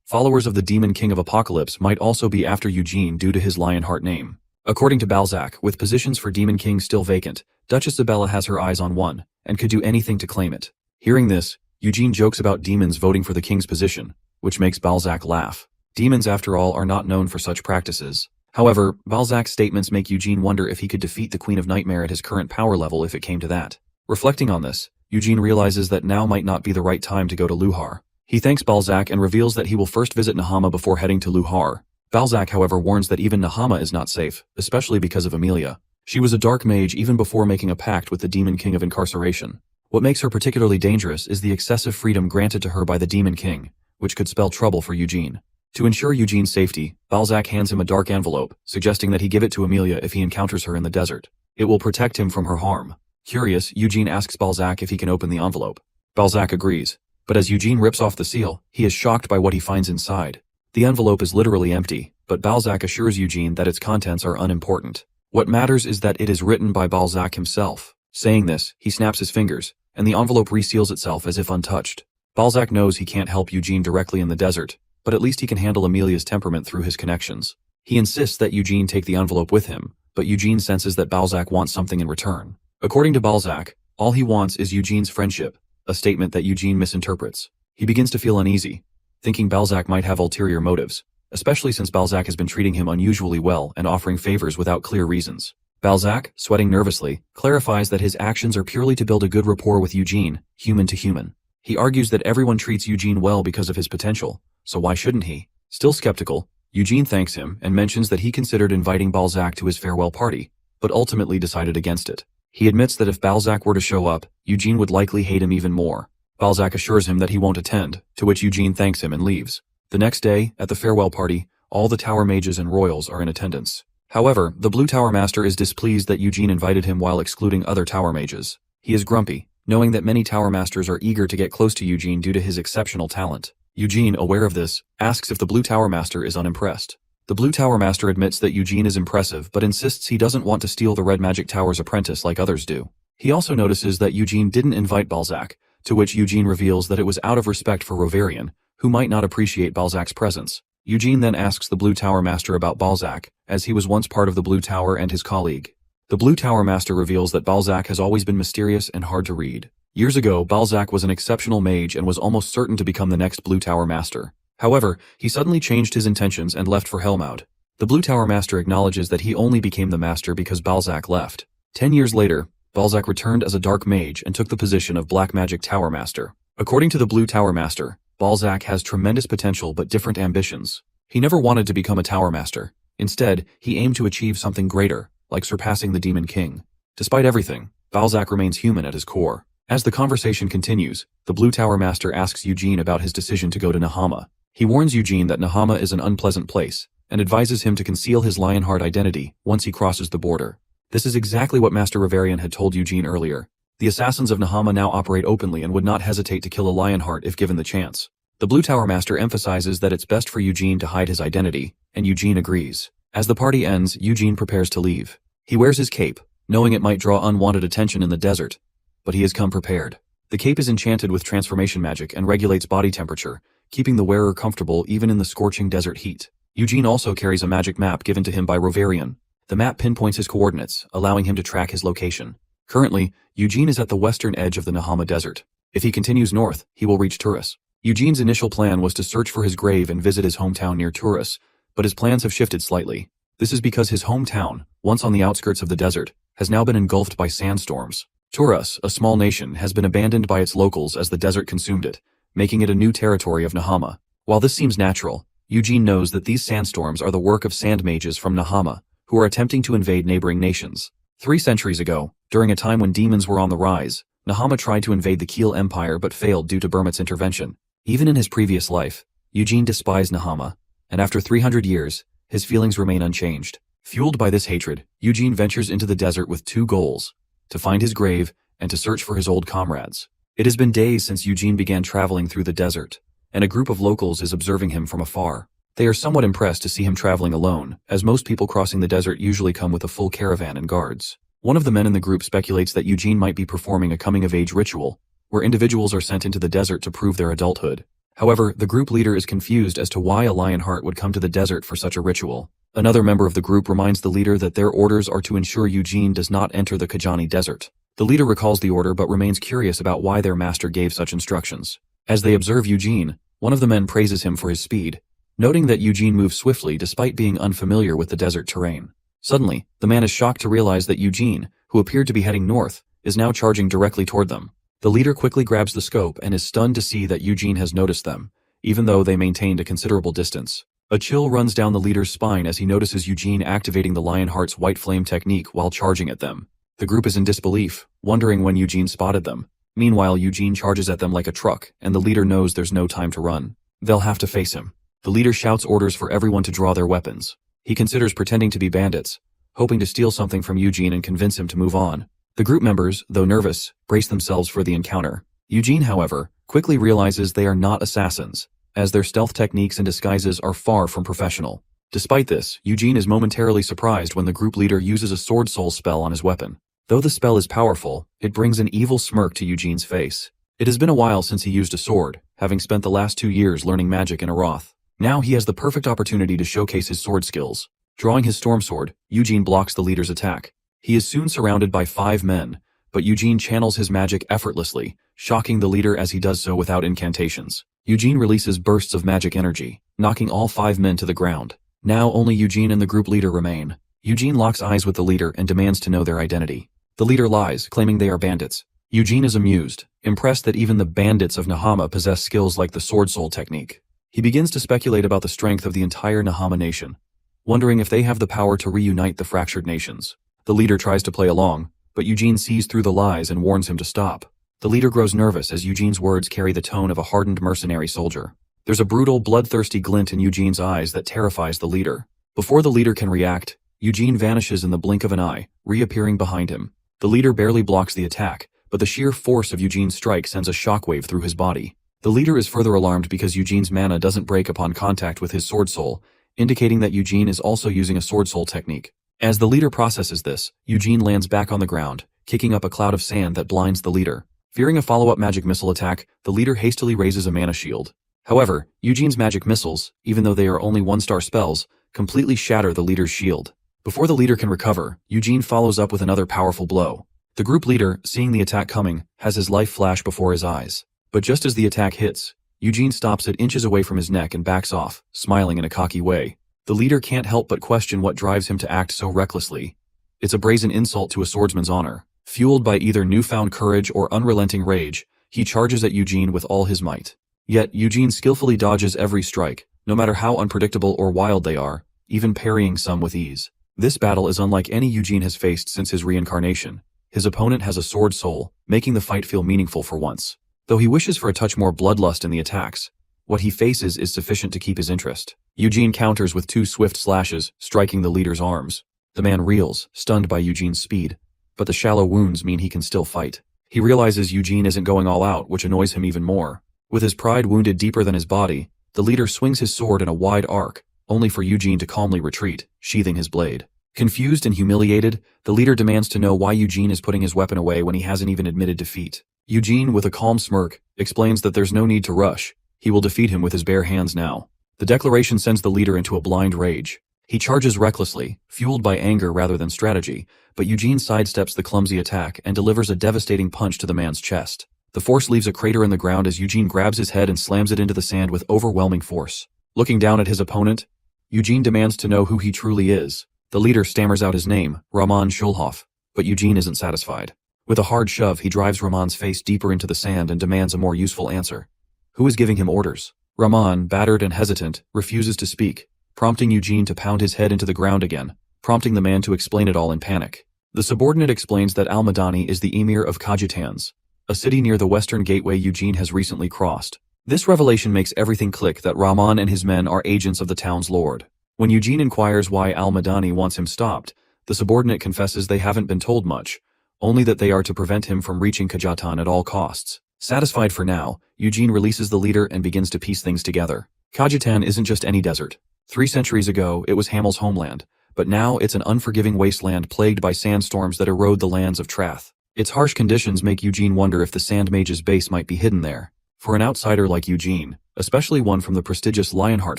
Followers of the demon king of Apocalypse might also be after Eugene due to his Lionheart name. According to Balzac, with positions for demon kings still vacant, Duchess Isabella has her eyes on one, and could do anything to claim it. Hearing this, Eugene jokes about demons voting for the king's position, which makes Balzac laugh. Demons, after all, are not known for such practices. However, Balzac's statements make Eugene wonder if he could defeat the Queen of Nightmare at his current power level if it came to that. Reflecting on this, Eugene realizes that now might not be the right time to go to Luhar. He thanks Balzac and reveals that he will first visit Nahama before heading to Luhar. Balzac, however, warns that even Nahama is not safe, especially because of Amelia. She was a dark mage even before making a pact with the Demon King of Incarceration. What makes her particularly dangerous is the excessive freedom granted to her by the Demon King, which could spell trouble for Eugene. To ensure Eugene's safety, Balzac hands him a dark envelope, suggesting that he give it to Amelia if he encounters her in the desert. It will protect him from her harm. Curious, Eugene asks Balzac if he can open the envelope. Balzac agrees, but as Eugene rips off the seal, he is shocked by what he finds inside. The envelope is literally empty, but Balzac assures Eugene that its contents are unimportant. What matters is that it is written by Balzac himself. Saying this, he snaps his fingers, and the envelope reseals itself as if untouched. Balzac knows he can't help Eugene directly in the desert, but at least he can handle Amelia's temperament through his connections. He insists that Eugene take the envelope with him, but Eugene senses that Balzac wants something in return. According to Balzac, all he wants is Eugene's friendship, a statement that Eugene misinterprets. He begins to feel uneasy, thinking Balzac might have ulterior motives, especially since Balzac has been treating him unusually well and offering favors without clear reasons. Balzac, sweating nervously, clarifies that his actions are purely to build a good rapport with Eugene, human to human. He argues that everyone treats Eugene well because of his potential, so why shouldn't he? Still skeptical, Eugene thanks him and mentions that he considered inviting Balzac to his farewell party, but ultimately decided against it. He admits that if Balzac were to show up, Eugene would likely hate him even more. Balzac assures him that he won't attend, to which Eugene thanks him and leaves. The next day, at the farewell party, all the tower mages and royals are in attendance. However, the Blue Tower Master is displeased that Eugene invited him while excluding other tower mages. He is grumpy, knowing that many Tower Masters are eager to get close to Eugene due to his exceptional talent. Eugene, aware of this, asks if the Blue Tower Master is unimpressed. The Blue Tower Master admits that Eugene is impressive but insists he doesn't want to steal the Red Magic Tower's apprentice like others do. He also notices that Eugene didn't invite Balzac, to which Eugene reveals that it was out of respect for Rovarian, who might not appreciate Balzac's presence. Eugene then asks the Blue Tower Master about Balzac, as he was once part of the Blue Tower and his colleague. The Blue Tower Master reveals that Balzac has always been mysterious and hard to read. Years ago, Balzac was an exceptional mage and was almost certain to become the next Blue Tower Master. However, he suddenly changed his intentions and left for Helmut. The Blue Tower Master acknowledges that he only became the master because Balzac left. 10 years later, Balzac returned as a dark mage and took the position of Black Magic Tower Master. According to the Blue Tower Master, Balzac has tremendous potential but different ambitions. He never wanted to become a Tower Master. Instead, he aimed to achieve something greater, like surpassing the Demon King. Despite everything, Balzac remains human at his core. As the conversation continues, the Blue Tower Master asks Eugene about his decision to go to Nahama. He warns Eugene that Nahama is an unpleasant place, and advises him to conceal his Lionheart identity once he crosses the border. This is exactly what Master Rovarian had told Eugene earlier. The assassins of Nahama now operate openly and would not hesitate to kill a Lionheart if given the chance. The Blue Tower Master emphasizes that it's best for Eugene to hide his identity, and Eugene agrees. As the party ends, Eugene prepares to leave. He wears his cape, knowing it might draw unwanted attention in the desert, but he has come prepared. The cape is enchanted with transformation magic and regulates body temperature, keeping the wearer comfortable even in the scorching desert heat. Eugene also carries a magic map given to him by Rovarian. The map pinpoints his coordinates, allowing him to track his location. Currently, Eugene is at the western edge of the Nahama Desert. If he continues north, he will reach Turris. Eugene's initial plan was to search for his grave and visit his hometown near Turris, but his plans have shifted slightly. This is because his hometown, once on the outskirts of the desert, has now been engulfed by sandstorms. Turris, a small nation, has been abandoned by its locals as the desert consumed it, making it a new territory of Nahama. While this seems natural, Eugene knows that these sandstorms are the work of sand mages from Nahama, who are attempting to invade neighboring nations. 3 centuries ago, during a time when demons were on the rise, Nahama tried to invade the Kiel Empire but failed due to Burmit's intervention. Even in his previous life, Eugene despised Nahama, and after 300 years, his feelings remain unchanged. Fueled by this hatred, Eugene ventures into the desert with 2 goals: to find his grave and to search for his old comrades. It has been days since Eugene began traveling through the desert, and a group of locals is observing him from afar. They are somewhat impressed to see him traveling alone, as most people crossing the desert usually come with a full caravan and guards. One of the men in the group speculates that Eugene might be performing a coming-of-age ritual, where individuals are sent into the desert to prove their adulthood. However, the group leader is confused as to why a Lionheart would come to the desert for such a ritual. Another member of the group reminds the leader that their orders are to ensure Eugene does not enter the Kajani Desert. The leader recalls the order but remains curious about why their master gave such instructions. As they observe Eugene, one of the men praises him for his speed, noting that Eugene moves swiftly despite being unfamiliar with the desert terrain. Suddenly, the man is shocked to realize that Eugene, who appeared to be heading north, is now charging directly toward them. The leader quickly grabs the scope and is stunned to see that Eugene has noticed them, even though they maintained a considerable distance. A chill runs down the leader's spine as he notices Eugene activating the Lionheart's white flame technique while charging at them. The group is in disbelief, wondering when Eugene spotted them. Meanwhile, Eugene charges at them like a truck, and the leader knows there's no time to run. They'll have to face him. The leader shouts orders for everyone to draw their weapons. He considers pretending to be bandits, hoping to steal something from Eugene and convince him to move on. The group members, though nervous, brace themselves for the encounter. Eugene, however, quickly realizes they are not assassins, as their stealth techniques and disguises are far from professional. Despite this, Eugene is momentarily surprised when the group leader uses a sword soul spell on his weapon. Though the spell is powerful, it brings an evil smirk to Eugene's face. It has been a while since he used a sword, having spent the last 2 years learning magic in Aroth. Now he has the perfect opportunity to showcase his sword skills. Drawing his storm sword, Eugene blocks the leader's attack. He is soon surrounded by 5 men, but Eugene channels his magic effortlessly, shocking the leader as he does so without incantations. Eugene releases bursts of magic energy, knocking all 5 men to the ground. Now only Eugene and the group leader remain. Eugene locks eyes with the leader and demands to know their identity. The leader lies, claiming they are bandits. Eugene is amused, impressed that even the bandits of Nahama possess skills like the sword soul technique. He begins to speculate about the strength of the entire Nahama nation, wondering if they have the power to reunite the fractured nations. The leader tries to play along, but Eugene sees through the lies and warns him to stop. The leader grows nervous as Eugene's words carry the tone of a hardened mercenary soldier. There's a brutal, bloodthirsty glint in Eugene's eyes that terrifies the leader. Before the leader can react, Eugene vanishes in the blink of an eye, reappearing behind him. The leader barely blocks the attack, but the sheer force of Eugene's strike sends a shockwave through his body. The leader is further alarmed because Eugene's mana doesn't break upon contact with his sword soul, indicating that Eugene is also using a sword soul technique. As the leader processes this, Eugene lands back on the ground, kicking up a cloud of sand that blinds the leader. Fearing a follow-up magic missile attack, the leader hastily raises a mana shield. However, Eugene's magic missiles, even though they are only 1-star spells, completely shatter the leader's shield. Before the leader can recover, Eugene follows up with another powerful blow. The group leader, seeing the attack coming, has his life flash before his eyes. But just as the attack hits, Eugene stops it inches away from his neck and backs off, smiling in a cocky way. The leader can't help but question what drives him to act so recklessly. It's a brazen insult to a swordsman's honor. Fueled by either newfound courage or unrelenting rage, he charges at Eugene with all his might. Yet, Eugene skillfully dodges every strike, no matter how unpredictable or wild they are, even parrying some with ease. This battle is unlike any Eugene has faced since his reincarnation. His opponent has a sword soul, making the fight feel meaningful for once. Though he wishes for a touch more bloodlust in the attacks, what he faces is sufficient to keep his interest. Eugene counters with 2 swift slashes, striking the leader's arms. The man reels, stunned by Eugene's speed, but the shallow wounds mean he can still fight. He realizes Eugene isn't going all out, which annoys him even more. With his pride wounded deeper than his body, the leader swings his sword in a wide arc, only for Eugene to calmly retreat, sheathing his blade. Confused and humiliated, the leader demands to know why Eugene is putting his weapon away when he hasn't even admitted defeat. Eugene, with a calm smirk, explains that there's no need to rush. He will defeat him with his bare hands now. The declaration sends the leader into a blind rage. He charges recklessly, fueled by anger rather than strategy, but Eugene sidesteps the clumsy attack and delivers a devastating punch to the man's chest. The force leaves a crater in the ground as Eugene grabs his head and slams it into the sand with overwhelming force. Looking down at his opponent, Eugene demands to know who he truly is. The leader stammers out his name, Rahman Schulhoff, but Eugene isn't satisfied. With a hard shove, he drives Rahman's face deeper into the sand and demands a more useful answer. Who is giving him orders? Rahman, battered and hesitant, refuses to speak, prompting Eugene to pound his head into the ground again, prompting the man to explain it all in panic. The subordinate explains that Al-Madani is the emir of Kajitans, a city near the western gateway Eugene has recently crossed. This revelation makes everything click that Rahman and his men are agents of the town's lord. When Eugene inquires why Al-Madani wants him stopped, the subordinate confesses they haven't been told much, only that they are to prevent him from reaching Kajatan at all costs. Satisfied for now, Eugene releases the leader and begins to piece things together. Kajatan isn't just any desert. 3 centuries ago, it was Hamel's homeland, but now it's an unforgiving wasteland plagued by sandstorms that erode the lands of Trath. Its harsh conditions make Eugene wonder if the Sand Mage's base might be hidden there. For an outsider like Eugene, especially one from the prestigious Lionheart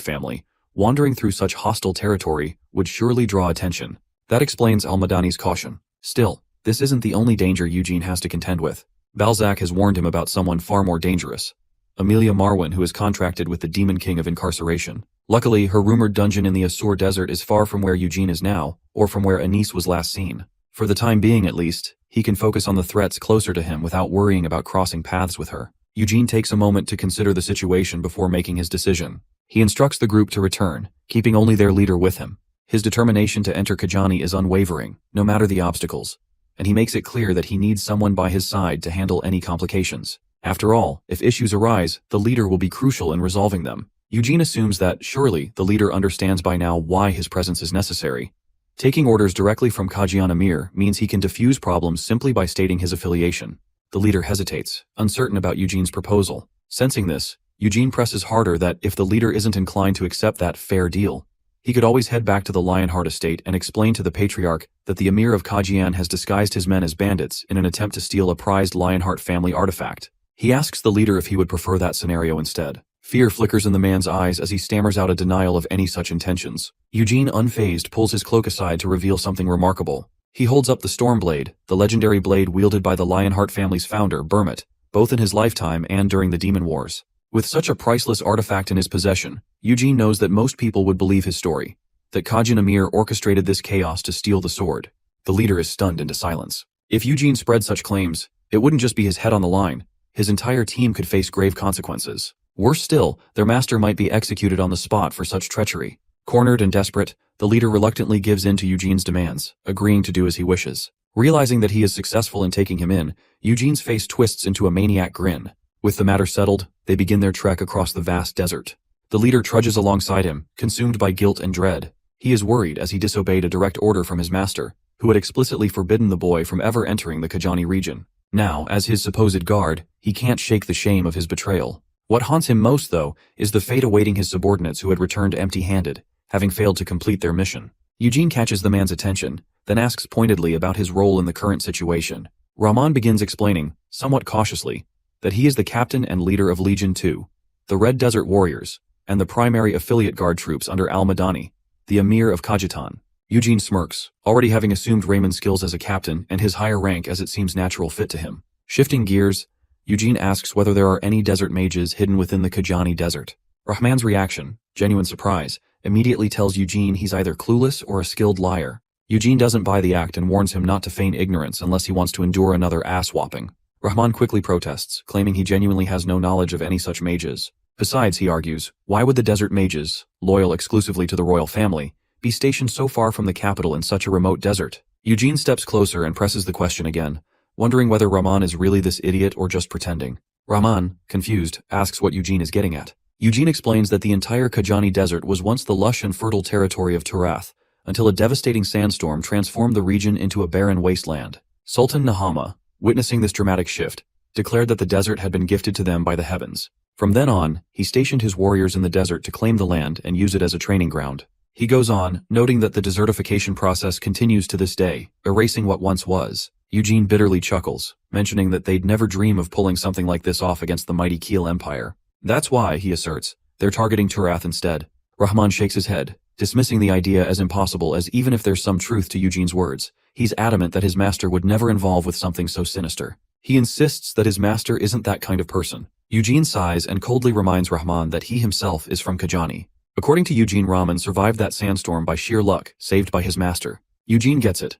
family, wandering through such hostile territory would surely draw attention. That explains Al-Madani's caution. Still, this isn't the only danger Eugene has to contend with. Balzac has warned him about someone far more dangerous. Amelia Marwin, who is contracted with the Demon King of Incarceration. Luckily, her rumored dungeon in the Asur desert is far from where Eugene is now, or from where Anise was last seen. For the time being at least, he can focus on the threats closer to him without worrying about crossing paths with her. Eugene takes a moment to consider the situation before making his decision. He instructs the group to return, keeping only their leader with him. His determination to enter Kajani is unwavering, no matter the obstacles, and he makes it clear that he needs someone by his side to handle any complications. After all, if issues arise, the leader will be crucial in resolving them. Eugene assumes that, surely, the leader understands by now why his presence is necessary. Taking orders directly from Kajian Amir means he can defuse problems simply by stating his affiliation. The leader hesitates, uncertain about Eugene's proposal. Sensing this, Eugene presses harder that if the leader isn't inclined to accept that fair deal, he could always head back to the Lionheart estate and explain to the patriarch that the Emir of Kajian has disguised his men as bandits in an attempt to steal a prized Lionheart family artifact. He asks the leader if he would prefer that scenario instead. Fear flickers in the man's eyes as he stammers out a denial of any such intentions. Eugene, unfazed, pulls his cloak aside to reveal something remarkable. He holds up the Stormblade, the legendary blade wielded by the Lionheart family's founder, Burmit, both in his lifetime and during the Demon Wars. With such a priceless artifact in his possession, Eugene knows that most people would believe his story, that Kajin Amir orchestrated this chaos to steal the sword. The leader is stunned into silence. If Eugene spread such claims, it wouldn't just be his head on the line. His entire team could face grave consequences. Worse still, their master might be executed on the spot for such treachery. Cornered and desperate, the leader reluctantly gives in to Eugene's demands, agreeing to do as he wishes. Realizing that he is successful in taking him in, Eugene's face twists into a maniac grin. With the matter settled, they begin their trek across the vast desert. The leader trudges alongside him, consumed by guilt and dread. He is worried as he disobeyed a direct order from his master, who had explicitly forbidden the boy from ever entering the Kajani region. Now, as his supposed guard, he can't shake the shame of his betrayal. What haunts him most, though, is the fate awaiting his subordinates who had returned empty-handed, having failed to complete their mission. Eugene catches the man's attention, then asks pointedly about his role in the current situation. Rahman begins explaining, somewhat cautiously, that he is the captain and leader of Legion 2, the Red Desert Warriors, and the primary affiliate guard troops under Al-Madani, the Emir of Kajitan. Eugene smirks, already having assumed Raymond's skills as a captain and his higher rank as it seems natural fit to him. Shifting gears, Eugene asks whether there are any desert mages hidden within the Kajani Desert. Rahman's reaction, genuine surprise, immediately tells Eugene he's either clueless or a skilled liar. Eugene doesn't buy the act and warns him not to feign ignorance unless he wants to endure another ass-whopping. Rahman quickly protests, claiming he genuinely has no knowledge of any such mages. Besides, he argues, why would the desert mages, loyal exclusively to the royal family, be stationed so far from the capital in such a remote desert? Eugene steps closer and presses the question again, wondering whether Rahman is really this idiot or just pretending. Rahman, confused, asks what Eugene is getting at. Eugene explains that the entire Kajani Desert was once the lush and fertile territory of Turath, until a devastating sandstorm transformed the region into a barren wasteland. Sultan Nahama, witnessing this dramatic shift, declared that the desert had been gifted to them by the heavens. From then on, he stationed his warriors in the desert to claim the land and use it as a training ground. He goes on, noting that the desertification process continues to this day, erasing what once was. Eugene bitterly chuckles, mentioning that they'd never dream of pulling something like this off against the mighty Keel Empire. That's why, he asserts, they're targeting Turath instead. Rahman shakes his head, dismissing the idea as impossible, as even if there's some truth to Eugene's words, he's adamant that his master would never involve with something so sinister. He insists that his master isn't that kind of person. Eugene sighs and coldly reminds Rahman that he himself is from Kajani. According to Eugene, Rahman survived that sandstorm by sheer luck, saved by his master. Eugene gets it.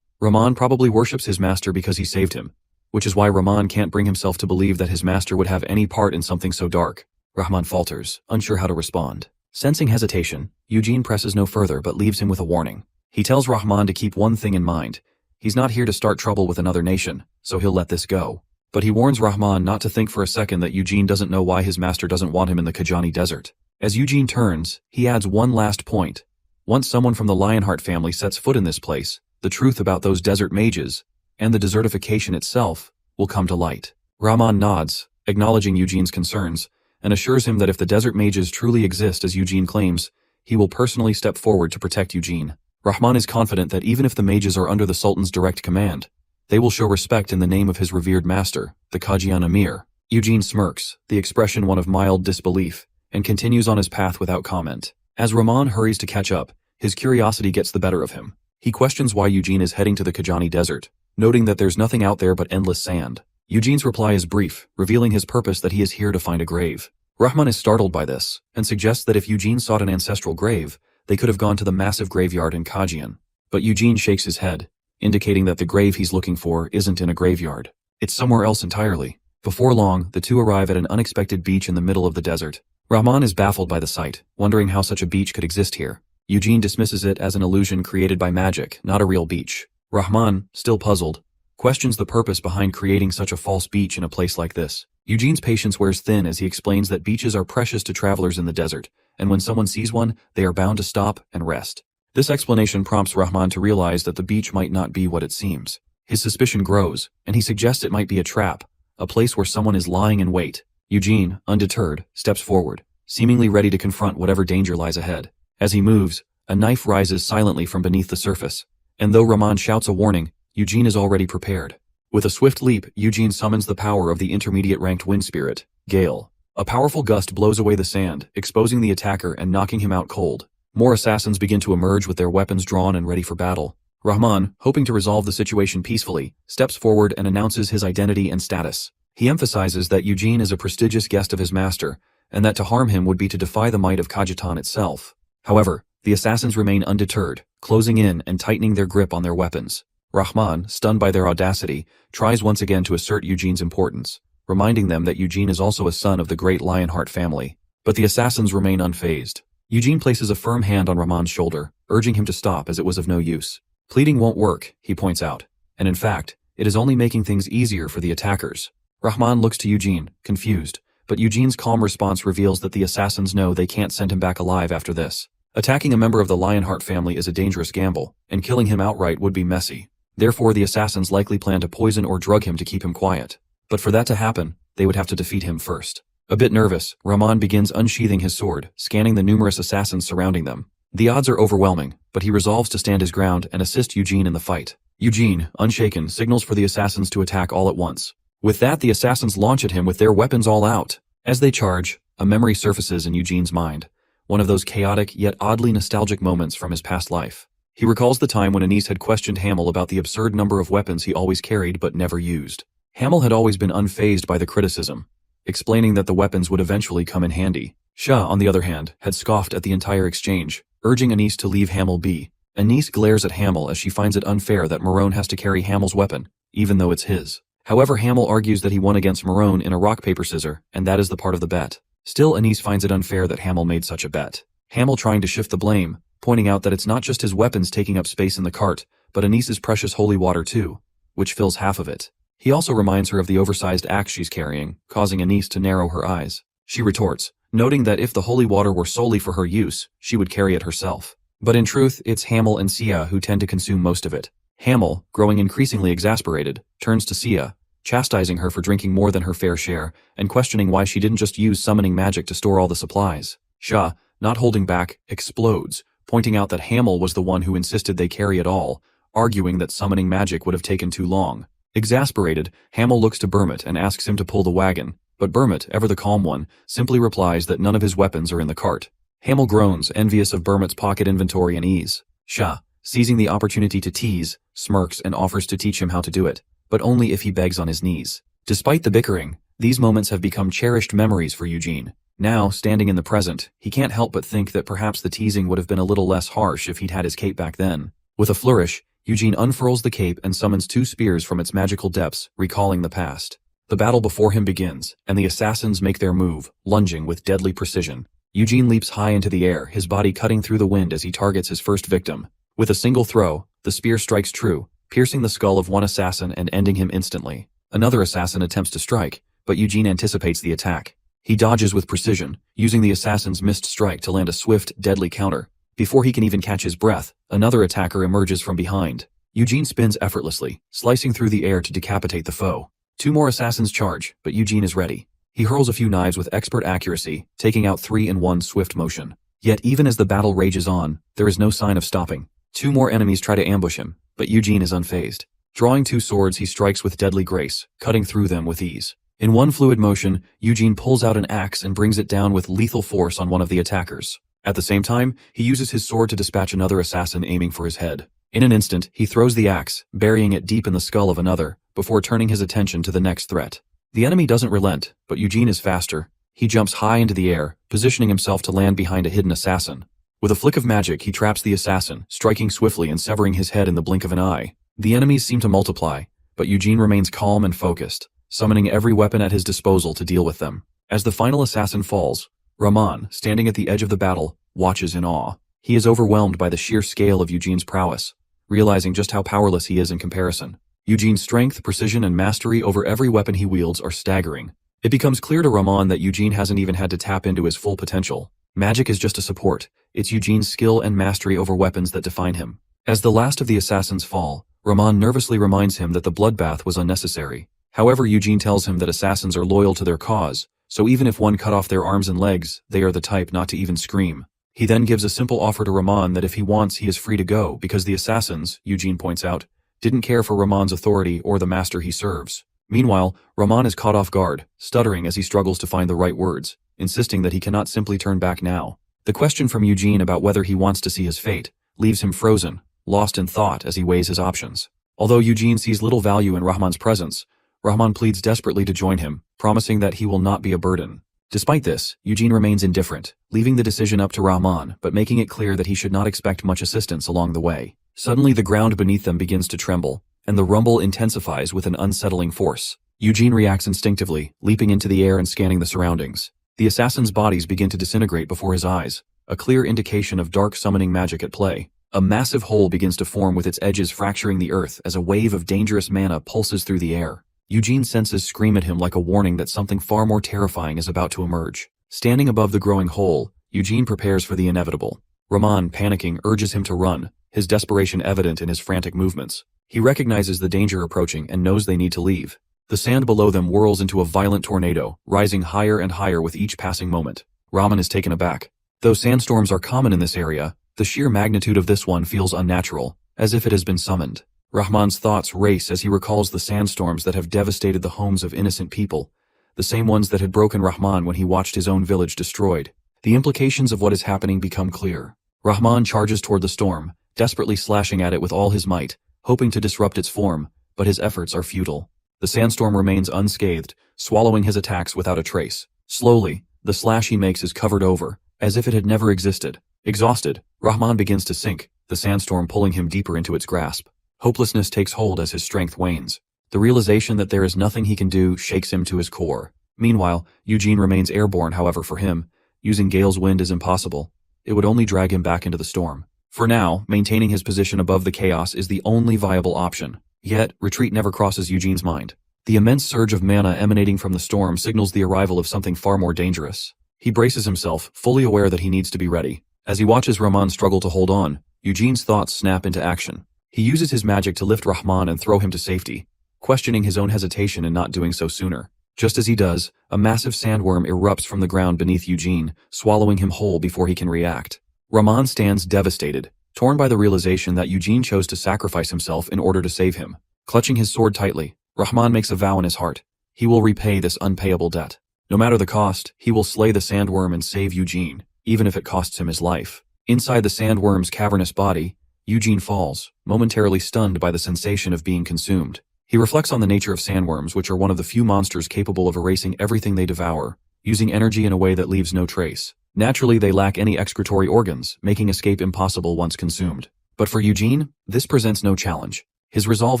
Rahman probably worships his master because he saved him, which is why Rahman can't bring himself to believe that his master would have any part in something so dark. Rahman falters, unsure how to respond. Sensing hesitation, Eugene presses no further but leaves him with a warning. He tells Rahman to keep one thing in mind. He's not here to start trouble with another nation, so he'll let this go. But he warns Rahman not to think for a second that Eugene doesn't know why his master doesn't want him in the Kajani Desert. As Eugene turns, he adds one last point. Once someone from the Lionheart family sets foot in this place, the truth about those desert mages, and the desertification itself, will come to light. Rahman nods, acknowledging Eugene's concerns, and assures him that if the desert mages truly exist as Eugene claims, he will personally step forward to protect Eugene. Rahman is confident that even if the mages are under the Sultan's direct command, they will show respect in the name of his revered master, the Kajian Emir. Eugene smirks, the expression one of mild disbelief, and continues on his path without comment. As Rahman hurries to catch up, his curiosity gets the better of him. He questions why Eugene is heading to the Kajani Desert, noting that there's nothing out there but endless sand. Eugene's reply is brief, revealing his purpose that he is here to find a grave. Rahman is startled by this, and suggests that if Eugene sought an ancestral grave, they could have gone to the massive graveyard in Kajian. But Eugene shakes his head, indicating that the grave he's looking for isn't in a graveyard. It's somewhere else entirely. Before long, the two arrive at an unexpected beach in the middle of the desert. Rahman is baffled by the sight, wondering how such a beach could exist here. Eugene dismisses it as an illusion created by magic, not a real beach. Rahman, still puzzled, questions the purpose behind creating such a false beach in a place like this. Eugene's patience wears thin as he explains that beaches are precious to travelers in the desert, and when someone sees one, they are bound to stop and rest. This explanation prompts Rahman to realize that the beach might not be what it seems. His suspicion grows, and he suggests it might be a trap, a place where someone is lying in wait. Eugene, undeterred, steps forward, seemingly ready to confront whatever danger lies ahead. As he moves, a knife rises silently from beneath the surface, and though Rahman shouts a warning, Eugene is already prepared. With a swift leap, Eugene summons the power of the intermediate-ranked wind spirit, Gale. A powerful gust blows away the sand, exposing the attacker and knocking him out cold. More assassins begin to emerge with their weapons drawn and ready for battle. Rahman, hoping to resolve the situation peacefully, steps forward and announces his identity and status. He emphasizes that Eugene is a prestigious guest of his master, and that to harm him would be to defy the might of Kajitan itself. However, the assassins remain undeterred, closing in and tightening their grip on their weapons. Rahman, stunned by their audacity, tries once again to assert Eugene's importance, reminding them that Eugene is also a son of the great Lionheart family. But the assassins remain unfazed. Eugene places a firm hand on Rahman's shoulder, urging him to stop as it was of no use. Pleading won't work, he points out, and in fact, it is only making things easier for the attackers. Rahman looks to Eugene, confused, but Eugene's calm response reveals that the assassins know they can't send him back alive after this. Attacking a member of the Lionheart family is a dangerous gamble, and killing him outright would be messy. Therefore, the assassins likely plan to poison or drug him to keep him quiet. But for that to happen, they would have to defeat him first. A bit nervous, Rahman begins unsheathing his sword, scanning the numerous assassins surrounding them. The odds are overwhelming, but he resolves to stand his ground and assist Eugene in the fight. Eugene, unshaken, signals for the assassins to attack all at once. With that, the assassins launch at him with their weapons all out. As they charge, a memory surfaces in Eugene's mind, one of those chaotic yet oddly nostalgic moments from his past life. He recalls the time when Anise had questioned Hamel about the absurd number of weapons he always carried but never used. Hamel had always been unfazed by the criticism, explaining that the weapons would eventually come in handy. Shah, on the other hand, had scoffed at the entire exchange, urging Anise to leave Hamel be. Anise glares at Hamel as she finds it unfair that Marone has to carry Hamel's weapon, even though it's his. However, Hamel argues that he won against Marone in a rock-paper-scissor, and that is the part of the bet. Still, Anise finds it unfair that Hamel made such a bet. Hamel trying to shift the blame, pointing out that it's not just his weapons taking up space in the cart, but Anise's precious holy water too, which fills half of it. He also reminds her of the oversized axe she's carrying, causing Anise to narrow her eyes. She retorts, noting that if the holy water were solely for her use, she would carry it herself. But in truth, it's Hamel and Sia who tend to consume most of it. Hamel, growing increasingly exasperated, turns to Sia, chastising her for drinking more than her fair share, and questioning why she didn't just use summoning magic to store all the supplies. Shah, not holding back, explodes, pointing out that Hamel was the one who insisted they carry it all, arguing that summoning magic would have taken too long. Exasperated, Hamel looks to Bermot and asks him to pull the wagon, but Bermot, ever the calm one, simply replies that none of his weapons are in the cart. Hamel groans, envious of Bermot's pocket inventory and ease. Shah, seizing the opportunity to tease, smirks and offers to teach him how to do it, but only if he begs on his knees. Despite the bickering, these moments have become cherished memories for Eugene. Now, standing in the present, he can't help but think that perhaps the teasing would have been a little less harsh if he'd had his cape back then. With a flourish, Eugene unfurls the cape and summons 2 spears from its magical depths, recalling the past. The battle before him begins, and the assassins make their move, lunging with deadly precision. Eugene leaps high into the air, his body cutting through the wind as he targets his first victim. With a single throw, the spear strikes true, piercing the skull of one assassin and ending him instantly. Another assassin attempts to strike, but Eugene anticipates the attack. He dodges with precision, using the assassin's missed strike to land a swift, deadly counter. Before he can even catch his breath, another attacker emerges from behind. Eugene spins effortlessly, slicing through the air to decapitate the foe. 2 more assassins charge, but Eugene is ready. He hurls a few knives with expert accuracy, taking out 3 in one swift motion. Yet even as the battle rages on, there is no sign of stopping. 2 more enemies try to ambush him, but Eugene is unfazed. Drawing 2 swords, he strikes with deadly grace, cutting through them with ease. In one fluid motion, Eugene pulls out an axe and brings it down with lethal force on one of the attackers. At the same time, he uses his sword to dispatch another assassin aiming for his head. In an instant, he throws the axe, burying it deep in the skull of another, before turning his attention to the next threat. The enemy doesn't relent, but Eugene is faster. He jumps high into the air, positioning himself to land behind a hidden assassin. With a flick of magic, he traps the assassin, striking swiftly and severing his head in the blink of an eye. The enemies seem to multiply, but Eugene remains calm and focused, summoning every weapon at his disposal to deal with them. As the final assassin falls, Rahman, standing at the edge of the battle, watches in awe. He is overwhelmed by the sheer scale of Eugene's prowess, realizing just how powerless he is in comparison. Eugene's strength, precision, and mastery over every weapon he wields are staggering. It becomes clear to Rahman that Eugene hasn't even had to tap into his full potential. Magic is just a support. It's Eugene's skill and mastery over weapons that define him. As the last of the assassins fall, Rahman nervously reminds him that the bloodbath was unnecessary. However, Eugene tells him that assassins are loyal to their cause, so even if one cut off their arms and legs, they are the type not to even scream. He then gives a simple offer to Rahman that if he wants, he is free to go, because the assassins, Eugene points out, didn't care for Rahman's authority or the master he serves. Meanwhile, Rahman is caught off guard, stuttering as he struggles to find the right words, insisting that he cannot simply turn back now. The question from Eugene about whether he wants to see his fate leaves him frozen, lost in thought as he weighs his options. Although Eugene sees little value in Rahman's presence, Rahman pleads desperately to join him, promising that he will not be a burden. Despite this, Eugene remains indifferent, leaving the decision up to Rahman but making it clear that he should not expect much assistance along the way. Suddenly the ground beneath them begins to tremble, and the rumble intensifies with an unsettling force. Eugene reacts instinctively, leaping into the air and scanning the surroundings. The assassins' bodies begin to disintegrate before his eyes, a clear indication of dark summoning magic at play. A massive hole begins to form with its edges fracturing the earth as a wave of dangerous mana pulses through the air. Eugene's senses scream at him like a warning that something far more terrifying is about to emerge. Standing above the growing hole, Eugene prepares for the inevitable. Rahman, panicking, urges him to run, his desperation evident in his frantic movements. He recognizes the danger approaching and knows they need to leave. The sand below them whirls into a violent tornado, rising higher and higher with each passing moment. Rahman is taken aback. Though sandstorms are common in this area, the sheer magnitude of this one feels unnatural, as if it has been summoned. Rahman's thoughts race as he recalls the sandstorms that have devastated the homes of innocent people, the same ones that had broken Rahman when he watched his own village destroyed. The implications of what is happening become clear. Rahman charges toward the storm, desperately slashing at it with all his might, hoping to disrupt its form, but his efforts are futile. The sandstorm remains unscathed, swallowing his attacks without a trace. Slowly, the slash he makes is covered over, as if it had never existed. Exhausted, Rahman begins to sink, the sandstorm pulling him deeper into its grasp. Hopelessness takes hold as his strength wanes. The realization that there is nothing he can do shakes him to his core. Meanwhile, Eugene remains airborne. However, for him, using Gale's wind is impossible. It would only drag him back into the storm. For now, maintaining his position above the chaos is the only viable option. Yet, retreat never crosses Eugene's mind. The immense surge of mana emanating from the storm signals the arrival of something far more dangerous. He braces himself, fully aware that he needs to be ready. As he watches Rahman struggle to hold on, Eugene's thoughts snap into action. He uses his magic to lift Rahman and throw him to safety, questioning his own hesitation in not doing so sooner. Just as he does, a massive sandworm erupts from the ground beneath Eugene, swallowing him whole before he can react. Rahman stands devastated, torn by the realization that Eugene chose to sacrifice himself in order to save him. Clutching his sword tightly, Rahman makes a vow in his heart. He will repay this unpayable debt. No matter the cost, he will slay the sandworm and save Eugene, even if it costs him his life. Inside the sandworm's cavernous body, Eugene falls, momentarily stunned by the sensation of being consumed. He reflects on the nature of sandworms, which are one of the few monsters capable of erasing everything they devour, using energy in a way that leaves no trace. Naturally, they lack any excretory organs, making escape impossible once consumed. But for Eugene, this presents no challenge. His resolve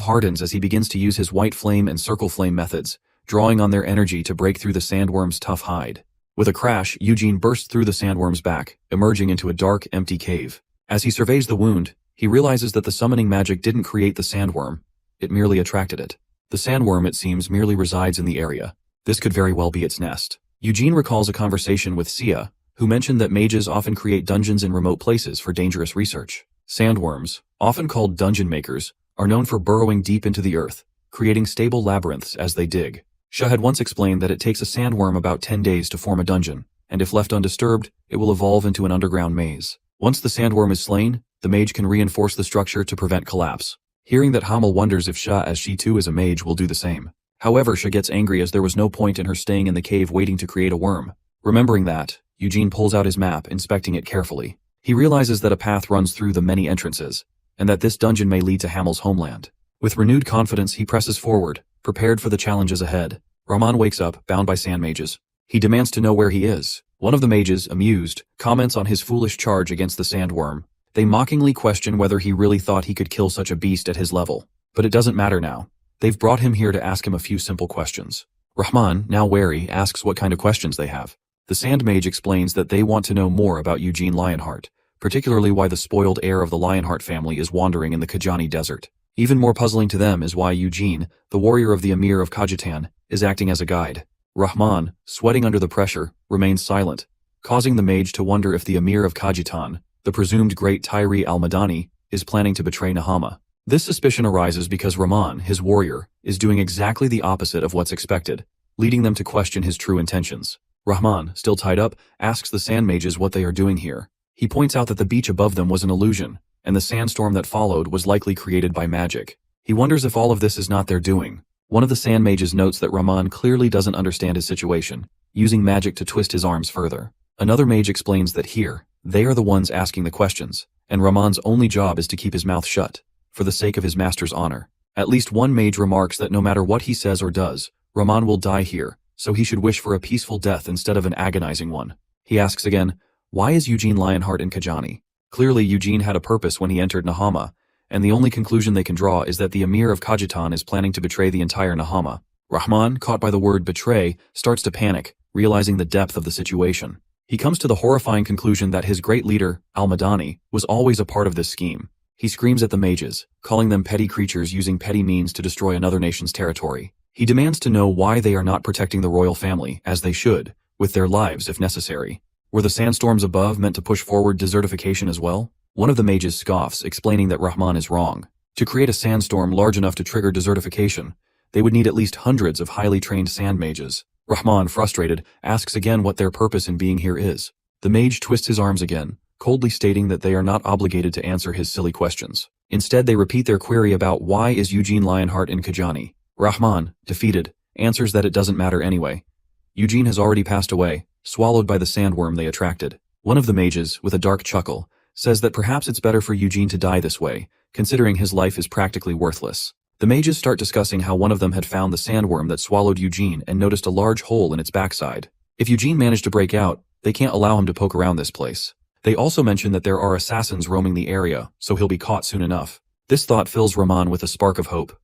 hardens as he begins to use his white flame and circle flame methods, drawing on their energy to break through the sandworm's tough hide. With a crash, Eugene bursts through the sandworm's back, emerging into a dark, empty cave. As he surveys the wound, he realizes that the summoning magic didn't create the sandworm, it merely attracted it. The sandworm, it seems, merely resides in the area. This could very well be its nest. Eugene recalls a conversation with Sia, who mentioned that mages often create dungeons in remote places for dangerous research. Sandworms, often called dungeon makers, are known for burrowing deep into the earth, creating stable labyrinths as they dig. Shah had once explained that it takes a sandworm about 10 days to form a dungeon, and if left undisturbed, it will evolve into an underground maze. Once the sandworm is slain, the mage can reinforce the structure to prevent collapse. Hearing that, Hamel wonders if Shah, as she too is a mage, will do the same. However, Shah gets angry as there was no point in her staying in the cave waiting to create a worm. Remembering that, Eugene pulls out his map, inspecting it carefully. He realizes that a path runs through the many entrances, and that this dungeon may lead to Hamel's homeland. With renewed confidence, he presses forward, prepared for the challenges ahead. Rahman wakes up, bound by sand mages. He demands to know where he is. One of the mages, amused, comments on his foolish charge against the sandworm. They mockingly question whether he really thought he could kill such a beast at his level. But it doesn't matter now. They've brought him here to ask him a few simple questions. Rahman, now wary, asks what kind of questions they have. The sand mage explains that they want to know more about Eugene Lionheart, particularly why the spoiled heir of the Lionheart family is wandering in the Kajani desert. Even more puzzling to them is why Eugene, the warrior of the Emir of Kajitan, is acting as a guide. Rahman, sweating under the pressure, remains silent, causing the mage to wonder if the Emir of Kajitan, the presumed great Tyree al-Madani, is planning to betray Nahama. This suspicion arises because Rahman, his warrior, is doing exactly the opposite of what's expected, leading them to question his true intentions. Rahman, still tied up, asks the sand mages what they are doing here. He points out that the beach above them was an illusion, and the sandstorm that followed was likely created by magic. He wonders if all of this is not their doing. One of the sand mages notes that Rahman clearly doesn't understand his situation, using magic to twist his arms further. Another mage explains that here, they are the ones asking the questions, and Rahman's only job is to keep his mouth shut, for the sake of his master's honor. At least one mage remarks that no matter what he says or does, Rahman will die here, so he should wish for a peaceful death instead of an agonizing one. He asks again, why is Eugene Lionheart in Kajani? Clearly Eugene had a purpose when he entered Nahama, and the only conclusion they can draw is that the Emir of Kajitan is planning to betray the entire Nahama. Rahman, caught by the word betray, starts to panic, realizing the depth of the situation. He comes to the horrifying conclusion that his great leader, al-Madani, was always a part of this scheme. He screams at the mages, calling them petty creatures using petty means to destroy another nation's territory. He demands to know why they are not protecting the royal family, as they should, with their lives if necessary. Were the sandstorms above meant to push forward desertification as well? One of the mages scoffs, explaining that Rahman is wrong. To create a sandstorm large enough to trigger desertification, they would need at least hundreds of highly trained sand mages. Rahman, frustrated, asks again what their purpose in being here is. The mage twists his arms again, coldly stating that they are not obligated to answer his silly questions. Instead, they repeat their query about why is Eugene Lionheart in Kajani. Rahman, defeated, answers that it doesn't matter anyway. Eugene has already passed away, swallowed by the sandworm they attracted. One of the mages, with a dark chuckle, says that perhaps it's better for Eugene to die this way, considering his life is practically worthless. The mages start discussing how one of them had found the sandworm that swallowed Eugene and noticed a large hole in its backside. If Eugene managed to break out, they can't allow him to poke around this place. They also mention that there are assassins roaming the area, so he'll be caught soon enough. This thought fills Rahman with a spark of hope.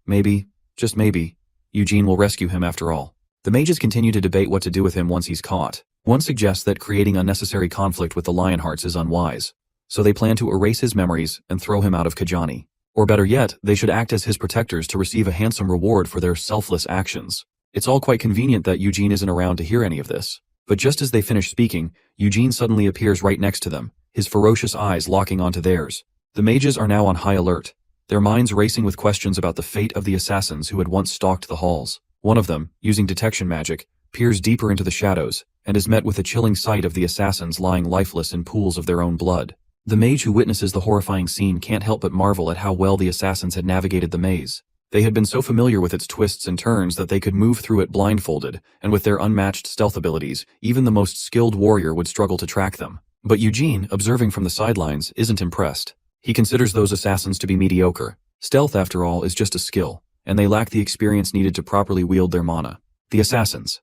Maybe, just maybe, Eugene will rescue him after all. The mages continue to debate what to do with him once he's caught. One suggests that creating unnecessary conflict with the Lionhearts is unwise, so they plan to erase his memories and throw him out of Kajani. Or better yet, they should act as his protectors to receive a handsome reward for their selfless actions. It's all quite convenient that Eugene isn't around to hear any of this. But just as they finish speaking, Eugene suddenly appears right next to them, his ferocious eyes locking onto theirs. The mages are now on high alert, their minds racing with questions about the fate of the assassins who had once stalked the halls. One of them, using detection magic, peers deeper into the shadows, and is met with a chilling sight of the assassins lying lifeless in pools of their own blood. The mage who witnesses the horrifying scene can't help but marvel at how well the assassins had navigated the maze. They had been so familiar with its twists and turns that they could move through it blindfolded, and with their unmatched stealth abilities, even the most skilled warrior would struggle to track them. But Eugene, observing from the sidelines, isn't impressed. He considers those assassins to be mediocre. Stealth, after all, is just a skill, and they lack the experience needed to properly wield their mana. The assassins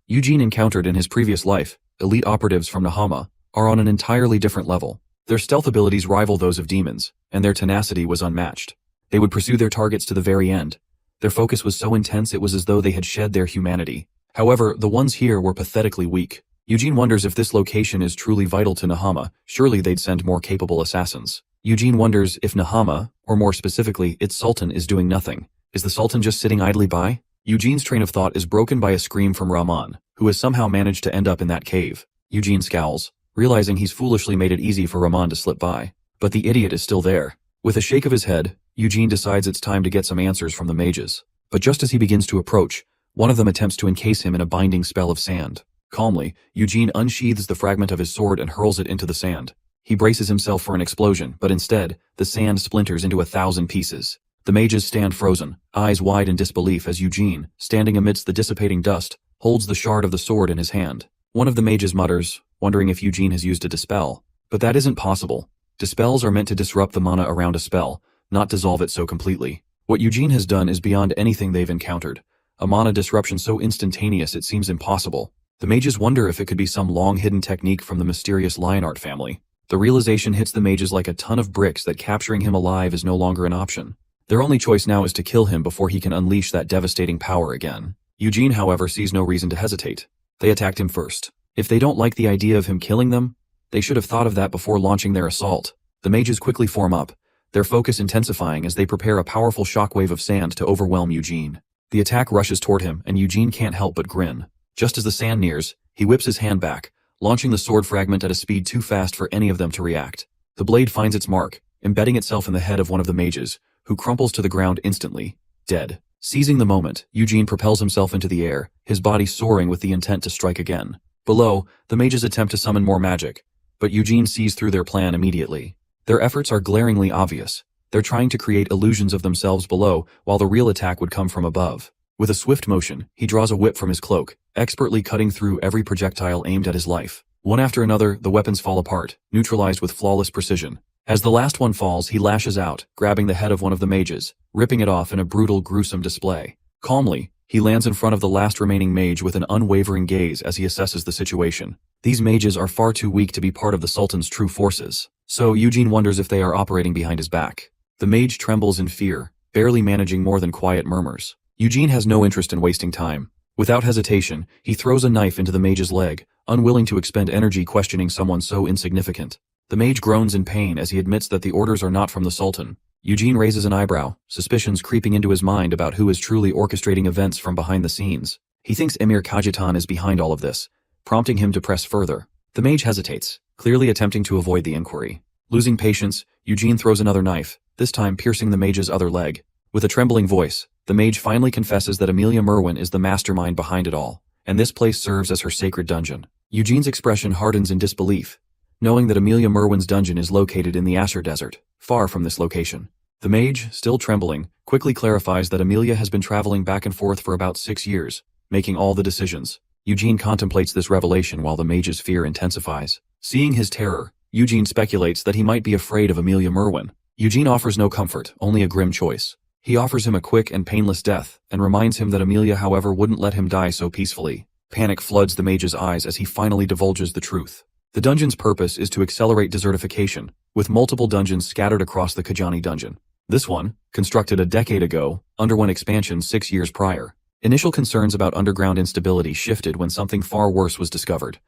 Eugene encountered in his previous life, elite operatives from Nahama, are on an entirely different level. Their stealth abilities rival those of demons, and their tenacity was unmatched. They would pursue their targets to the very end. Their focus was so intense it was as though they had shed their humanity. However, the ones here were pathetically weak. Eugene wonders if this location is truly vital to Nahama. Surely they'd send more capable assassins. Eugene wonders if Nahama, or more specifically, its Sultan, is doing nothing. Is the Sultan just sitting idly by? Eugene's train of thought is broken by a scream from Rahman, who has somehow managed to end up in that cave. Eugene scowls, realizing he's foolishly made it easy for Rahman to slip by. But the idiot is still there. With a shake of his head, Eugene decides it's time to get some answers from the mages. But just as he begins to approach, one of them attempts to encase him in a binding spell of sand. Calmly, Eugene unsheathes the fragment of his sword and hurls it into the sand. He braces himself for an explosion, but instead, the sand splinters into 1,000 pieces. The mages stand frozen, eyes wide in disbelief as Eugene, standing amidst the dissipating dust, holds the shard of the sword in his hand. One of the mages mutters, wondering if Eugene has used a dispel. But that isn't possible. Dispels are meant to disrupt the mana around a spell, not dissolve it so completely. What Eugene has done is beyond anything they've encountered. A mana disruption so instantaneous it seems impossible. The mages wonder if it could be some long-hidden technique from the mysterious Lionheart family. The realization hits the mages like a ton of bricks that capturing him alive is no longer an option. Their only choice now is to kill him before he can unleash that devastating power again. Eugene, however, sees no reason to hesitate. They attacked him first. If they don't like the idea of him killing them, they should have thought of that before launching their assault. The mages quickly form up, their focus intensifying as they prepare a powerful shockwave of sand to overwhelm Eugene. The attack rushes toward him, and Eugene can't help but grin. Just as the sand nears, he whips his hand back, launching the sword fragment at a speed too fast for any of them to react. The blade finds its mark, embedding itself in the head of one of the mages, who crumples to the ground instantly, dead. Seizing the moment, Eugene propels himself into the air, his body soaring with the intent to strike again. Below, the mages attempt to summon more magic, but Eugene sees through their plan immediately. Their efforts are glaringly obvious. They're trying to create illusions of themselves below, while the real attack would come from above. With a swift motion, he draws a whip from his cloak, expertly cutting through every projectile aimed at his life. One after another, the weapons fall apart, neutralized with flawless precision. As the last one falls, he lashes out, grabbing the head of one of the mages, ripping it off in a brutal, gruesome display. Calmly, he lands in front of the last remaining mage with an unwavering gaze as he assesses the situation. These mages are far too weak to be part of the Sultan's true forces, so Eugene wonders if they are operating behind his back. The mage trembles in fear, barely managing more than quiet murmurs. Eugene has no interest in wasting time. Without hesitation, he throws a knife into the mage's leg, unwilling to expend energy questioning someone so insignificant. The mage groans in pain as he admits that the orders are not from the Sultan. Eugene raises an eyebrow, suspicions creeping into his mind about who is truly orchestrating events from behind the scenes. He thinks Emir Kajitan is behind all of this, prompting him to press further. The mage hesitates, clearly attempting to avoid the inquiry. Losing patience, Eugene throws another knife, this time piercing the mage's other leg. With a trembling voice, the mage finally confesses that Amelia Merwin is the mastermind behind it all, and this place serves as her sacred dungeon. Eugene's expression hardens in disbelief, knowing that Amelia Merwin's dungeon is located in the Asura Desert, far from this location. The mage, still trembling, quickly clarifies that Amelia has been traveling back and forth for about 6 years, making all the decisions. Eugene contemplates this revelation while the mage's fear intensifies. Seeing his terror, Eugene speculates that he might be afraid of Amelia Merwin. Eugene offers no comfort, only a grim choice. He offers him a quick and painless death, and reminds him that Amelia, however, wouldn't let him die so peacefully. Panic floods the mage's eyes as he finally divulges the truth. The dungeon's purpose is to accelerate desertification, with multiple dungeons scattered across the Kajani dungeon. This one, constructed a decade ago, underwent expansion 6 years prior. Initial concerns about underground instability shifted when something far worse was discovered.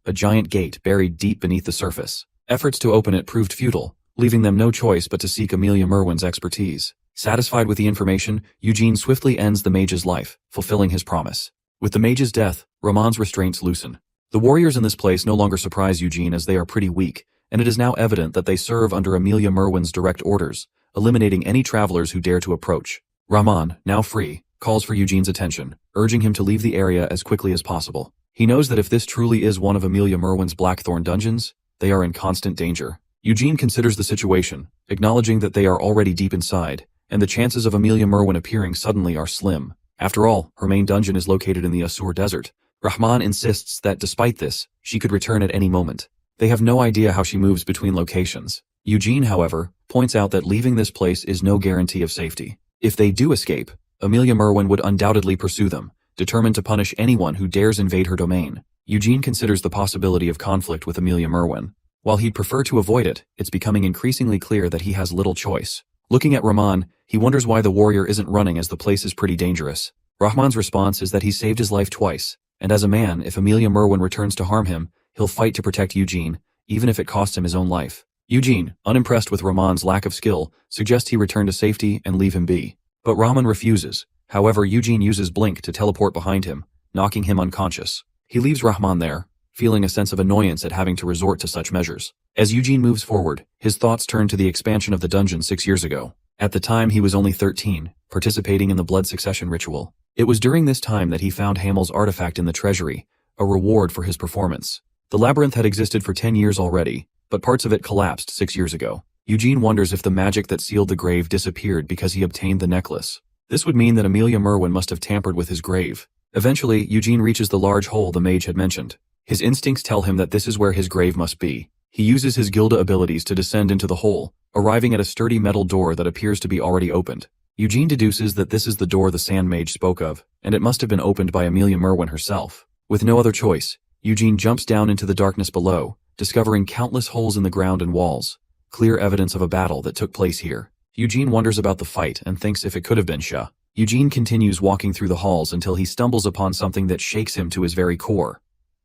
A giant gate buried deep beneath the surface. Efforts to open it proved futile, leaving them no choice but to seek Amelia Merwin's expertise. Satisfied with the information, Eugene swiftly ends the mage's life, fulfilling his promise. With the mage's death, Ramon's restraints loosen. The warriors in this place no longer surprise Eugene as they are pretty weak, and it is now evident that they serve under Amelia Merwin's direct orders, eliminating any travelers who dare to approach. Ramon, now free, calls for Eugene's attention, urging him to leave the area as quickly as possible. He knows that if this truly is one of Amelia Merwin's Blackthorn dungeons, they are in constant danger. Eugene considers the situation, acknowledging that they are already deep inside, and the chances of Amelia Merwin appearing suddenly are slim. After all, her main dungeon is located in the Asura Desert. Rahman insists that despite this, she could return at any moment. They have no idea how she moves between locations. Eugene, however, points out that leaving this place is no guarantee of safety. If they do escape, Amelia Merwin would undoubtedly pursue them, determined to punish anyone who dares invade her domain. Eugene considers the possibility of conflict with Amelia Merwin. While he'd prefer to avoid it, it's becoming increasingly clear that he has little choice. Looking at Rahman, he wonders why the warrior isn't running as the place is pretty dangerous. Rahman's response is that he saved his life twice, and as a man, if Amelia Merwin returns to harm him, he'll fight to protect Eugene, even if it costs him his own life. Eugene, unimpressed with Rahman's lack of skill, suggests he return to safety and leave him be. But Rahman refuses. However, Eugene uses Blink to teleport behind him, knocking him unconscious. He leaves Rahman there, feeling a sense of annoyance at having to resort to such measures. As Eugene moves forward, his thoughts turn to the expansion of the dungeon 6 years ago. At the time he was only 13, participating in the blood succession ritual. It was during this time that he found Hamel's artifact in the treasury, a reward for his performance. The labyrinth had existed for 10 years already, but parts of it collapsed 6 years ago. Eugene wonders if the magic that sealed the grave disappeared because he obtained the necklace. This would mean that Amelia Merwin must have tampered with his grave. Eventually, Eugene reaches the large hole the mage had mentioned. His instincts tell him that this is where his grave must be. He uses his Gilda abilities to descend into the hole, arriving at a sturdy metal door that appears to be already opened. Eugene deduces that this is the door the Sand Mage spoke of, and it must have been opened by Amelia Merwin herself. With no other choice, Eugene jumps down into the darkness below, discovering countless holes in the ground and walls, clear evidence of a battle that took place here. Eugene wonders about the fight and thinks if it could have been Sha. Eugene continues walking through the halls until he stumbles upon something that shakes him to his very core.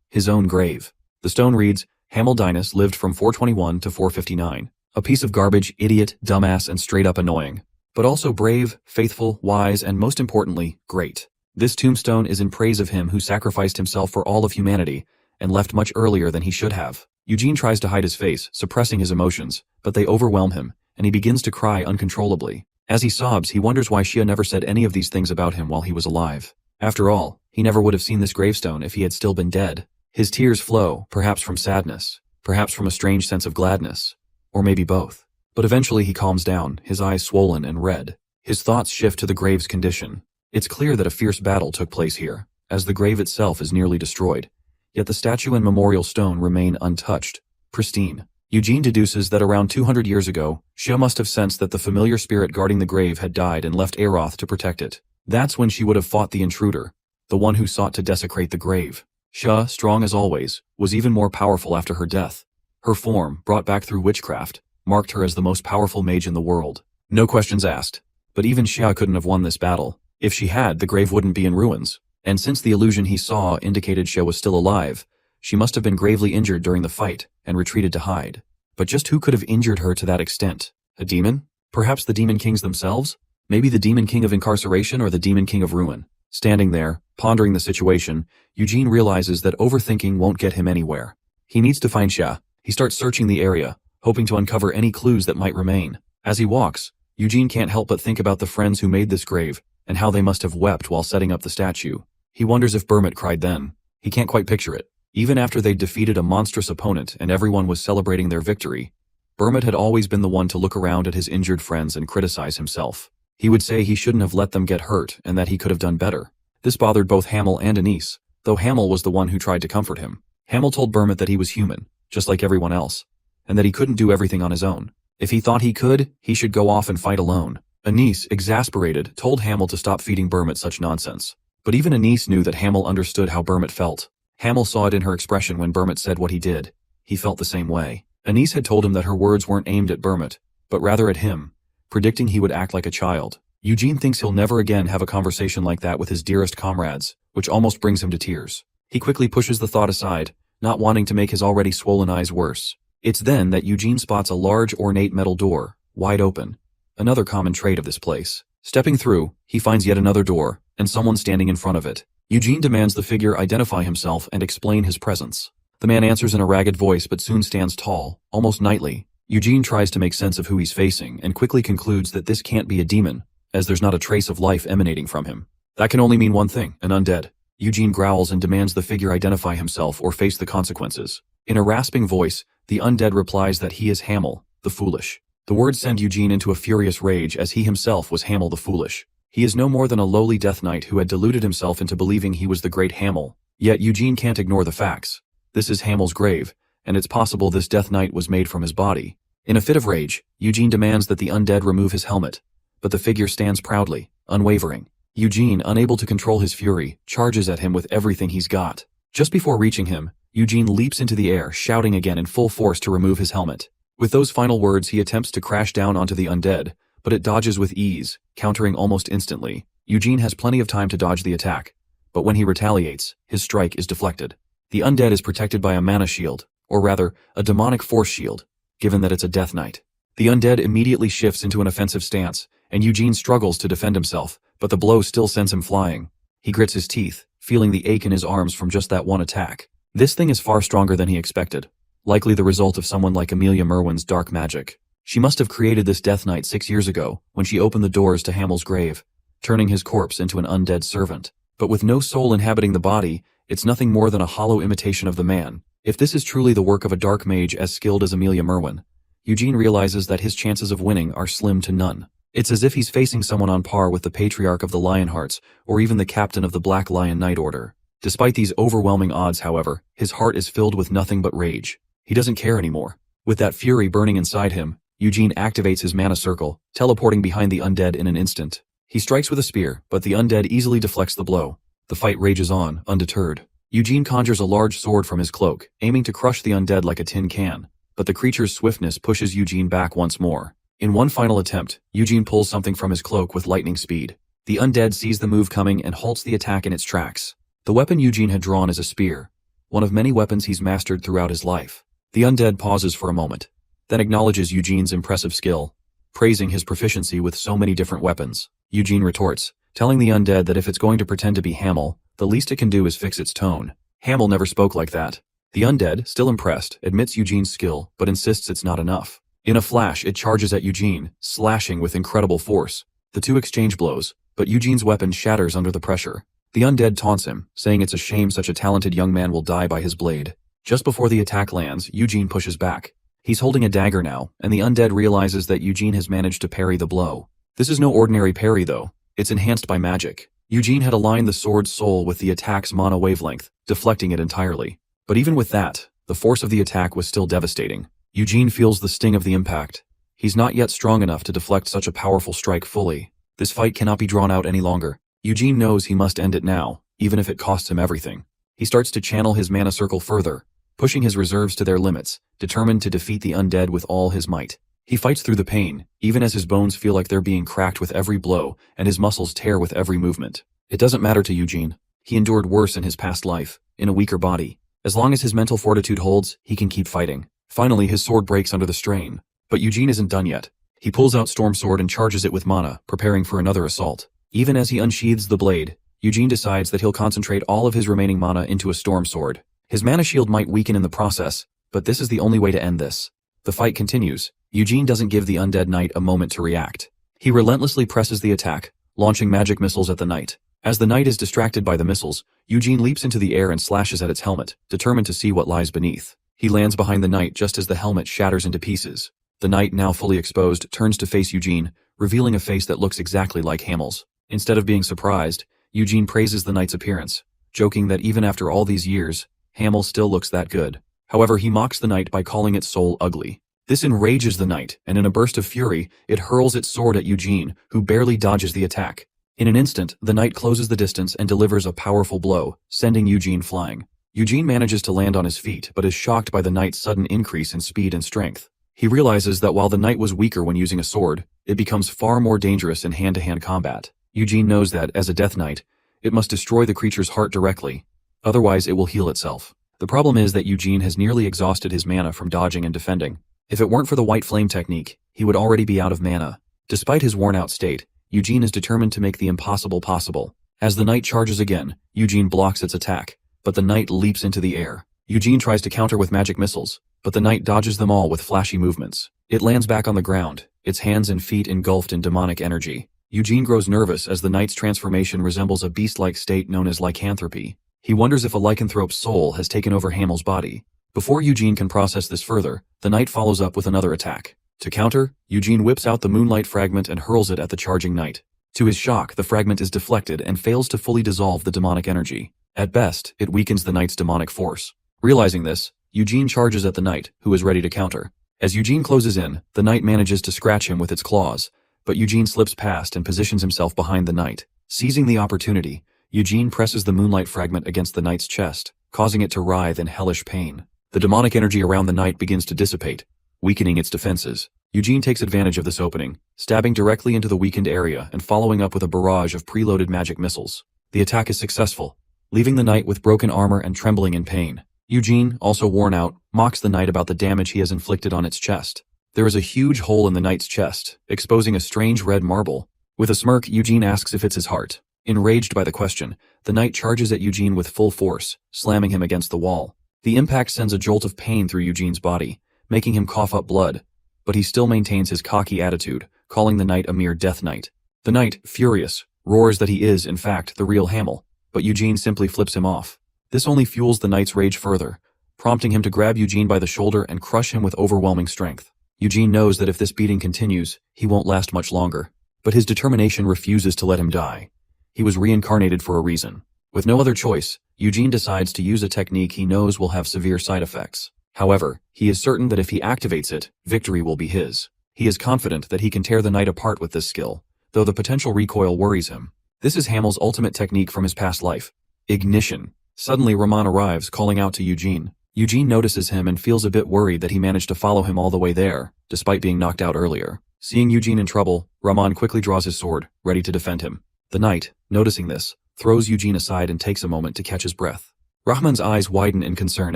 His own grave. The stone reads, Hamel Dinus lived from 421 to 459. A piece of garbage, idiot, dumbass, and straight up annoying. But also brave, faithful, wise, and most importantly, great. This tombstone is in praise of him who sacrificed himself for all of humanity, and left much earlier than he should have. Eugene tries to hide his face, suppressing his emotions, but they overwhelm him, and he begins to cry uncontrollably. As he sobs, he wonders why Shia never said any of these things about him while he was alive. After all, he never would have seen this gravestone if he had still been dead. His tears flow, perhaps from sadness, perhaps from a strange sense of gladness, or maybe both. But eventually he calms down, his eyes swollen and red. His thoughts shift to the grave's condition. It's clear that a fierce battle took place here, as the grave itself is nearly destroyed. Yet the statue and memorial stone remain untouched, pristine. Eugene deduces that around 200 years ago, Shia must have sensed that the familiar spirit guarding the grave had died and left Aeroth to protect it. That's when she would have fought the intruder, the one who sought to desecrate the grave. Shia, strong as always, was even more powerful after her death. Her form, brought back through witchcraft, marked her as the most powerful mage in the world. No questions asked. But even Shia couldn't have won this battle. If she had, the grave wouldn't be in ruins. And since the illusion he saw indicated Shia was still alive, she must have been gravely injured during the fight and retreated to hide. But just who could have injured her to that extent? A demon? Perhaps the demon kings themselves? Maybe the demon king of incarceration or the demon king of ruin. Standing there, pondering the situation, Eugene realizes that overthinking won't get him anywhere. He needs to find Shia. He starts searching the area, hoping to uncover any clues that might remain. As he walks, Eugene can't help but think about the friends who made this grave, and how they must have wept while setting up the statue. He wonders if Burmit cried then. He can't quite picture it. Even after they'd defeated a monstrous opponent and everyone was celebrating their victory, Burmit had always been the one to look around at his injured friends and criticize himself. He would say he shouldn't have let them get hurt and that he could have done better. This bothered both Hamel and Anise, though Hamel was the one who tried to comfort him. Hamel told Burmit that he was human, just like everyone else, and that he couldn't do everything on his own. If he thought he could, he should go off and fight alone. Anise, exasperated, told Hamel to stop feeding Burmit such nonsense. But even Anise knew that Hamel understood how Burmit felt. Hamel saw it in her expression when Burmit said what he did. He felt the same way. Anise had told him that her words weren't aimed at Burmit, but rather at him, predicting he would act like a child. Eugene thinks he'll never again have a conversation like that with his dearest comrades, which almost brings him to tears. He quickly pushes the thought aside, not wanting to make his already swollen eyes worse. It's then that Eugene spots a large ornate metal door, wide open. Another common trait of this place. Stepping through, he finds yet another door, and someone standing in front of it. Eugene demands the figure identify himself and explain his presence. The man answers in a ragged voice but soon stands tall, almost knightly. Eugene tries to make sense of who he's facing and quickly concludes that this can't be a demon, as there's not a trace of life emanating from him. That can only mean one thing, an undead. Eugene growls and demands the figure identify himself or face the consequences. In a rasping voice, the undead replies that he is Hamel, the Foolish. The words send Eugene into a furious rage as he himself was Hamel the Foolish. He is no more than a lowly death knight who had deluded himself into believing he was the great Hamel. Yet Eugene can't ignore the facts. This is Hamel's grave, and it's possible this death knight was made from his body. In a fit of rage, Eugene demands that the undead remove his helmet, but the figure stands proudly, unwavering. Eugene, unable to control his fury, charges at him with everything he's got. Just before reaching him, Eugene leaps into the air, shouting again in full force to remove his helmet. With those final words, he attempts to crash down onto the undead, but it dodges with ease, countering almost instantly. Eugene has plenty of time to dodge the attack, but when he retaliates, his strike is deflected. The undead is protected by a mana shield, or rather, a demonic force shield, given that it's a death knight. The undead immediately shifts into an offensive stance, and Eugene struggles to defend himself, but the blow still sends him flying. He grits his teeth, feeling the ache in his arms from just that one attack. This thing is far stronger than he expected, likely the result of someone like Amelia Merwin's dark magic. She must have created this death knight 6 years ago, when she opened the doors to Hamel's grave, turning his corpse into an undead servant. But with no soul inhabiting the body, it's nothing more than a hollow imitation of the man. If this is truly the work of a dark mage as skilled as Amelia Merwin, Eugene realizes that his chances of winning are slim to none. It's as if he's facing someone on par with the patriarch of the Lionhearts, or even the captain of the Black Lion Knight Order. Despite these overwhelming odds, however, his heart is filled with nothing but rage. He doesn't care anymore. With that fury burning inside him, Eugene activates his mana circle, teleporting behind the undead in an instant. He strikes with a spear, but the undead easily deflects the blow. The fight rages on, undeterred. Eugene conjures a large sword from his cloak, aiming to crush the undead like a tin can, but the creature's swiftness pushes Eugene back once more. In one final attempt, Eugene pulls something from his cloak with lightning speed. The undead sees the move coming and halts the attack in its tracks. The weapon Eugene had drawn is a spear, one of many weapons he's mastered throughout his life. The undead pauses for a moment, then acknowledges Eugene's impressive skill, praising his proficiency with so many different weapons. Eugene retorts, telling the undead that if it's going to pretend to be Hamel, the least it can do is fix its tone. Hamel never spoke like that. The undead, still impressed, admits Eugene's skill, but insists it's not enough. In a flash, it charges at Eugene, slashing with incredible force. The two exchange blows, but Eugene's weapon shatters under the pressure. The undead taunts him, saying it's a shame such a talented young man will die by his blade. Just before the attack lands, Eugene pushes back. He's holding a dagger now, and the undead realizes that Eugene has managed to parry the blow. This is no ordinary parry though. It's enhanced by magic. Eugene had aligned the sword's soul with the attack's mana wavelength, deflecting it entirely. But even with that, the force of the attack was still devastating. Eugene feels the sting of the impact. He's not yet strong enough to deflect such a powerful strike fully. This fight cannot be drawn out any longer. Eugene knows he must end it now, even if it costs him everything. He starts to channel his mana circle further, pushing his reserves to their limits, determined to defeat the undead with all his might. He fights through the pain, even as his bones feel like they're being cracked with every blow, and his muscles tear with every movement. It doesn't matter to Eugene. He endured worse in his past life, in a weaker body. As long as his mental fortitude holds, he can keep fighting. Finally, his sword breaks under the strain. But Eugene isn't done yet. He pulls out Storm Sword and charges it with mana, preparing for another assault. Even as he unsheathes the blade, Eugene decides that he'll concentrate all of his remaining mana into a Storm Sword. His mana shield might weaken in the process, but this is the only way to end this. The fight continues, Eugene doesn't give the undead knight a moment to react. He relentlessly presses the attack, launching magic missiles at the knight. As the knight is distracted by the missiles, Eugene leaps into the air and slashes at its helmet, determined to see what lies beneath. He lands behind the knight just as the helmet shatters into pieces. The knight, now fully exposed, turns to face Eugene, revealing a face that looks exactly like Hamel's. Instead of being surprised, Eugene praises the knight's appearance, joking that even after all these years, Hamel still looks that good. However, he mocks the knight by calling its soul ugly. This enrages the knight, and in a burst of fury, it hurls its sword at Eugene, who barely dodges the attack. In an instant, the knight closes the distance and delivers a powerful blow, sending Eugene flying. Eugene manages to land on his feet, but is shocked by the knight's sudden increase in speed and strength. He realizes that while the knight was weaker when using a sword, it becomes far more dangerous in hand-to-hand combat. Eugene knows that, as a Death Knight, it must destroy the creature's heart directly, otherwise it will heal itself. The problem is that Eugene has nearly exhausted his mana from dodging and defending. If it weren't for the White Flame technique, he would already be out of mana. Despite his worn-out state, Eugene is determined to make the impossible possible. As the knight charges again, Eugene blocks its attack, but the knight leaps into the air. Eugene tries to counter with magic missiles, but the knight dodges them all with flashy movements. It lands back on the ground, its hands and feet engulfed in demonic energy. Eugene grows nervous as the knight's transformation resembles a beast-like state known as lycanthropy. He wonders if a lycanthrope's soul has taken over Hamel's body. Before Eugene can process this further, the knight follows up with another attack. To counter, Eugene whips out the moonlight fragment and hurls it at the charging knight. To his shock, the fragment is deflected and fails to fully dissolve the demonic energy. At best, it weakens the knight's demonic force. Realizing this, Eugene charges at the knight, who is ready to counter. As Eugene closes in, the knight manages to scratch him with its claws, but Eugene slips past and positions himself behind the knight. Seizing the opportunity, Eugene presses the moonlight fragment against the knight's chest, causing it to writhe in hellish pain. The demonic energy around the knight begins to dissipate, weakening its defenses. Eugene takes advantage of this opening, stabbing directly into the weakened area and following up with a barrage of preloaded magic missiles. The attack is successful, leaving the knight with broken armor and trembling in pain. Eugene, also worn out, mocks the knight about the damage he has inflicted on its chest. There is a huge hole in the knight's chest, exposing a strange red marble. With a smirk, Eugene asks if it's his heart. Enraged by the question, the knight charges at Eugene with full force, slamming him against the wall. The impact sends a jolt of pain through Eugene's body, making him cough up blood, but he still maintains his cocky attitude, calling the knight a mere Death Knight. The knight, furious, roars that he is, in fact, the real Hamel, but Eugene simply flips him off. This only fuels the knight's rage further, prompting him to grab Eugene by the shoulder and crush him with overwhelming strength. Eugene knows that if this beating continues, he won't last much longer, but his determination refuses to let him die. He was reincarnated for a reason. With no other choice, Eugene decides to use a technique he knows will have severe side effects. However, he is certain that if he activates it, victory will be his. He is confident that he can tear the knight apart with this skill, though the potential recoil worries him. This is Hamel's ultimate technique from his past life: ignition. Suddenly, Rahman arrives, calling out to Eugene. Eugene notices him and feels a bit worried that he managed to follow him all the way there, despite being knocked out earlier. Seeing Eugene in trouble, Rahman quickly draws his sword, ready to defend him. The knight, noticing this, throws Eugene aside and takes a moment to catch his breath. Rahman's eyes widen in concern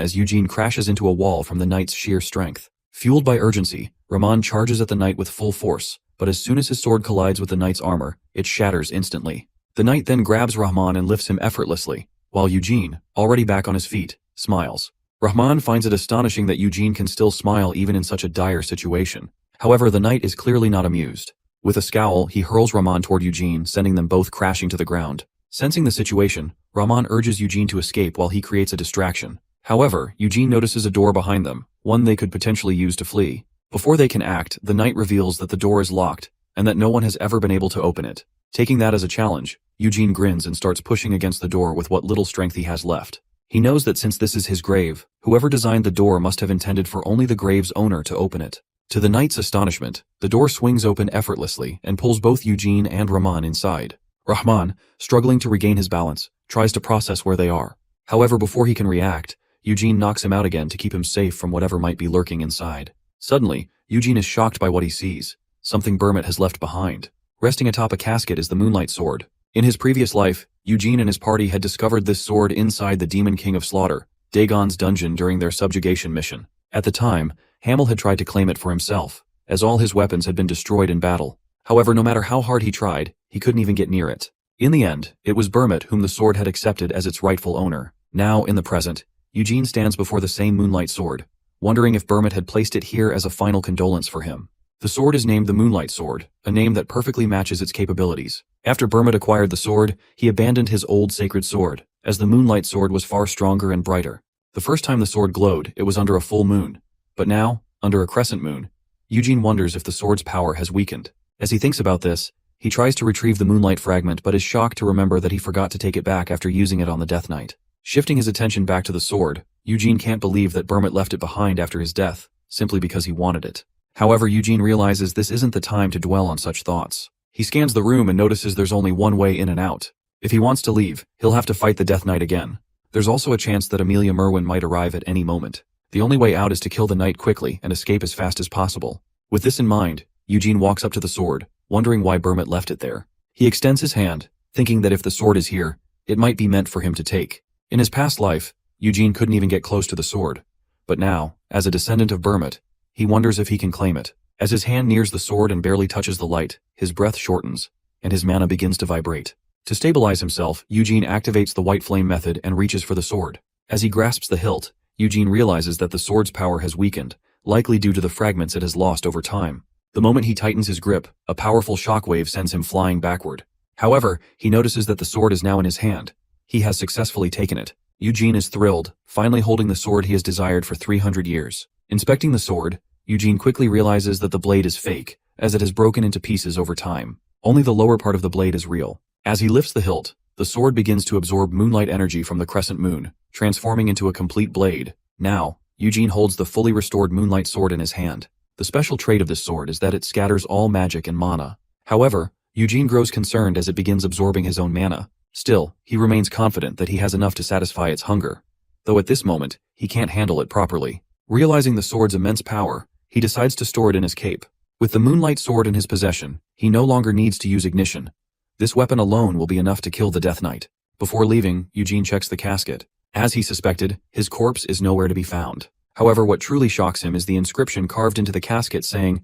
as Eugene crashes into a wall from the knight's sheer strength. Fueled by urgency, Rahman charges at the knight with full force, but as soon as his sword collides with the knight's armor, it shatters instantly. The knight then grabs Rahman and lifts him effortlessly, while Eugene, already back on his feet, smiles. Rahman finds it astonishing that Eugene can still smile even in such a dire situation. However, the knight is clearly not amused. With a scowl, he hurls Rahman toward Eugene, sending them both crashing to the ground. Sensing the situation, Rahman urges Eugene to escape while he creates a distraction. However, Eugene notices a door behind them, one they could potentially use to flee. Before they can act, the knight reveals that the door is locked, and that no one has ever been able to open it. Taking that as a challenge, Eugene grins and starts pushing against the door with what little strength he has left. He knows that since this is his grave, whoever designed the door must have intended for only the grave's owner to open it. To the knight's astonishment, the door swings open effortlessly and pulls both Eugene and Rahman inside. Rahman, struggling to regain his balance, tries to process where they are. However, before he can react, Eugene knocks him out again to keep him safe from whatever might be lurking inside. Suddenly, Eugene is shocked by what he sees. Something Burmit has left behind. Resting atop a casket is the Moonlight Sword. In his previous life, Eugene and his party had discovered this sword inside the Demon King of Slaughter, Dagon's dungeon, during their subjugation mission. At the time, Hamel had tried to claim it for himself, as all his weapons had been destroyed in battle. However, no matter how hard he tried, he couldn't even get near it. In the end, it was Burmit whom the sword had accepted as its rightful owner. Now, in the present, Eugene stands before the same Moonlight Sword, wondering if Burmit had placed it here as a final condolence for him. The sword is named the Moonlight Sword, a name that perfectly matches its capabilities. After Burmit acquired the sword, he abandoned his old sacred sword, as the Moonlight Sword was far stronger and brighter. The first time the sword glowed, it was under a full moon. But now, under a crescent moon, Eugene wonders if the sword's power has weakened. As he thinks about this, he tries to retrieve the moonlight fragment but is shocked to remember that he forgot to take it back after using it on the Death Knight. Shifting his attention back to the sword, Eugene can't believe that Burmit left it behind after his death, simply because he wanted it. However, Eugene realizes this isn't the time to dwell on such thoughts. He scans the room and notices there's only one way in and out. If he wants to leave, he'll have to fight the Death Knight again. There's also a chance that Amelia Merwin might arrive at any moment. The only way out is to kill the knight quickly and escape as fast as possible. With this in mind, Eugene walks up to the sword, wondering why Burmit left it there. He extends his hand, thinking that if the sword is here, it might be meant for him to take. In his past life, Eugene couldn't even get close to the sword. But now, as a descendant of Burmit, he wonders if he can claim it. As his hand nears the sword and barely touches the light, his breath shortens, and his mana begins to vibrate. To stabilize himself, Eugene activates the white flame method and reaches for the sword. As he grasps the hilt, Eugene realizes that the sword's power has weakened, likely due to the fragments it has lost over time. The moment he tightens his grip, a powerful shockwave sends him flying backward. However, he notices that the sword is now in his hand. He has successfully taken it. Eugene is thrilled, finally holding the sword he has desired for 300 years. Inspecting the sword, Eugene quickly realizes that the blade is fake, as it has broken into pieces over time. Only the lower part of the blade is real. As he lifts the hilt, the sword begins to absorb moonlight energy from the crescent moon, transforming into a complete blade. Now, Eugene holds the fully restored moonlight sword in his hand. The special trait of this sword is that it scatters all magic and mana. However, Eugene grows concerned as it begins absorbing his own mana. Still, he remains confident that he has enough to satisfy its hunger. Though at this moment, he can't handle it properly. Realizing the sword's immense power, he decides to store it in his cape. With the moonlight sword in his possession, he no longer needs to use ignition. This weapon alone will be enough to kill the Death Knight. Before leaving, Eugene checks the casket. As he suspected, his corpse is nowhere to be found. However, what truly shocks him is the inscription carved into the casket saying,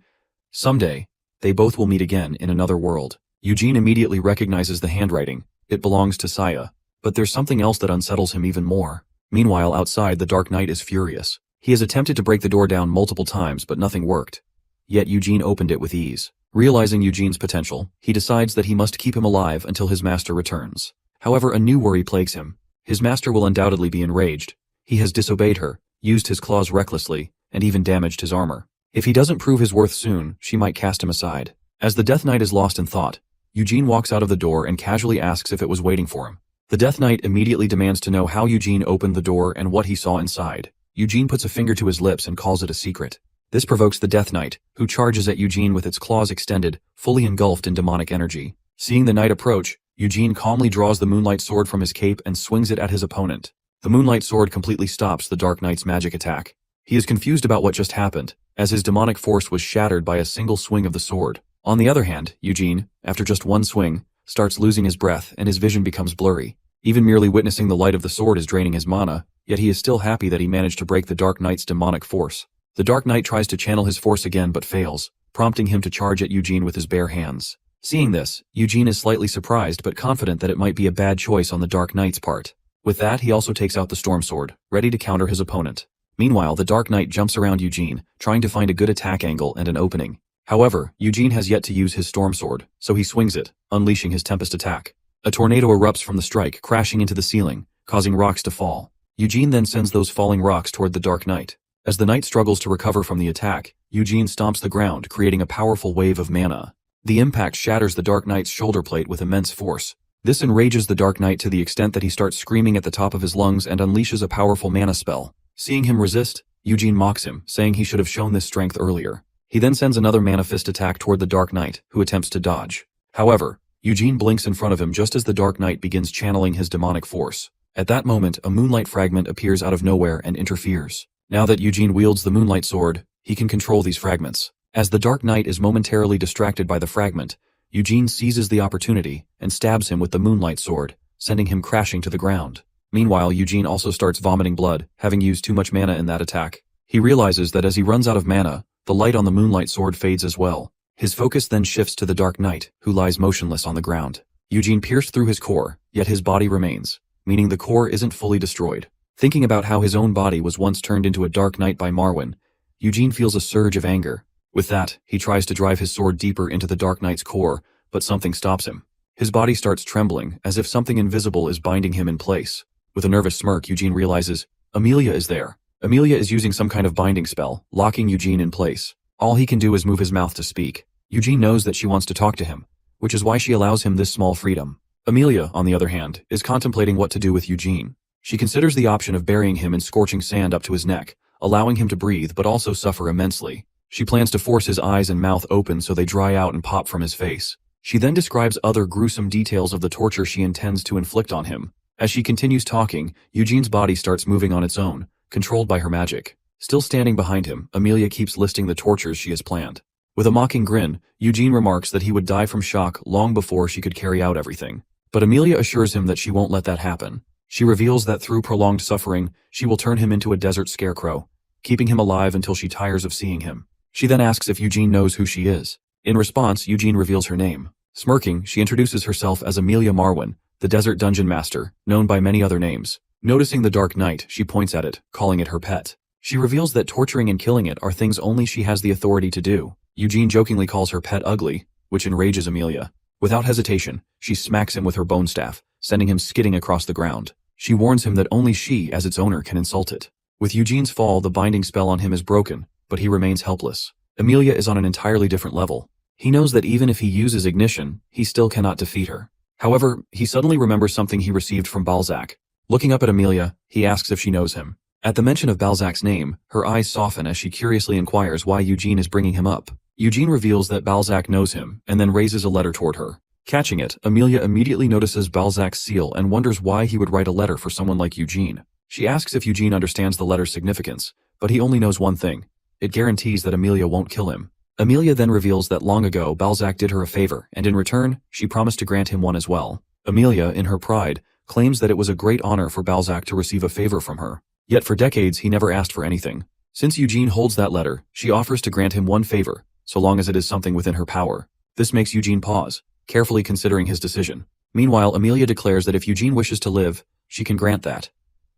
"Someday, they both will meet again in another world." Eugene immediately recognizes the handwriting. It belongs to Saya. But there's something else that unsettles him even more. Meanwhile, outside, the Dark Knight is furious. He has attempted to break the door down multiple times, but nothing worked. Yet Eugene opened it with ease. Realizing Eugene's potential, he decides that he must keep him alive until his master returns. However, a new worry plagues him. His master will undoubtedly be enraged. He has disobeyed her, used his claws recklessly, and even damaged his armor. If he doesn't prove his worth soon, she might cast him aside. As the Death Knight is lost in thought, Eugene walks out of the door and casually asks if it was waiting for him. The Death Knight immediately demands to know how Eugene opened the door and what he saw inside. Eugene puts a finger to his lips and calls it a secret. This provokes the Death Knight, who charges at Eugene with its claws extended, fully engulfed in demonic energy. Seeing the knight approach, Eugene calmly draws the moonlight sword from his cape and swings it at his opponent. The moonlight sword completely stops the Dark Knight's magic attack. He is confused about what just happened, as his demonic force was shattered by a single swing of the sword. On the other hand, Eugene, after just one swing, starts losing his breath and his vision becomes blurry. Even merely witnessing the light of the sword is draining his mana, yet he is still happy that he managed to break the Dark Knight's demonic force. The Dark Knight tries to channel his force again but fails, prompting him to charge at Eugene with his bare hands. Seeing this, Eugene is slightly surprised but confident that it might be a bad choice on the Dark Knight's part. With that, he also takes out the Storm Sword, ready to counter his opponent. Meanwhile, the Dark Knight jumps around Eugene, trying to find a good attack angle and an opening. However, Eugene has yet to use his Storm Sword, so he swings it, unleashing his Tempest attack. A tornado erupts from the strike, crashing into the ceiling, causing rocks to fall. Eugene then sends those falling rocks toward the Dark Knight. As the knight struggles to recover from the attack, Eugene stomps the ground, creating a powerful wave of mana. The impact shatters the Dark Knight's shoulder plate with immense force. This enrages the Dark Knight to the extent that he starts screaming at the top of his lungs and unleashes a powerful mana spell. Seeing him resist, Eugene mocks him, saying he should have shown this strength earlier. He then sends another mana fist attack toward the Dark Knight, who attempts to dodge. However, Eugene blinks in front of him just as the Dark Knight begins channeling his demonic force. At that moment, a moonlight fragment appears out of nowhere and interferes. Now that Eugene wields the moonlight sword, he can control these fragments. As the Dark Knight is momentarily distracted by the fragment, Eugene seizes the opportunity and stabs him with the moonlight sword, sending him crashing to the ground. Meanwhile, Eugene also starts vomiting blood, having used too much mana in that attack. He realizes that as he runs out of mana, the light on the moonlight sword fades as well. His focus then shifts to the Dark Knight, who lies motionless on the ground. Eugene pierced through his core, yet his body remains, meaning the core isn't fully destroyed. Thinking about how his own body was once turned into a dark night by Marwyn, Eugene feels a surge of anger. With that, he tries to drive his sword deeper into the Dark Knight's core, but something stops him. His body starts trembling, as if something invisible is binding him in place. With a nervous smirk, Eugene realizes Amelia is there. Amelia is using some kind of binding spell, locking Eugene in place. All he can do is move his mouth to speak. Eugene knows that she wants to talk to him, which is why she allows him this small freedom. Amelia, on the other hand, is contemplating what to do with Eugene. She considers the option of burying him in scorching sand up to his neck, allowing him to breathe but also suffer immensely. She plans to force his eyes and mouth open so they dry out and pop from his face. She then describes other gruesome details of the torture she intends to inflict on him. As she continues talking, Eugene's body starts moving on its own, controlled by her magic. Still standing behind him, Amelia keeps listing the tortures she has planned. With a mocking grin, Eugene remarks that he would die from shock long before she could carry out everything. But Amelia assures him that she won't let that happen. She reveals that through prolonged suffering, she will turn him into a desert scarecrow, keeping him alive until she tires of seeing him. She then asks if Eugene knows who she is. In response, Eugene reveals her name. Smirking, she introduces herself as Amelia Marwyn, the Desert Dungeon Master, known by many other names. Noticing the Dark Knight, she points at it, calling it her pet. She reveals that torturing and killing it are things only she has the authority to do. Eugene jokingly calls her pet ugly, which enrages Amelia. Without hesitation, she smacks him with her bone staff, sending him skidding across the ground. She warns him that only she, as its owner, can insult it. With Eugene's fall, the binding spell on him is broken, but he remains helpless. Amelia is on an entirely different level. He knows that even if he uses ignition, he still cannot defeat her. However, he suddenly remembers something he received from Balzac. Looking up at Amelia, he asks if she knows him. At the mention of Balzac's name, her eyes soften as she curiously inquires why Eugene is bringing him up. Eugene reveals that Balzac knows him, and then raises a letter toward her. Catching it, Amelia immediately notices Balzac's seal and wonders why he would write a letter for someone like Eugene. She asks if Eugene understands the letter's significance, but he only knows one thing. It guarantees that Amelia won't kill him. Amelia then reveals that long ago Balzac did her a favor, and in return, she promised to grant him one as well. Amelia, in her pride, claims that it was a great honor for Balzac to receive a favor from her. Yet for decades he never asked for anything. Since Eugene holds that letter, she offers to grant him one favor, so long as it is something within her power. This makes Eugene pause, carefully considering his decision. Meanwhile, Amelia declares that if Eugene wishes to live, she can grant that.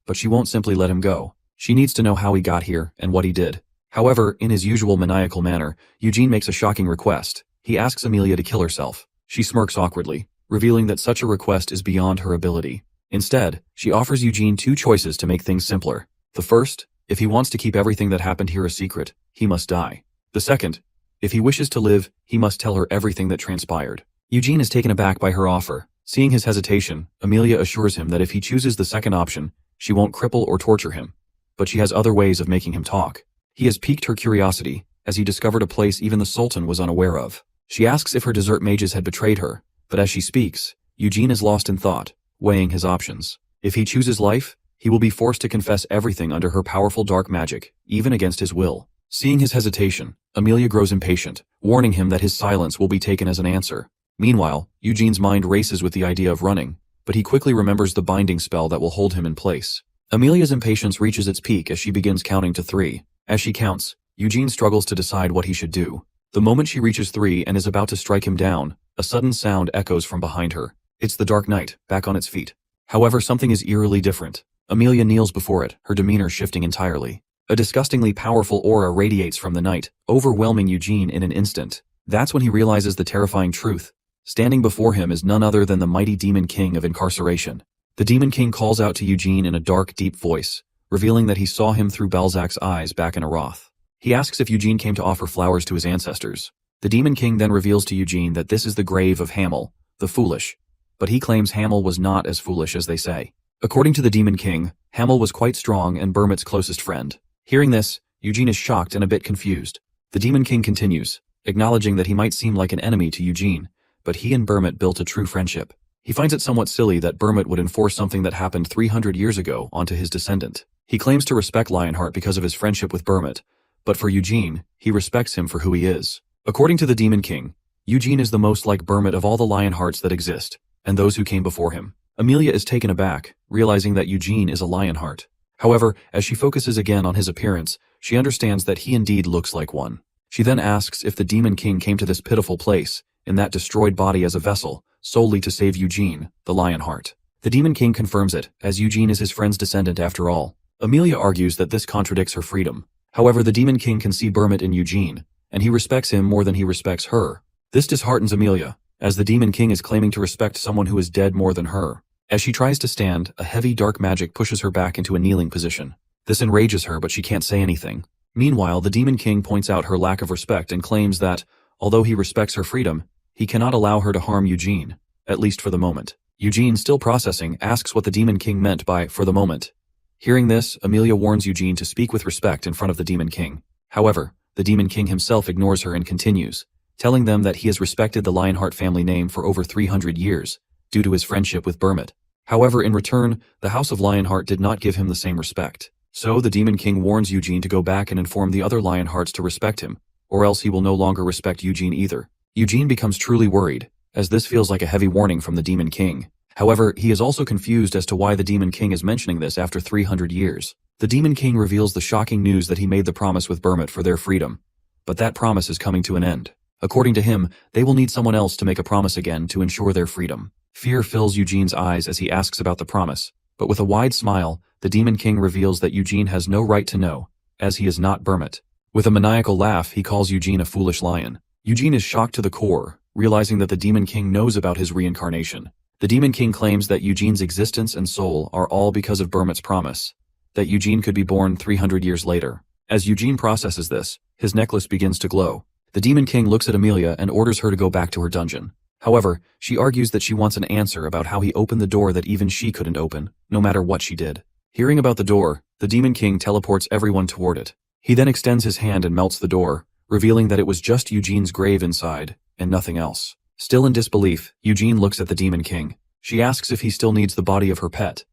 But she won't simply let him go. She needs to know how he got here and what he did. However, in his usual maniacal manner, Eugene makes a shocking request. He asks Amelia to kill herself. She smirks awkwardly, revealing that such a request is beyond her ability. Instead, she offers Eugene two choices to make things simpler. The first, if he wants to keep everything that happened here a secret, he must die. The second, if he wishes to live, he must tell her everything that transpired. Eugene is taken aback by her offer. Seeing his hesitation, Amelia assures him that if he chooses the second option, she won't cripple or torture him. But she has other ways of making him talk. He has piqued her curiosity, as he discovered a place even the Sultan was unaware of. She asks if her desert mages had betrayed her, but as she speaks, Eugene is lost in thought, weighing his options. If he chooses life, he will be forced to confess everything under her powerful dark magic, even against his will. Seeing his hesitation, Amelia grows impatient, warning him that his silence will be taken as an answer. Meanwhile, Eugene's mind races with the idea of running, but he quickly remembers the binding spell that will hold him in place. Amelia's impatience reaches its peak as she begins counting to 3. As she counts, Eugene struggles to decide what he should do. The moment she reaches 3 and is about to strike him down, a sudden sound echoes from behind her. It's the Dark Knight, back on its feet. However, something is eerily different. Amelia kneels before it, her demeanor shifting entirely. A disgustingly powerful aura radiates from the night, overwhelming Eugene in an instant. That's when he realizes the terrifying truth. Standing before him is none other than the mighty Demon King of Incarceration. The Demon King calls out to Eugene in a dark, deep voice, revealing that he saw him through Balzac's eyes back in Arath. He asks if Eugene came to offer flowers to his ancestors. The Demon King then reveals to Eugene that this is the grave of Hamel, the foolish. But he claims Hamel was not as foolish as they say. According to the Demon King, Hamel was quite strong and Bermit's closest friend. Hearing this, Eugene is shocked and a bit confused. The Demon King continues, acknowledging that he might seem like an enemy to Eugene, but he and Bermit built a true friendship. He finds it somewhat silly that Bermit would enforce something that happened 300 years ago onto his descendant. He claims to respect Lionheart because of his friendship with Bermit, but for Eugene, he respects him for who he is. According to the Demon King, Eugene is the most like Bermit of all the Lionhearts that exist, and those who came before him. Amelia is taken aback, realizing that Eugene is a Lionheart. However, as she focuses again on his appearance, she understands that he indeed looks like one. She then asks if the Demon King came to this pitiful place, in that destroyed body as a vessel, solely to save Eugene, the Lionheart. The Demon King confirms it, as Eugene is his friend's descendant after all. Amelia argues that this contradicts her freedom. However, the Demon King can see Burmit in Eugene, and he respects him more than he respects her. This disheartens Amelia, as the Demon King is claiming to respect someone who is dead more than her. As she tries to stand, a heavy dark magic pushes her back into a kneeling position. This enrages her, but she can't say anything. Meanwhile, the Demon King points out her lack of respect and claims that, although he respects her freedom, he cannot allow her to harm Eugene, at least for the moment. Eugene, still processing, asks what the Demon King meant by "for the moment." Hearing this, Amelia warns Eugene to speak with respect in front of the Demon King. However, the Demon King himself ignores her and continues, telling them that he has respected the Lionheart family name for over 300 years, due to his friendship with Burmit. However, in return, the House of Lionheart did not give him the same respect. So the Demon King warns Eugene to go back and inform the other Lionhearts to respect him, or else he will no longer respect Eugene either. Eugene becomes truly worried, as this feels like a heavy warning from the Demon King. However, he is also confused as to why the Demon King is mentioning this after 300 years. The Demon King reveals the shocking news that he made the promise with Burmit for their freedom, but that promise is coming to an end. According to him, they will need someone else to make a promise again to ensure their freedom. Fear fills Eugene's eyes as he asks about the promise, but with a wide smile, the Demon King reveals that Eugene has no right to know, as he is not Burmit. With a maniacal laugh, he calls Eugene a foolish lion. Eugene is shocked to the core, realizing that the Demon King knows about his reincarnation. The Demon King claims that Eugene's existence and soul are all because of Burmit's promise, that Eugene could be born 300 years later. As Eugene processes this, his necklace begins to glow. The Demon King looks at Amelia and orders her to go back to her dungeon. However, she argues that she wants an answer about how he opened the door that even she couldn't open, no matter what she did. Hearing about the door, the Demon King teleports everyone toward it. He then extends his hand and melts the door, revealing that it was just Eugene's grave inside, and nothing else. Still in disbelief, Eugene looks at the Demon King. She asks if he still needs the body of her pet,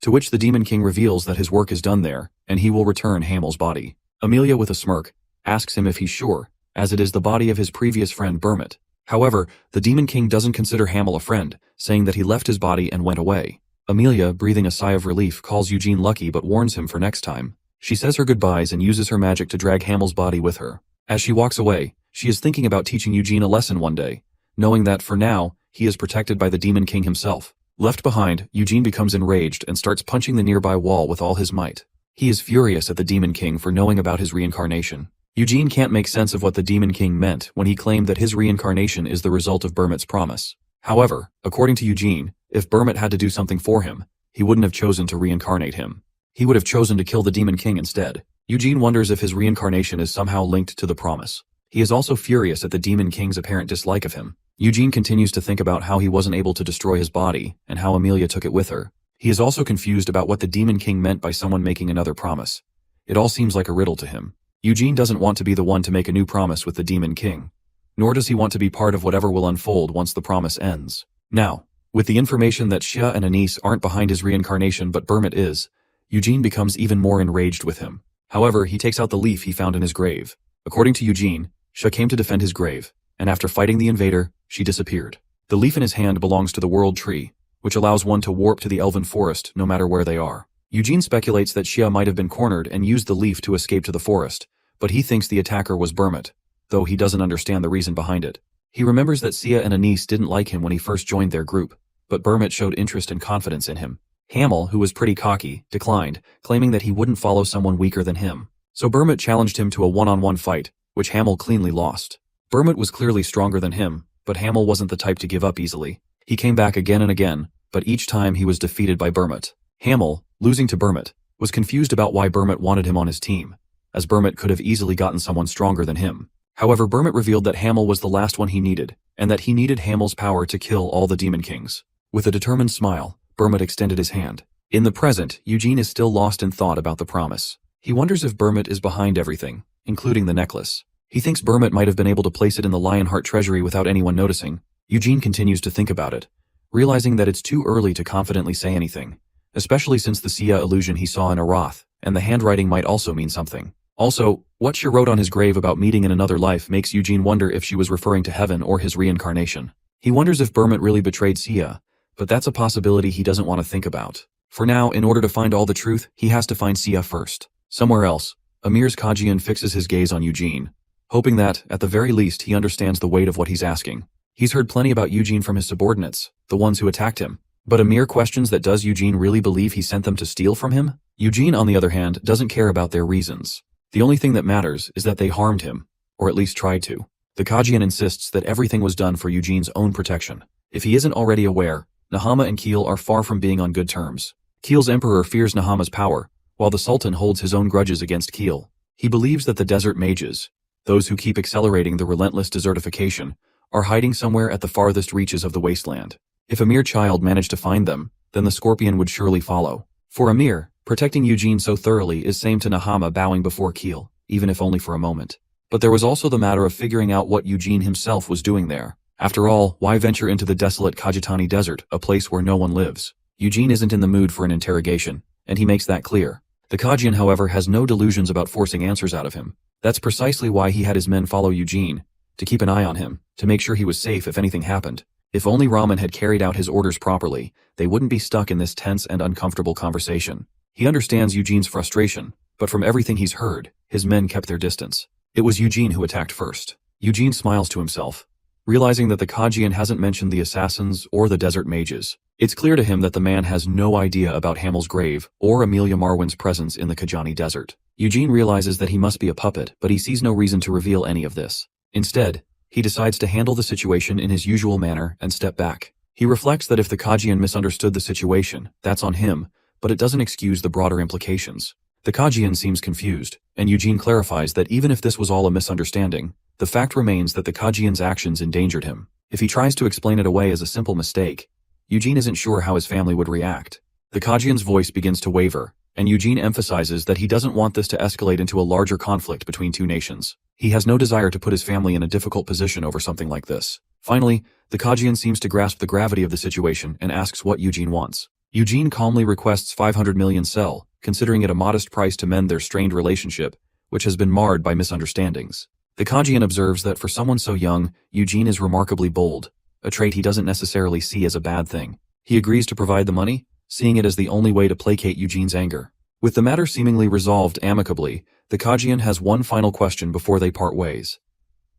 to which the Demon King reveals that his work is done there, and he will return Hamel's body. Amelia, with a smirk, asks him if he's sure, as it is the body of his previous friend Burmit. However, the Demon King doesn't consider Hamel a friend, saying that he left his body and went away. Amelia, breathing a sigh of relief, calls Eugene lucky but warns him for next time. She says her goodbyes and uses her magic to drag Hamel's body with her. As she walks away, she is thinking about teaching Eugene a lesson one day, knowing that, for now, he is protected by the Demon King himself. Left behind, Eugene becomes enraged and starts punching the nearby wall with all his might. He is furious at the Demon King for knowing about his reincarnation. Eugene can't make sense of what the Demon King meant when he claimed that his reincarnation is the result of Burmit's promise. However, according to Eugene, if Burmit had to do something for him, he wouldn't have chosen to reincarnate him. He would have chosen to kill the Demon King instead. Eugene wonders if his reincarnation is somehow linked to the promise. He is also furious at the Demon King's apparent dislike of him. Eugene continues to think about how he wasn't able to destroy his body, and how Amelia took it with her. He is also confused about what the Demon King meant by someone making another promise. It all seems like a riddle to him. Eugene doesn't want to be the one to make a new promise with the Demon King, nor does he want to be part of whatever will unfold once the promise ends. Now, with the information that Xia and Anise aren't behind his reincarnation but Burmit is, Eugene becomes even more enraged with him. However, he takes out the leaf he found in his grave. According to Eugene, Xia came to defend his grave, and after fighting the invader, she disappeared. The leaf in his hand belongs to the World Tree, which allows one to warp to the Elven Forest no matter where they are. Eugene speculates that Xia might have been cornered and used the leaf to escape to the forest, but he thinks the attacker was Burmit, though he doesn't understand the reason behind it. He remembers that Xia and Anise didn't like him when he first joined their group, but Burmit showed interest and confidence in him. Hamel, who was pretty cocky, declined, claiming that he wouldn't follow someone weaker than him. So Burmit challenged him to a one-on-one fight, which Hamel cleanly lost. Burmit was clearly stronger than him, but Hamel wasn't the type to give up easily. He came back again and again, but each time he was defeated by Burmit. Hamel, losing to Burmit, was confused about why Burmit wanted him on his team, as Burmit could have easily gotten someone stronger than him. However, Burmit revealed that Hamel was the last one he needed, and that he needed Hamel's power to kill all the Demon Kings. With a determined smile, Burmit extended his hand. In the present, Eugene is still lost in thought about the promise. He wonders if Burmit is behind everything, including the necklace. He thinks Burmit might have been able to place it in the Lionheart treasury without anyone noticing. Eugene continues to think about it, realizing that it's too early to confidently say anything, especially since the Xia illusion he saw in Arath, and the handwriting might also mean something. Also, what she wrote on his grave about meeting in another life makes Eugene wonder if she was referring to heaven or his reincarnation. He wonders if Burmit really betrayed Xia, but that's a possibility he doesn't want to think about. For now, in order to find all the truth, he has to find Xia first. Somewhere else, Amir's Kajian fixes his gaze on Eugene, hoping that, at the very least, he understands the weight of what he's asking. He's heard plenty about Eugene from his subordinates, the ones who attacked him, But Amir questions that does Eugene really believe he sent them to steal from him? Eugene, on the other hand, doesn't care about their reasons. The only thing that matters is that they harmed him, or at least tried to. The Kajian insists that everything was done for Eugene's own protection. If he isn't already aware, Nahama and Keel are far from being on good terms. Keel's emperor fears Nahama's power, while the Sultan holds his own grudges against Keel. He believes that the desert mages, those who keep accelerating the relentless desertification, are hiding somewhere at the farthest reaches of the wasteland. If a mere child managed to find them, then the scorpion would surely follow. For Amir, protecting Eugene so thoroughly is same to Nahama bowing before Keel, even if only for a moment. But there was also the matter of figuring out what Eugene himself was doing there. After all, why venture into the desolate Kajitani Desert, a place where no one lives? Eugene isn't in the mood for an interrogation, and he makes that clear. The Kajian, however, has no delusions about forcing answers out of him. That's precisely why he had his men follow Eugene, to keep an eye on him, to make sure he was safe if anything happened. If only Raman had carried out his orders properly, they wouldn't be stuck in this tense and uncomfortable conversation. He understands Eugene's frustration, but from everything he's heard, his men kept their distance. It was Eugene who attacked first. Eugene smiles to himself, realizing that the Kajian hasn't mentioned the assassins or the desert mages. It's clear to him that the man has no idea about Hamel's grave or Amelia Marwin's presence in the Kajani Desert. Eugene realizes that he must be a puppet, but he sees no reason to reveal any of this. Instead, he decides to handle the situation in his usual manner and step back. He reflects that if the Kajian misunderstood the situation, that's on him, but it doesn't excuse the broader implications. The Kajian seems confused, and Eugene clarifies that even if this was all a misunderstanding, the fact remains that the Kajian's actions endangered him. If he tries to explain it away as a simple mistake, Eugene isn't sure how his family would react. The Kajian's voice begins to waver, and Eugene emphasizes that he doesn't want this to escalate into a larger conflict between two nations. He has no desire to put his family in a difficult position over something like this. Finally, the Kajian seems to grasp the gravity of the situation and asks what Eugene wants. Eugene calmly requests 500 million sel, considering it a modest price to mend their strained relationship, which has been marred by misunderstandings. The Kajian observes that for someone so young, Eugene is remarkably bold, a trait he doesn't necessarily see as a bad thing. He agrees to provide the money, seeing it as the only way to placate Eugene's anger. With the matter seemingly resolved amicably, the Kajian has one final question before they part ways.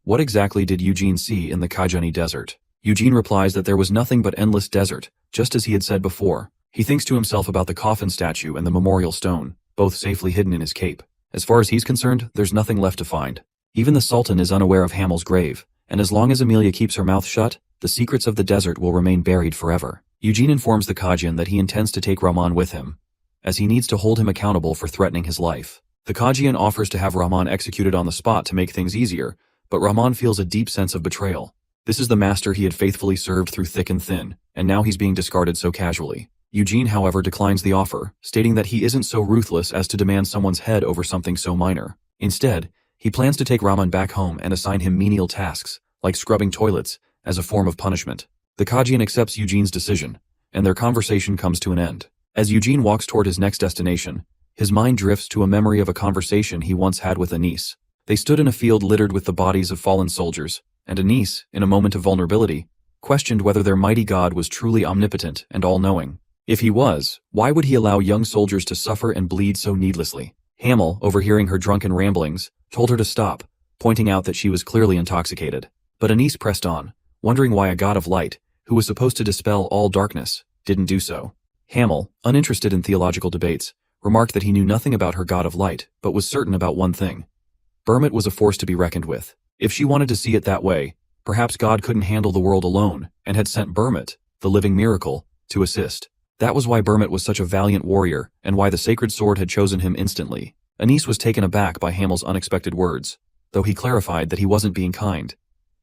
What exactly did Eugene see in the Kajani Desert? Eugene replies that there was nothing but endless desert, just as he had said before. He thinks to himself about the coffin statue and the memorial stone, both safely hidden in his cape. As far as he's concerned, there's nothing left to find. Even the Sultan is unaware of Hamel's grave, and as long as Amelia keeps her mouth shut, the secrets of the desert will remain buried forever. Eugene informs the Kajian that he intends to take Rahman with him, as he needs to hold him accountable for threatening his life. The Kajian offers to have Rahman executed on the spot to make things easier, but Rahman feels a deep sense of betrayal. This is the master he had faithfully served through thick and thin, and now he's being discarded so casually. Eugene, however, declines the offer, stating that he isn't so ruthless as to demand someone's head over something so minor. Instead, he plans to take Rahman back home and assign him menial tasks, like scrubbing toilets, as a form of punishment. The Kajian accepts Eugene's decision, and their conversation comes to an end. As Eugene walks toward his next destination, his mind drifts to a memory of a conversation he once had with Anis. They stood in a field littered with the bodies of fallen soldiers, and Anis, in a moment of vulnerability, questioned whether their mighty god was truly omnipotent and all-knowing. If he was, why would he allow young soldiers to suffer and bleed so needlessly? Hamel, overhearing her drunken ramblings, told her to stop, pointing out that she was clearly intoxicated. But Anis pressed on, wondering why a god of light, who was supposed to dispel all darkness, didn't do so. Hamel, uninterested in theological debates, remarked that he knew nothing about her god of light, but was certain about one thing. Burmit was a force to be reckoned with. If she wanted to see it that way, perhaps God couldn't handle the world alone, and had sent Burmit, the living miracle, to assist. That was why Burmit was such a valiant warrior, and why the sacred sword had chosen him instantly. Anis was taken aback by Hamel's unexpected words, though he clarified that he wasn't being kind.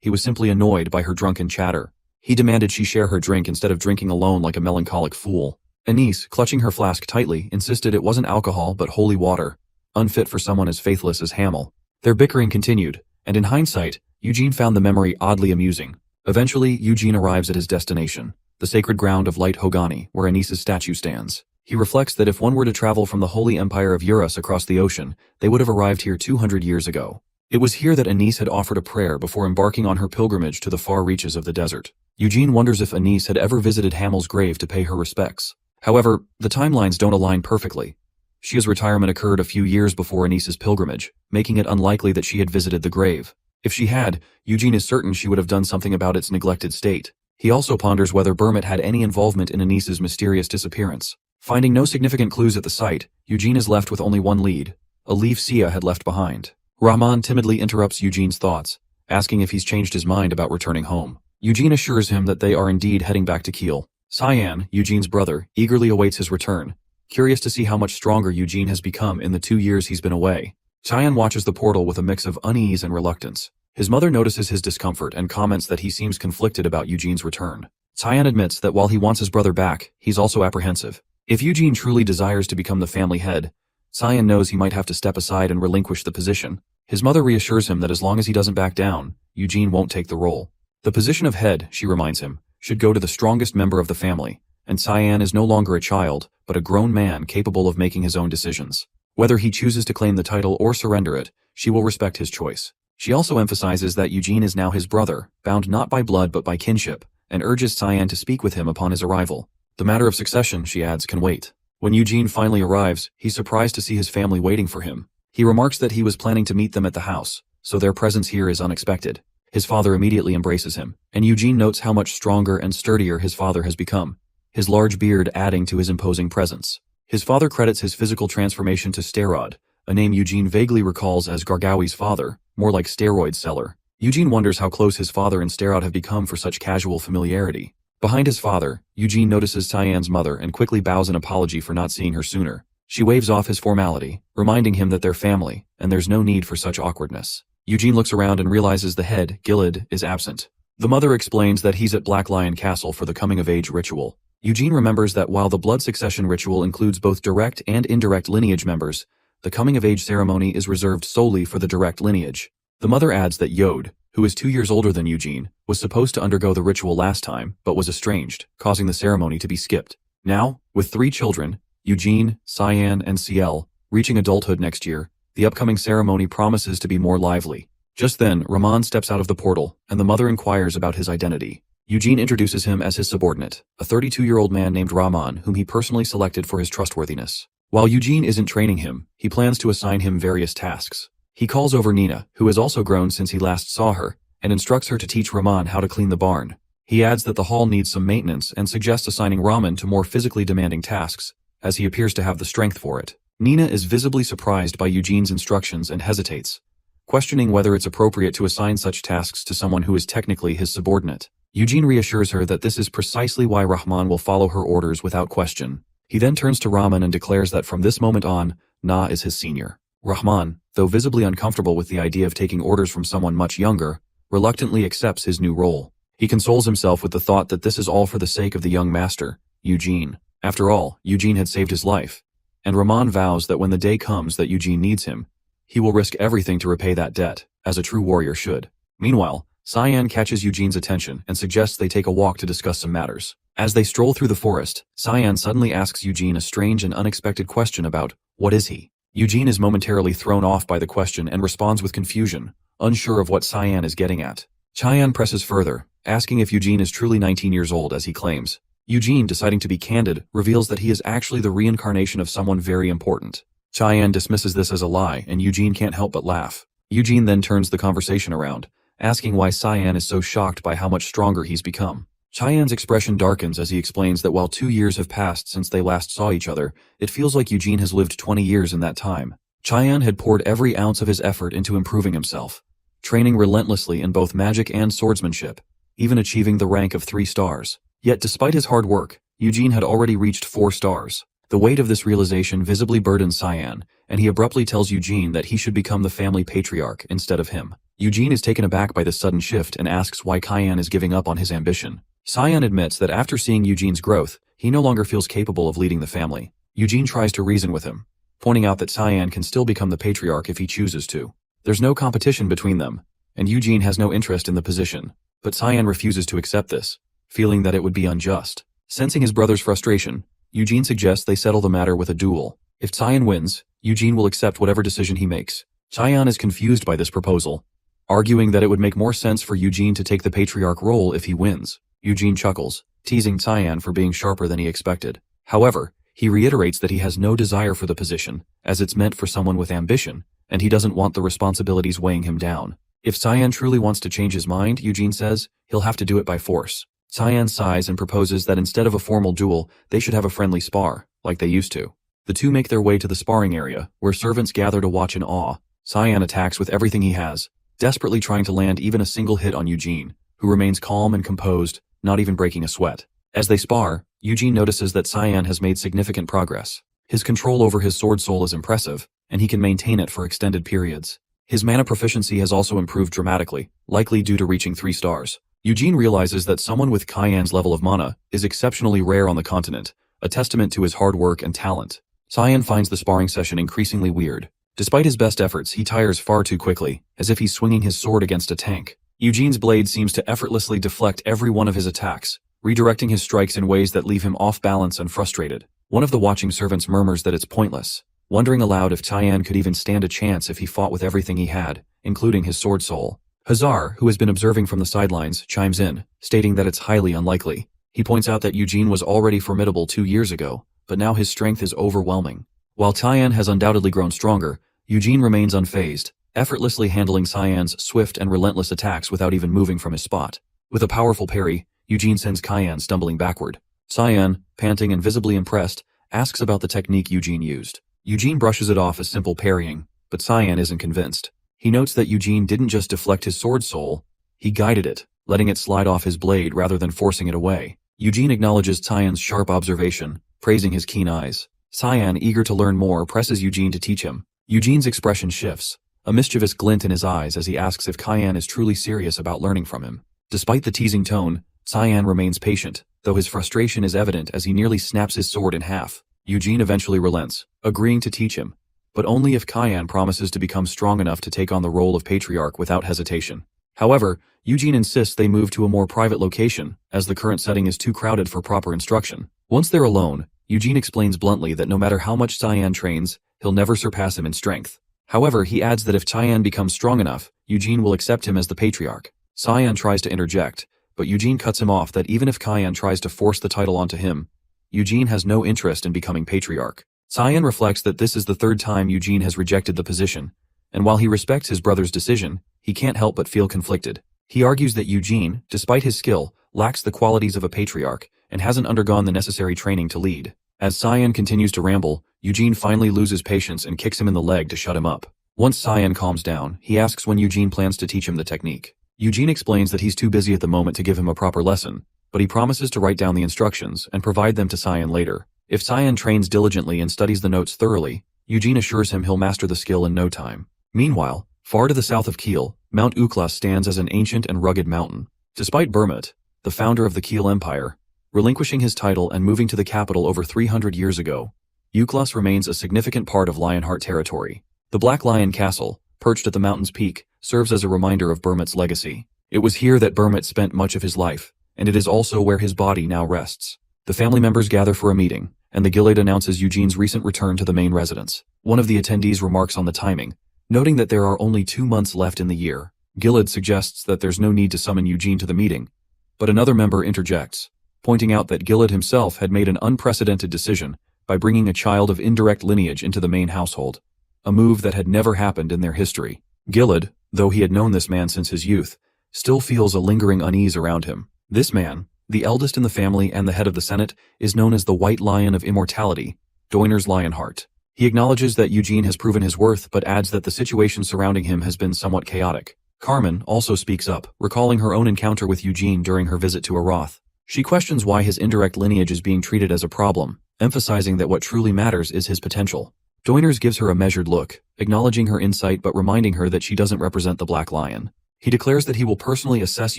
He was simply annoyed by her drunken chatter. He demanded she share her drink instead of drinking alone like a melancholic fool. Anis, clutching her flask tightly, insisted it wasn't alcohol but holy water, unfit for someone as faithless as Hamel. Their bickering continued, and in hindsight, Eugene found the memory oddly amusing. Eventually, Eugene arrives at his destination, the sacred ground of Light Hogani, where Anis's statue stands. He reflects that if one were to travel from the Holy Empire of Eurus across the ocean, they would have arrived here 200 years ago. It was here that Anis had offered a prayer before embarking on her pilgrimage to the far reaches of the desert. Eugene wonders if Anis had ever visited Hamel's grave to pay her respects. However, the timelines don't align perfectly. Shia's retirement occurred a few years before Anis's pilgrimage, making it unlikely that she had visited the grave. If she had, Eugene is certain she would have done something about its neglected state. He also ponders whether Burmit had any involvement in Anis's mysterious disappearance. Finding no significant clues at the site, Eugene is left with only one lead, a leaf Sia had left behind. Rahman timidly interrupts Eugene's thoughts, asking if he's changed his mind about returning home. Eugene assures him that they are indeed heading back to Kiel. Cyan, Eugene's brother, eagerly awaits his return, curious to see how much stronger Eugene has become in the 2 years he's been away. Cyan watches the portal with a mix of unease and reluctance. His mother notices his discomfort and comments that he seems conflicted about Eugene's return. Cyan admits that while he wants his brother back, he's also apprehensive. If Eugene truly desires to become the family head, Cyan knows he might have to step aside and relinquish the position. His mother reassures him that as long as he doesn't back down, Eugene won't take the role. The position of head, she reminds him, should go to the strongest member of the family, and Cyan is no longer a child, but a grown man capable of making his own decisions. Whether he chooses to claim the title or surrender it, she will respect his choice. She also emphasizes that Eugene is now his brother, bound not by blood but by kinship, and urges Cyan to speak with him upon his arrival. The matter of succession, she adds, can wait. When Eugene finally arrives, he's surprised to see his family waiting for him. He remarks that he was planning to meet them at the house, so their presence here is unexpected. His father immediately embraces him, and Eugene notes how much stronger and sturdier his father has become, his large beard adding to his imposing presence. His father credits his physical transformation to Sterod, a name Eugene vaguely recalls as Gargawi's father, more like steroid seller. Eugene wonders how close his father and Sterod have become for such casual familiarity. Behind his father, Eugene notices Cyan's mother and quickly bows an apology for not seeing her sooner. She waves off his formality, reminding him that they're family, and there's no need for such awkwardness. Eugene looks around and realizes the head, Gilad, is absent. The mother explains that he's at Black Lion Castle for the coming-of-age ritual. Eugene remembers that while the blood succession ritual includes both direct and indirect lineage members, the coming-of-age ceremony is reserved solely for the direct lineage. The mother adds that Yod, who is 2 years older than Eugene, was supposed to undergo the ritual last time, but was estranged, causing the ceremony to be skipped. Now, with 3 children, Eugene, Cyan, and Ciel, reaching adulthood next year, the upcoming ceremony promises to be more lively. Just then, Rahman steps out of the portal, and the mother inquires about his identity. Eugene introduces him as his subordinate, a 32-year-old man named Rahman whom he personally selected for his trustworthiness. While Eugene isn't training him, he plans to assign him various tasks. He calls over Nina, who has also grown since he last saw her, and instructs her to teach Rahman how to clean the barn. He adds that the hall needs some maintenance and suggests assigning Rahman to more physically demanding tasks, as he appears to have the strength for it. Nina is visibly surprised by Eugene's instructions and hesitates, questioning whether it's appropriate to assign such tasks to someone who is technically his subordinate. Eugene reassures her that this is precisely why Rahman will follow her orders without question. He then turns to Rahman and declares that from this moment on, Na is his senior. Rahman, though visibly uncomfortable with the idea of taking orders from someone much younger, reluctantly accepts his new role. He consoles himself with the thought that this is all for the sake of the young master, Eugene. After all, Eugene had saved his life, and Rahman vows that when the day comes that Eugene needs him, he will risk everything to repay that debt, as a true warrior should. Meanwhile, Cyan catches Eugene's attention and suggests they take a walk to discuss some matters. As they stroll through the forest, Cyan suddenly asks Eugene a strange and unexpected question about, what is he? Eugene is momentarily thrown off by the question and responds with confusion, unsure of what Cyan is getting at. Cyan presses further, asking if Eugene is truly 19 years old as he claims. Eugene, deciding to be candid, reveals that he is actually the reincarnation of someone very important. Cyan dismisses this as a lie, and Eugene can't help but laugh. Eugene then turns the conversation around, asking why Cyan is so shocked by how much stronger he's become. Cyan's expression darkens as he explains that while 2 years have passed since they last saw each other, it feels like Eugene has lived 20 years in that time. Cyan had poured every ounce of his effort into improving himself, training relentlessly in both magic and swordsmanship, even achieving the rank of 3 stars. Yet despite his hard work, Eugene had already reached 4 stars. The weight of this realization visibly burdens Cyan, and he abruptly tells Eugene that he should become the family patriarch instead of him. Eugene is taken aback by this sudden shift and asks why Cyan is giving up on his ambition. Cyan admits that after seeing Eugene's growth, he no longer feels capable of leading the family. Eugene tries to reason with him, pointing out that Cyan can still become the patriarch if he chooses to. There's no competition between them, and Eugene has no interest in the position, but Cyan refuses to accept this, feeling that it would be unjust. Sensing his brother's frustration, Eugene suggests they settle the matter with a duel. If Cyan wins, Eugene will accept whatever decision he makes. Cyan is confused by this proposal, arguing that it would make more sense for Eugene to take the patriarch role if he wins. Eugene chuckles, teasing Cyan for being sharper than he expected. However, he reiterates that he has no desire for the position, as it's meant for someone with ambition, and he doesn't want the responsibilities weighing him down. If Cyan truly wants to change his mind, Eugene says, he'll have to do it by force. Cyan sighs and proposes that instead of a formal duel, they should have a friendly spar, like they used to. The two make their way to the sparring area, where servants gather to watch in awe. Cyan attacks with everything he has, desperately trying to land even a single hit on Eugene, who remains calm and composed, not even breaking a sweat. As they spar, Eugene notices that Cyan has made significant progress. His control over his sword soul is impressive, and he can maintain it for extended periods. His mana proficiency has also improved dramatically, likely due to reaching 3 stars. Eugene realizes that someone with Cyan's level of mana is exceptionally rare on the continent, a testament to his hard work and talent. Cyan finds the sparring session increasingly weird. Despite his best efforts, he tires far too quickly, as if he's swinging his sword against a tank. Eugene's blade seems to effortlessly deflect every one of his attacks, redirecting his strikes in ways that leave him off balance and frustrated. One of the watching servants murmurs that it's pointless, wondering aloud if Cyan could even stand a chance if he fought with everything he had, including his sword soul. Hazar, who has been observing from the sidelines, chimes in, stating that it's highly unlikely. He points out that Eugene was already formidable 2 years ago, but now his strength is overwhelming. While Cyan has undoubtedly grown stronger, Eugene remains unfazed, effortlessly handling Cyan's swift and relentless attacks without even moving from his spot. With a powerful parry, Eugene sends Cyan stumbling backward. Cyan, panting and visibly impressed, asks about the technique Eugene used. Eugene brushes it off as simple parrying, but Cyan isn't convinced. He notes that Eugene didn't just deflect his sword soul, he guided it, letting it slide off his blade rather than forcing it away. Eugene acknowledges Cyan's sharp observation, praising his keen eyes. Cyan, eager to learn more, presses Eugene to teach him. Eugene's expression shifts, a mischievous glint in his eyes as he asks if Cyan is truly serious about learning from him. Despite the teasing tone, Cyan remains patient, though his frustration is evident as he nearly snaps his sword in half. Eugene eventually relents, agreeing to teach him, but only if Cyan promises to become strong enough to take on the role of patriarch without hesitation. However, Eugene insists they move to a more private location, as the current setting is too crowded for proper instruction. Once they're alone, Eugene explains bluntly that no matter how much Cyan trains, he'll never surpass him in strength. However, he adds that if Cyan becomes strong enough, Eugene will accept him as the patriarch. Cyan tries to interject, but Eugene cuts him off that even if Cyan tries to force the title onto him, Eugene has no interest in becoming patriarch. Cyan reflects that this is the 3rd time Eugene has rejected the position, and while he respects his brother's decision, he can't help but feel conflicted. He argues that Eugene, despite his skill, lacks the qualities of a patriarch and hasn't undergone the necessary training to lead. As Cyan continues to ramble, Eugene finally loses patience and kicks him in the leg to shut him up. Once Cyan calms down, he asks when Eugene plans to teach him the technique. Eugene explains that he's too busy at the moment to give him a proper lesson, but he promises to write down the instructions and provide them to Cyan later. If Cyan trains diligently and studies the notes thoroughly, Eugene assures him he'll master the skill in no time. Meanwhile, far to the south of Kiel, Mount Uklas stands as an ancient and rugged mountain. Despite Burmut, the founder of the Kiel Empire, relinquishing his title and moving to the capital over 300 years ago, Uklas remains a significant part of Lionheart territory. The Black Lion Castle, perched at the mountain's peak, serves as a reminder of Burmut's legacy. It was here that Burmut spent much of his life, and it is also where his body now rests. The family members gather for a meeting, and the Gilid announces Eugene's recent return to the main residence. One of the attendees remarks on the timing, noting that there are only 2 months left in the year. Gilid suggests that there's no need to summon Eugene to the meeting, but another member interjects, pointing out that Gilid himself had made an unprecedented decision by bringing a child of indirect lineage into the main household, a move that had never happened in their history. Gilid, though he had known this man since his youth, still feels a lingering unease around him. This man, the eldest in the family and the head of the Senate, is known as the White Lion of Immortality, Dronzer's Lionheart. He acknowledges that Eugene has proven his worth but adds that the situation surrounding him has been somewhat chaotic. Carmen also speaks up, recalling her own encounter with Eugene during her visit to Arath. She questions why his indirect lineage is being treated as a problem, emphasizing that what truly matters is his potential. Dronzer gives her a measured look, acknowledging her insight but reminding her that she doesn't represent the Black Lion. He declares that he will personally assess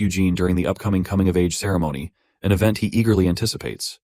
Eugene during the upcoming coming-of-age ceremony, an event he eagerly anticipates.